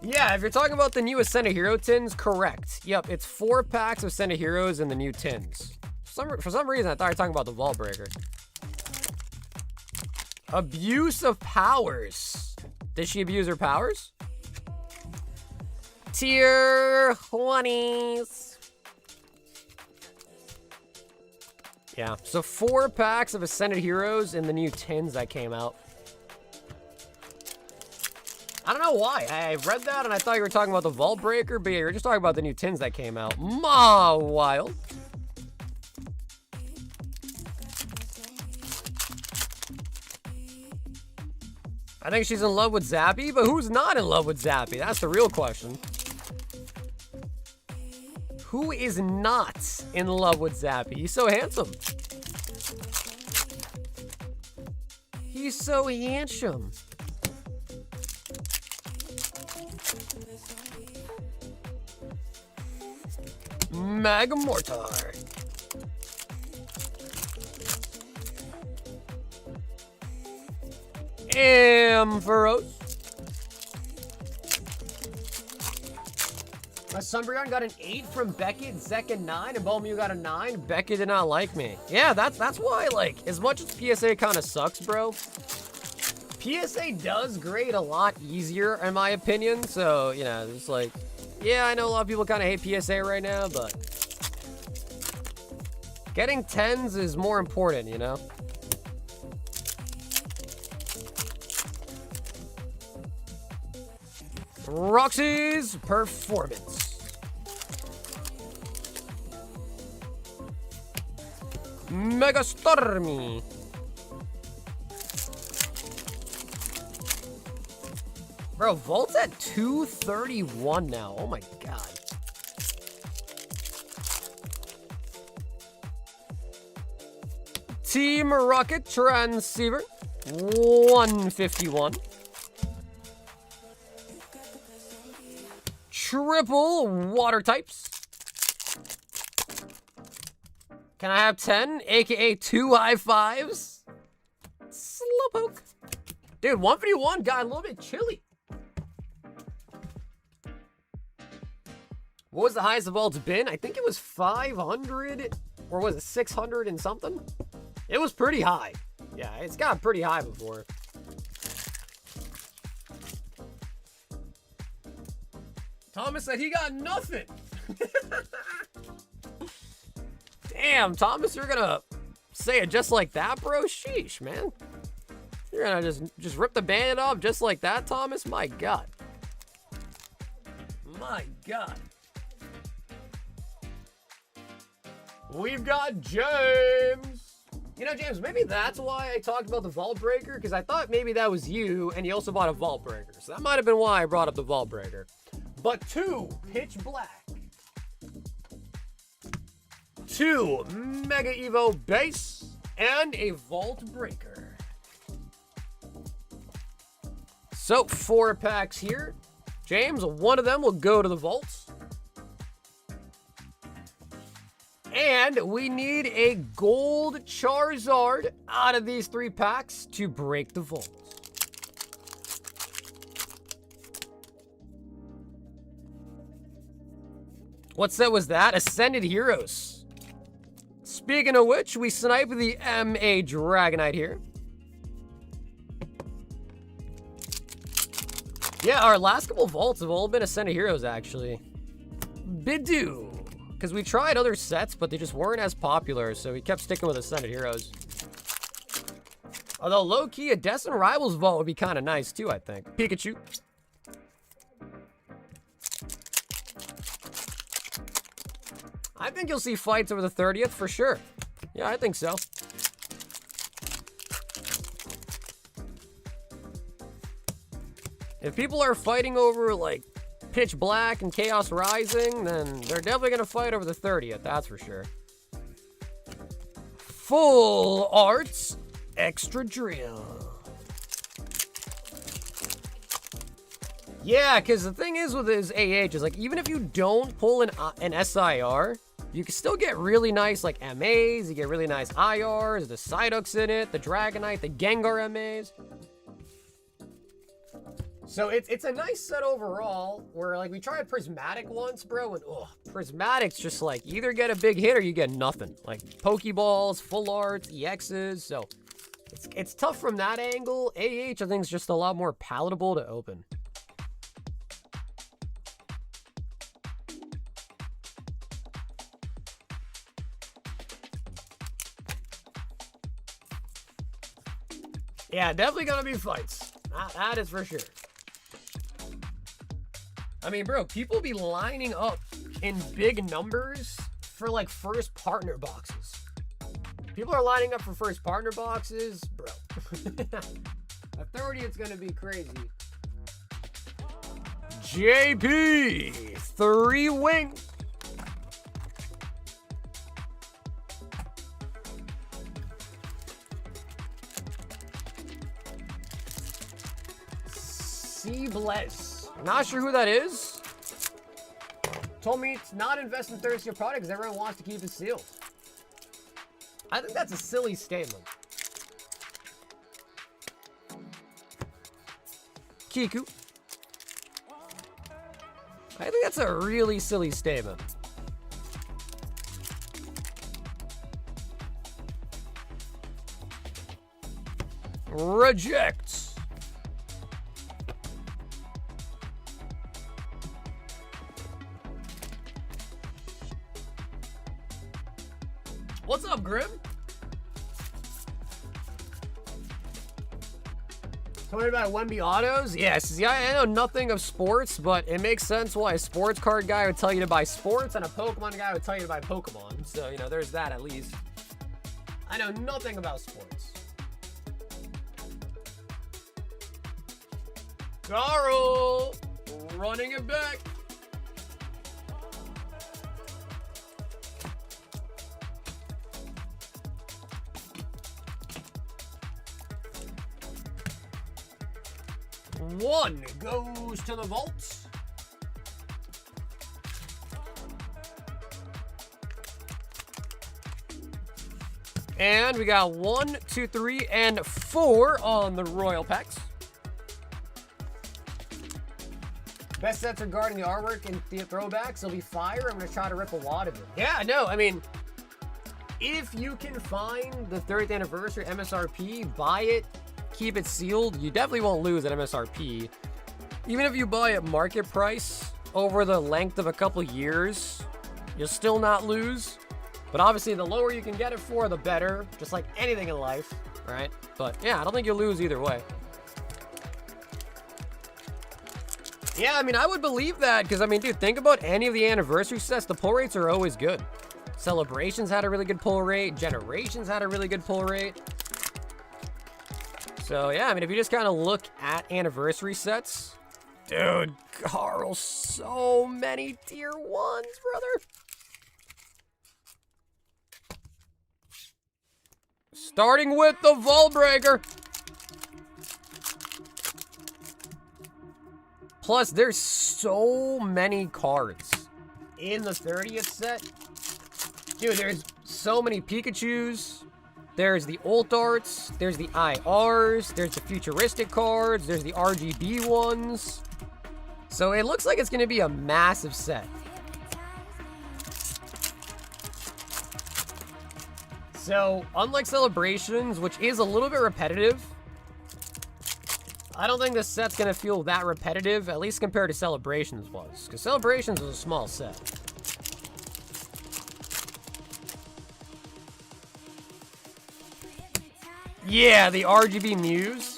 [SPEAKER 1] Yeah, if you're talking about the new Ascended Hero tins, correct. Yep, it's 4 packs of Ascended Heroes in the new tins. For some reason, I thought you were talking about the Vault Breaker. Abuse of Powers. Did she abuse her powers? Tier 20s. Yeah, so 4 packs of Ascended Heroes in the new tins that came out. I don't know why. I read that and I thought you were talking about the Vault Breaker, but yeah, you're just talking about the new tins that came out. Wild. I think she's in love with Zappy, but who's not in love with Zappy? That's the real question. Who is not in love with Zappy? He's so handsome. He's so handsome. Mega Mortar. Ampharos. My Sunbreon got an 8 from Beckett, Zek a 9, and Bomu got a 9. Beckett did not like me. Yeah, that's why, like, as much as PSA kind of sucks, bro, PSA does grade a lot easier, in my opinion. So, you know, it's like, yeah, I know a lot of people kind of hate PSA right now, but getting 10s is more important, you know? Roxy's Performance. Mega Stormy. Bro, Volt's at 231 now. Oh my god. Team Rocket Transceiver. 151. Triple water types. Can I have 10? AKA 2 high fives? Slowpoke. Dude, 151 got a little bit chilly. What was the highest of all it's been? I think it was 500, or was it 600 and something? It was pretty high. Yeah, it's got pretty high before. Thomas said he got nothing. Damn, Thomas, you're gonna say it just like that, bro? Sheesh, man. You're gonna just rip the band off just like that, Thomas? My God. My God. We've got James. You know, James, maybe that's why I talked about the Vault Breaker, because I thought maybe that was you, and you also bought a Vault Breaker. So that might have been why I brought up the Vault Breaker. But 2 Pitch Black. 2 Mega Evo Base. And a Vault Breaker. So 4 packs here. James, one of them will go to the vaults. And we need a gold Charizard out of these 3 packs to break the vault. What set was that? Ascended Heroes. Speaking of which, we snipe the MA Dragonite here. Yeah, our last couple vaults have all been Ascended Heroes, actually. Bidoo. Because we tried other sets, but they just weren't as popular, so we kept sticking with Ascended Heroes. Although, low-key, a Destined Rivals vault would be kind of nice, too, I think. Pikachu. I think you'll see fights over the 30th for sure. Yeah, I think so. If people are fighting over, like, Pitch Black and Chaos Rising, then they're definitely going to fight over the 30th, that's for sure. Full Arts Extra Drill. Yeah, because the thing is with his AH is, like, even if you don't pull an SIR, you can still get really nice, like, MAs, you get really nice IRs, the Psyducks in it, the Dragonite, the Gengar MAs. So it's a nice set overall, where, like, we tried Prismatic once, bro, and, Prismatic's just, like, either get a big hit or you get nothing. Like, Pokeballs, Full Arts, EXs, so It's tough from that angle. AH, I think, is just a lot more palatable to open. Yeah, definitely gonna be fights. That is for sure. I mean, bro, people be lining up in big numbers for, like, first partner boxes. People are lining up for first partner boxes, bro. At 30, it's gonna be crazy. JP, 3 wing. Bless. Not sure who that is. Told me it's not invest in third-tier products because everyone wants to keep it sealed. I think that's a silly statement. Kiku. I think that's a really silly statement. Reject. What's up, Grim? Told me about Wemby autos? Yes, yeah, I know nothing of sports, but it makes sense why a sports card guy would tell you to buy sports and a Pokemon guy would tell you to buy Pokemon. So, you know, there's that at least. I know nothing about sports. Carl! Running it back. One goes to the vault. And we got 1, 2, 3, and 4 on the Royal Packs. Best sets regarding the artwork and the throwbacks will be fire. I'm going to try to rip a lot of it. Yeah, no, I mean, if you can find the 30th anniversary MSRP, buy it. Keep it sealed. You definitely won't lose at MSRP. Even if you buy at market price over the length of a couple years, you'll still not lose. But obviously, the lower you can get it for, the better. Just like anything in life, right? But yeah, I don't think you'll lose either way. Yeah, I mean, I would believe that because, I mean, dude, think about any of the anniversary sets. The pull rates are always good. Celebrations had a really good pull rate. Generations had a really good pull rate. So, yeah, I mean, if you just kind of look at anniversary sets, dude, Carl, so many tier 1s, brother. Starting with the Vault Breaker. Plus, there's so many cards in the 30th set. Dude, there's so many Pikachus. There's the Ult Arts, there's the IRs, there's the futuristic cards, there's the RGB ones. So it looks like it's going to be a massive set. So, unlike Celebrations, which is a little bit repetitive, I don't think this set's going to feel that repetitive, at least compared to Celebrations was. Because Celebrations was a small set. Yeah, the RGB Muse.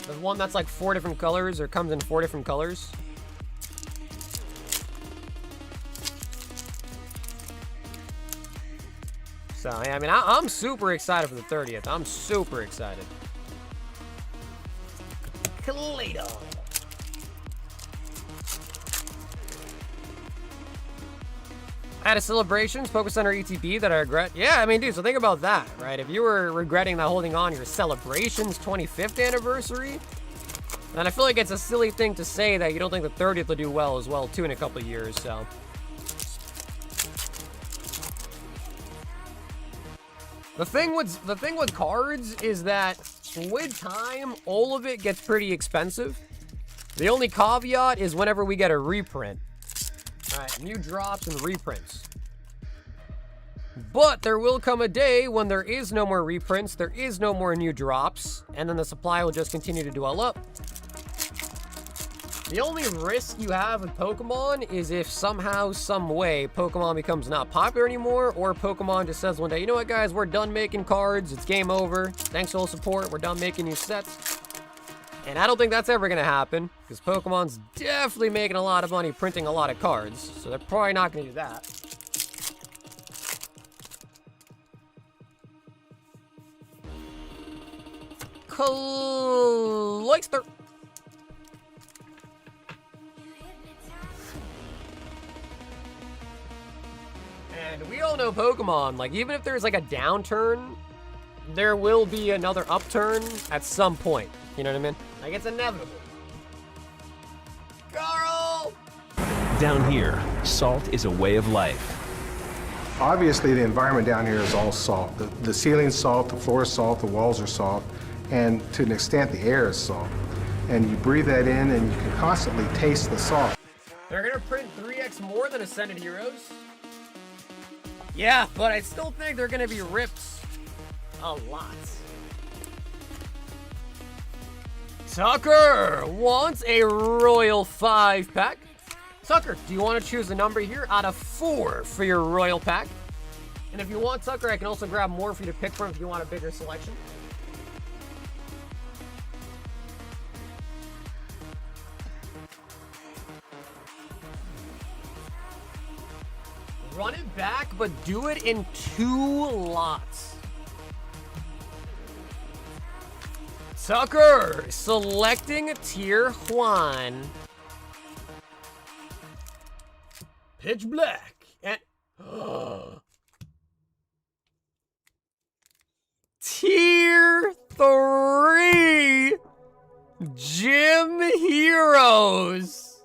[SPEAKER 1] The one that's like 4 different colors, or comes in 4 different colors. So, yeah, I mean, I'm super excited for the 30th. I'm super excited. Kaleido. I had a Celebrations Poké Center ETB that I regret. Yeah, I mean, dude, so think about that, right? If you were regretting not holding on your Celebrations 25th anniversary, then I feel like it's a silly thing to say that you don't think the 30th will do well as well, too, in a couple of years, so. The thing with cards is that with time, all of it gets pretty expensive. The only caveat is whenever we get a reprint. All right, new drops and reprints. But there will come a day when there is no more reprints, there is no more new drops, and then the supply will just continue to dwell up. The only risk you have with Pokemon is if somehow, some way, Pokemon becomes not popular anymore, or Pokemon just says one day, you know what guys, we're done making cards, it's game over, thanks for all the support, we're done making new sets. And I don't think that's ever gonna happen, because Pokemon's definitely making a lot of money printing a lot of cards, so they're probably not gonna do that. Cloyster. And we all know Pokemon, like even if there's like a downturn, there will be another upturn at some point. You know what I mean? Like it's inevitable. Carl!
[SPEAKER 2] Down here, salt is a way of life.
[SPEAKER 3] Obviously, the environment down here is all salt. The ceiling's salt, the floor is salt, the walls are salt, and to an extent, the air is salt. And you breathe that in, and you can constantly taste the salt.
[SPEAKER 1] They're gonna print 3x more than Ascended Heroes. Yeah, but I still think they're gonna be ripped a lot. Tucker wants a Royal 5-pack. Tucker, do you want to choose a number here out of 4 for your Royal pack? And if you want, Tucker, I can also grab more for you to pick from if you want a bigger selection. Run it back, but do it in 2 lots. Tucker, selecting Tier 1. Pitch Black, and... Tier 3, Gym Heroes.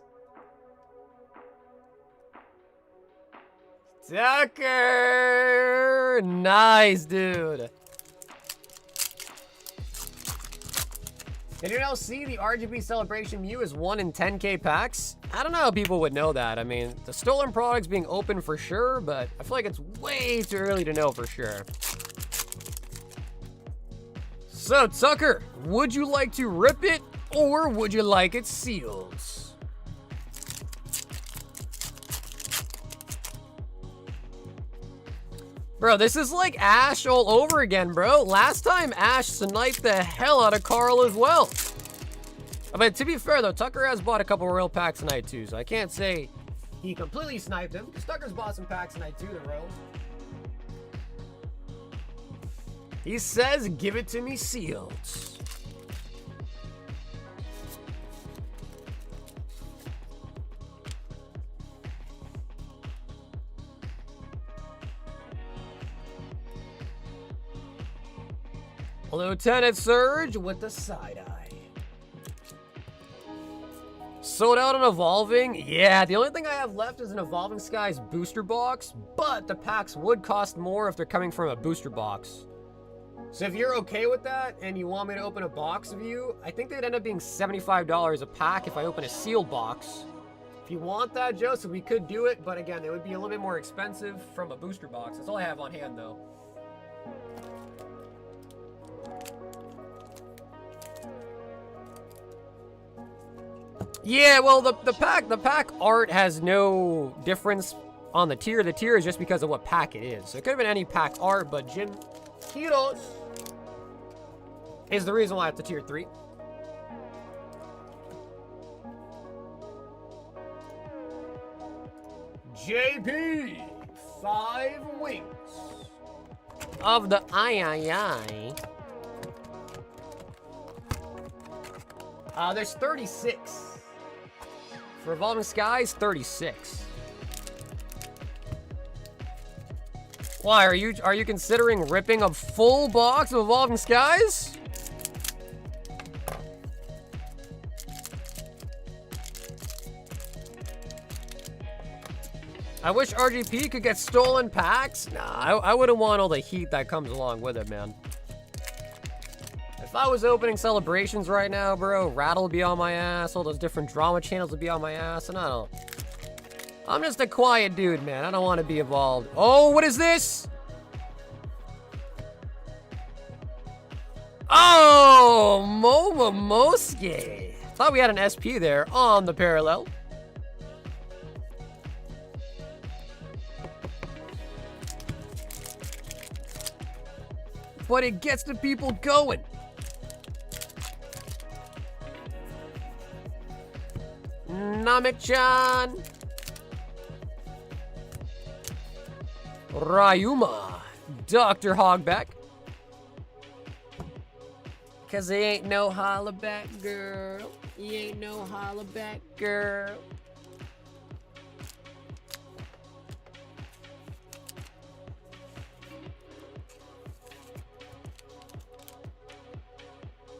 [SPEAKER 1] Tucker, nice, dude. Did you now see the RGB Celebration Mew is 1 in 10k packs? I don't know how people would know that. I mean, the stolen product's being open for sure, but I feel like it's way too early to know for sure. So, Tucker, would you like to rip it, or would you like it sealed? Bro, this is like Ash all over again, bro. Last time, Ash sniped the hell out of Carl as well. But to be fair, though, Tucker has bought a couple Royal packs tonight, too. So I can't say he completely sniped him, because Tucker's bought some packs tonight, too, the Royals. He says, give it to me sealed. Lieutenant Surge with the side eye. Sold out on Evolving? Yeah, the only thing I have left is an Evolving Skies booster box, but the packs would cost more if they're coming from a booster box. So if you're okay with that and you want me to open a box of you, I think they'd end up being $75 a pack if I open a sealed box. If you want that, Joseph, we could do it, but again, they would be a little bit more expensive from a booster box. That's all I have on hand, though. Yeah, well, the pack art has no difference on the tier. The tier is just because of what pack it is. So it could have been any pack art, but Gym Heroes is the reason why it's a tier 3. JP, 5 wings of the I. There's 36. For Evolving Skies, 36. Why, are you considering ripping a full box of Evolving Skies? I wish RGP could get stolen packs. Nah, I wouldn't want all the heat that comes along with it, man. If I was opening celebrations right now, bro, Rattle would be on my ass, all those different drama channels would be on my ass, and I'm just a quiet dude, man. I don't want to be involved. Oh, what is this? Oh, Momomosuke. Thought we had an SP there on the parallel. But it gets the people going. Namek-chan. Ryuma. Dr. Hogback. Cause he ain't no holla back girl. He ain't no holla back girl.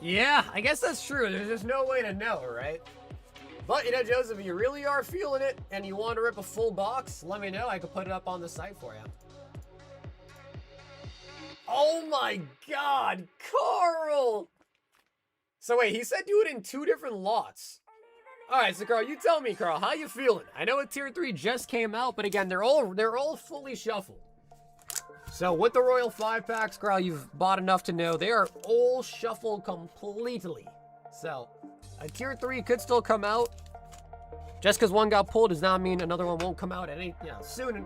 [SPEAKER 1] Yeah, I guess that's true. There's just no way to know, right? But, you know, Joseph, if you really are feeling it and you want to rip a full box, let me know. I could put it up on the site for you. Oh my God, Carl! So wait, he said do it in 2 different lots. All right, so Carl, you tell me, Carl, how you feeling? I know a tier 3 just came out, but again, they're all fully shuffled. So with the Royal 5 packs, Carl, you've bought enough to know they are all shuffled completely. So a tier 3 could still come out. Just because one got pulled does not mean another one won't come out soon.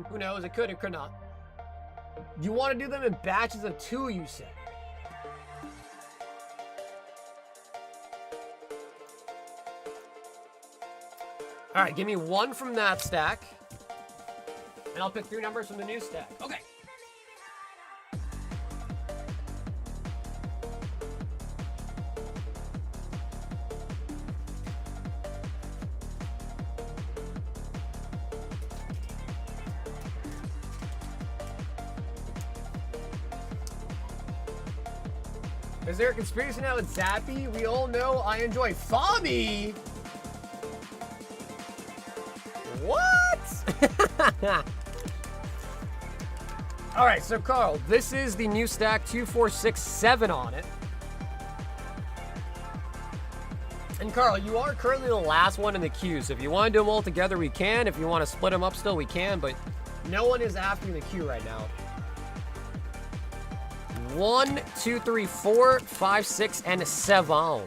[SPEAKER 1] Who knows? It could, it could not. You want to do them in batches of 2, you said. All right, give me 1 from that stack. And I'll pick 3 numbers from the new stack. Okay. Is there a conspiracy now with Zappy? We all know I enjoy Fabi. What? All right, so Carl, this is the new stack 2, 4, 6, 7 on it. And Carl, you are currently the last one in the queue, so if you want to do them all together, we can. If you want to split them up still, we can, but no one is after the queue right now. 1, 2, 3, 4, 5, 6, and 7.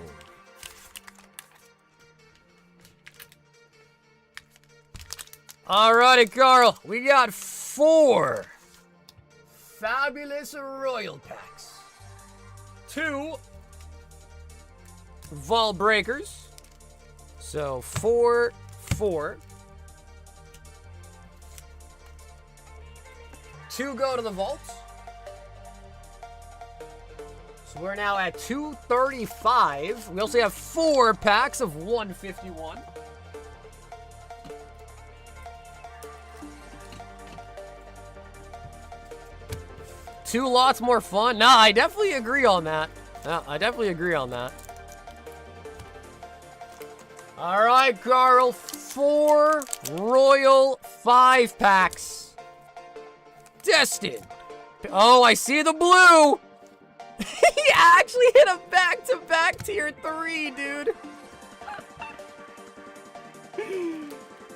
[SPEAKER 1] Alrighty, Carl. We got 4 fabulous royal packs. 2 vault breakers. So 4, 4. 2 go to the vault. So we're now at 235. We also have 4 packs of 151. Two lots more fun. Nah, I definitely agree on that. I definitely agree on that. All right, Carl. 4 Royal 5 packs. Destined. Oh, I see the blue. He actually hit a back-to-back tier 3, dude.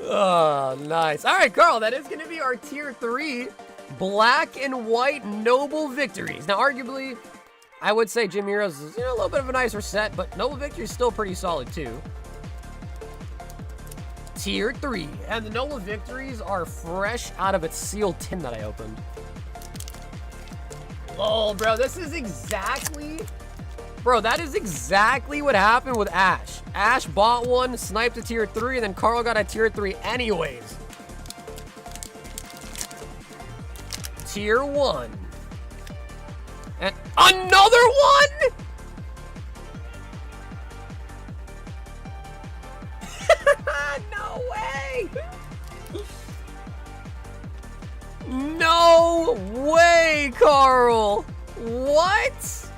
[SPEAKER 1] Oh, nice. All right, Carl, that is going to be our tier 3 black and white noble victories. Now, arguably, I would say Jim Heroes is a little bit of a nicer set, but noble victory is still pretty solid, too. Tier 3. And the noble victories are fresh out of its sealed tin that I opened. Oh, bro, this is exactly... Bro, that is exactly what happened with Ash. Ash bought one, sniped a tier 3, and then Carl got a tier 3 anyways. Tier 1. And another one?! No way! No way, Carl! What?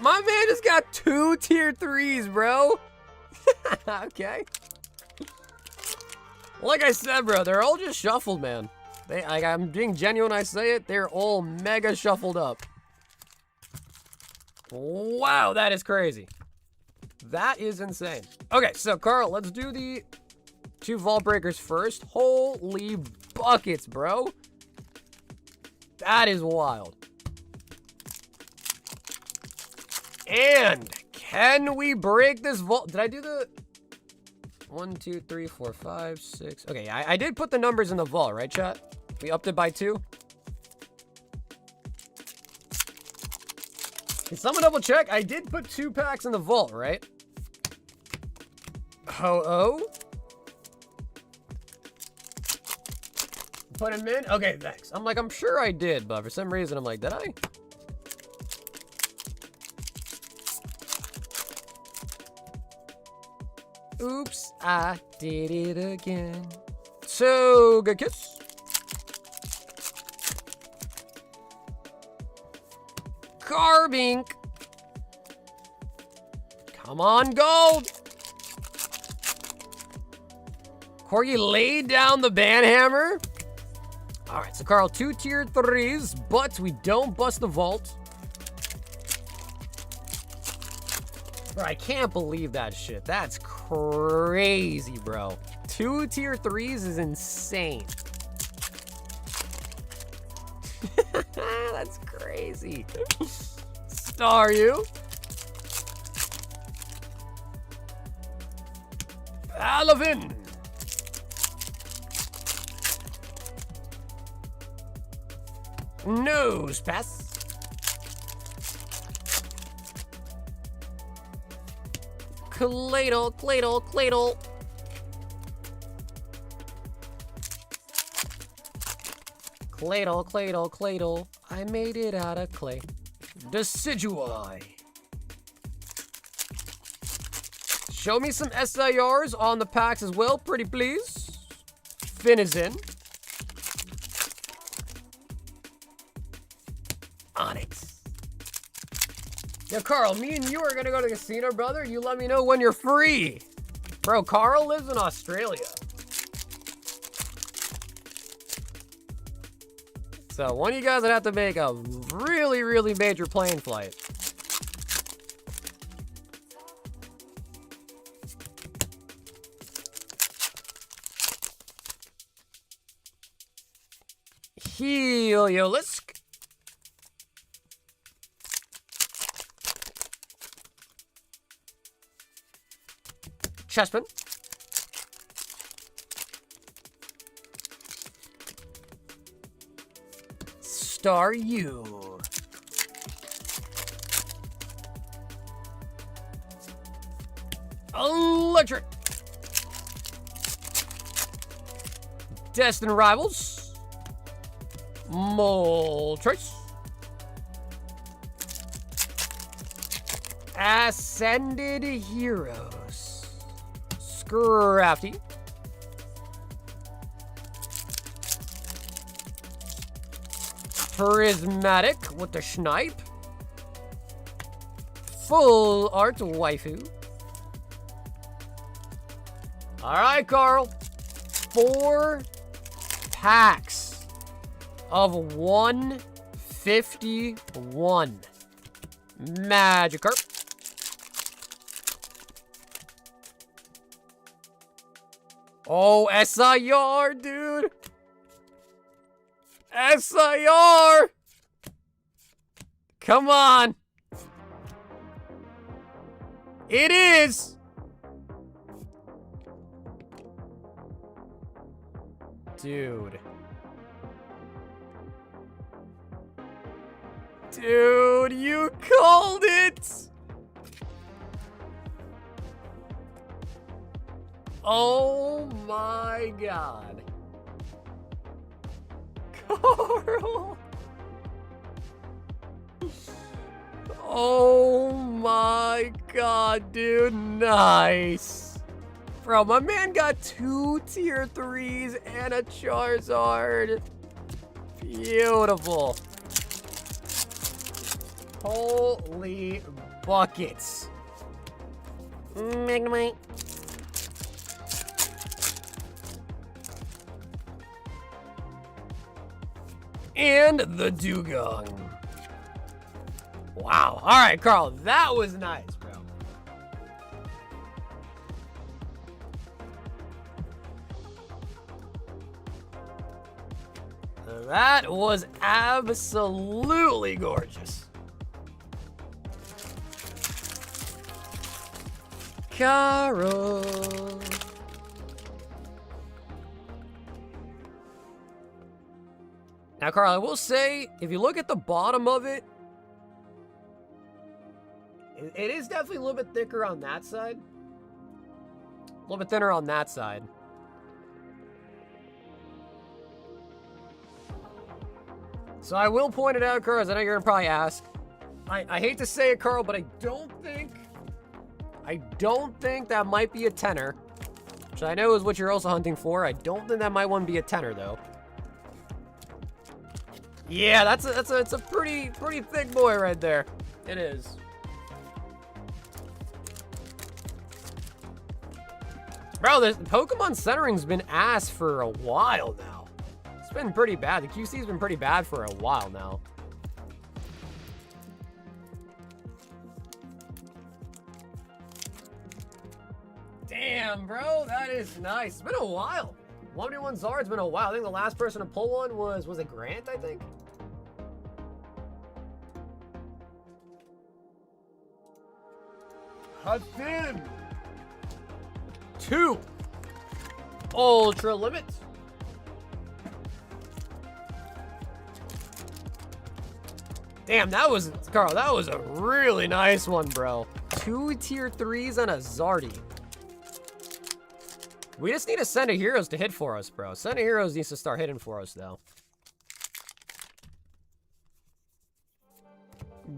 [SPEAKER 1] My man just got 2 tier 3s, bro. Okay. Like I said, bro, they're all just shuffled, man. I'm being genuine when I say it. They're all mega shuffled up. Wow, that is crazy. That is insane. Okay, so Carl, let's do the 2 vault breakers first. Holy buckets, bro. That is wild. And can we break this vault? Did I do the 1, 2, 3, 4, 5, 6? Okay, I did put the numbers in the vault, right, chat? We upped it by 2. Can someone double check? I did put 2 packs in the vault, right? Ho-oh. Put him in? Okay, thanks. I'm like, I'm sure I did, but for some reason, I'm like, did I? Oops, I did it again. So, good kiss. Carbink. Come on, gold. Corgi laid down the banhammer. All right, so Carl, 2 tier 3s, but we don't bust the vault. Bro, I can't believe that shit. That's crazy, bro. 2 tier 3s is insane. That's crazy. Star you. Alavin. Nose pass. Cladle, cladle, cladle. Cladle, cladle, cladle. I made it out of clay. Decidui. Show me some SIRs on the packs as well, pretty please. Finn is in. Onyx. Yo, Carl, me and you are gonna go to the casino, brother. You let me know when you're free. Bro, Carl lives in Australia. So one of you guys would have to make a really, really major plane flight. Heliolisk. Chessman. Star you. Electric. Destined Rivals. Mole Trace. Ascended Heroes. Scrafty. Prismatic with the Schnipe. Full Art Waifu. Alright, Carl. 4 packs of 151. Magikarp. Oh, SIR, dude. SIR. Come on. It is. Dude. Dude, you called it. Oh my God. Carl. Oh my God, dude. Nice. Bro, my man got 2 tier 3s and a Charizard. Beautiful. Holy buckets. Magnemite. And the Dugong. Wow. All right, Carl. That was nice, bro. That was absolutely gorgeous. Carl. Now, Carl, I will say, if you look at the bottom of it, it is definitely a little bit thicker on that side. A little bit thinner on that side. So I will point it out, Carl, as I know you're going to probably ask. I hate to say it, Carl, but I don't think that might be a tenner. Which I know is what you're also hunting for. I don't think that might want to be a tenner, though. Yeah, it's a pretty thick boy right there. It is. Bro, the Pokemon centering's been ass for a while now. It's been pretty bad. The QC's been pretty bad for a while now. Damn, bro, that is nice. It's been a while. 1v1 Zard's been a while. I think the last person to pull one was it Grant, I think? Hudson! 2 Ultra Limit. Damn, that was, Carl, that was a really nice one, bro. 2 tier 3s and a Zardy. We just need a Send of Heroes to hit for us, bro. Send of Heroes needs to start hitting for us, though.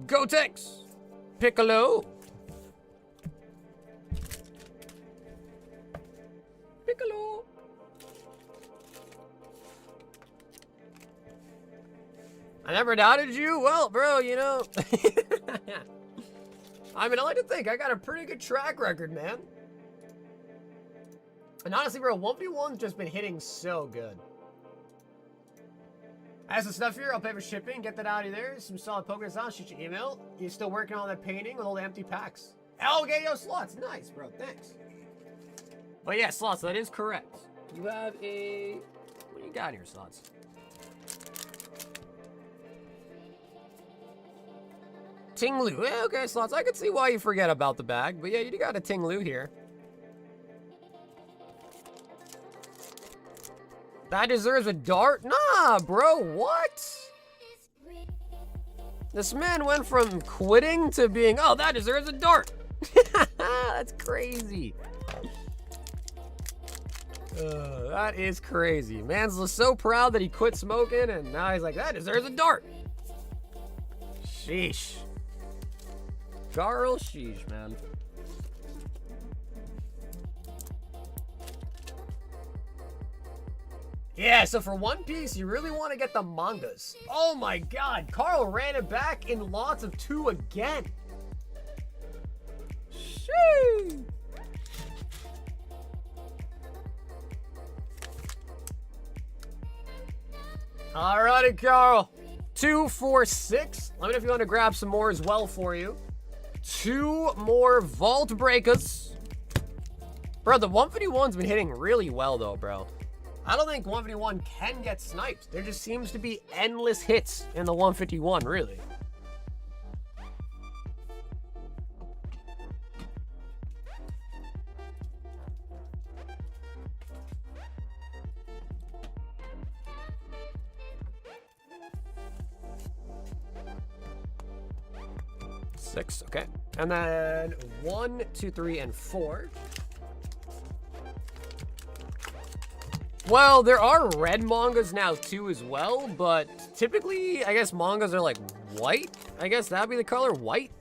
[SPEAKER 1] Gotenks! Piccolo! Piccolo! I never doubted you? Well, bro, you know. I mean, I like to think I got a pretty good track record, man. And honestly, bro, 1v1's just been hitting so good. I have some stuff here. I'll pay for shipping. Get that out of there. Some solid Pokemon sounds. Shoot your email. You're still working on that painting with all the empty packs. Elgato slots. Nice, bro. Thanks. But yeah, slots. That is correct. You have a... What do you got here, slots? Tinglu. Yeah, okay, slots. I can see why you forget about the bag. But yeah, you got a Tinglu here. That deserves a dart? Nah, bro, what? This man went from quitting to being, oh, that deserves a dart. That's crazy. That is crazy. Man's so proud that he quit smoking, and now he's like, that deserves a dart. Sheesh. Carl, sheesh, man. Yeah, so for One Piece, you really want to get the mangas. Oh my god, Carl ran it back in lots of 2 again. Sheesh. Alrighty, Carl. 2, 4, 6. Let me know if you want to grab some more as well for you. 2 more Vault Breakers. Bro, the 151's been hitting really well, though, bro. I don't think 151 can get sniped. There just seems to be endless hits in the 151, really. Six, okay. And then 1, 2, 3, and 4. Well, there are red mangas now too as well, but typically, I guess mangas are like white. I guess that'd be the color white.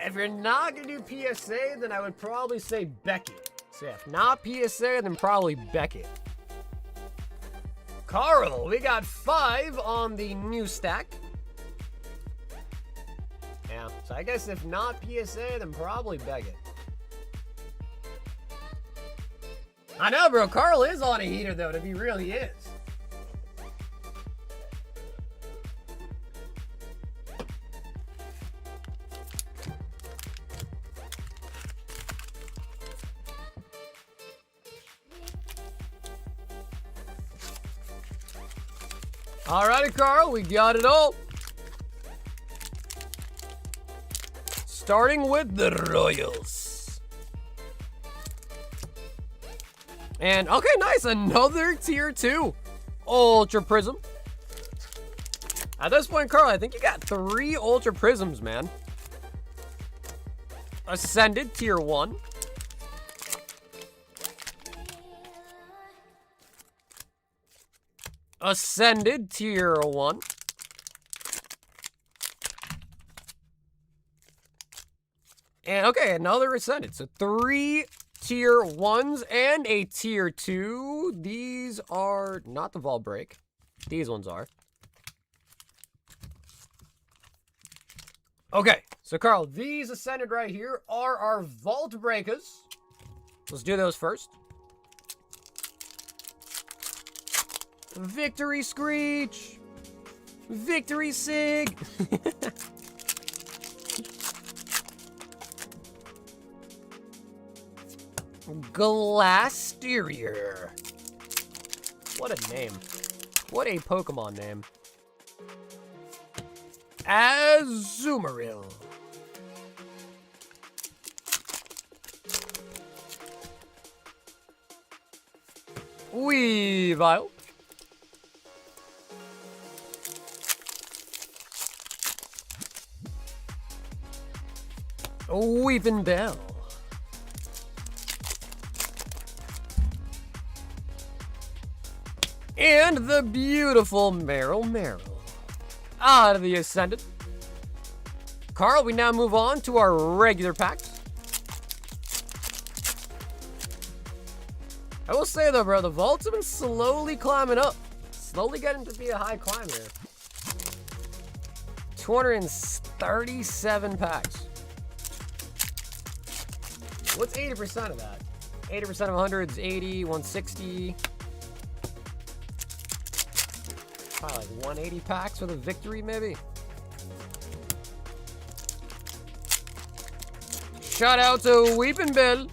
[SPEAKER 1] If you're not gonna do PSA, then I would probably say Beckett. So if not PSA, then probably Beckett. Carl, we got 5 on the new stack. Yeah, so I guess if not PSA, then probably Beckett. I know, bro. Carl is on a heater, though. He really is. Alrighty, Carl. We got it all. Starting with the Royals. And, okay, nice. Another tier 2 Ultra Prism. At this point, Carl, I think you got 3 Ultra Prisms, man. Ascended tier 1. Ascended tier 1. And okay, another Ascended. So 3 tier 1s and a tier 2. These are not the Vault Break. These ones are. Okay, so Carl, these Ascended right here are our Vault Breakers. Let's do those first. Victory Screech! Victory Sig! Glasteria. What a name. What a Pokemon name. Azumarill. Weavile. Weeping Bell. And the beautiful Meryl. Out of the Ascended. Carl, we now move on to our regular packs. I will say though, bro, the vaults have been slowly climbing up. Slowly getting to be a high climb here. 237 packs. What's 80% of that? 80% of 100 is 80, 160. Probably like 180 packs with a victory, maybe. Shout out to Weeping Bell.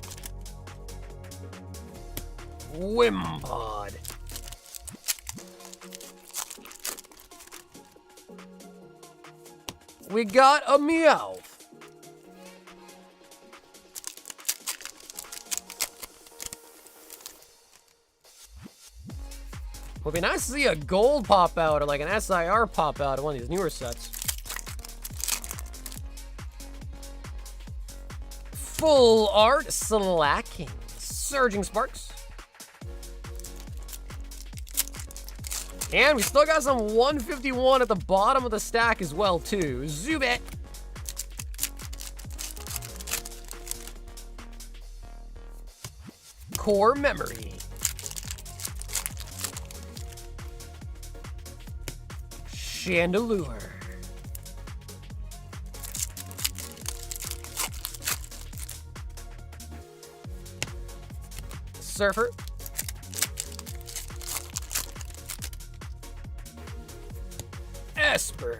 [SPEAKER 1] Wimpod. We got a Meowth. Would be nice to see a gold pop out or like an SIR pop out of one of these newer sets. Full art Slacking. Surging Sparks. And we still got some 151 at the bottom of the stack as well, too. Zubat. Core Memory. Chandelure. Surfer. Esper.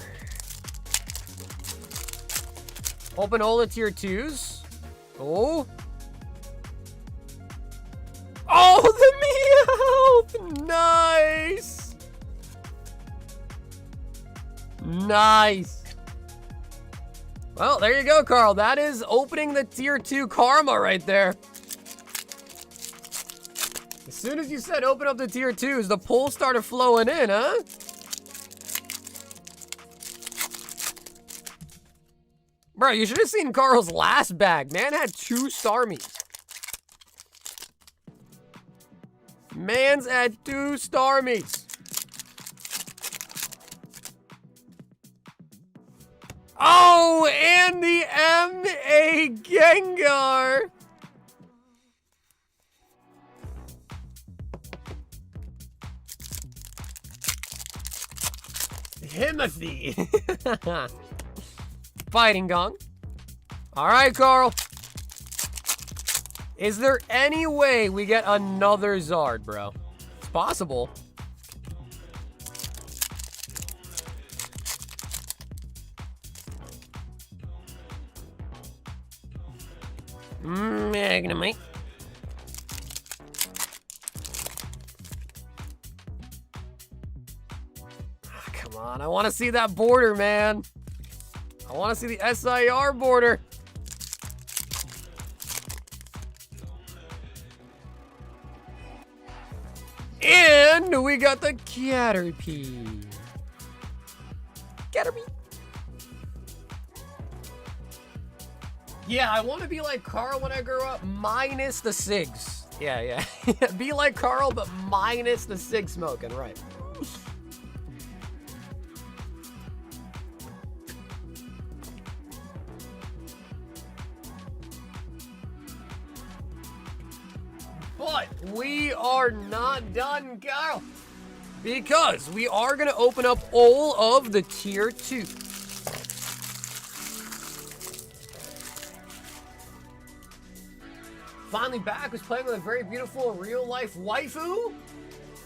[SPEAKER 1] Open all the tier 2s. Oh. Oh, the Meowth! Nice! Nice. Well, there you go, Carl. That is opening the tier 2 Karma right there. As soon as you said open up the tier 2s, the pull started flowing in, huh? Bro, you should have seen Carl's last bag. Man had 2 Starmies. Man's had 2 Starmies. Oh, and the M.A. Gengar. Timothy. Fighting Gong. All right, Carl. Is there any way we get another Zard, bro? It's possible. Magnemite. Come on, I want to see that border, man. I want to see the SIR border. And we got the Caterpie. Caterpie. Yeah, I want to be like Carl when I grow up, minus the cigs. Yeah. Be like Carl, but minus the cig smoking, right? But we are not done, Carl, because we are going to open up all of the tier 2. Finally back, was playing with a very beautiful real-life waifu.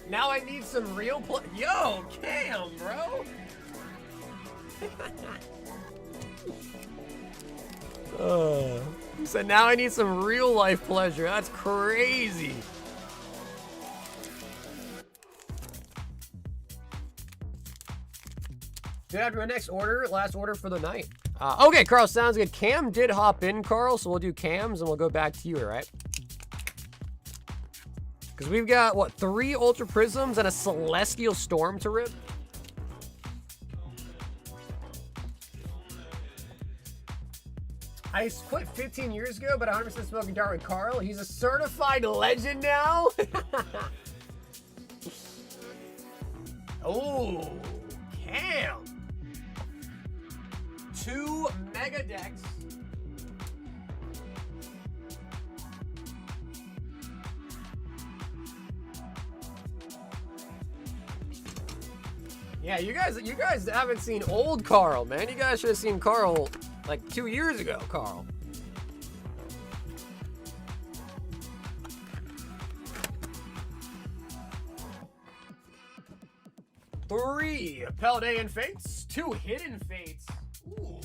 [SPEAKER 1] Now I need some real Yo, Cam, bro. So now I need some real-life pleasure. That's crazy. Did I do my next order? Last order for the night. Okay, Carl, sounds good. Cam did hop in, Carl, so we'll do Cams and we'll go back to you, all right? Because we've got, what, 3 Ultra Prisms and a Celestial Storm to rip? I quit 15 years ago, but 100% smoking dark with Carl. He's a certified legend now. Oh, Cam. 2 Mega Decks. Yeah, you guys haven't seen old Carl, man. You guys should have seen Carl like 2 years ago, Carl. Three Paldean Fates, 2 Hidden Fates. Ooh.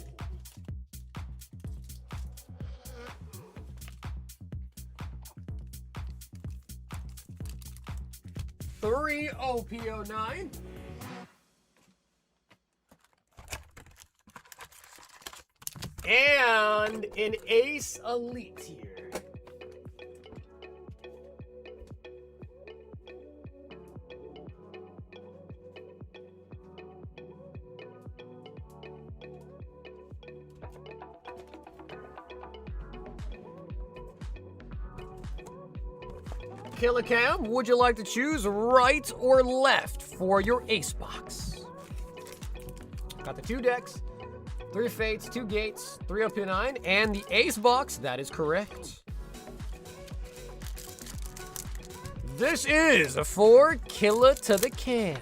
[SPEAKER 1] Three OPO9. And an Ace Elite here. Killicam, would you like to choose right or left for your ace box? Got the 2 decks, 3 Fates, 2 Gates, 3 OP9, and the ace box. That is correct. This is for Killa to the Cam.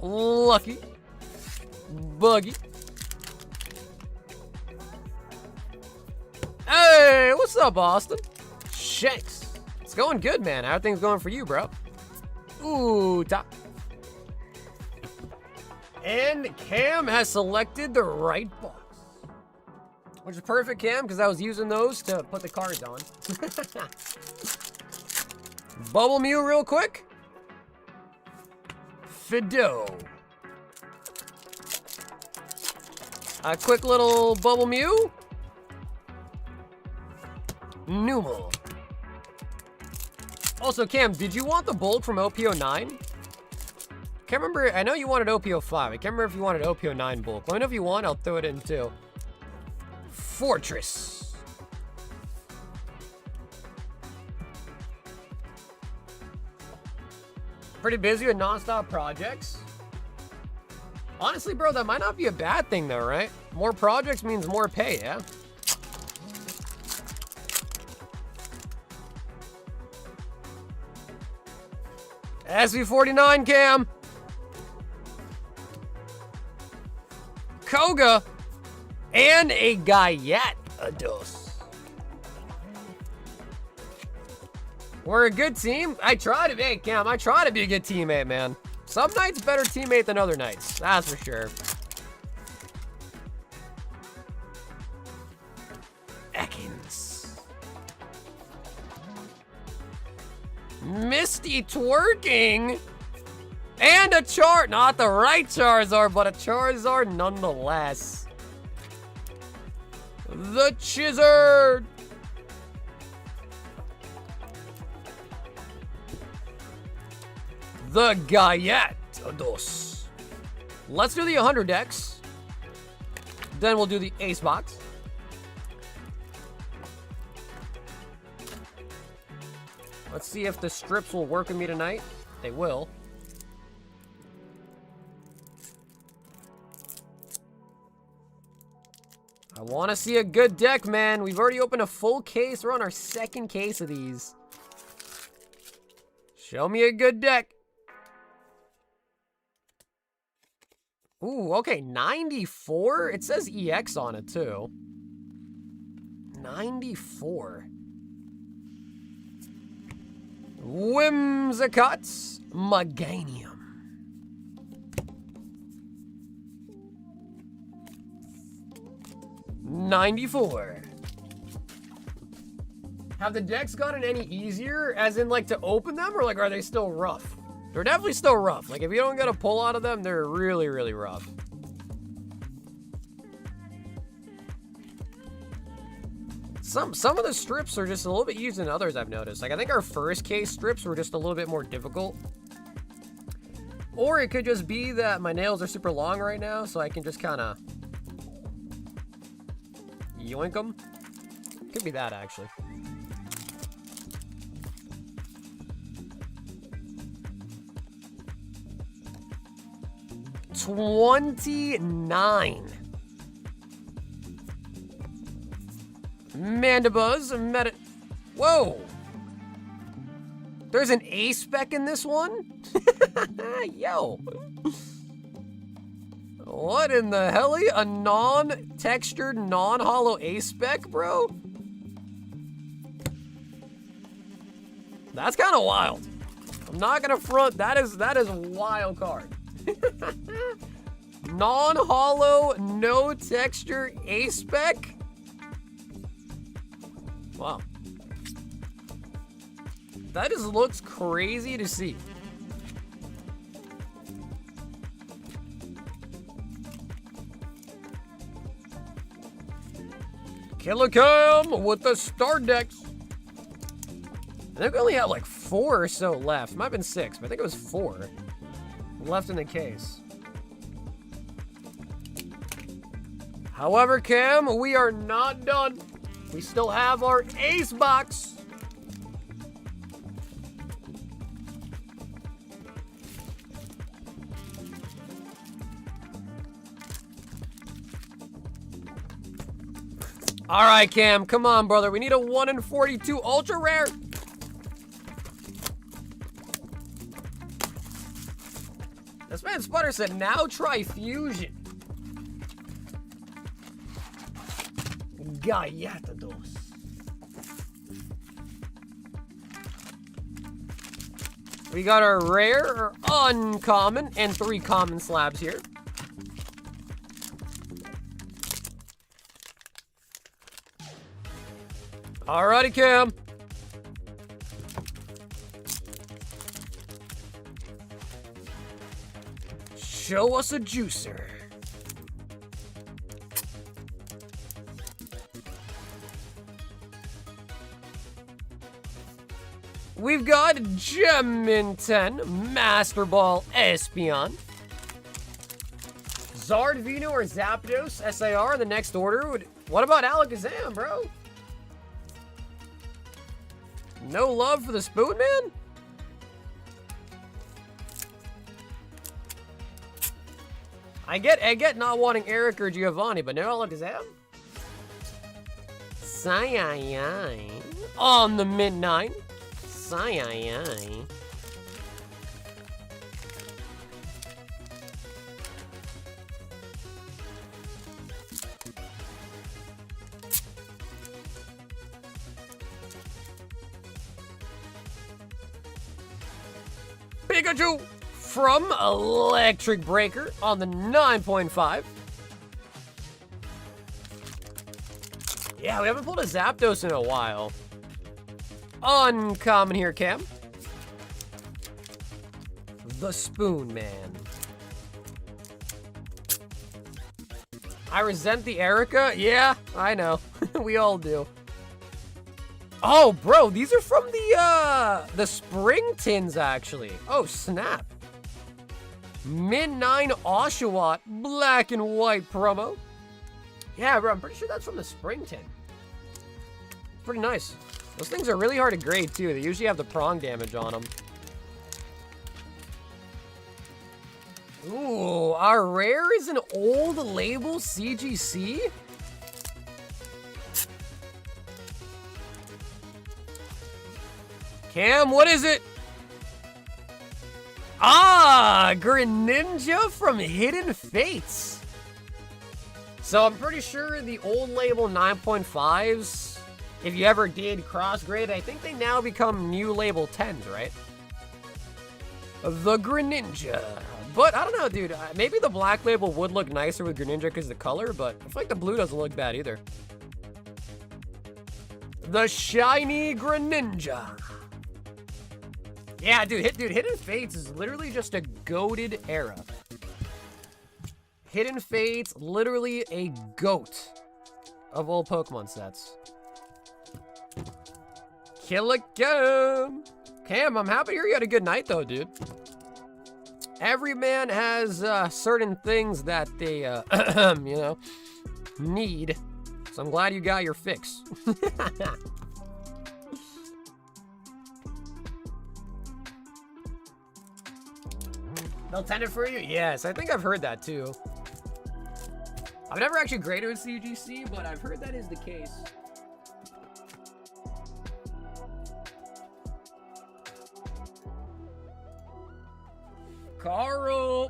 [SPEAKER 1] Lucky. Buggy. Hey, what's up, Austin? Shanks. It's going good, man. How are things going for you, bro? Ooh, top. And Cam has selected the right box. Which is perfect, Cam, because I was using those to put the cards on. Bubble Mew real quick. Fido. A quick little Bubble Mew. Numel. Also, Cam, did you want the bulk from OPO9? Can't remember. I know you wanted OPO5. I can't remember if you wanted OPO9 bulk. Let me know if you want. I'll throw it in too. Fortress. Pretty busy with non-stop projects. Honestly, bro, that might not be a bad thing though, right? More projects means more pay, yeah? SV49, Cam. Koga, and a Gyarados. We're a good team. I try to be, Cam. I try to be a good teammate, man. Some nights better teammate than other nights. That's for sure. Ekans. Misty twerking. And a not the right Charizard, but a Charizard nonetheless. The Chizard. The Gyarados. Let's do the 100 decks. Then we'll do the ace box. Let's see if the strips will work with me tonight. They will. I want to see a good deck, man. We've already opened a full case. We're on our second case of these. Show me a good deck. Ooh, okay, 94? It says EX on it, too. 94. Whimsicott's Meganium. $94. Have the decks gotten any easier, as in, like, to open them, or, like, are they still rough? They're definitely still rough. Like, if you don't get a pull out of them, they're really, really rough. Some of the strips are just a little bit easier than others, I've noticed. Like, I think our first case strips were just a little bit more difficult. Or it could just be that my nails are super long right now, so I can just kind of yoink them. Could be that, actually. $29. Mandibuzz, whoa! There's an A-spec in this one? Yo! What in the hell? A non-textured, non-hollow A-spec, bro? That's kind of wild. I'm not gonna front. That is a wild card. Non-hollow, no texture A-spec? Wow. That just looks crazy to see. Killer Cam with the star decks. I think we only have like 4 or so left. Might have been 6, but I think it was 4 left in the case. However, Cam, we are not done. We still have our ace box. All right, Cam, come on, brother. We need a 1 in 42 ultra rare. This man Sputter said, now try fusion. Gyarados. We got our rare or uncommon and 3 common slabs here. Alrighty, Cam. Show us a juicer. We've got Gem in 10, Master Ball Espeon, Zardvino or Zapdos SAR in the next order. What about Alakazam, bro? No love for the Spoon Man? I get not wanting Eric or Giovanni, but no Alakazam? Sai on the mid-9. Sai. Pikachu from Electric Breaker on the 9.5. Yeah, we haven't pulled a Zapdos in a while. Uncommon here, Cam. The Spoon Man. I resent the Erica. Yeah, I know. We all do. Oh, bro, these are from the spring tins, actually. Oh, snap. Min 9 Oshawott black and white promo. Yeah, bro, I'm pretty sure that's from the spring tin. Pretty nice. Those things are really hard to grade, too. They usually have the prong damage on them. Ooh, our rare is an old label CGC? Cam, what is it? Ah, Greninja from Hidden Fates. So I'm pretty sure the old label 9.5s, if you ever did cross grade, I think they now become new label 10s, right? The Greninja. But I don't know, dude. Maybe the black label would look nicer with Greninja because of the color, but I feel like the blue doesn't look bad either. The shiny Greninja. Yeah, dude, Hidden Fates is literally just a goated era. Hidden Fates, literally a goat of all Pokemon sets. Kill a Cam. Cam, I'm happy to hear you had a good night, though, dude. Every man has certain things that they, you know, need. So I'm glad you got your fix. They'll tend it for you? Yes, I think I've heard that too. I've never actually graded with CGC, but I've heard that is the case. Carl!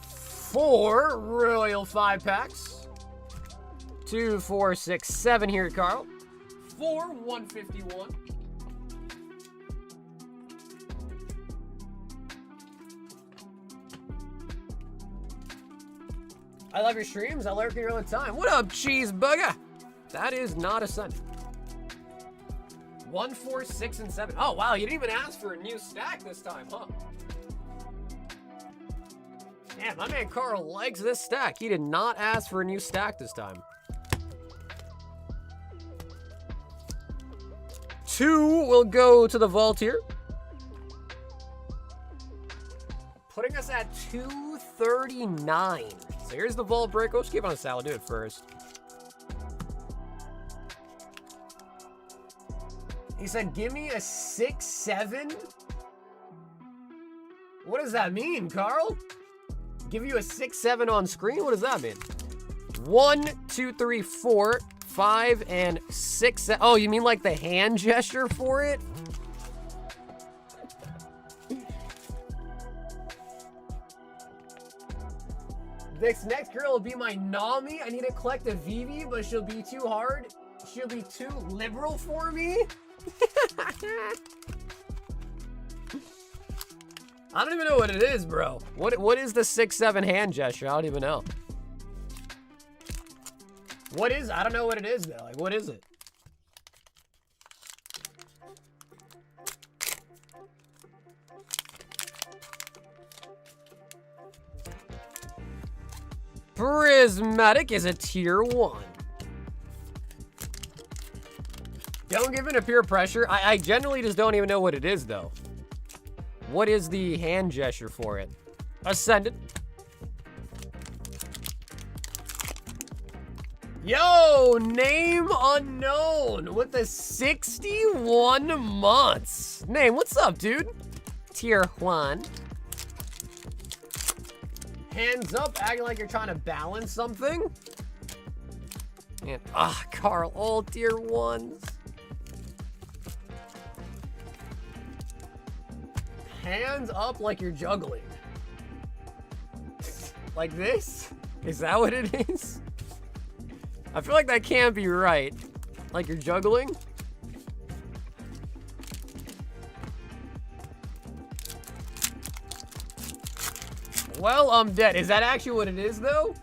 [SPEAKER 1] 4 Royal 5-packs. 2, 4, 6, 7 here, Carl. 4, 151. I love your streams. I lurk here all the time. What up, cheeseburger? That is not a cent. 1, 4, 6, and 7. Oh, wow. You didn't even ask for a new stack this time, huh? Man, my man Carl likes this stack. He did not ask for a new stack this time. 2 will go to the vault here. Putting us at 239. So here's the vault break. Let's keep on a salad. Do it first. He said, give me a 6-7. What does that mean, Carl? Give you a 6-7 on screen? What does that mean? 1, 2, 3, 4, 5, and 6. Oh, you mean like the hand gesture for it? This next girl will be my Nami. I need to collect a Eevee, but she'll be too hard. She'll be too liberal for me. I don't even know what it is, bro. What is the 6-7 hand gesture? I don't even know. What is? I don't know what it is though. Like, what is it? Prismatic is a tier 1. Don't give in to peer pressure. I generally just don't even know what it is, though. What is the hand gesture for it? Ascendant. Yo, name unknown with the 61 months. Name, what's up, dude? Tier 1. Hands up, acting like you're trying to balance something. And, Carl, all tier 1s. Hands up like you're juggling. Like this? Is that what it is? I feel like that can't be right. Like you're juggling? Well, I'm dead. Is that actually what it is, though?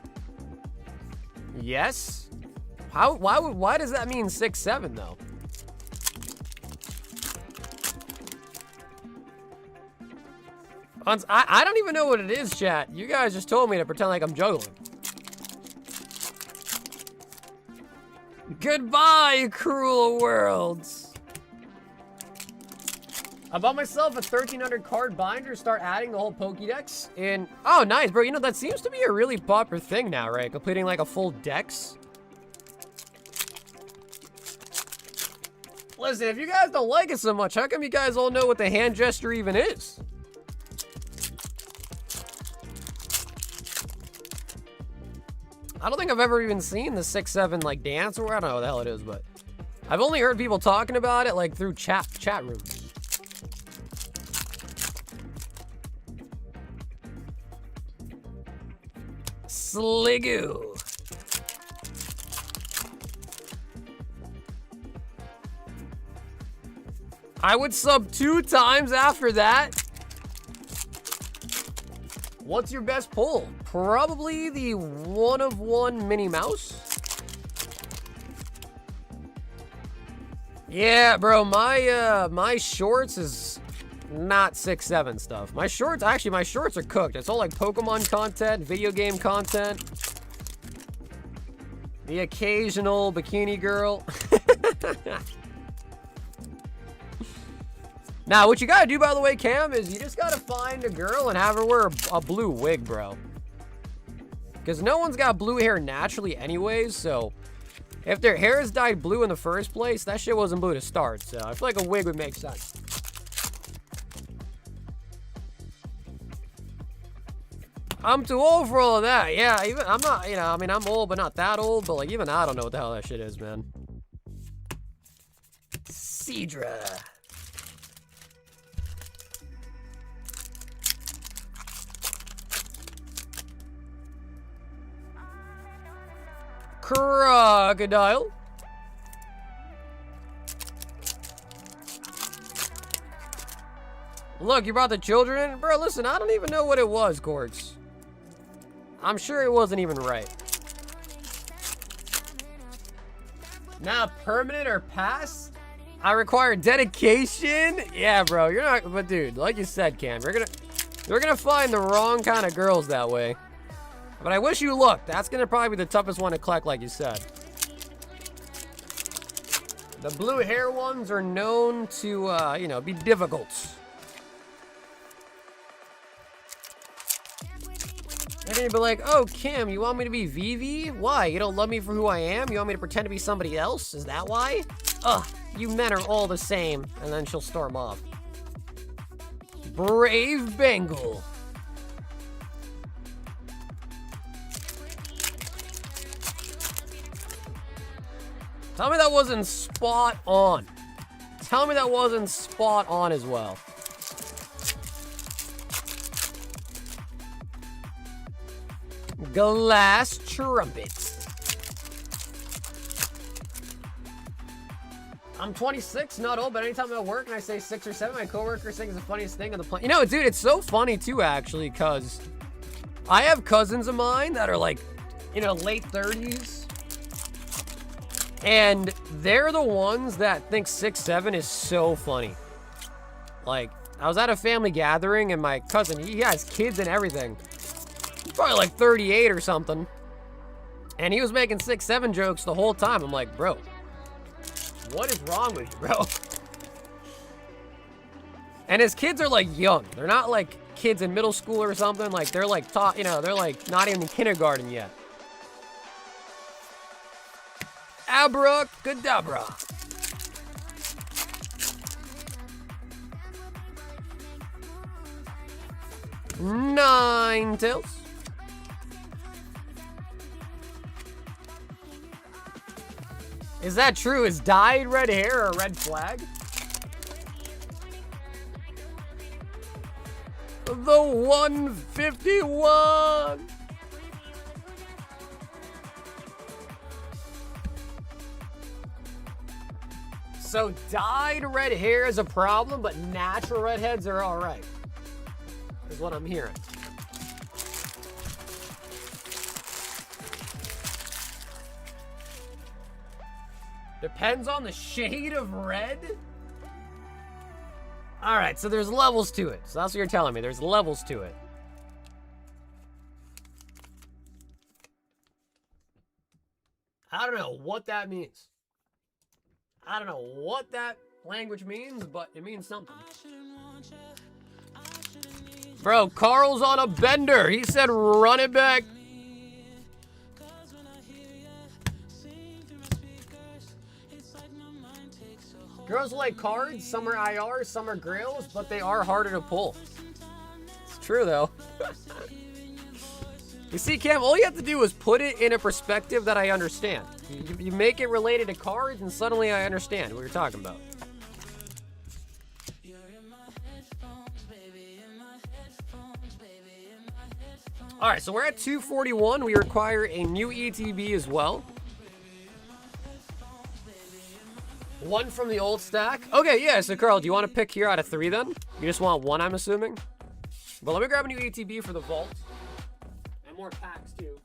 [SPEAKER 1] Yes. Why does that mean 6'7", though? I don't even know what it is, chat. You guys just told me to pretend like I'm juggling. Goodbye, cruel worlds. I bought myself a 1,300 card binder, start adding the whole Pokédex. And, oh, nice, bro. You know, that seems to be a really popular thing now, right? Completing, like, a full dex. Listen, if you guys don't like it so much, how come you guys all know what the hand gesture even is? I don't think I've ever even seen the 6'7" like dance, or I don't know what the hell it is, but I've only heard people talking about it like through chat rooms. Sligoo. I would sub 2 times after that. What's your best pull? Probably the 1-of-1 Minnie Mouse. Yeah, bro, my shorts is not 6'7" stuff. My shorts are cooked. It's all like Pokemon content, video game content. The occasional bikini girl. Now, what you gotta do, by the way, Cam, is you just gotta find a girl and have her wear a blue wig, bro. Because no one's got blue hair naturally anyways, so if their hair is dyed blue in the first place, that shit wasn't blue to start, so I feel like a wig would make sense. I'm too old for all of that. Yeah, even I'm not, you know, I mean, I'm old, but not that old, but like, even I don't know what the hell that shit is, man. Cedra. Crocodile. Look, you brought the children in? Bro, listen, I don't even know what it was, Quartz. I'm sure it wasn't even right. Now, permanent or pass? I require dedication? Yeah, bro, you're not, but dude, like you said, Cam, you're gonna find the wrong kind of girls that way. But I wish you luck. That's gonna probably be the toughest one to collect, like you said. The blue hair ones are known to, you know, be difficult. And then you'd be like, oh, Kim, you want me to be Eevee? Why? You don't love me for who I am? You want me to pretend to be somebody else? Is that why? Ugh, you men are all the same. And then she'll storm off. Brave Bengal. Tell me that wasn't spot on. Tell me that wasn't spot on as well. Glass trumpets. I'm 26, not old, but anytime I work and I say 6 or 7, my coworkers think it's the funniest thing on the planet. You know, dude, it's so funny too, actually, because I have cousins of mine that are like, you know, late 30s. And they're the ones that think 6'7" is so funny. Like, I was at a family gathering and my cousin, he has kids and everything. He's probably like 38 or something. And he was making 6'7" jokes the whole time. I'm like, bro, what is wrong with you, bro? And his kids are like young. They're not like kids in middle school or something. Like, they're like taught, you know, they're like not even in kindergarten yet. Abracadabra. Ninetales. Is that true? Is dyed red hair a red flag? The 151. So dyed red hair is a problem, but natural redheads are all right. Is what I'm hearing. Depends on the shade of red? Alright, so there's levels to it. So that's what you're telling me. There's levels to it. I don't know what that means. I don't know what that language means, but it means something. Bro, Carl's on a bender. He said run it back. Girls like cards, some are IR, some are grails, but they are harder to pull. It's true though. You see, Cam, all you have to do is put it in a perspective that I understand. You make it related to cards, and suddenly I understand what you're talking about. All right, so we're at 241. We require a new ETB as well. One from the old stack. Okay, yeah, so Carl, do you want to pick here out of 3 then? You just want 1, I'm assuming? Well, let me grab a new ETB for the vault. And more packs, too.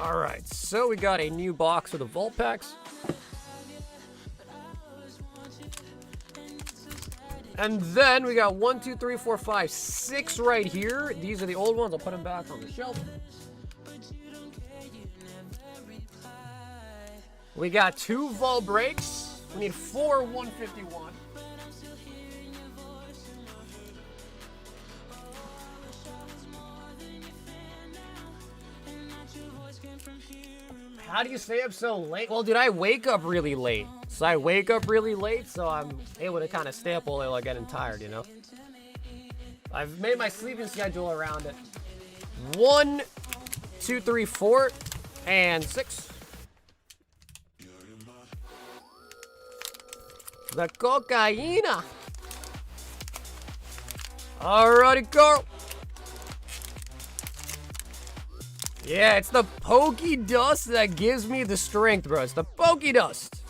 [SPEAKER 1] All right, so we got a new box of the vault packs. And then we got 1, 2, 3, 4, 5, 6 right here. These are the old ones. I'll put them back on the shelf. We got 2 vault breaks. We need 4 151. How do you stay up so late? Well, dude, I wake up really late. So I'm able to kind of stay up while I'm getting tired, you know? I've made my sleeping schedule around it. 1, 2, 3, 4, and 6. The cocaina. Alrighty, Carl. Yeah, it's the pokey dust that gives me the strength, bro. It's the pokey dust.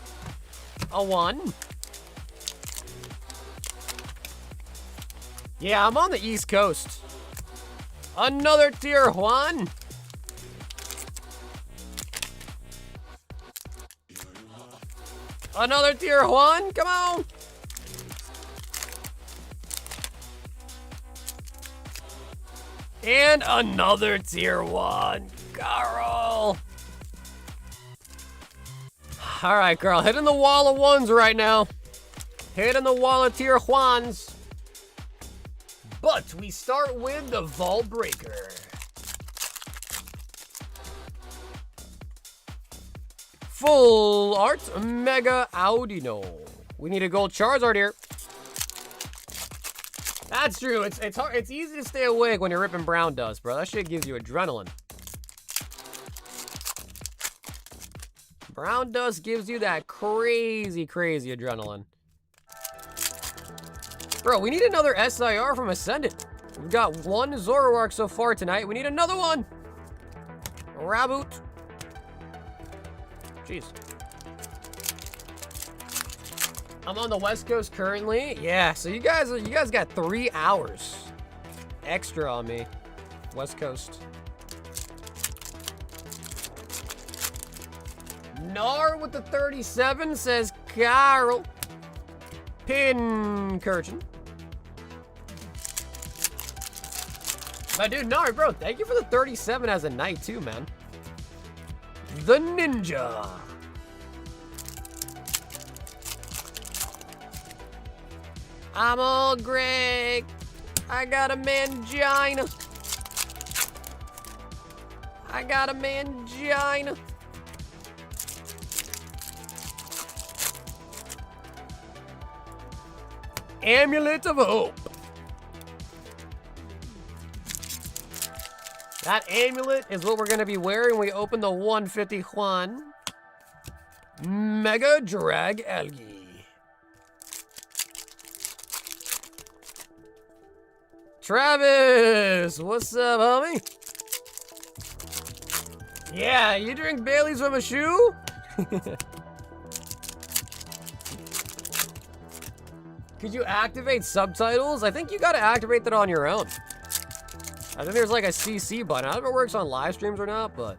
[SPEAKER 1] A 1. Yeah, I'm on the East Coast. Another tier 1. Another tier 1. Come on. And another tier 1. Carl. All right, Carl. Hitting the wall of 1s right now. Hitting the wall of tier 1s. But we start with the Vault Breaker. Full Art Mega Audino. We need a gold Charizard here. That's true. It's hard. It's easy to stay awake when you're ripping Brown Dust, bro. That shit gives you adrenaline. Brown Dust gives you that crazy, crazy adrenaline. Bro, we need another SIR from Ascendant. We've got 1 Zoroark so far tonight. We need another one. Raboot. Jeez. I'm on the West Coast currently. Yeah, so you guys got 3 hours extra on me. West Coast. Nar with the 37 says Carl. Pincurchin. My dude, Nar, bro, thank you for the 37 as a knight too, man. The Ninja. I'm all Greg. I got a mangina. I got a mangina. Amulet of Hope. That amulet is what we're going to be wearing when we open the 151 Mega Drag Algae. Travis, what's up, homie? Yeah, you drink Bailey's from a shoe? Could you activate subtitles? I think you gotta activate that on your own. I think there's like a CC button. I don't know if it works on live streams or not, but.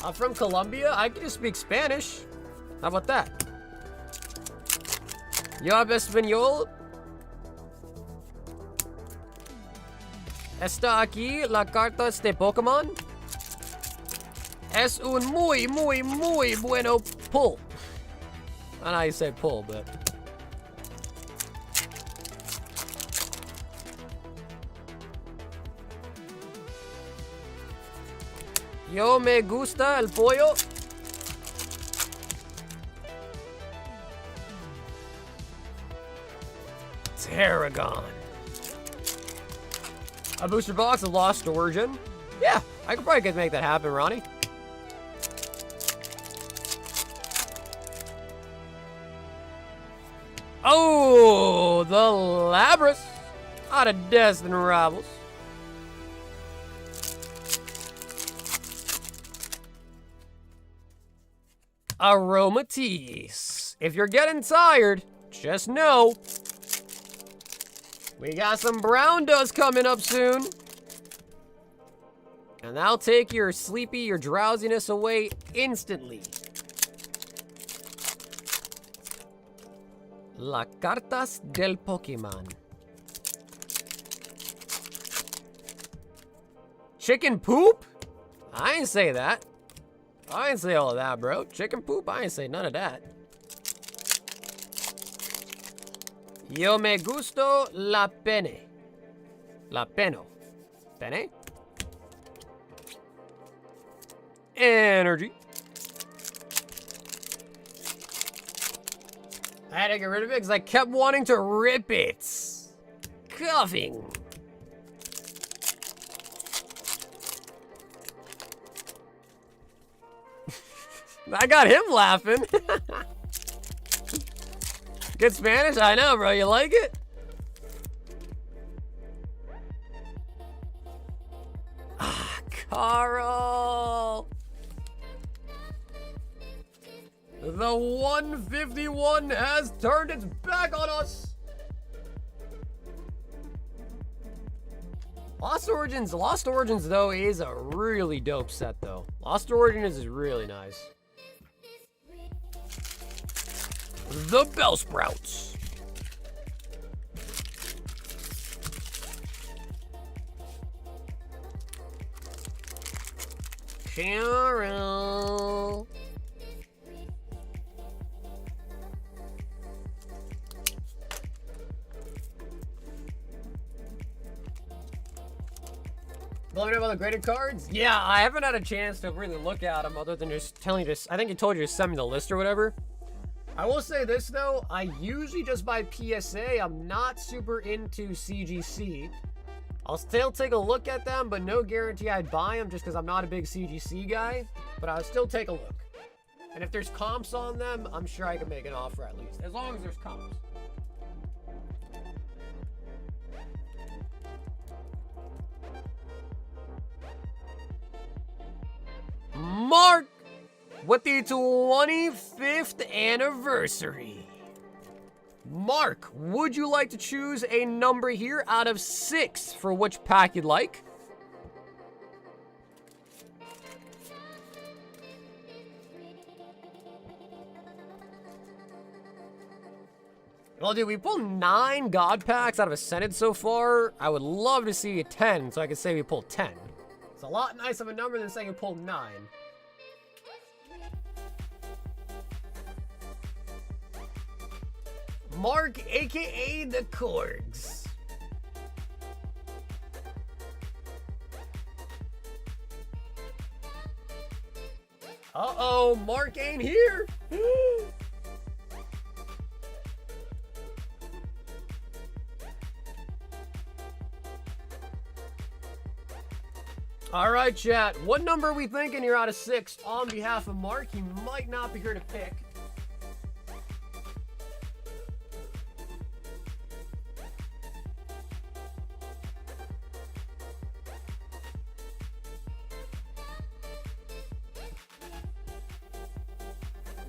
[SPEAKER 1] I'm from Colombia. I can just speak Spanish. How about that? Yo hablo español. Está aquí la cartas de Pokémon. Es un muy bueno pull. I don't know how you say pull, but. Yo me gusta el pollo. Tarragon. A booster box of Lost Origin. Yeah, I could probably make that happen, Ronnie. Oh, the Labras out of Destin Rivals. Aromatisse. If you're getting tired, just know we got some brown dust coming up soon. And that'll take your drowsiness away instantly. La Cartas del Pokémon. Chicken poop? I ain't say that. I ain't say all of that, bro. Chicken poop? I ain't say none of that. Yo me gusto la pene. La peno. Pene? Energy. I had to get rid of it because I kept wanting to rip it. Cuffing. I got him laughing. Good Spanish? I know, bro. You like it? Ah, Carl. The 151 has turned its back on us. Lost Origins, though, is a really dope set, though. Lost Origins is really nice. The Bellsprouts. Cheryl. Blowing up on the graded cards? Yeah, I haven't had a chance to really look at them other than just telling you I think he told you to send me the list or whatever. I will say this though, I usually just buy PSA. I'm not super into CGC. I'll still take a look at them, but no guarantee I'd buy them just because I'm not a big CGC guy. But I'll still take a look. And if there's comps on them, I'm sure I can make an offer at least. As long as there's comps. Mark with the 25th anniversary. Mark, would you like to choose a number here out of 6 for which pack you'd like? Well, dude, we pulled 9 God packs out of Ascended so far. I would love to see a 10, so I could say we pulled 10. It's a lot nicer of a number than saying you pulled 9. Mark, aka the Korgs. Uh-oh, Mark ain't here. All right, chat. What number are we thinking you're out of 6? On behalf of Mark, he might not be here to pick.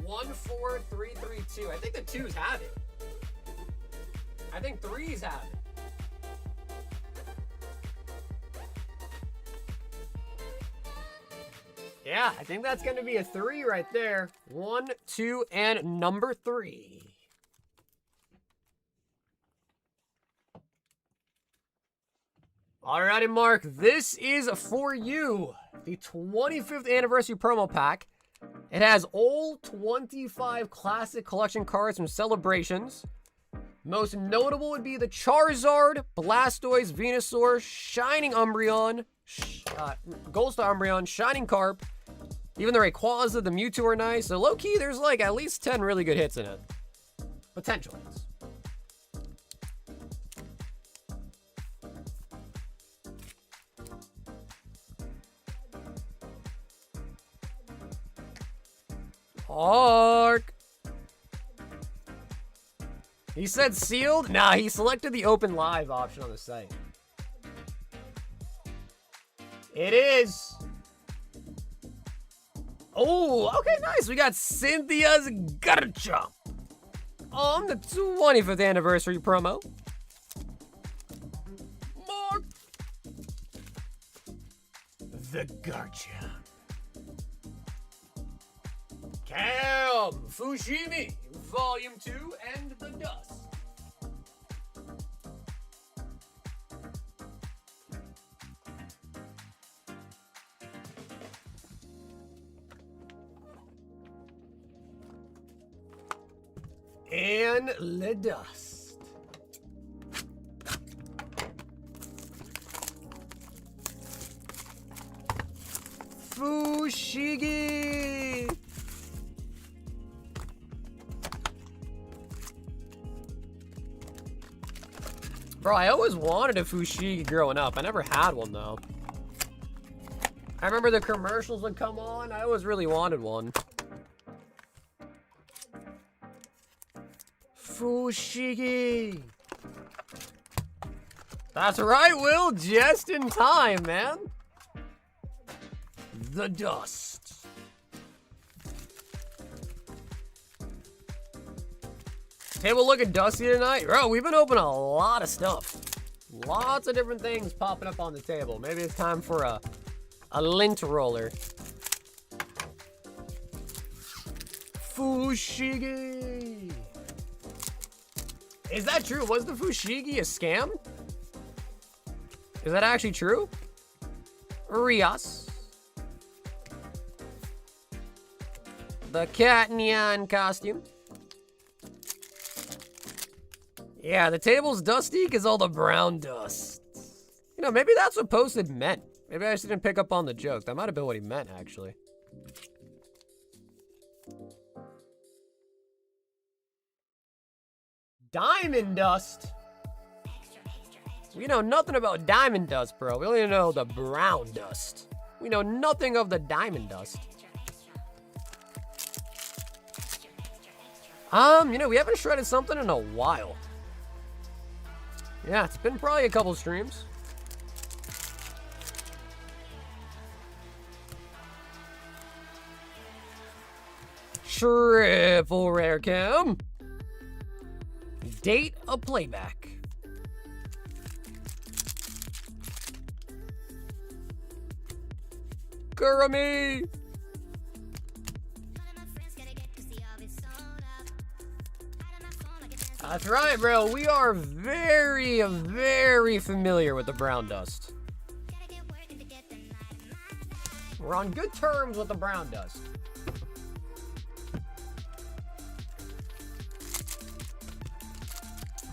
[SPEAKER 1] One, 4, 3, 3, 2. I think the 2s have it. I think 3s have it. Yeah, I think that's going to be a 3 right there. 1, 2, and number 3. Alrighty, Mark. This is for you. The 25th anniversary promo pack. It has all 25 classic collection cards from Celebrations. Most notable would be the Charizard, Blastoise, Venusaur, Shining Umbreon, Gold Star Umbreon, Shining Carp. Even the Rayquaza, the Mewtwo are nice. So low-key, there's like at least 10 really good hits in it. Potential hits. Ark. He said sealed? Nah, he selected the open live option on the site. It is. Oh, okay, nice. We got Cynthia's Garchomp on the 25th anniversary promo. Mark. The Garchomp. Cam, Fushimi, Volume 2, and the Dust. And the Dust. Fushigi. Bro, I always wanted a Fushigi growing up. I never had one, though. I remember the commercials would come on. I always really wanted one. Fushigi. That's right, Will. Just in time, man. The Dust. Table looking dusty tonight. Bro, we've been opening a lot of stuff. Lots of different things popping up on the table. Maybe it's time for a lint roller. Fushigi. Is that true? Was the Fushigi a scam? Is that actually true? Rias. The Cat Neon costume. Yeah, the table's dusty because all the brown dust. You know, maybe that's what Posted meant. Maybe I just didn't pick up on the joke. That might have been what he meant, actually. Diamond dust? We know nothing about diamond dust, bro. We only know the brown dust. We know nothing of the diamond dust. You know, we haven't shredded something in a while. Yeah, it's been probably a couple streams. Triple rare cam. Date a playback. Gurami. That's right, bro. We are very, very familiar with the brown dust. We're on good terms with the brown dust.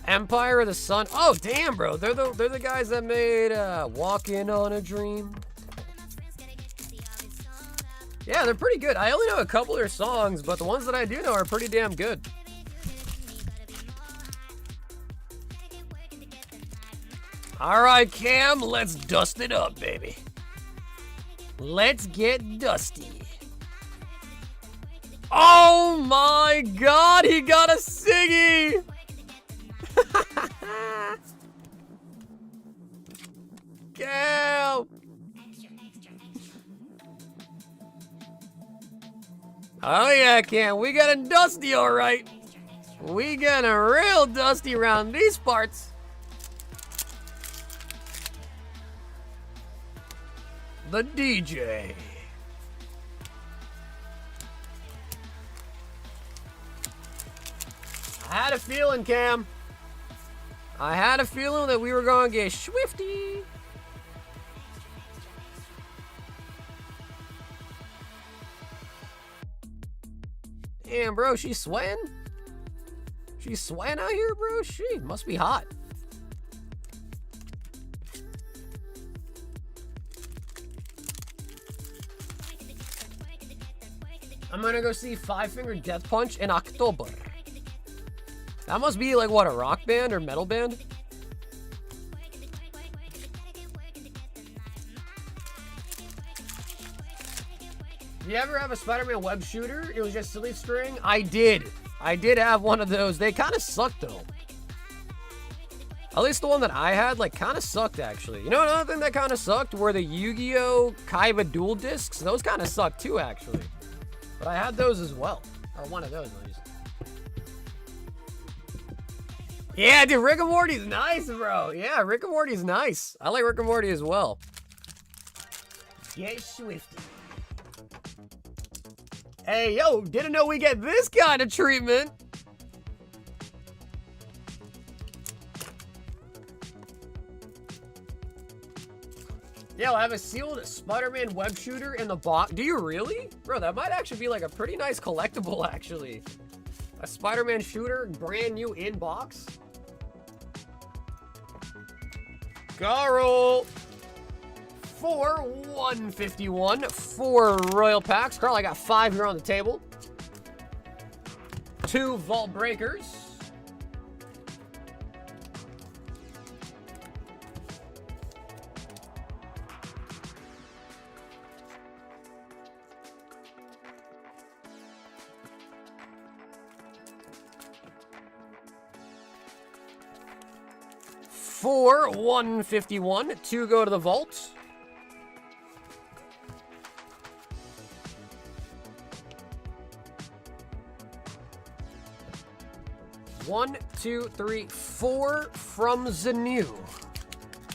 [SPEAKER 1] Empire of the Sun. Oh, damn, bro. They're the guys that made Walking on a Dream. Yeah, they're pretty good. I only know a couple of their songs, but the ones that I do know are pretty damn good. All right, Cam, let's dust it up, baby. Let's get Dusty. Oh my god, he got a Siggy! Go! Oh yeah, Cam, we got a Dusty alright. We got a real Dusty around these parts. The DJ. I had a feeling, Cam. I had a feeling that we were going to get swifty. Damn, bro, she's sweating? She's sweating out here, bro? She must be hot. I'm gonna go see Five Finger Death Punch in October. That must be like, what, a rock band or metal band? Do you ever have a Spider-Man web shooter? It was just silly string? I did. I did have one of those. They kind of sucked, though. At least the one that I had, like, kind of sucked, actually. You know another thing that kind of sucked were the Yu-Gi-Oh! Kaiba dual discs. Those kind of sucked, too, actually. But I had those as well. Or one of those, at least. Yeah, dude, Rick and Morty's nice, bro. Yeah, Rick and Morty's nice. I like Rick and Morty as well. Get swifty. Hey, yo, didn't know we get this kind of treatment. Yo, I have a sealed Spider-Man web shooter in the box. Do you really? Bro, that might actually be like a pretty nice collectible, actually. A Spider-Man shooter, brand new in box. Carl! 151, 4 royal packs. Carl, I got 5 here on the table. 2 vault breakers. For 151, 2 go to the vault. One, 2, 3, 4 from the new.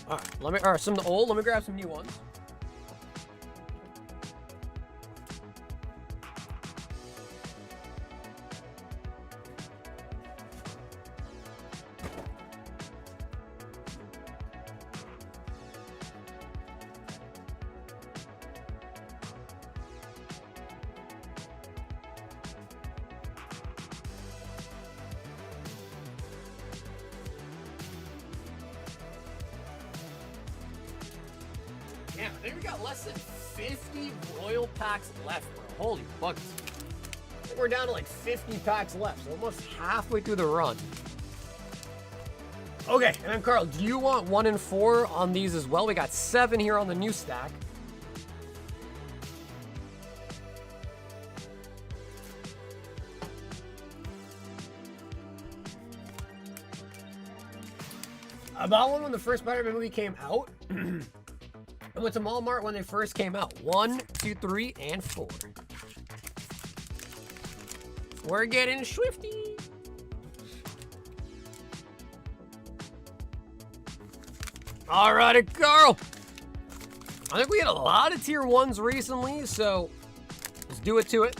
[SPEAKER 1] All right, some of the old. Let me grab some new ones. Damn, I think we got less than 50 royal packs left, bro. Holy buckets. I think we're down to like 50 packs left, so almost halfway through the run. Okay, and then Carl, do you want 1 and 4 on these as well? We got 7 here on the new stack. I bought one when the first Spider-Man movie came out. I went to Walmart when they first came out. 1, 2, 3, and 4. We're getting swifty. Alrighty, Carl. I think we had a lot of tier 1s recently, so let's do it to it.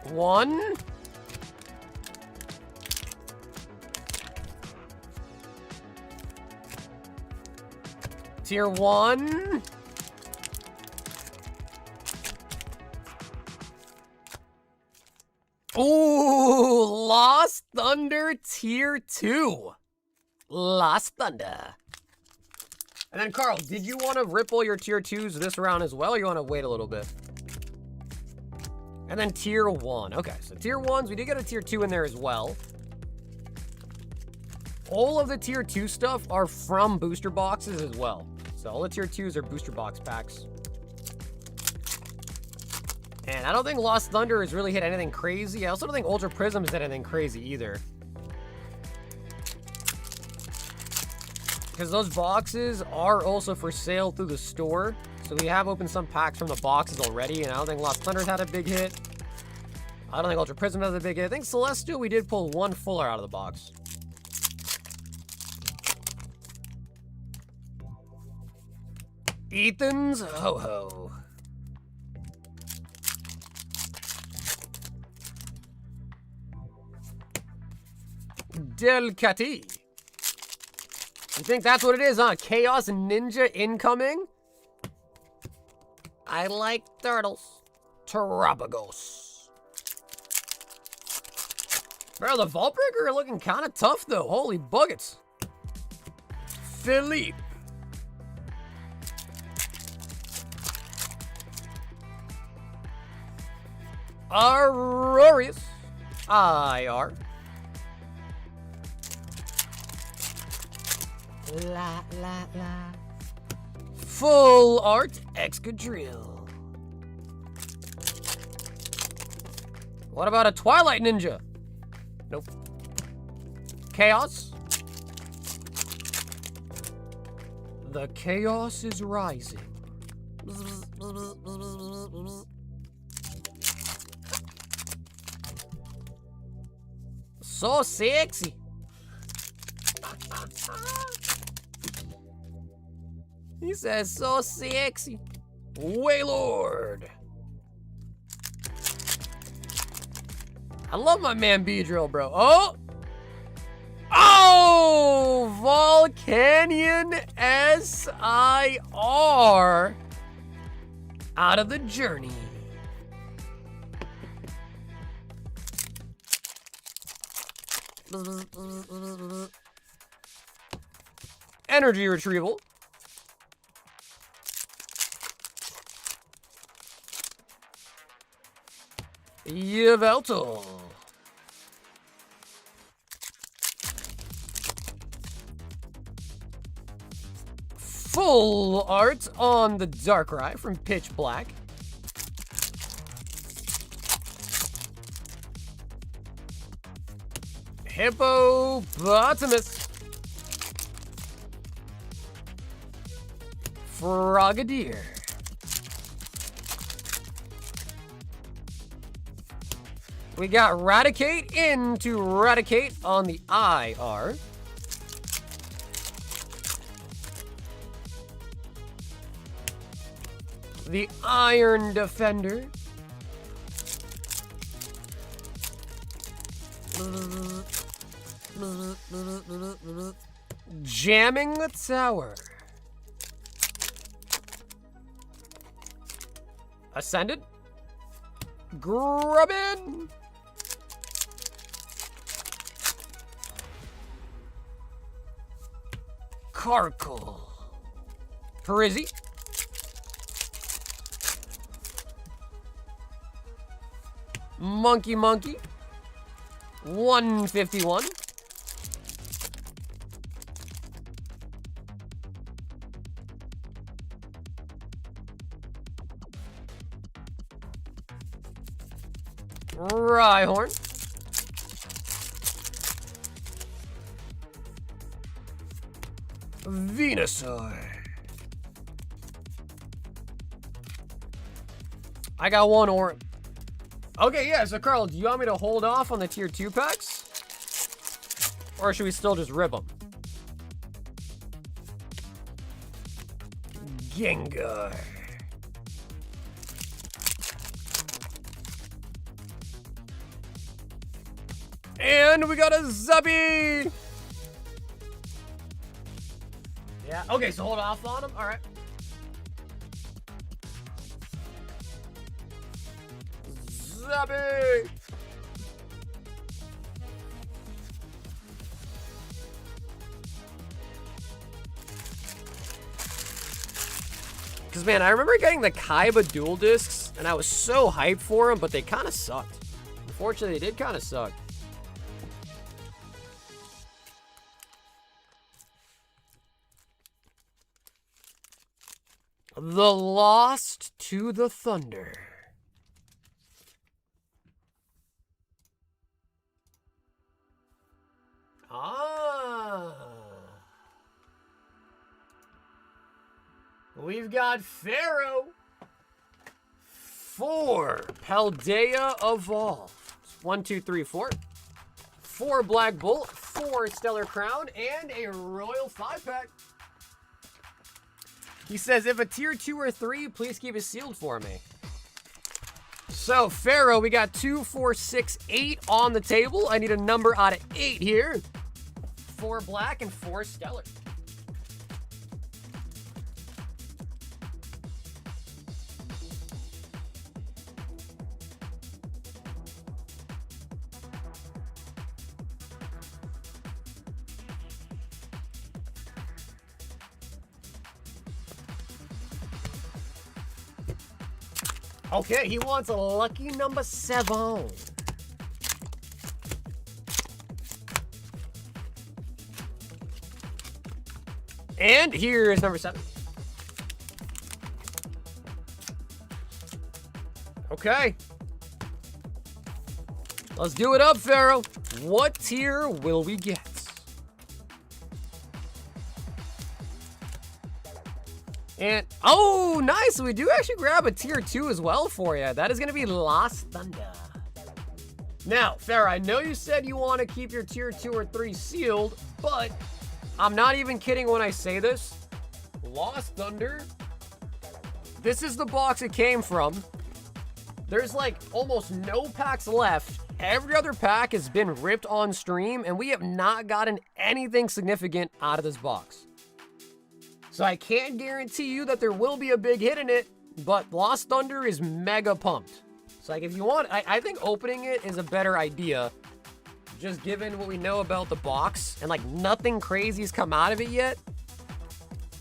[SPEAKER 1] One. Tier 1. Ooh, Lost Thunder Tier 2. Lost Thunder. And then, Carl, did you want to rip all your Tier 2s this round as well, or you want to wait a little bit? And then Tier 1. Okay, so Tier 1s, we did get a Tier 2 in there as well. All of the tier 2 stuff are from booster boxes as well. So all the tier 2s are booster box packs. And I don't think Lost Thunder has really hit anything crazy. I also don't think Ultra Prism's hit anything crazy either. Because those boxes are also for sale through the store. So we have opened some packs from the boxes already, and I don't think Lost Thunder's had a big hit. I don't think Ultra Prism has a big hit. I think Celestial, we did pull one fuller out of the box. Ethan's Ho-Ho. Delcati. You think that's what it is, huh? Chaos Ninja incoming? I like turtles. Terrapagos. Bro, the Vault Breaker are looking kind of tough, though. Holy buckets. Philippe. Aurorius. IR. La la la. Full art Excadrill. What about a Twilight Ninja? Nope. Chaos. The chaos is rising. So sexy. He says, so sexy. Waylord. I love my man Beedrill, bro. Oh! Oh! Volcanion SIR. Out of the journey. Energy retrieval. Yveltal. Full art on the Darkrai from Pitch Black. Hippopotamus. Frogadier. We got Raticate into Raticate on the IR. The Iron Defender. Jamming the Tower. Ascended. Grubbin. Carkle. Parizzi. Monkey. 151. Rhyhorn. Venusaur. I got one orange. Okay, yeah, so Carl, do you want me to hold off on the tier 2 packs? Or should we still just rip them? Gengar. And we got a Zubby! Yeah, okay, so hold off on him. All right. Zubby! Because, man, I remember getting the Kaiba dual discs, and I was so hyped for them, but they kind of sucked. Unfortunately, they did kind of suck. The Lost to the Thunder. We've got Pharaoh for Paldea Evolved. 1, 2, 3, 4. 4 Black Bolt, 4 Stellar Crown, and a Royal 5-pack. He says, if a tier 2 or 3, please keep it sealed for me. So, Pharaoh, we got 2, 4, 6, 8 on the table. I need a number out of 8 here. 4 Black and 4 Stellar. Okay, he wants a lucky number 7. And here is number 7. Okay. Let's do it up, Pharaoh. What tier will we get? And, oh, nice. We do actually grab a tier 2 as well for you. That is going to be Lost Thunder. Now, Pharaoh, I know you said you want to keep your tier 2 or 3 sealed, but I'm not even kidding when I say this. Lost Thunder, this is the box it came from. There's like almost no packs left. Every other pack has been ripped on stream, and we have not gotten anything significant out of this box. So I can't guarantee you that there will be a big hit in it, but Lost Thunder is mega pumped. So like if you want, I think opening it is a better idea, just given what we know about the box, and like nothing crazy has come out of it yet.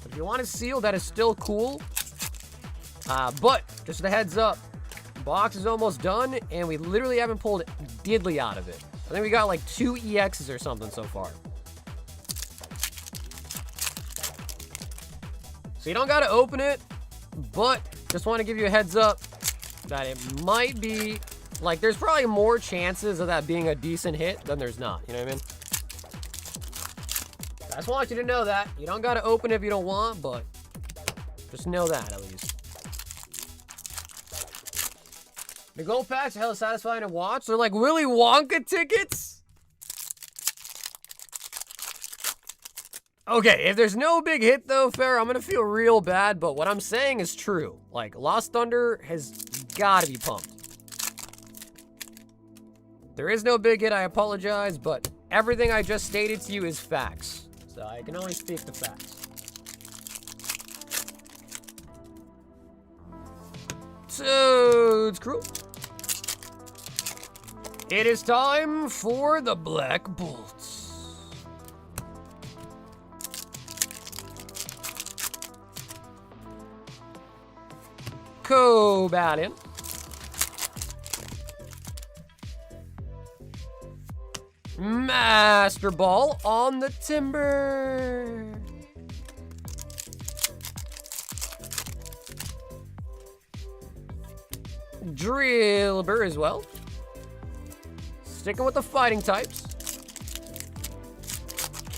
[SPEAKER 1] But if you want to seal, that is still cool. But just a heads up, box is almost done, and we literally haven't pulled diddly out of it. I think we got like 2 EXs or something so far. So you don't got to open it, but just want to give you a heads up that it might be, like, there's probably more chances of that being a decent hit than there's not. You know what I mean? I just want you to know that. You don't got to open it if you don't want, but just know that at least. The gold packs are hella satisfying to watch. They're like Willy Wonka tickets. Okay, if there's no big hit though, Fair, I'm gonna feel real bad, but what I'm saying is true. Like, Lost Thunder has gotta be pumped. There is no big hit, I apologize, but everything I just stated to you is facts. So I can only speak the facts. So, it's cool. It is time for the Black Bolts. Cobalion. Master Ball on the Timber. Drillbur as well. Sticking with the fighting types.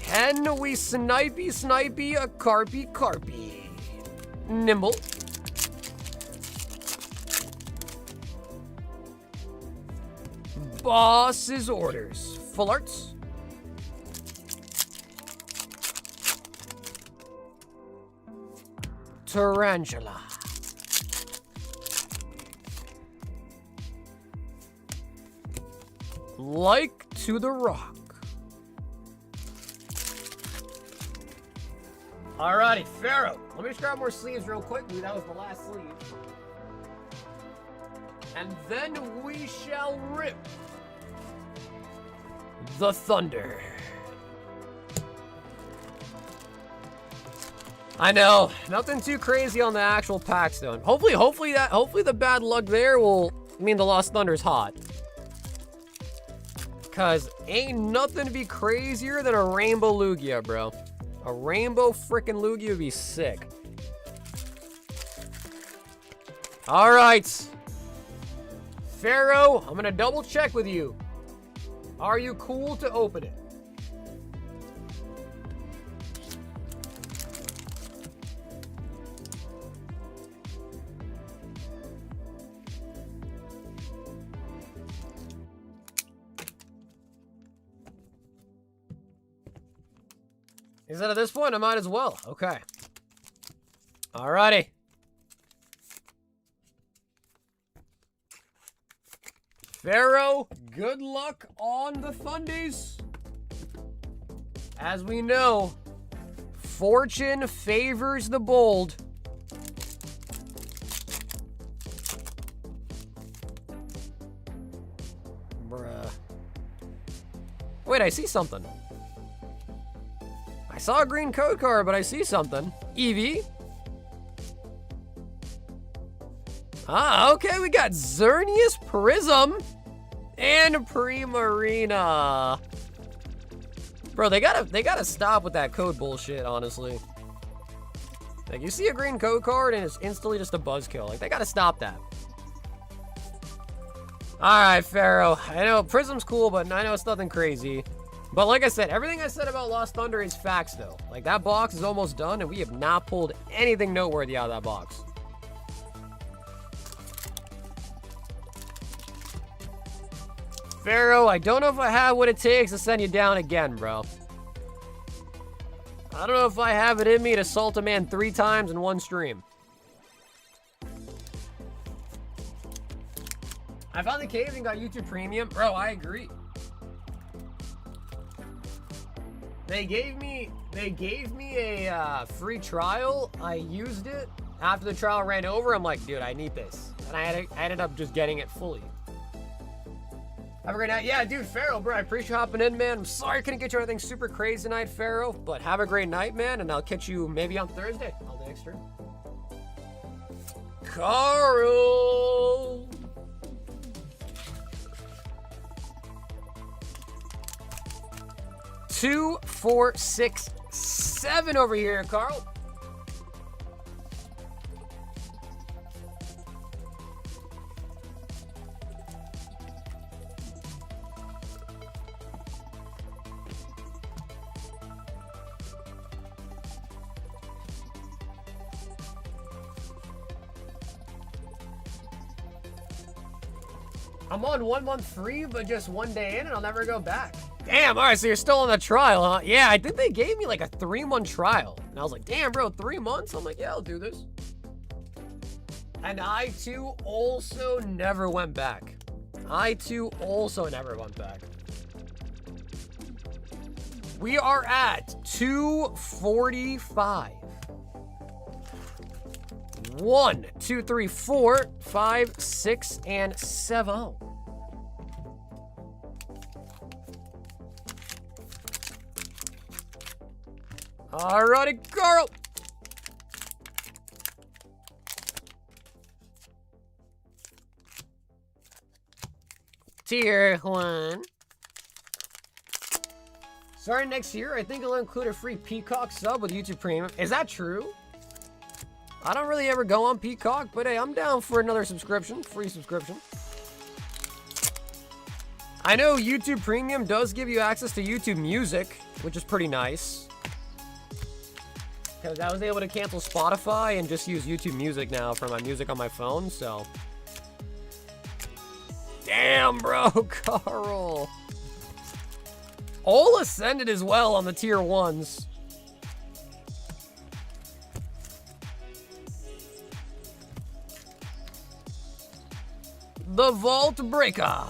[SPEAKER 1] Can we snipey a carpy? Nimble. Boss's orders. Full arts. Tarantula. Like to the rock. Alrighty, Pharaoh. Let me just grab more sleeves real quickly. That was the last sleeve. And then we shall rip the Thunder. I know, nothing too crazy on the actual packs though. Hopefully the bad luck there will mean the Lost Thunder is hot. Cause ain't nothing to be crazier than a rainbow Lugia, bro. A rainbow frickin' Lugia would be sick. All right. Pharaoh, I'm going to double check with you. Are you cool to open it? He said at this point, I might as well. Okay. Alrighty. Pharaoh, good luck on the fundies. As we know, fortune favors the bold. Bruh. Wait, I see something. I saw a green code card, but I see something. Eevee. Ah, okay, we got Xerneas Prism and Primarina. Bro, they gotta stop with that code bullshit, honestly. Like, you see a green code card and it's instantly just a buzzkill. Like, they gotta stop that. Alright, Pharaoh. I know Prism's cool, but I know it's nothing crazy. But like I said, everything I said about Lost Thunder is facts, though. Like, that box is almost done, and we have not pulled anything noteworthy out of that box. Pharaoh, I don't know if I have what it takes to send you down again, bro. I don't know if I have it in me to salt a man 3 times in one stream. I found the cave and got YouTube Premium. Bro, I agree. They gave me a free trial. I used it. After the trial ran over, I'm like, dude, I need this. And I ended up just getting it fully. Have a great night. Yeah, dude, Pharaoh, bro, I appreciate you hopping in, man. I'm sorry I couldn't get you anything super crazy tonight, Pharaoh. But have a great night, man, and I'll catch you maybe on Thursday. All the extra. Carl! Two, 4, 6, 7 over here, Carl. I'm on 1 month free, but just 1 day in, and I'll never go back. Damn, all right, so you're still on the trial, huh? Yeah, I think they gave me like a 3-month trial. And I was like, damn, bro, 3 months? I'm like, yeah, I'll do this. And I, too, also never went back. We are at 245. 1, 2, 3, 4, 5, 6, and 7. Alrighty, Carl. Tier 1. Starting next year, I think it'll include a free Peacock sub with YouTube Premium. Is that true? I don't really ever go on Peacock, but hey, I'm down for another subscription, free subscription. I know YouTube Premium does give you access to YouTube Music, which is pretty nice. Because I was able to cancel Spotify and just use YouTube Music now for my music on my phone, so. Damn, bro, Carl. All ascended as well on the tier 1s. The Vault Breaker.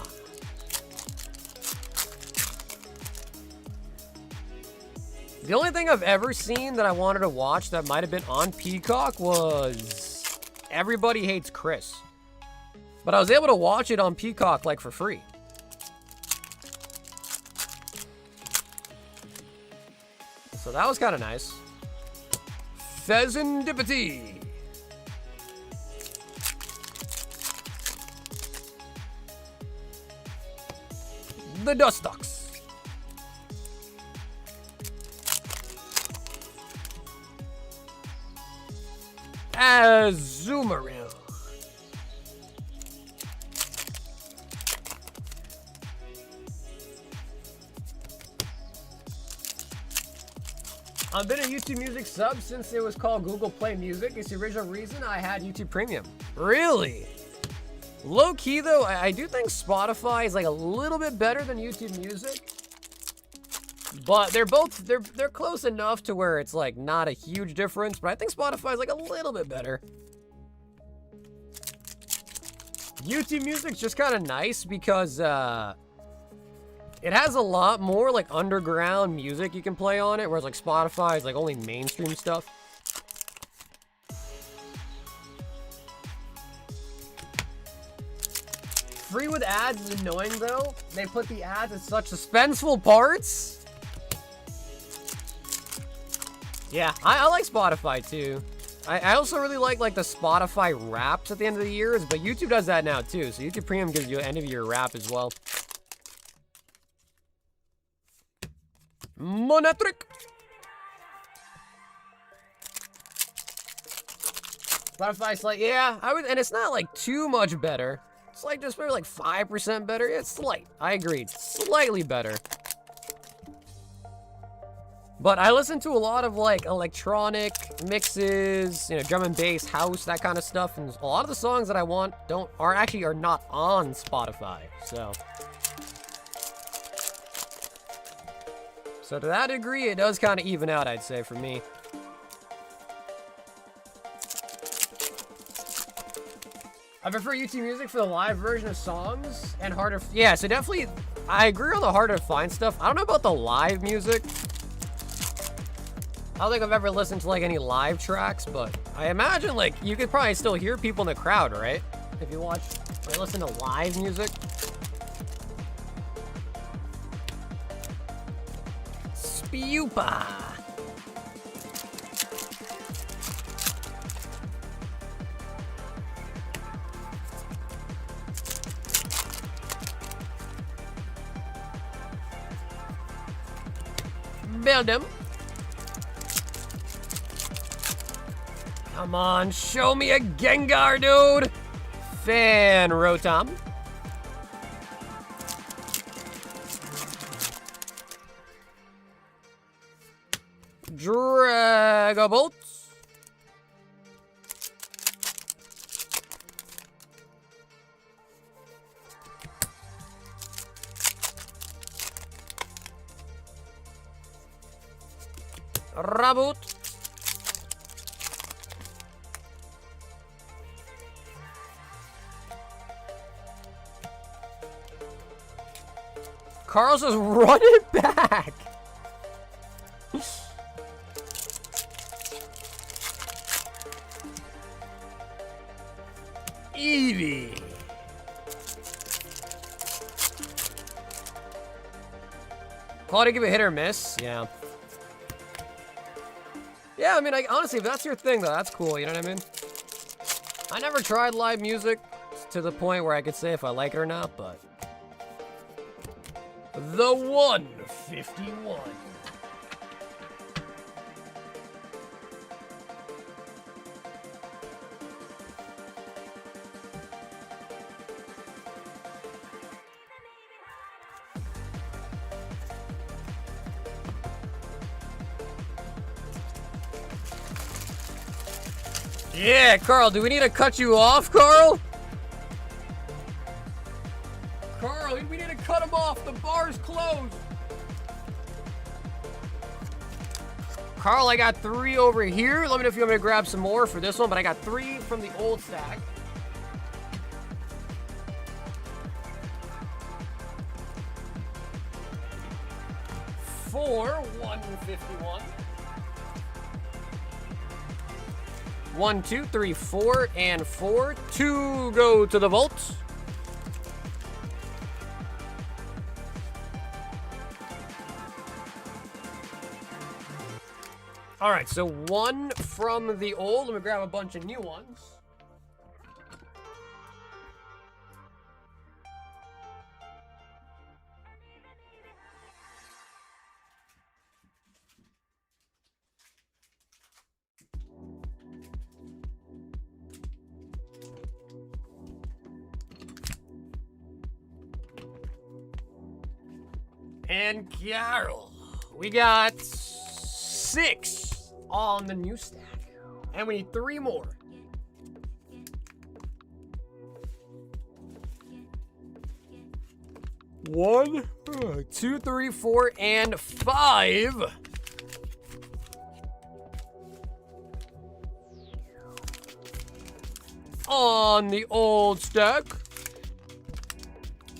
[SPEAKER 1] The only thing I've ever seen that I wanted to watch that might have been on Peacock was Everybody Hates Chris. But I was able to watch it on Peacock, like, for free. So that was kind of nice. Pheasantipity. The Dust Ducks. Azumarill. I've been a YouTube Music sub since it was called Google Play Music. It's the original reason I had YouTube Premium. Really? Low key though, I do think Spotify is like a little bit better than YouTube Music. But they're close enough to where it's like not a huge difference, but I think Spotify is like a little bit better. YouTube Music's just kind of nice because it has a lot more like underground music you can play on it, whereas like Spotify is like only mainstream stuff. Free with ads is annoying though. They put the ads at such suspenseful parts. Yeah, I like Spotify too. I also really like the Spotify wraps at the end of the years, but YouTube does that now too. So YouTube Premium gives you an end of year wrap as well. Monetric. Spotify's like, yeah, and it's not like too much better. It's like just maybe like 5% better. It's slight. I agreed. Slightly better. But I listen to a lot of like electronic mixes, you know, drum and bass, house, that kind of stuff, and a lot of the songs that I want are not on Spotify. So to that degree, it does kind of even out, I'd say, for me. I prefer YouTube Music for the live version of songs and harder. Yeah, so definitely, I agree on the harder to find stuff. I don't know about the live music. I don't think I've ever listened to like any live tracks, but I imagine like you could probably still hear people in the crowd, right? If you listen to live music. Spupa. Build him. Come on, show me a Gengar, dude! Fan Rotom. Dragabolt. Raboot. Carl's just running back. Eevee. Quality give a hit or miss. Yeah. Yeah, I mean, honestly, if that's your thing, though, that's cool. You know what I mean? I never tried live music to the point where I could say if I like it or not, but... The 151. Yeah, Carl, do we need to cut you off, Carl? Carl, we need to cut him off. The bar's closed. Carl, I got 3 over here. Let me know if you want me to grab some more for this one, but I got 3 from the old stack. Four, 151. 1, 2, 3, 4, and 4. 2 go to the vault. All right, so 1 from the old. Let me grab a bunch of new ones. And Carol, we got 6 6 on the new stack. And we need 3 more. One, 2, 3, 4, and 5. On the old stack.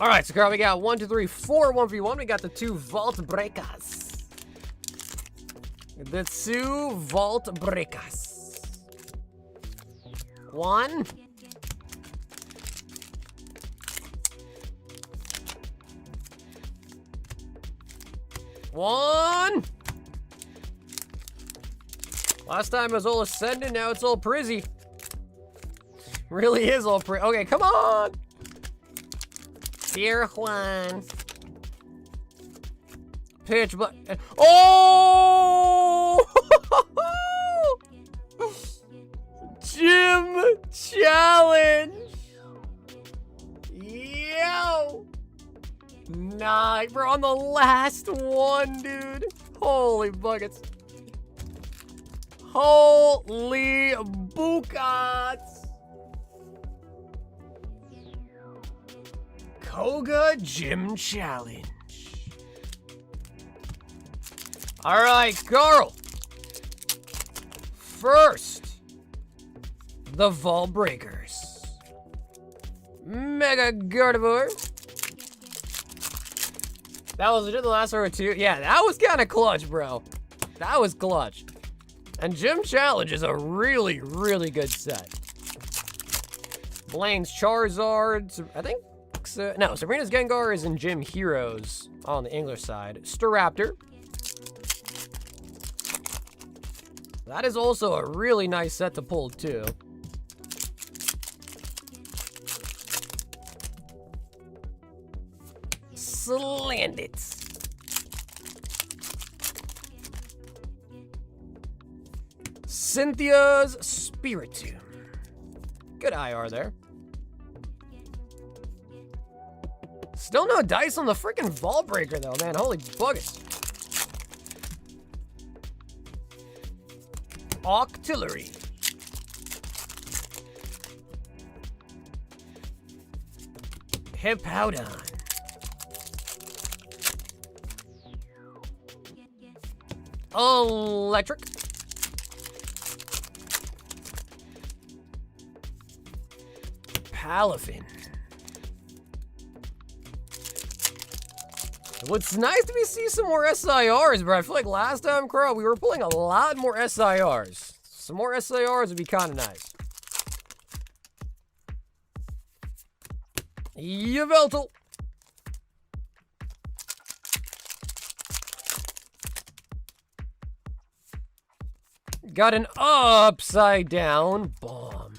[SPEAKER 1] All right, so Carl, we got 1, 2, 3, 4 1v1. We got the 2 vault breakers. The 2 vault breakers. 1. One. Last time it was all Ascendant, now it's all Prizzy. Really is all okay, come on! Dear Juan. Pitch black. Oh! Gym challenge! Yo! Nice. We're on the last one, dude. Holy buckets. Holy buckets. Koga Gym Challenge. All right, Carl. First, the Vault Breakers. Mega Gardevoir. That was legit the last one too. Yeah, that was kind of clutch, bro. That was clutch. And Gym Challenge is a really, really good set. Blaine's Charizard, I think. No, Sabrina's Gengar is in Gym Heroes on the English side. Staraptor. That is also a really nice set to pull too. Slandit. Cynthia's Spiritomb. Good IR there. Still no dice on the freaking Vault Breaker though, man. Holy buggers. Octillery. Hippowdon. Electric. Palafin. What's nice to see some more SIRs, bro. I feel like last time, Crow, we were pulling a lot more SIRs. Some more SIRs would be kind of nice. Yveltal. Got an upside down bomb.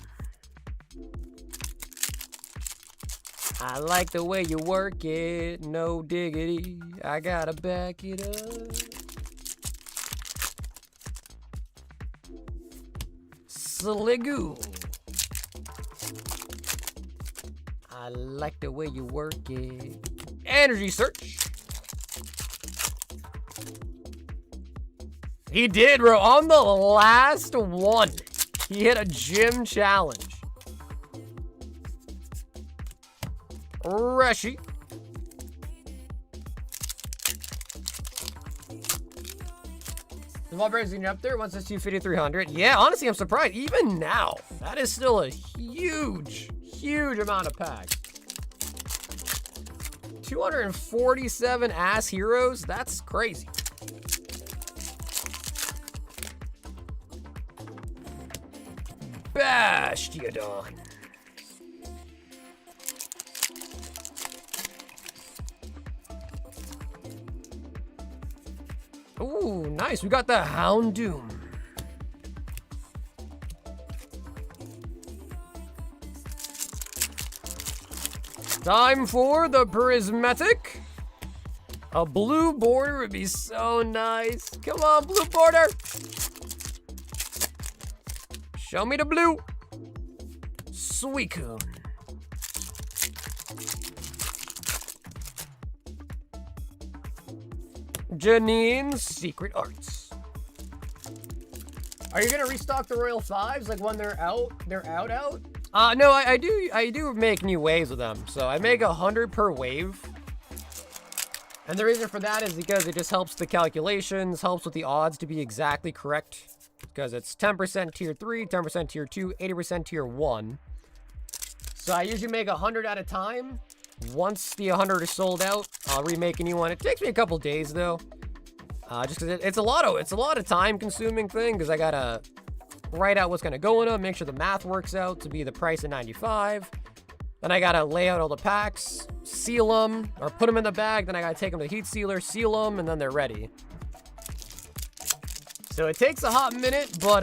[SPEAKER 1] I like the way you work it, no diggity. I gotta back it up. Sliggoo. I like the way you work it. Energy search. He did, bro. On the last one, he hit a Gym Challenge. Reshi. The ball breakers getting up there. Once it's 250-300. Yeah, honestly, I'm surprised. Even now, that is still a huge, huge amount of packs. 247 ass heroes. That's crazy. Bastiodon. Ooh, nice. We got the Houndoom. Time for the Prismatic. A blue border would be so nice. Come on, blue border. Show me the blue. Suicune. Janine's Secret Arts. Are you gonna restock the Royal 5s like when they're out? They're out? No, I do make new waves with them. So I make 100 per wave. And the reason for that is because it just helps the calculations, helps with the odds to be exactly correct. Because it's 10% tier 3, 10% tier 2, 80% tier 1. So I usually make 100 at a time. Once the 100 is sold out, I'll remake a new one. It takes me a couple days though. Just because it's a lot of time consuming thing, because I gotta write out what's gonna go in them, make sure the math works out to be the price of 95. Then I gotta lay out all the packs, seal them, or put them in the bag. Then I gotta take them to the heat sealer, seal them, and then they're ready. So it takes a hot minute, but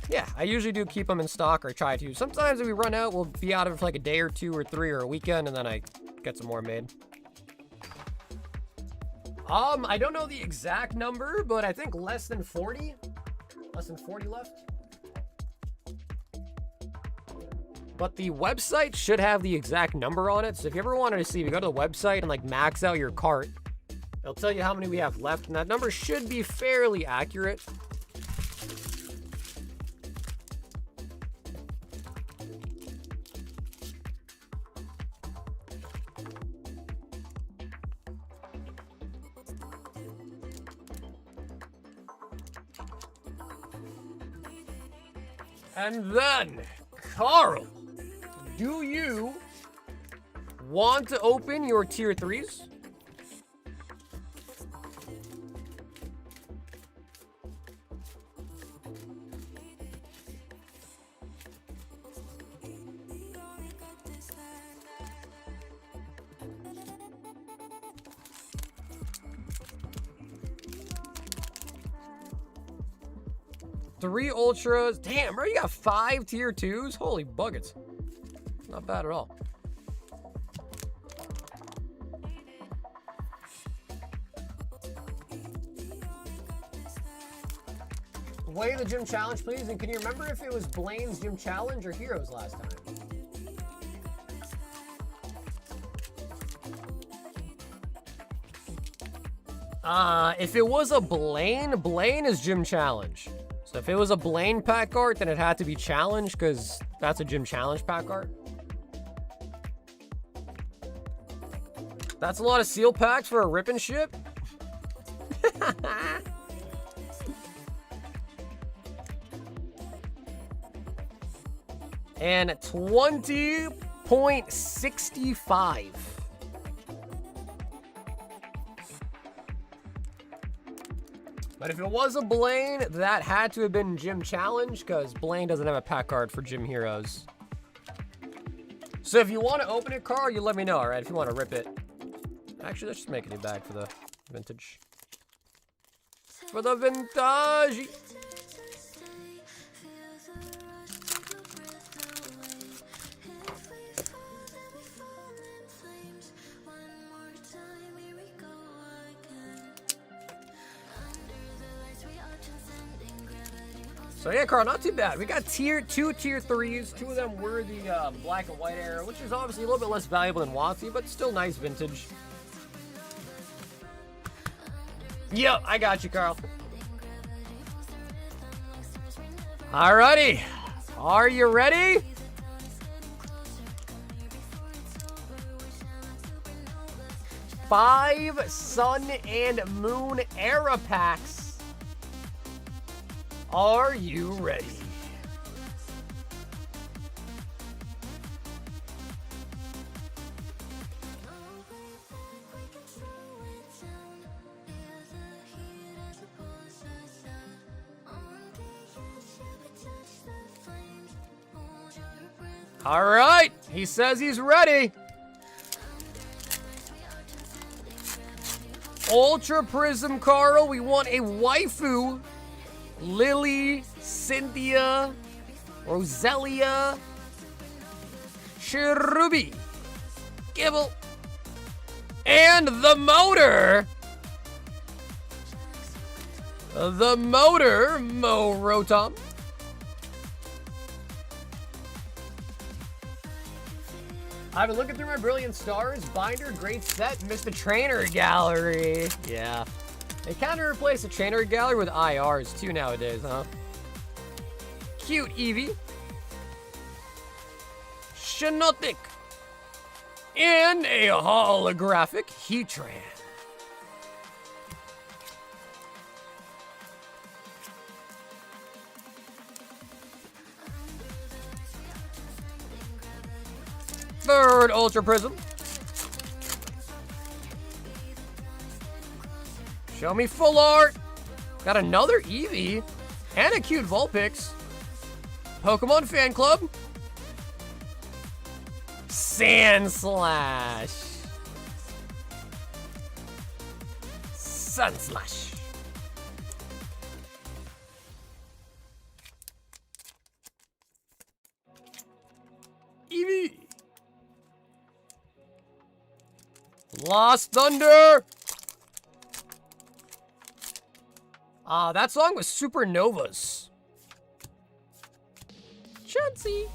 [SPEAKER 1] yeah, I usually do keep them in stock, or try to. Sometimes if we run out, we'll be out of it for like a day or 2 or 3 or a weekend, and then I get some more made. I don't know the exact number, but I think less than 40. Less than 40 left. But the website should have the exact number on it. So if you ever wanted to see, if you go to the website and like max out your cart, it'll tell you how many we have left. And that number should be fairly accurate. And then, Carl, do you want to open your tier 3s? Three ultras. Damn, bro, you got 5 tier 2s? Holy buckets. Not bad at all. Way the gym challenge, please. And can you remember if it was Blaine's gym challenge or Heroes last time? If it was a Blaine is gym challenge. So if it was a Blaine pack art, then it had to be challenge, because that's a gym challenge pack art. That's a lot of seal packs for a rip and ship. And 20.65. But if it was a Blaine, that had to have been Gym Challenge, because Blaine doesn't have a pack card for Gym Heroes. So if you want to open it, Carl, you let me know, alright? If you want to rip it. Actually, let's just make a new bag for the vintage. For the vintage! So yeah, Carl, not too bad. We got two tier 3s. 2 of them were the black and white era, which is obviously a little bit less valuable than Watsy, but still nice vintage. Yep, I got you, Carl. Alrighty. Are you ready? Five Sun and Moon era packs. Are you ready? All right, he says he's ready. Ultra Prism, Carl, we want a waifu. Lily, Cynthia, Roselia, Cherubi, Gibble, and the motor. The motor, Morotom. I've been looking through my Brilliant Stars, binder, great set, missed the trainer gallery. Yeah. They kind of replaced the trainer gallery with IRs too nowadays, huh? cute Eevee. Shinotic. And a holographic Heatran. Third Ultra Prism. Show me full art. Got another Eevee and a cute Vulpix. Pokemon Fan Club. Sand Slash. Sun Slash. Eevee. Lost Thunder. That song was Supernovas. Chauncey.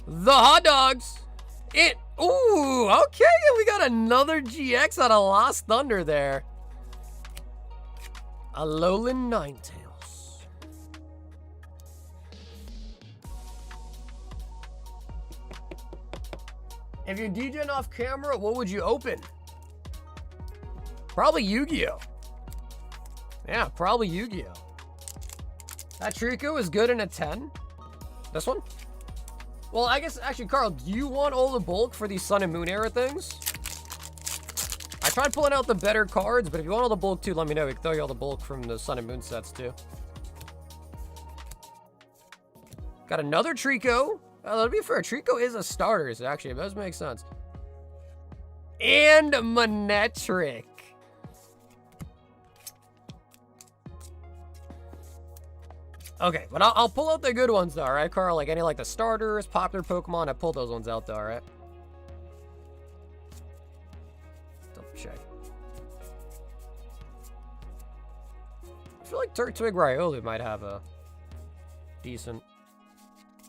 [SPEAKER 1] The Hot Dogs. Ooh, okay, we got another GX out of Lost Thunder there. Alolan Ninetales. If you're DJing off camera, what would you open? Probably Yu-Gi-Oh! Yeah, probably Yu-Gi-Oh! That Trico is good in a 10. This one? Well, I guess, actually, Carl, do you want all the bulk for these Sun and Moon era things? I tried pulling out the better cards, but if you want all the bulk too, let me know. We can throw you all the bulk from the Sun and Moon sets too. Got another Trico. To be fair, Trico is a starter, so actually, it does make sense. And Manectric. Okay, but I'll pull out the good ones though, alright, Carl? Like any like the starters, popular Pokemon, I pulled those ones out though, alright? Double check. I feel like Turtwig Riolu might have a decent.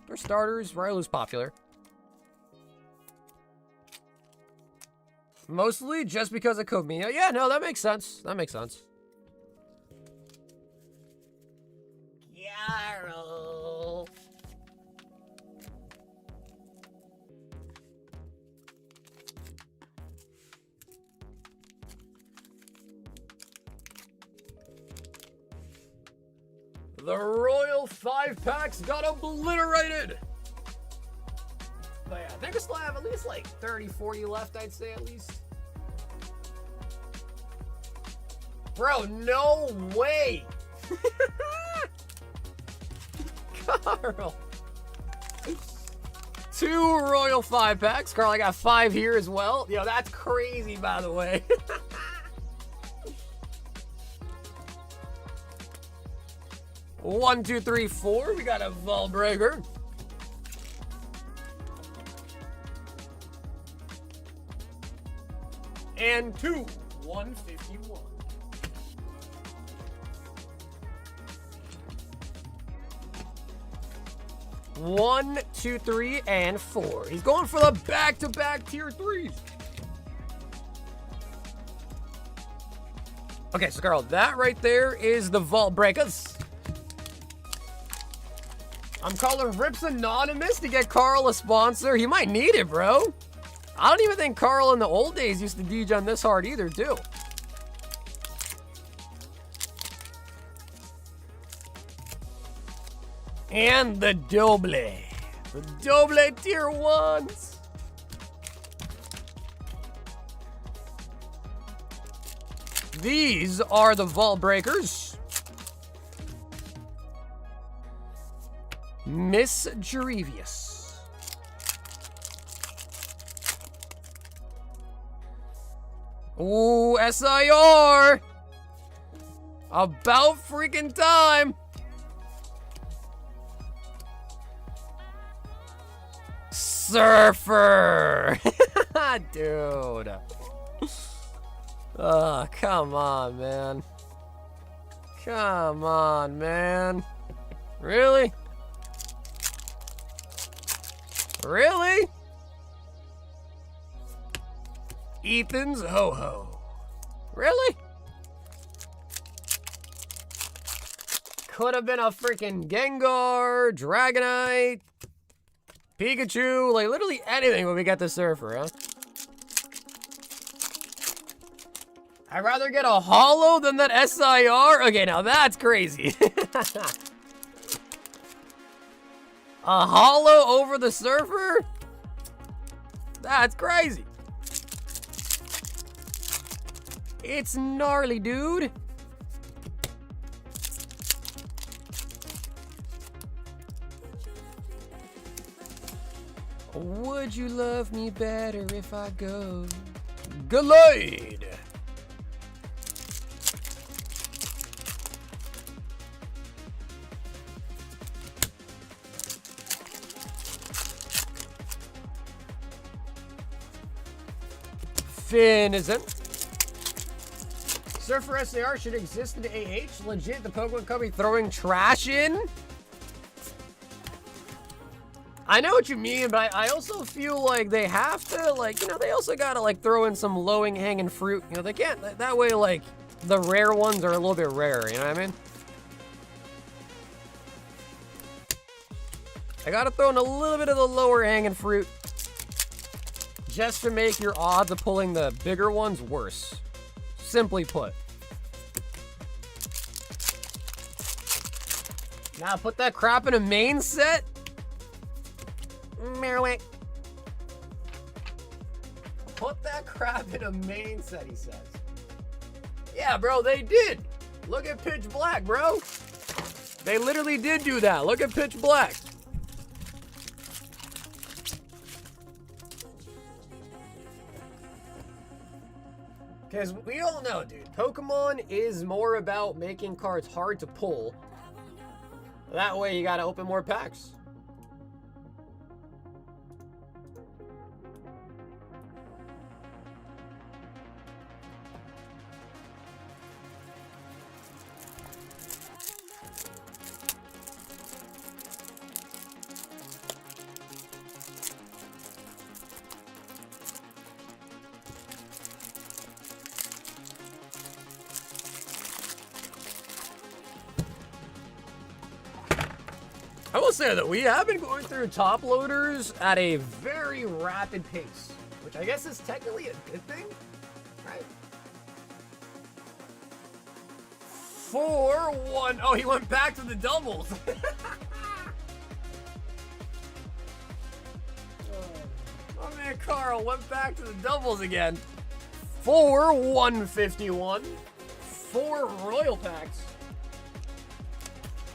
[SPEAKER 1] They're starters, Riolu's popular. Mostly just because of Komiya. Yeah, no, that makes sense. That makes sense. Yarrow. The Royal 5-packs got obliterated. But yeah, I think we still have at least like 30, 40 left, I'd say at least. Bro, no way. Carl. 2 Royal 5-packs. Carl, I got 5 here as well. Yo, that's crazy, by the way. 1, 2, 3, 4. We got a Valbreaker. And 2, 151. One, 2, 3, and 4. He's going for the back-to-back tier 3s. Okay, so Carl, that right there is the Vault Breakers. I'm calling Rips Anonymous to get Carl a sponsor. He might need it, bro. I don't even think Carl in the old days used to DJ on this hard either, too. And the Doble. The Doble tier 1s. These are the Vault Breakers. Miss Jerevious. Ooh, SIR. About freaking time. Surfer. Dude. Oh, come on, man. Come on, man. Really? Really? Ethan's Ho-Ho. Really? Could have been a freaking Gengar, Dragonite, Pikachu, like literally anything when we get the Surfer, huh? I'd rather get a holo than that SIR? Okay, now that's crazy. A holo over the Surfer? That's crazy. It's gnarly, dude. Would you love me better if I go Glide? Finizen. Surfer SAR should exist in AH. Legit, the Pokemon Company throwing trash in? I know what you mean, but I also feel like they have to, like, you know, they also gotta, like, throw in some low-hanging fruit. You know, they can't, that way, like, the rare ones are a little bit rarer, you know what I mean? I gotta throw in a little bit of the lower-hanging fruit. Just to make your odds of pulling the bigger ones worse. Simply put. Now put that crap in a main set? Merrick. Put that crap in a main set, he says. Yeah, bro, they did. Look at Pitch Black, bro. They literally did do that. Look at Pitch Black. Because we all know, dude, Pokemon is more about making cards hard to pull. That way you gotta open more packs. I will say that we have been going through top loaders at a very rapid pace, which I guess is technically a good thing, right? 4-1. Oh, he went back to the doubles. My man Carl went back to the doubles again. 4-151. 4 Royal Packs.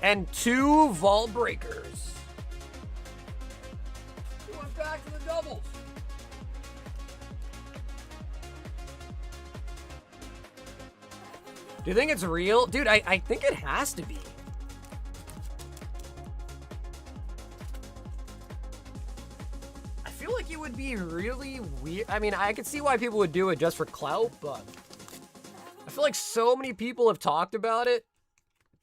[SPEAKER 1] And 2 Vault Breakers. We went back to the doubles. Do you think it's real? Dude, I think it has to be. I feel like it would be really weird. I mean, I could see why people would do it just for clout, but I feel like so many people have talked about it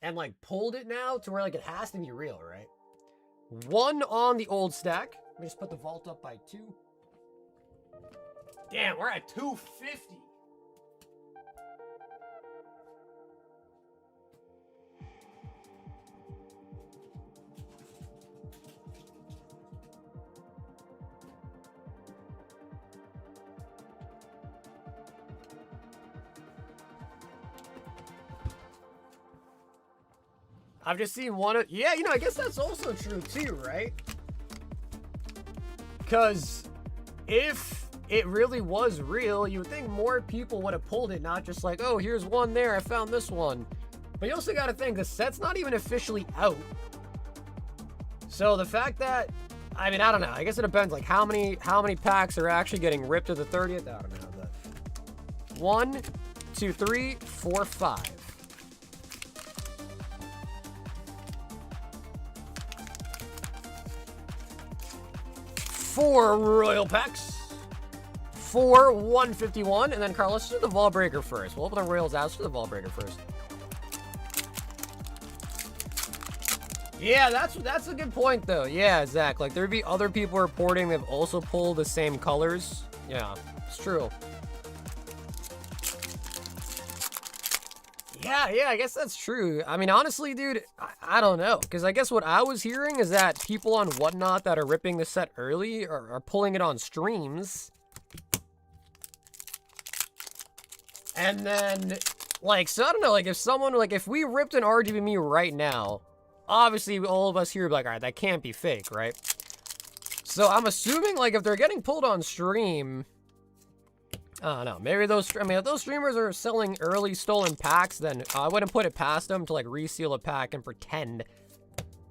[SPEAKER 1] and like pulled it now to where like it has to be real, right? 1 on the old stack. Let me just put the vault up by 2. Damn, we're at 250. I've just seen one of, yeah, you know, I guess that's also true too, right? Because if it really was real, you would think more people would have pulled it, not just like, oh, here's one there, I found this one. But you also got to think, the set's not even officially out. So the fact that, I mean, I don't know, I guess it depends, like how many packs are actually getting ripped to the 30th, I don't know. But 1, 2, 3, 4, 5. 4 Royal Packs. 4 151. And then, Carl, let's do the Vault Breaker first. We'll open the Royals out. Let's do the Vault Breaker first. Yeah, that's a good point, though. Yeah, Zach. Like, there'd be other people reporting they've also pulled the same colors. Yeah, it's true. Yeah, I guess that's true. I mean, honestly, dude, I don't know. Because I guess what I was hearing is that people on Whatnot that are ripping the set early are pulling it on streams. And then, like, so I don't know, like, if someone, like, if we ripped an RGB right now, obviously all of us here would be like, all right, that can't be fake, right? So I'm assuming, like, if they're getting pulled on stream, I don't know, maybe those, I mean, if those streamers are selling early stolen packs, then I wouldn't put it past them to, like, reseal a pack and pretend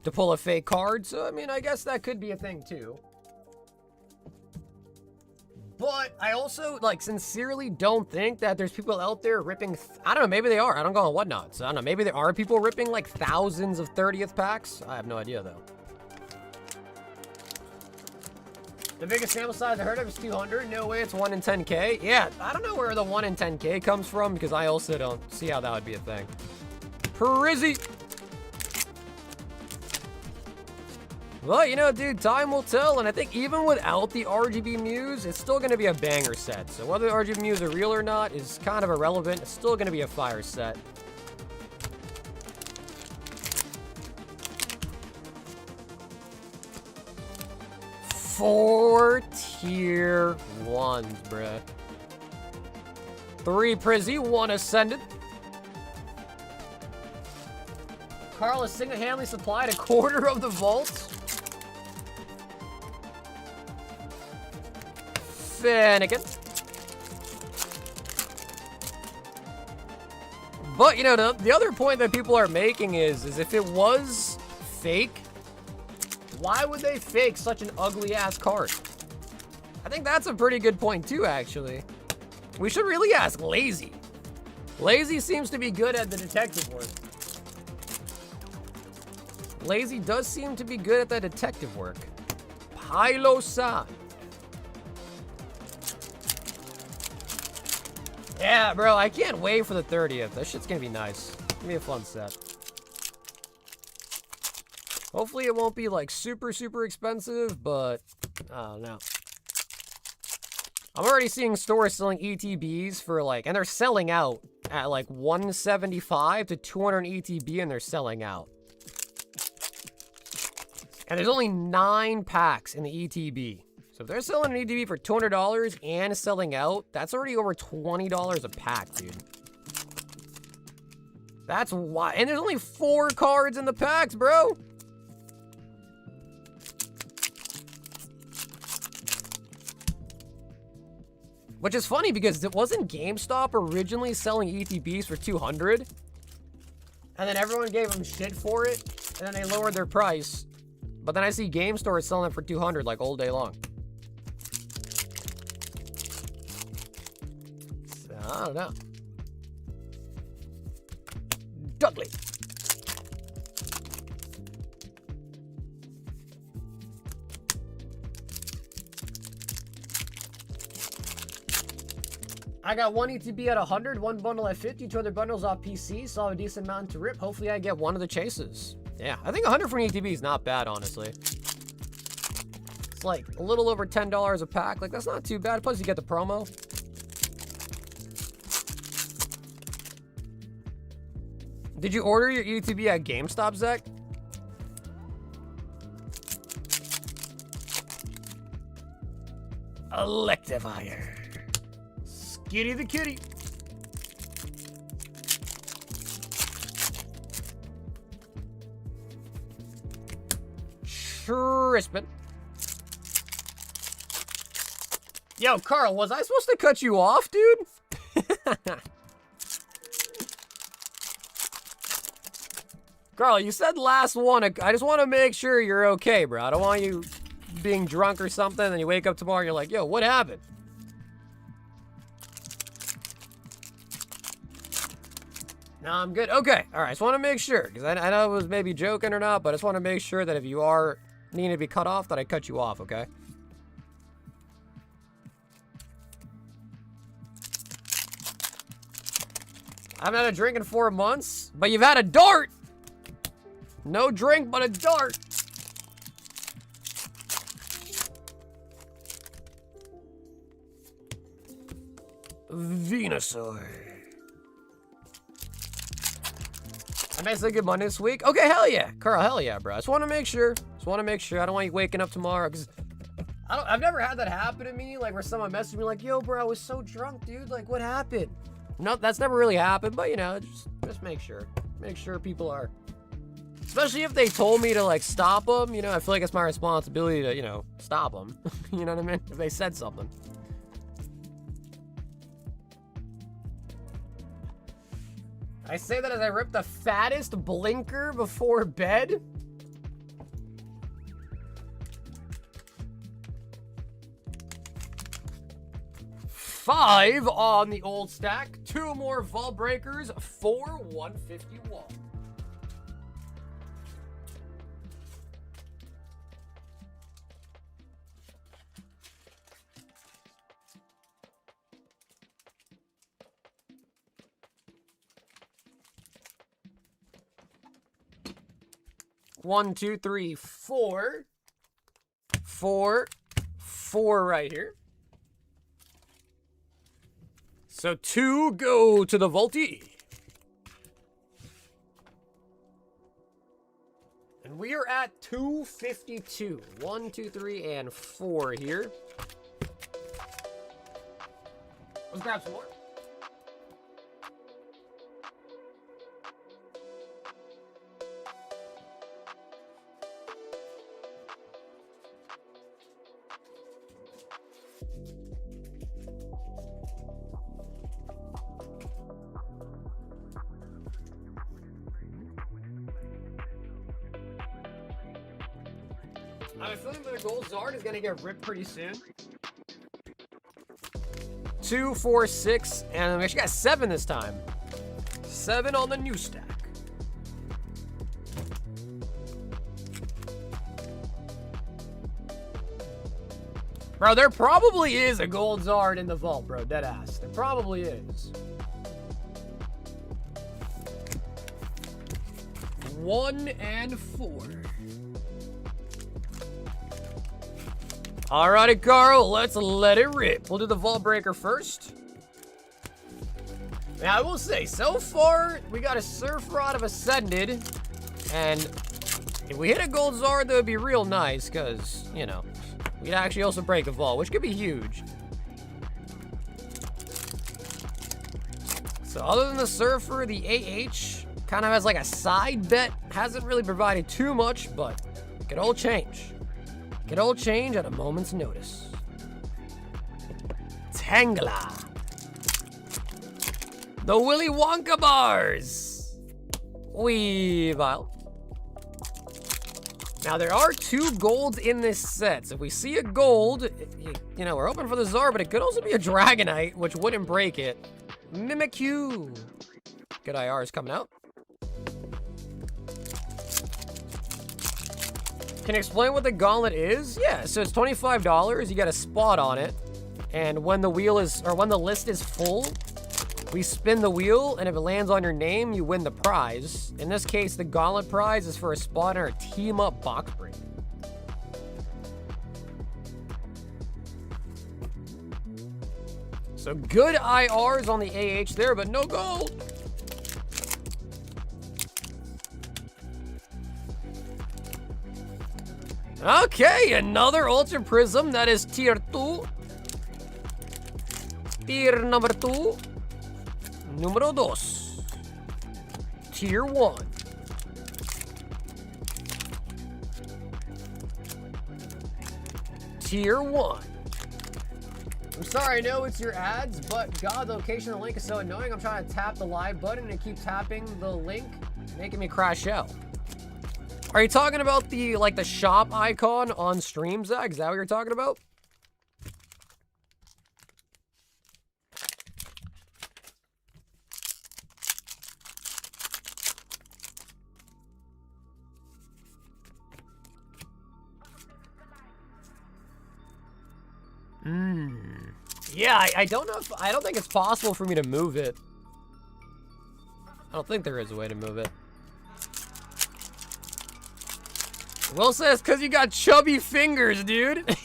[SPEAKER 1] to pull a fake card. So, I mean, I guess that could be a thing, too. But I also, like, sincerely don't think that there's people out there ripping, I don't know, maybe they are. I don't go on Whatnot. So I don't know, maybe there are people ripping, like, thousands of 30th packs. I have no idea, though. The biggest sample size I heard of is 200. No way it's 1 in 10K. Yeah, I don't know where the 1 in 10K comes from, because I also don't see how that would be a thing. Prizzy! Well, you know, dude, time will tell, and I think even without the RGB Muse, it's still going to be a banger set. So whether the RGB Muse are real or not is kind of irrelevant. It's still going to be a fire set. Four tier 1s, bruh. 3 Prizzy, 1 Ascended. Carl has single-handedly supplied a quarter of the vaults. Finnegan. But, you know, the other point that people are making is if it was fake, why would they fake such an ugly-ass card? I think that's a pretty good point, too, actually. We should really ask Lazy. Lazy seems to be good at the detective work. Lazy does seem to be good at that detective work. Pylo-san. Yeah, bro, I can't wait for the 30th. That shit's gonna be nice. It's gonna be a fun set. Hopefully it won't be, like, super, super expensive, but I don't know. I'm already seeing stores selling ETBs for, like, and they're selling out at, like, 175 to 200 ETB, and they're selling out. And there's only 9 packs in the ETB. So if they're selling an ETB for $200 and selling out, that's already over $20 a pack, dude. That's why. And there's only 4 cards in the packs, bro. Which is funny because it wasn't GameStop originally selling ETBs for 200, and then everyone gave them shit for it, and then they lowered their price. But then I see game stores selling it for 200 like all day long. So, I don't know. Dudley. I got 1 ETB at 100, 1 bundle at 50, 2 other bundles off PC, so I have a decent amount to rip. Hopefully I get one of the chases. Yeah, I think 100 for an ETB is not bad, honestly. It's like a little over $10 a pack. Like, that's not too bad. Plus, you get the promo. Did you order your ETB at GameStop, Zach? Electivire. Skitty the kitty. Crispin. Yo, Carl, was I supposed to cut you off, dude? Carl, you said last one. I just want to make sure you're okay, bro. I don't want you being drunk or something, and you wake up tomorrow and you're like, yo, what happened? No, I'm good. Okay. All right. I just want to make sure, because I know I was maybe joking or not, but I just want to make sure that if you are needing to be cut off, that I cut you off, okay? I haven't had a drink in 4 months, but you've had a dart! No drink, but a dart! Venusaur. basically good Monday this week. Okay, hell yeah. Carl, hell yeah, bro. I just want to make sure. I don't want you waking up tomorrow, because I've never had that happen to me, like, where someone messaged me like, yo, bro, I was so drunk, dude. Like, what happened? No, that's never really happened, but, you know, just make sure. Make sure people are... Especially if they told me to, like, stop them, you know, I feel like it's my responsibility to, you know, stop them. You know what I mean? If they said something. I say that as I rip the fattest blinker before bed. Five on the old stack. 2 more vault breakers for 151. One, two, three, four. Four right here. So 2 go to the vaultee. And we are at 252. 1, 2, 3, and 4 here. Let's grab some more. I have a feeling that the gold Zard is going to get ripped pretty soon. 2, 4, 6, and we actually got 7 this time. 7 on the new stack. Bro, there probably is a gold Zard in the vault, bro. Deadass. There probably is. 1 and 4. Alrighty, Carl, let's let it rip. We'll do the vault breaker first. Now, I will say, so far, we got a Surfer out of Ascended, and if we hit a gold Zard, that would be real nice, because, you know, we'd actually also break a vault, which could be huge. So, other than the Surfer, the AH kind of has like a side bet. Hasn't really provided too much, but it could all change. Could all change at a moment's notice. Tangela. The Willy Wonka bars. Weavile. Now, there are 2 golds in this set. So if we see a gold, you know, we're hoping for the Zard, but it could also be a Dragonite, which wouldn't break it. Mimikyu. Good IRs coming out. Can you explain what the gauntlet is? Yeah, so it's $25. You got a spot on it. And when the wheel is, or when the list is full, we spin the wheel, and if it lands on your name, you win the prize. In this case, the gauntlet prize is for a spot in our team up box break. So good IRs on the AH there, but no gold. Okay, another Ultra Prism. That is tier 2. Tier number 2. Numero 2. Tier 1. Tier 1. I'm sorry, I know it's your ads, but God, the location of the link is so annoying. I'm trying to tap the live button and it keeps tapping the link, making me crash out. Are you talking about the, like, the shop icon on stream, Zach? Is that what you're talking about? Yeah, I don't know if, I don't think it's possible for me to move it. I don't think there is a way to move it. Will says, because you got chubby fingers, dude. It's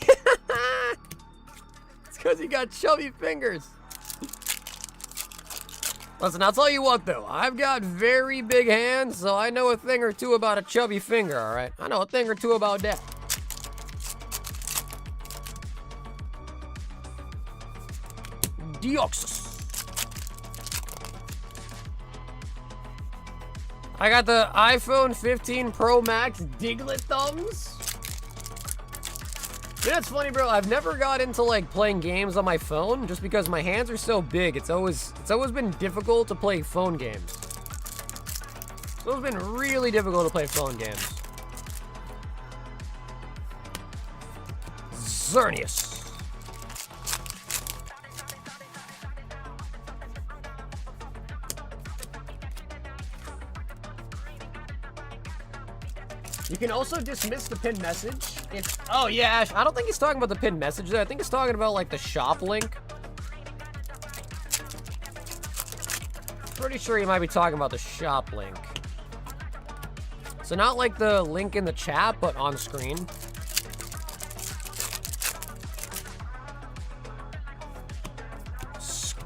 [SPEAKER 1] because you got chubby fingers. Listen, I'll tell you what, though. I've got very big hands, so I know a thing or two about a chubby finger, all right? I know a thing or two about that. Deoxys. I got the iPhone 15 Pro Max Diglett thumbs. You know, it's funny, bro. I've never got into like playing games on my phone just because my hands are so big. It's always been difficult to play phone games. It's always been really difficult to play phone games. Xerneas. You can also dismiss the pinned message. Oh yeah, Ash, I don't think he's talking about the pinned message there. I think he's talking about like the shop link. Pretty sure he might be talking about the shop link. So not like the link in the chat, but on screen.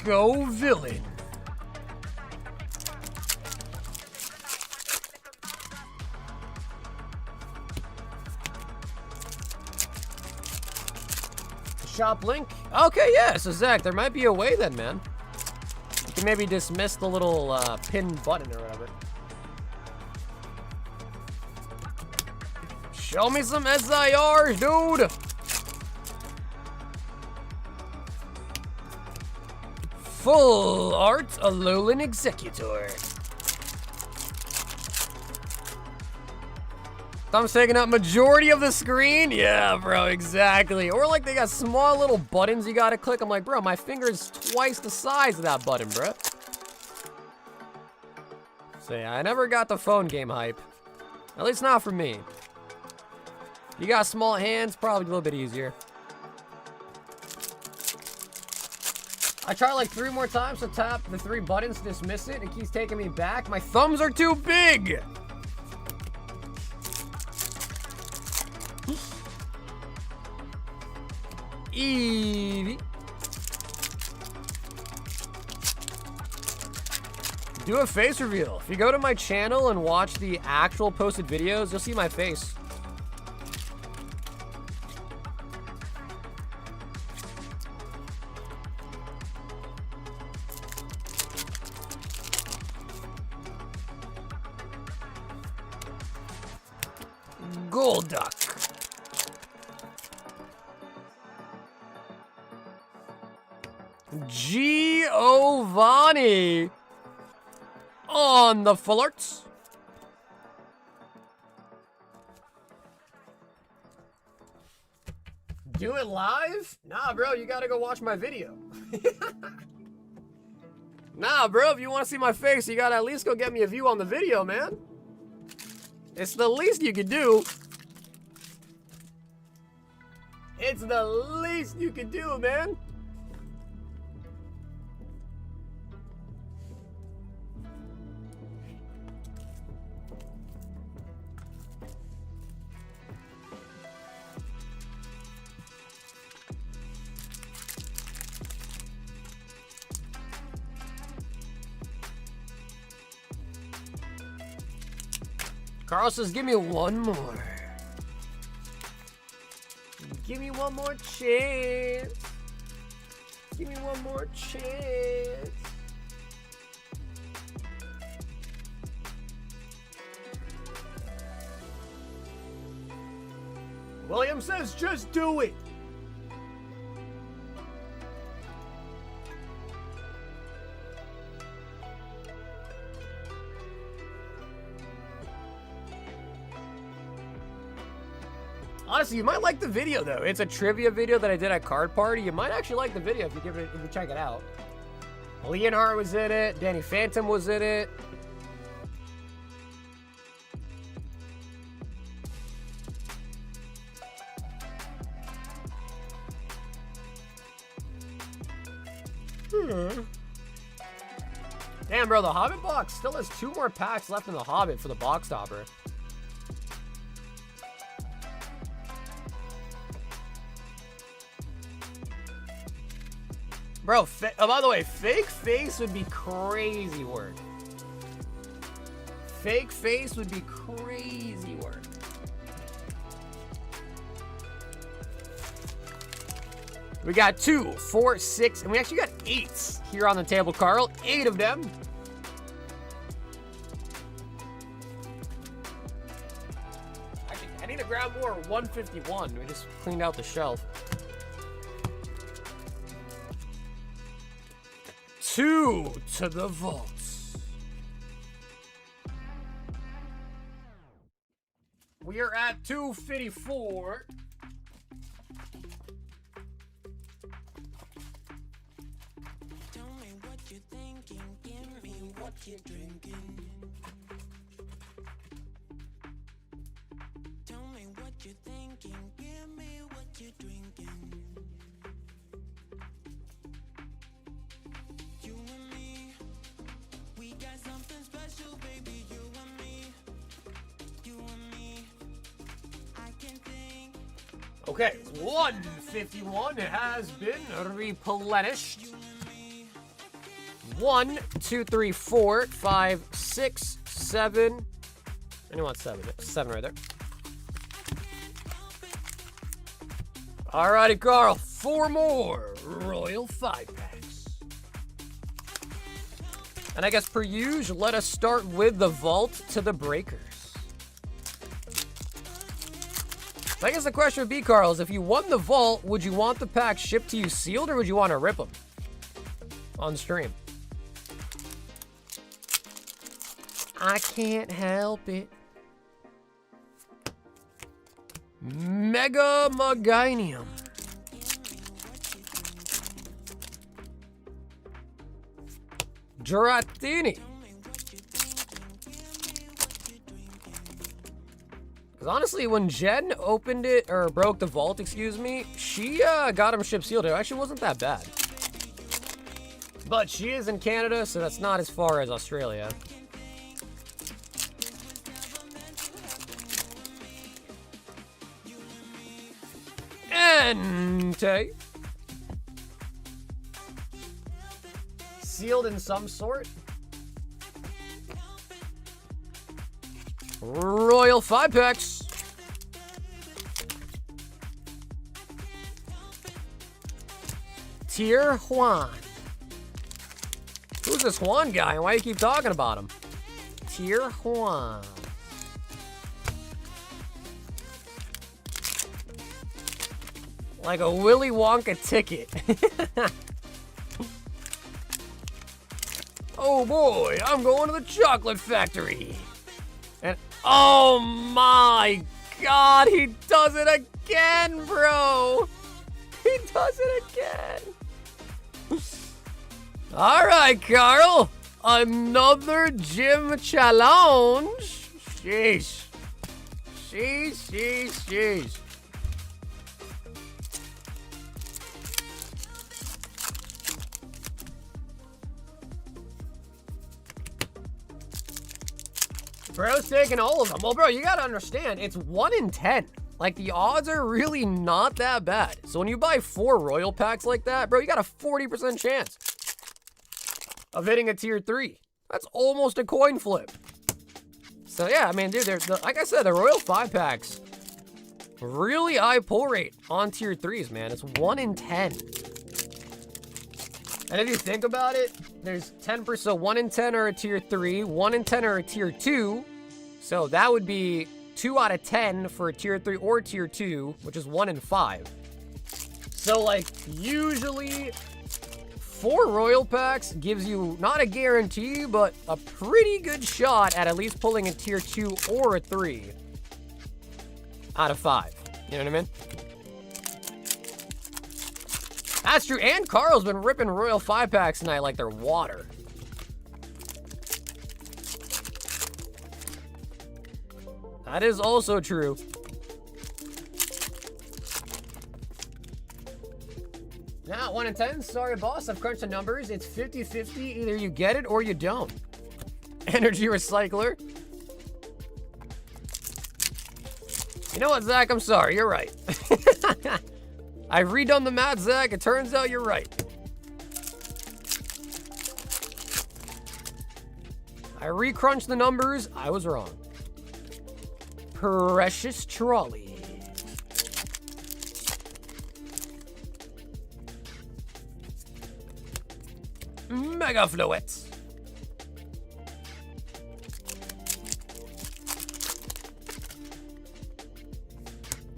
[SPEAKER 1] Villain. Shop link? Okay, yeah, so Zach, there might be a way then, man. You can maybe dismiss the little pin button or whatever. Show me some SIRs, dude! Full art Alolan Executor. Thumbs taking up majority of the screen? Yeah, bro, exactly. Or like they got small little buttons you gotta click. I'm like, bro, my finger is twice the size of that button, bro. So yeah, I never got the phone game hype. At least not for me. You got small hands, probably a little bit easier. I try like 3 more times to tap the 3 buttons to dismiss it. It keeps taking me back. My thumbs are too big. Eevee. Do a face reveal. If you go to my channel and watch the actual posted videos, you'll see my face. Golduck. Giovanni on the full arts. Do it live? Nah, bro, you gotta go watch my video. Nah, bro, if you want to see my face, you gotta at least go get me a view on the video, man. It's the least you could do. It's the least you could do, man. Carl says, give me one more. Give me one more chance. Give me one more chance. William says, just do it. Honestly, you might like the video though. It's a trivia video that I did at Card Party. You might actually like the video if you check it out. Leonhard was in it. Danny Phantom was in it. Damn, bro, the Hobbit box still has 2 more packs left in the Hobbit for the box topper. Bro, oh, by the way, fake face would be crazy work. Fake face would be crazy work. We got 2, 4, 6, and we actually got 8s here on the table, Carl. 8 of them. Actually, I need to grab more 151. We just cleaned out the shelf. 2 to the vaults. We are at 254.
[SPEAKER 5] Tell me what you're thinking, give me what you're drinking. Tell me what you're thinking, give me what you're drinking. You and me, we got something special, baby. You and me, you and me. I can think.
[SPEAKER 1] Okay, 151 has been replenished. 1, 2, 3, 4, 5, 6, 7. Anyone want 7? 7 right there. Alrighty, Carl. 4 more Royal 5-packs. And I guess per usual, let us start with the vault to the breakers. So I guess the question would be, Carl, is if you won the vault, would you want the pack shipped to you sealed, or would you want to rip them on stream? I can't help it. Mega Meganium. Dratini. Because honestly, when Jen opened it, or broke the vault, excuse me, she got him shipped sealed. It actually wasn't that bad. But she is in Canada, so that's not as far as Australia. Entei. Sealed in some sort. Royal 5-packs. Tier Juan. Who's this Juan guy, and why do you keep talking about him? Tier Juan. Like a Willy Wonka ticket. Oh boy, I'm going to the chocolate factory. And oh my God, he does it again, bro. He does it again. All right, Carl. Another gym challenge. Sheesh. Sheesh, sheesh, sheesh. Bro's taking all of them. Well, bro, you gotta understand, it's 1 in 10. Like, the odds are really not that bad. So when you buy 4 royal packs like that, bro, you got a 40% chance of hitting a tier 3. That's almost a coin flip. So yeah, I mean, dude, like I said, the royal 5-packs, really high pull rate on tier 3s, man. It's 1 in 10. And if you think about it, there's 10%, so 1 in 10 are a tier 3, 1 in 10 are a tier 2. So that would be 2 out of 10 for a tier 3 or tier 2, which is 1 in 5. So like, usually 4 royal packs gives you not a guarantee, but a pretty good shot at least pulling a tier 2 or a 3 out of 5. You know what I mean? That's true, and Carl's been ripping royal 5-packs tonight like they're water. That is also true. Now, 1 in 10, sorry boss, I've crunched the numbers. It's 50-50, either you get it or you don't. Energy recycler. You know what, Zach, I'm sorry, you're right. I've redone the math, Zach. It turns out you're right. I recrunched the numbers. I was wrong. Precious Trolley. Mega Fluids.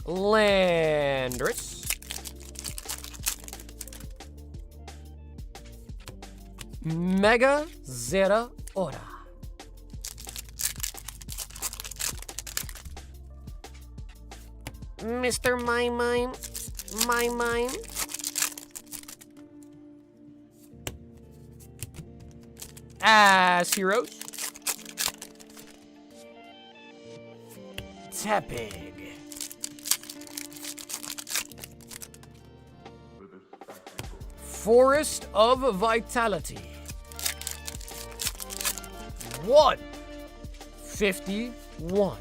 [SPEAKER 1] Landorus. Mega Zera Ora. Mr. Mime. As Heroes. Tepig. Forest of Vitality. 151.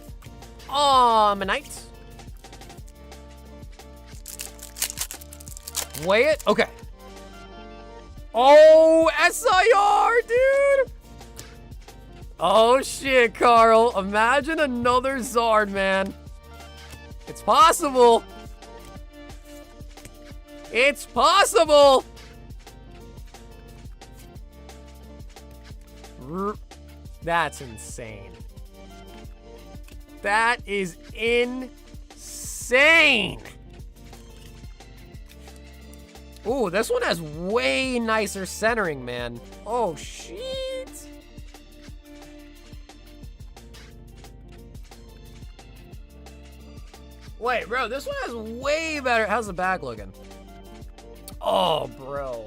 [SPEAKER 1] Ammonite. Weigh it. Okay. Oh, SIR, dude. Oh, shit, Carl. Imagine another Zard, man. It's possible. It's possible. That's insane. That is insane. Ooh, this one has way nicer centering, man. Oh, shit. Wait, bro, this one has way better. How's the back looking? Oh, bro.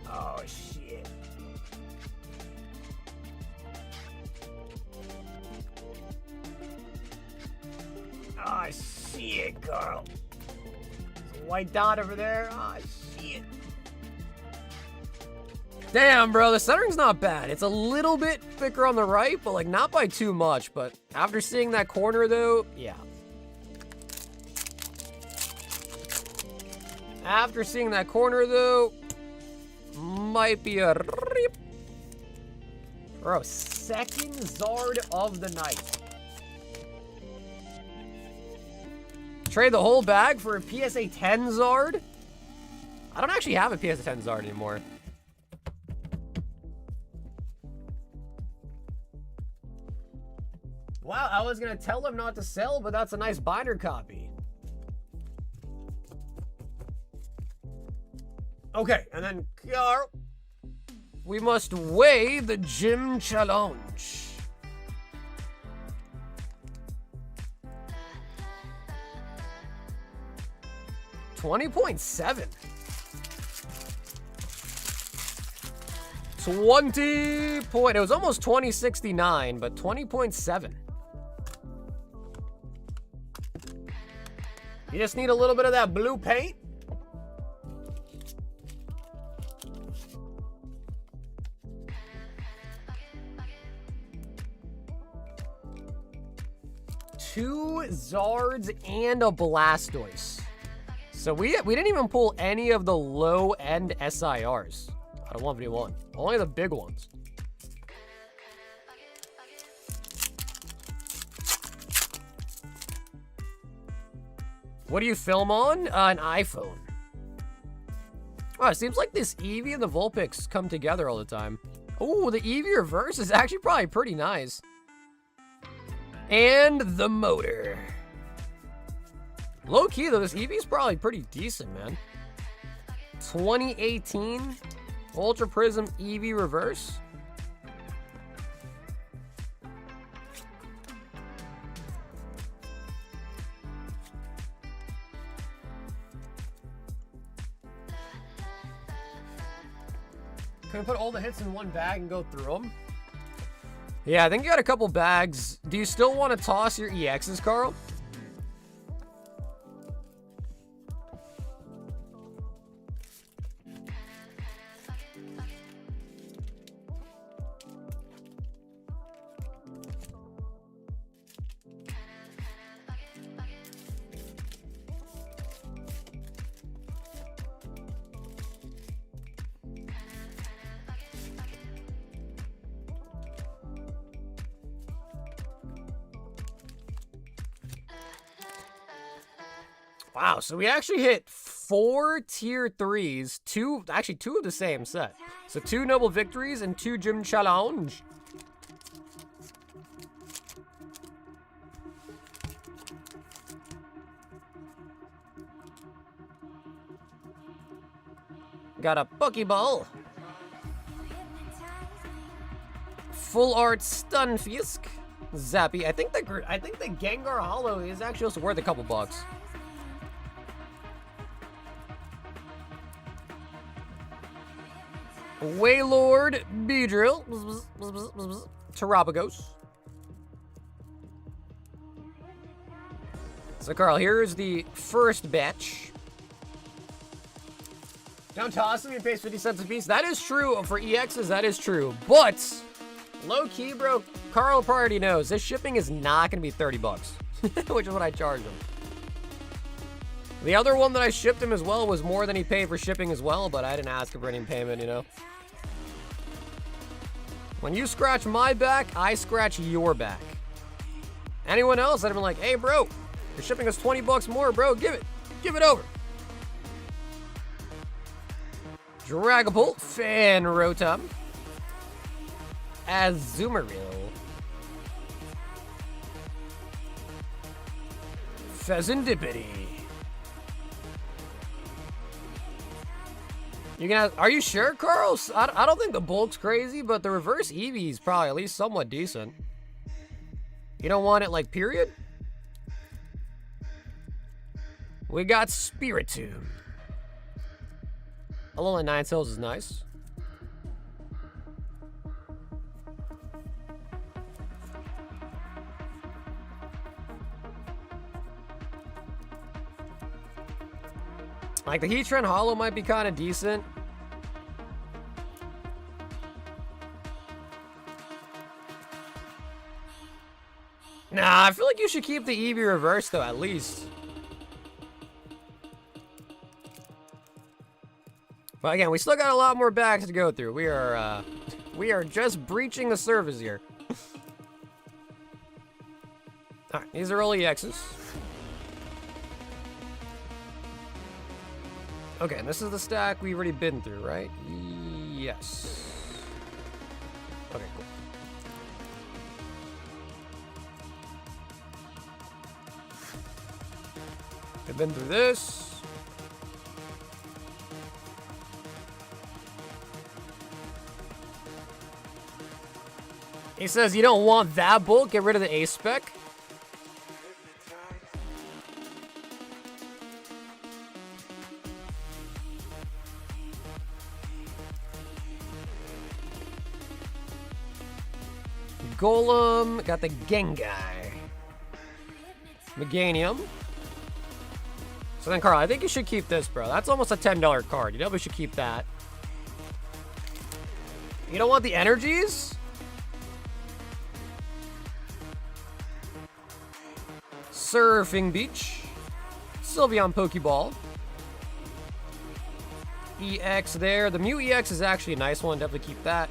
[SPEAKER 1] Oh, shit. Oh, shit, Carl. There's a white dot over there. Oh, shit. Damn, bro, the centering's not bad. It's a little bit thicker on the right, but, like, not by too much. But after seeing that corner, though, yeah. After seeing that corner, though, might be a rip. Bro, second Zard of the night. Trade the whole bag for a PSA 10 Zard? I don't actually have a PSA 10 Zard anymore. Wow, I was gonna tell him not to sell, but that's a nice binder copy. Okay, and then Carl, we must weigh the gym challenge. $20.7. 20 point. It was almost 2069, but 20.7. You just need a little bit of that blue paint. Two Zards and a Blastoise. So we didn't even pull any of the low-end SIRs out of 1v1. Only the big ones. What do you film on? An iPhone. Oh, it seems like this Eevee and the Vulpix come together all the time. Oh, the Eevee reverse is actually probably pretty nice. And the motor. Low key though, this Eevee's probably pretty decent, man. 2018 Ultra Prism Eevee reverse. Can we put all the hits in one bag and go through them? Yeah, I think you got a couple bags. Do you still want to toss your EXs, Carl? Wow, so we actually hit 4 tier 3s, two of the same set. So 2 noble victories and 2 gym challenge. Got a Pokeball. Full art Stunfisk. Zappy. I think the Gengar Holo is actually also worth a couple bucks. Waylord Beedrill. Terrapagos. So Carl, here's the first batch. Don't toss them, you pay 50 cents a piece. That is true for EXs, that is true. But, low key, bro, Carl already knows this shipping is not going to be 30 bucks, which is what I charged him. The other one that I shipped him as well was more than he paid for shipping as well, but I didn't ask him for any payment, you know. When you scratch my back, I scratch your back. Anyone else, I'd have been like, hey, bro, you're shipping us 20 bucks more, bro, give it over. Dragapult, Fanrotom, Azumarill, Pheasantipity. Are you sure, Carl? I don't think the bulk's crazy, but the reverse Eevee is probably at least somewhat decent. You don't want it like period? We got Spiritomb. Alolan Ninetales is nice. Like, the Heatran Holo might be kind of decent. Nah, I feel like you should keep the Eevee reverse, though, at least. But again, we still got a lot more bags to go through. We are just breaching the surface here. Alright, these are all EXs. Okay, and this is the stack we've already been through, right? Yes. Okay, cool. We've been through this. He says you don't want that bulk, get rid of the A-Spec. Golem, got the Gengai. Meganium. So then, Carl, I think you should keep this, bro. That's almost a $10 card. You definitely should keep that. You don't want the energies? Surfing Beach. Sylveon Pokeball. EX there. The Mew EX is actually a nice one. Definitely keep that.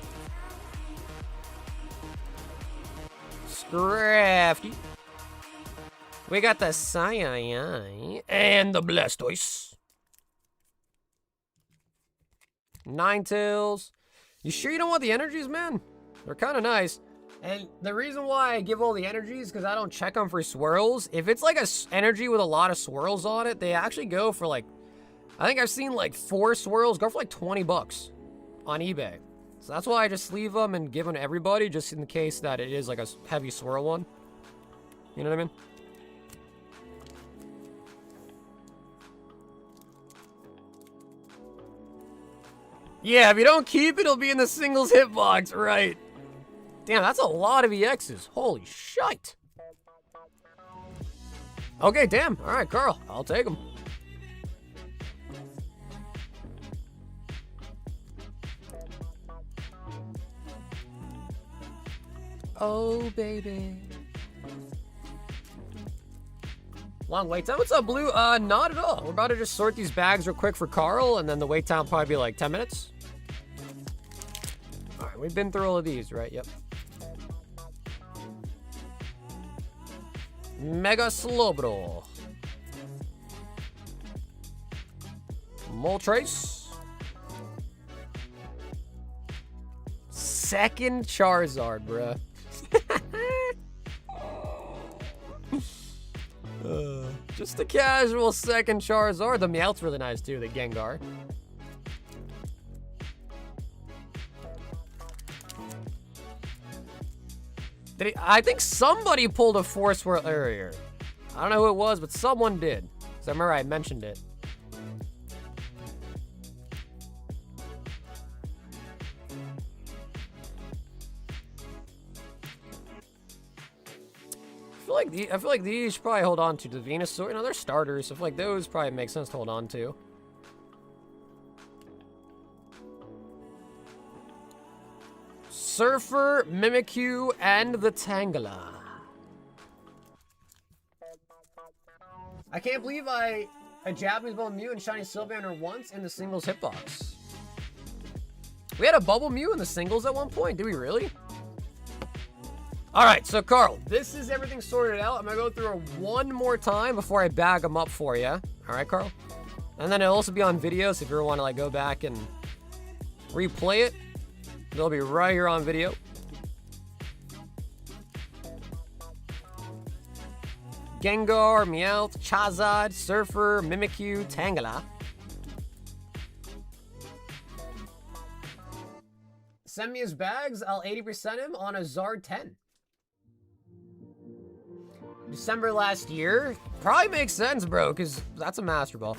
[SPEAKER 1] Scrafty. We got the Psy and the Blastoise. Ninetales. You sure you don't want the energies, man? They're kind of nice. And the reason why I give all the energies is because I don't check them for swirls. If it's like a energy with a lot of swirls on it, they actually go for like, I think I've seen like 4 swirls go for like 20 bucks on eBay. So that's why I just leave them and give them to everybody, just in the case that it is like a heavy swirl one. You know what I mean? Yeah, if you don't keep it, it'll be in the singles hitbox, right? Damn, that's a lot of EXs. Holy shite. Okay, damn. All right, Carl, I'll take them. Oh, baby. Long wait time. What's up, Blue? Not at all. We're about to just sort these bags real quick for Carl, and then the wait time will probably be like 10 minutes. All right, we've been through all of these, right? Yep. Mega Slowbro. Moltres. Second Charizard, bruh. Just a casual second Charizard. The Meowth's really nice too, the Gengar. I think somebody pulled a Force Swirl earlier. I don't know who it was, but someone did. So I remember I mentioned it. I feel like these should probably hold on to the Venusaur. You know, they're starters. So I feel like those probably make sense to hold on to. Surfer, Mimikyu, and the Tangela. I can't believe a Japanese Bubble Mew and Shiny Sylvander once in the singles hitbox. We had a Bubble Mew in the singles at one point. Did we really? All right, so Carl, this is everything sorted out. I'm gonna go through it one more time before I bag them up for you. All right, Carl? And then it'll also be on video, so if you ever want to like go back and replay it, they'll be right here on video. Gengar, Meowth, Charizard, Surfer, Mimikyu, Tangela. Send me his bags. I'll 80% him on a Zard 10. December last year? Probably makes sense, bro, because that's a Master Ball.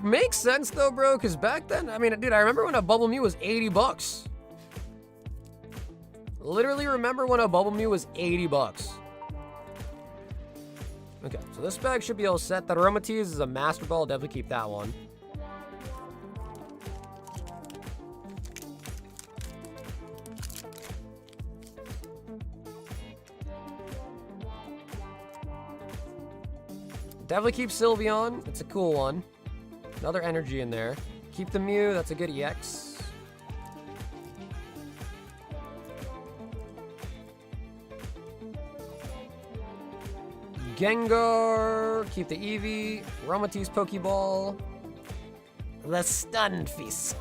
[SPEAKER 1] Makes sense, though, bro, because back then, I mean, dude, I remember when a Bubble Mew was 80 bucks. Literally remember when a Bubble Mew was 80 bucks. Okay, so this bag should be all set. That Aromatisse is a Master Ball. Definitely keep that one. Definitely keep Sylveon. It's a cool one. Another energy in there. Keep the Mew. That's a good EX. Gengar. Keep the Eevee. Aromatisse Pokeball. The Stunfisk.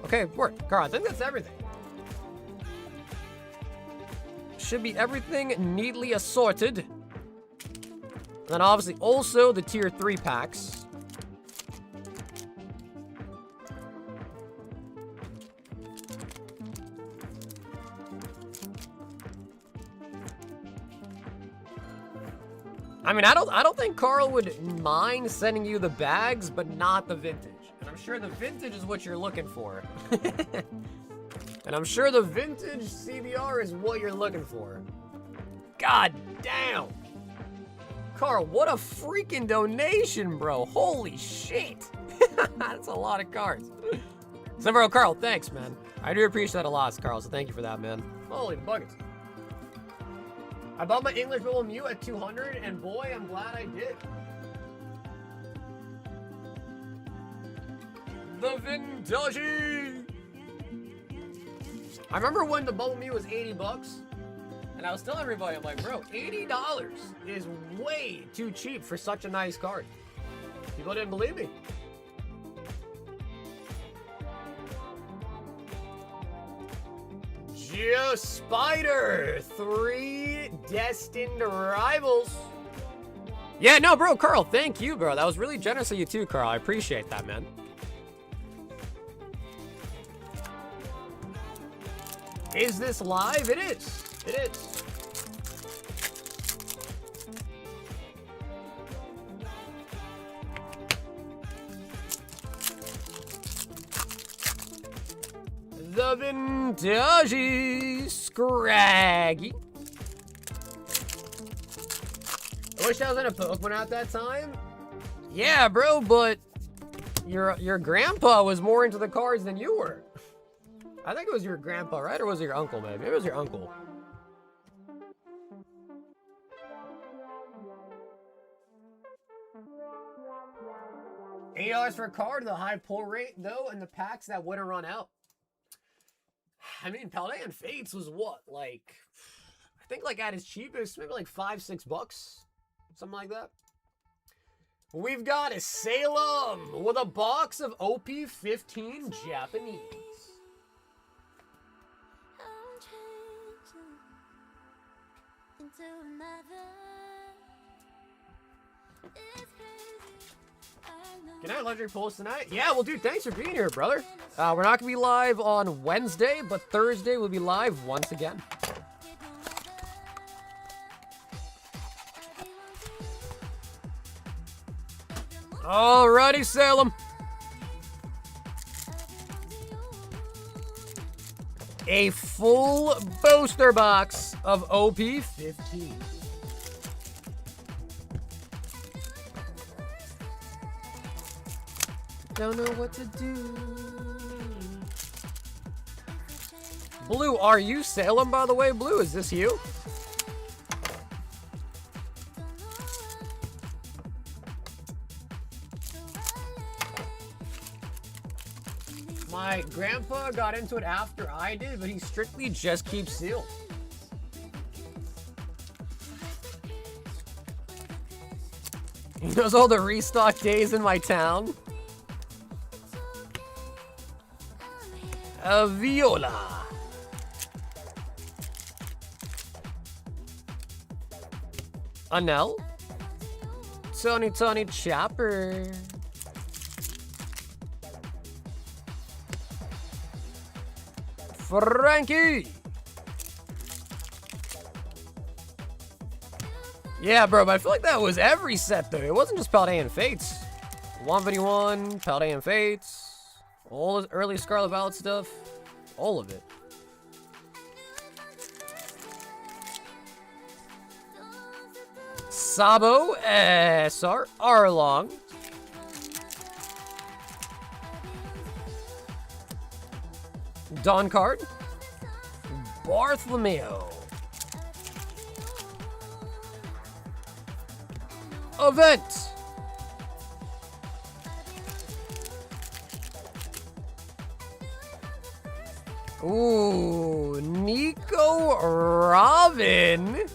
[SPEAKER 1] Okay, work. Carl, I think that's everything. Should be everything neatly assorted. And then obviously also the tier 3 packs. I mean, I don't think Carl would mind sending you the bags, but not the vintage. And I'm sure the vintage is what you're looking for. And I'm sure the vintage CBR is what you're looking for. God damn. Carl, what a freaking donation, bro. Holy shit. That's a lot of cards. So, bro, Carl, thanks, man. I do appreciate that a lot, Carl, so thank you for that, man. Holy buckets. I bought my English Bubble Mew at 200, and boy, I'm glad I did. The vintage. I remember when the Bubble Mew was 80 bucks, and I was telling everybody, I'm like, bro, $80 is way too cheap for such a nice card. People didn't believe me. Spider, 3 destined rivals. Yeah, no, bro, Carl, thank you, bro. That was really generous of you too, Carl. I appreciate that, man. Is this live? It is. It is. The vintage Scraggy. I wish I was in a Pokemon at that time. Yeah, bro, but your grandpa was more into the cards than you were. I think it was your grandpa, right? Or was it your uncle, maybe? Maybe it was your uncle. $8 for a card, the high pull rate, though, and the packs that wouldn't run out. I mean, Paldean Fates was what? Like, I think like at its cheapest, maybe like $5-6, something like that. We've got a Salem with a box of OP15 Japanese.
[SPEAKER 5] I'm changing into another. It's crazy. I know.
[SPEAKER 1] Good night, Legendary Pulse tonight. Yeah, well, dude, thanks for being here, brother. We're not going to be live on Wednesday, but Thursday we'll be live once again. Alrighty, Salem. A full booster box of OP15. Don't know what to do. Blue, are you Salem, by the way? Blue, is this you? My grandpa got into it after I did, but he strictly just keeps sealed. He knows all the restock days in my town. A Viola. Anel. Tony Chopper. Frankie. Yeah, bro, but I feel like that was every set, though. It wasn't just Paldean Fates. 151, Paldean Fates, all the early Scarlet Violet stuff, all of it. Sabo, SR, Arlong. Dawn card. Bartholomew. Event. Ooh, Nico Robin.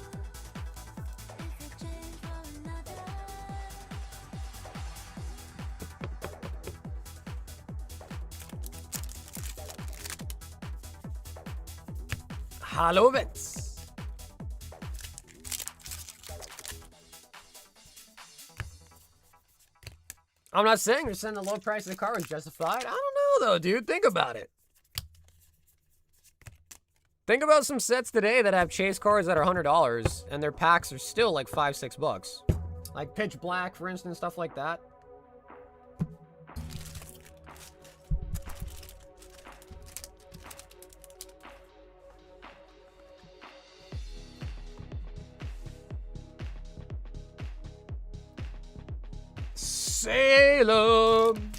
[SPEAKER 1] Hello, Vince. I'm not saying you're saying the low price of the car was justified. I don't know, though, dude. Think about it. Think about some sets today that have chase cards that are $100, and their packs are still like $5-6. Like Pitch Black, for instance, stuff like that. Salem.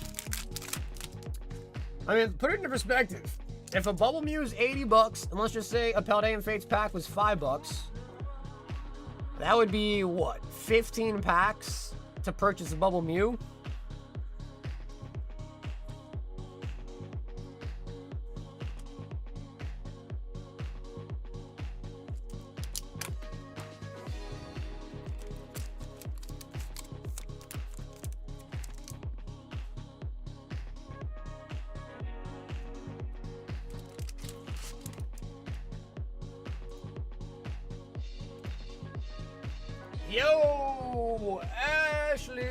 [SPEAKER 1] I mean, put it into perspective. If a Bubble Mew is $80, and let's just say a Paldean Fates pack was $5, that would be what? 15 packs to purchase a Bubble Mew? Yo, Ashley.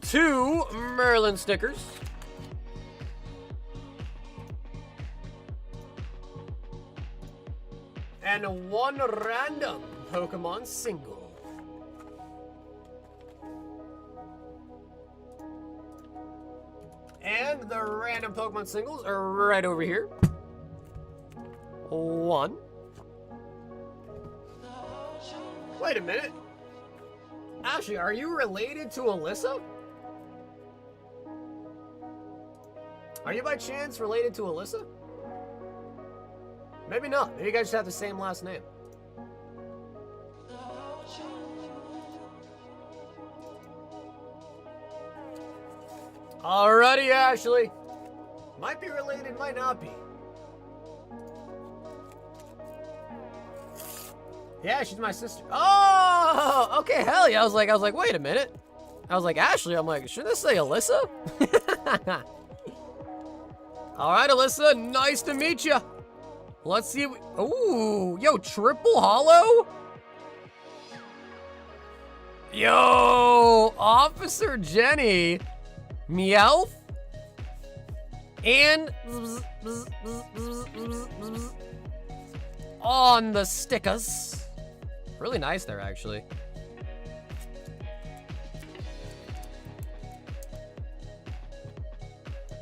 [SPEAKER 1] 2 Merlin stickers. And 1 random Pokemon single. And the random Pokemon singles are right over here. 1. Wait a minute. Ashley, are you related to Alyssa? Are you by chance related to Alyssa? Maybe not. Maybe you guys just have the same last name. Alrighty, Ashley. Might be related, might not be. Yeah, she's my sister. Oh, okay, hell yeah. I was like, wait a minute. I was like, Ashley, I'm like, should this say Alyssa? All right, Alyssa, nice to meet you. Let's see. Ooh, yo, triple holo? Yo, Officer Jenny, Meowth, and on the stickers. Really nice there, actually.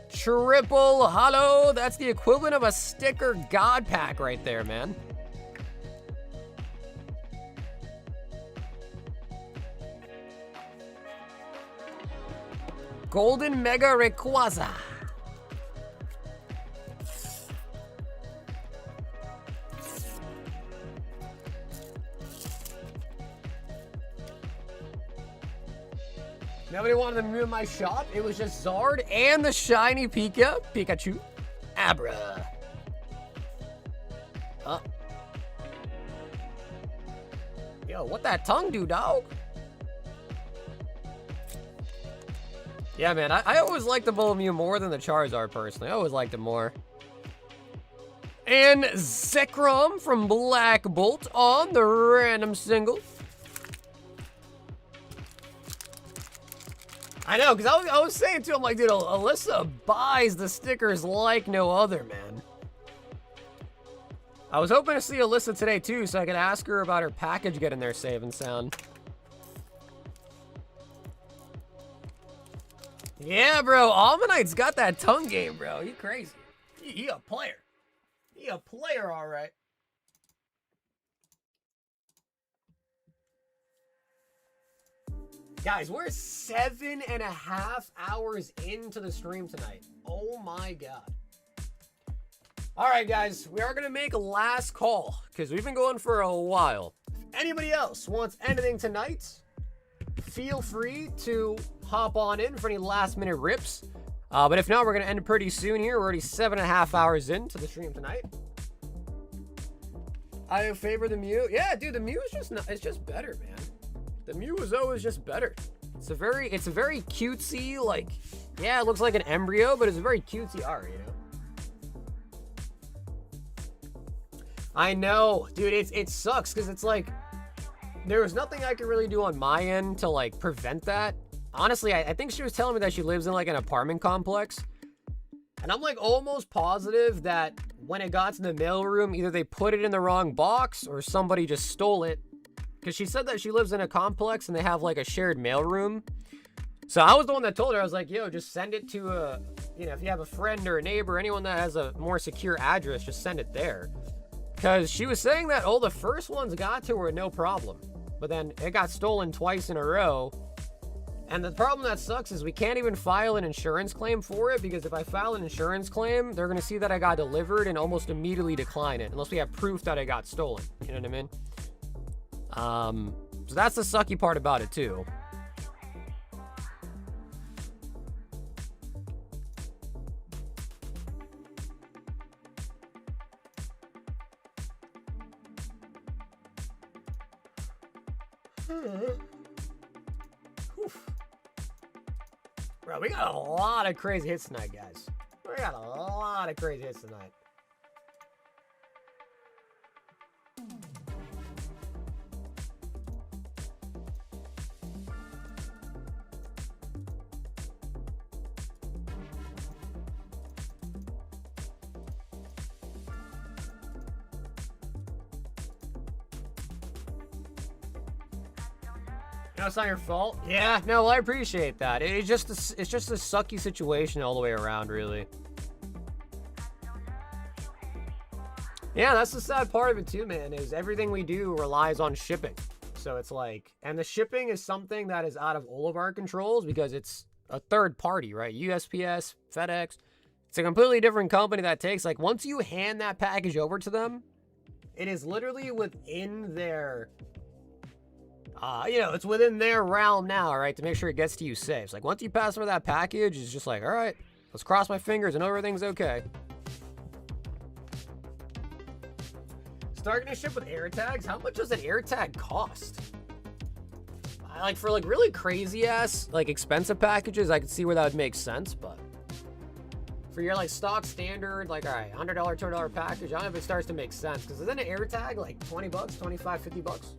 [SPEAKER 1] Triple holo. That's the equivalent of a sticker god pack right there, man. Golden Mega Rayquaza. Nobody wanted to move my shop. It was just Zard and the shiny Pikachu. Abra. Yo, what that tongue do, dog? Yeah, man, I always liked the Mew more than the Charizard, personally. I always liked it more. And Zekrom from Black Bolt on the random single. I know, because I was saying, too, I'm like, dude, Alyssa buys the stickers like no other, man. I was hoping to see Alyssa today, too, so I could ask her about her package getting there safe and sound. Yeah, bro. Almanite's got that tongue game, bro. He crazy. He a player. He a player, all right. Guys, we're 7.5 hours into the stream tonight. Oh my god. All right, guys. We are going to make a last call because we've been going for a while. If anybody else wants anything tonight, feel free to hop on in for any last minute rips. But if not, we're going to end pretty soon here. We're already 7.5 hours into the stream tonight. I favor the Mew. Yeah, dude, the Mew is just not, it's just better, man. The Mew is always just better. It's a very cutesy, like, yeah, it looks like an embryo, but it's a very cutesy art, you know? I know, dude, it sucks, because it's like, there was nothing I could really do on my end to, like, prevent that. Honestly, I think she was telling me that she lives in, like, an apartment complex. And I'm, like, almost positive that when it got to the mailroom, either they put it in the wrong box or somebody just stole it. Because she said that she lives in a complex and they have, like, a shared mailroom. So I was the one that told her, I was like, yo, just send it to a, you know, if you have a friend or a neighbor, anyone that has a more secure address, just send it there. Because she was saying that, oh, the first ones got to her no problem. But then it got stolen twice in a row. And the problem that sucks is we can't even file an insurance claim for it, because if I file an insurance claim, they're going to see that I got delivered and almost immediately decline it, unless we have proof that I got stolen. You know what I mean? So that's the sucky part about it, too. Bro, we got a lot of crazy hits tonight, guys. We got a lot of crazy hits tonight. No, it's not your fault. Yeah, no, well, I appreciate that. It's just a sucky situation all the way around, really. Yeah, that's the sad part of it too, man, is everything we do relies on shipping. So it's like, and the shipping is something that is out of all of our controls because it's a third party, right? USPS, FedEx. It's a completely different company that takes, like, once you hand that package over to them, it is literally within their... you know, it's within their realm now, right, to make sure it gets to you safe. It's like, once you pass over that package, it's just like, all right, let's cross my fingers and everything's okay. Starting to ship with air tags. How much does an air tag cost? Like for like really crazy ass like expensive packages, I could see where that would make sense, but for your like stock standard, like all right, $100, $200 package, I don't know if it starts to make sense because isn't an air tag like 20 bucks, 25, 50 bucks?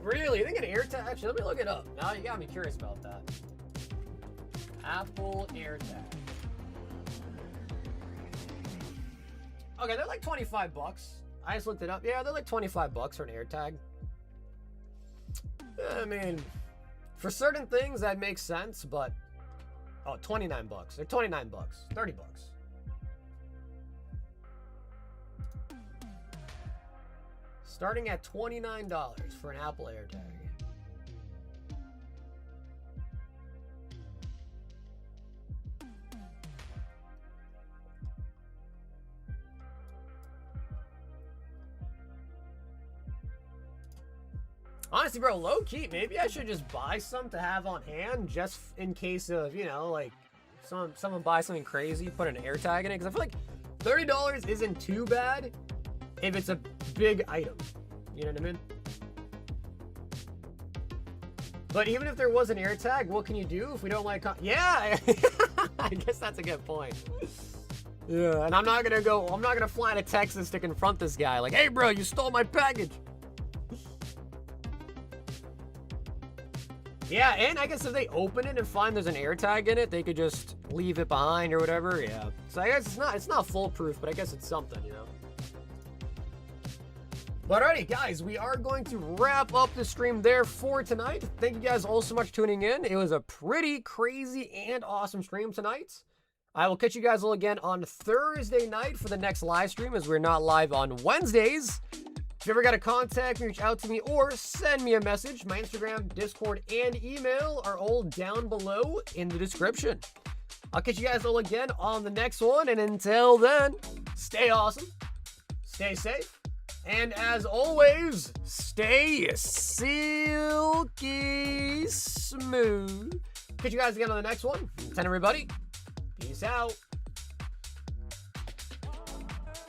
[SPEAKER 1] Really? You think an air tag? Actually, let me look it up. Now you got me curious about that. Apple air tag. Okay, they're like 25 bucks. I just looked it up. Yeah, they're like 25 bucks for an air tag. I mean, for certain things that makes sense, but oh, 29 bucks. They're 29 bucks. 30 bucks. Starting at $29 for an Apple air tag. Honestly, bro, low key, maybe I should just buy some to have on hand just in case of, you know, like someone buys something crazy, put an air tag in it. Because I feel like $30 isn't too bad if it's a big item. You know what I mean? But even if there was an air tag, what can you do if we don't like... Yeah! I guess that's a good point. Yeah, and I'm not gonna fly to Texas to confront this guy. Like, hey, bro, you stole my package. Yeah, and I guess if they open it and find there's an air tag in it, they could just leave it behind or whatever. Yeah. So I guess it's not foolproof, but I guess it's something, you know. But alrighty, guys, we are going to wrap up the stream there for tonight. Thank you guys all so much for tuning in. It was a pretty crazy and awesome stream tonight. I will catch you guys all again on Thursday night for the next live stream, as we're not live on Wednesdays. If you ever got to contact me, reach out to me, or send me a message, my Instagram, Discord, and email are all down below in the description. I'll catch you guys all again on the next one, and until then, stay awesome, stay safe, and as always, stay silky smooth. Catch you guys again on the next one. Until then, everybody, peace out.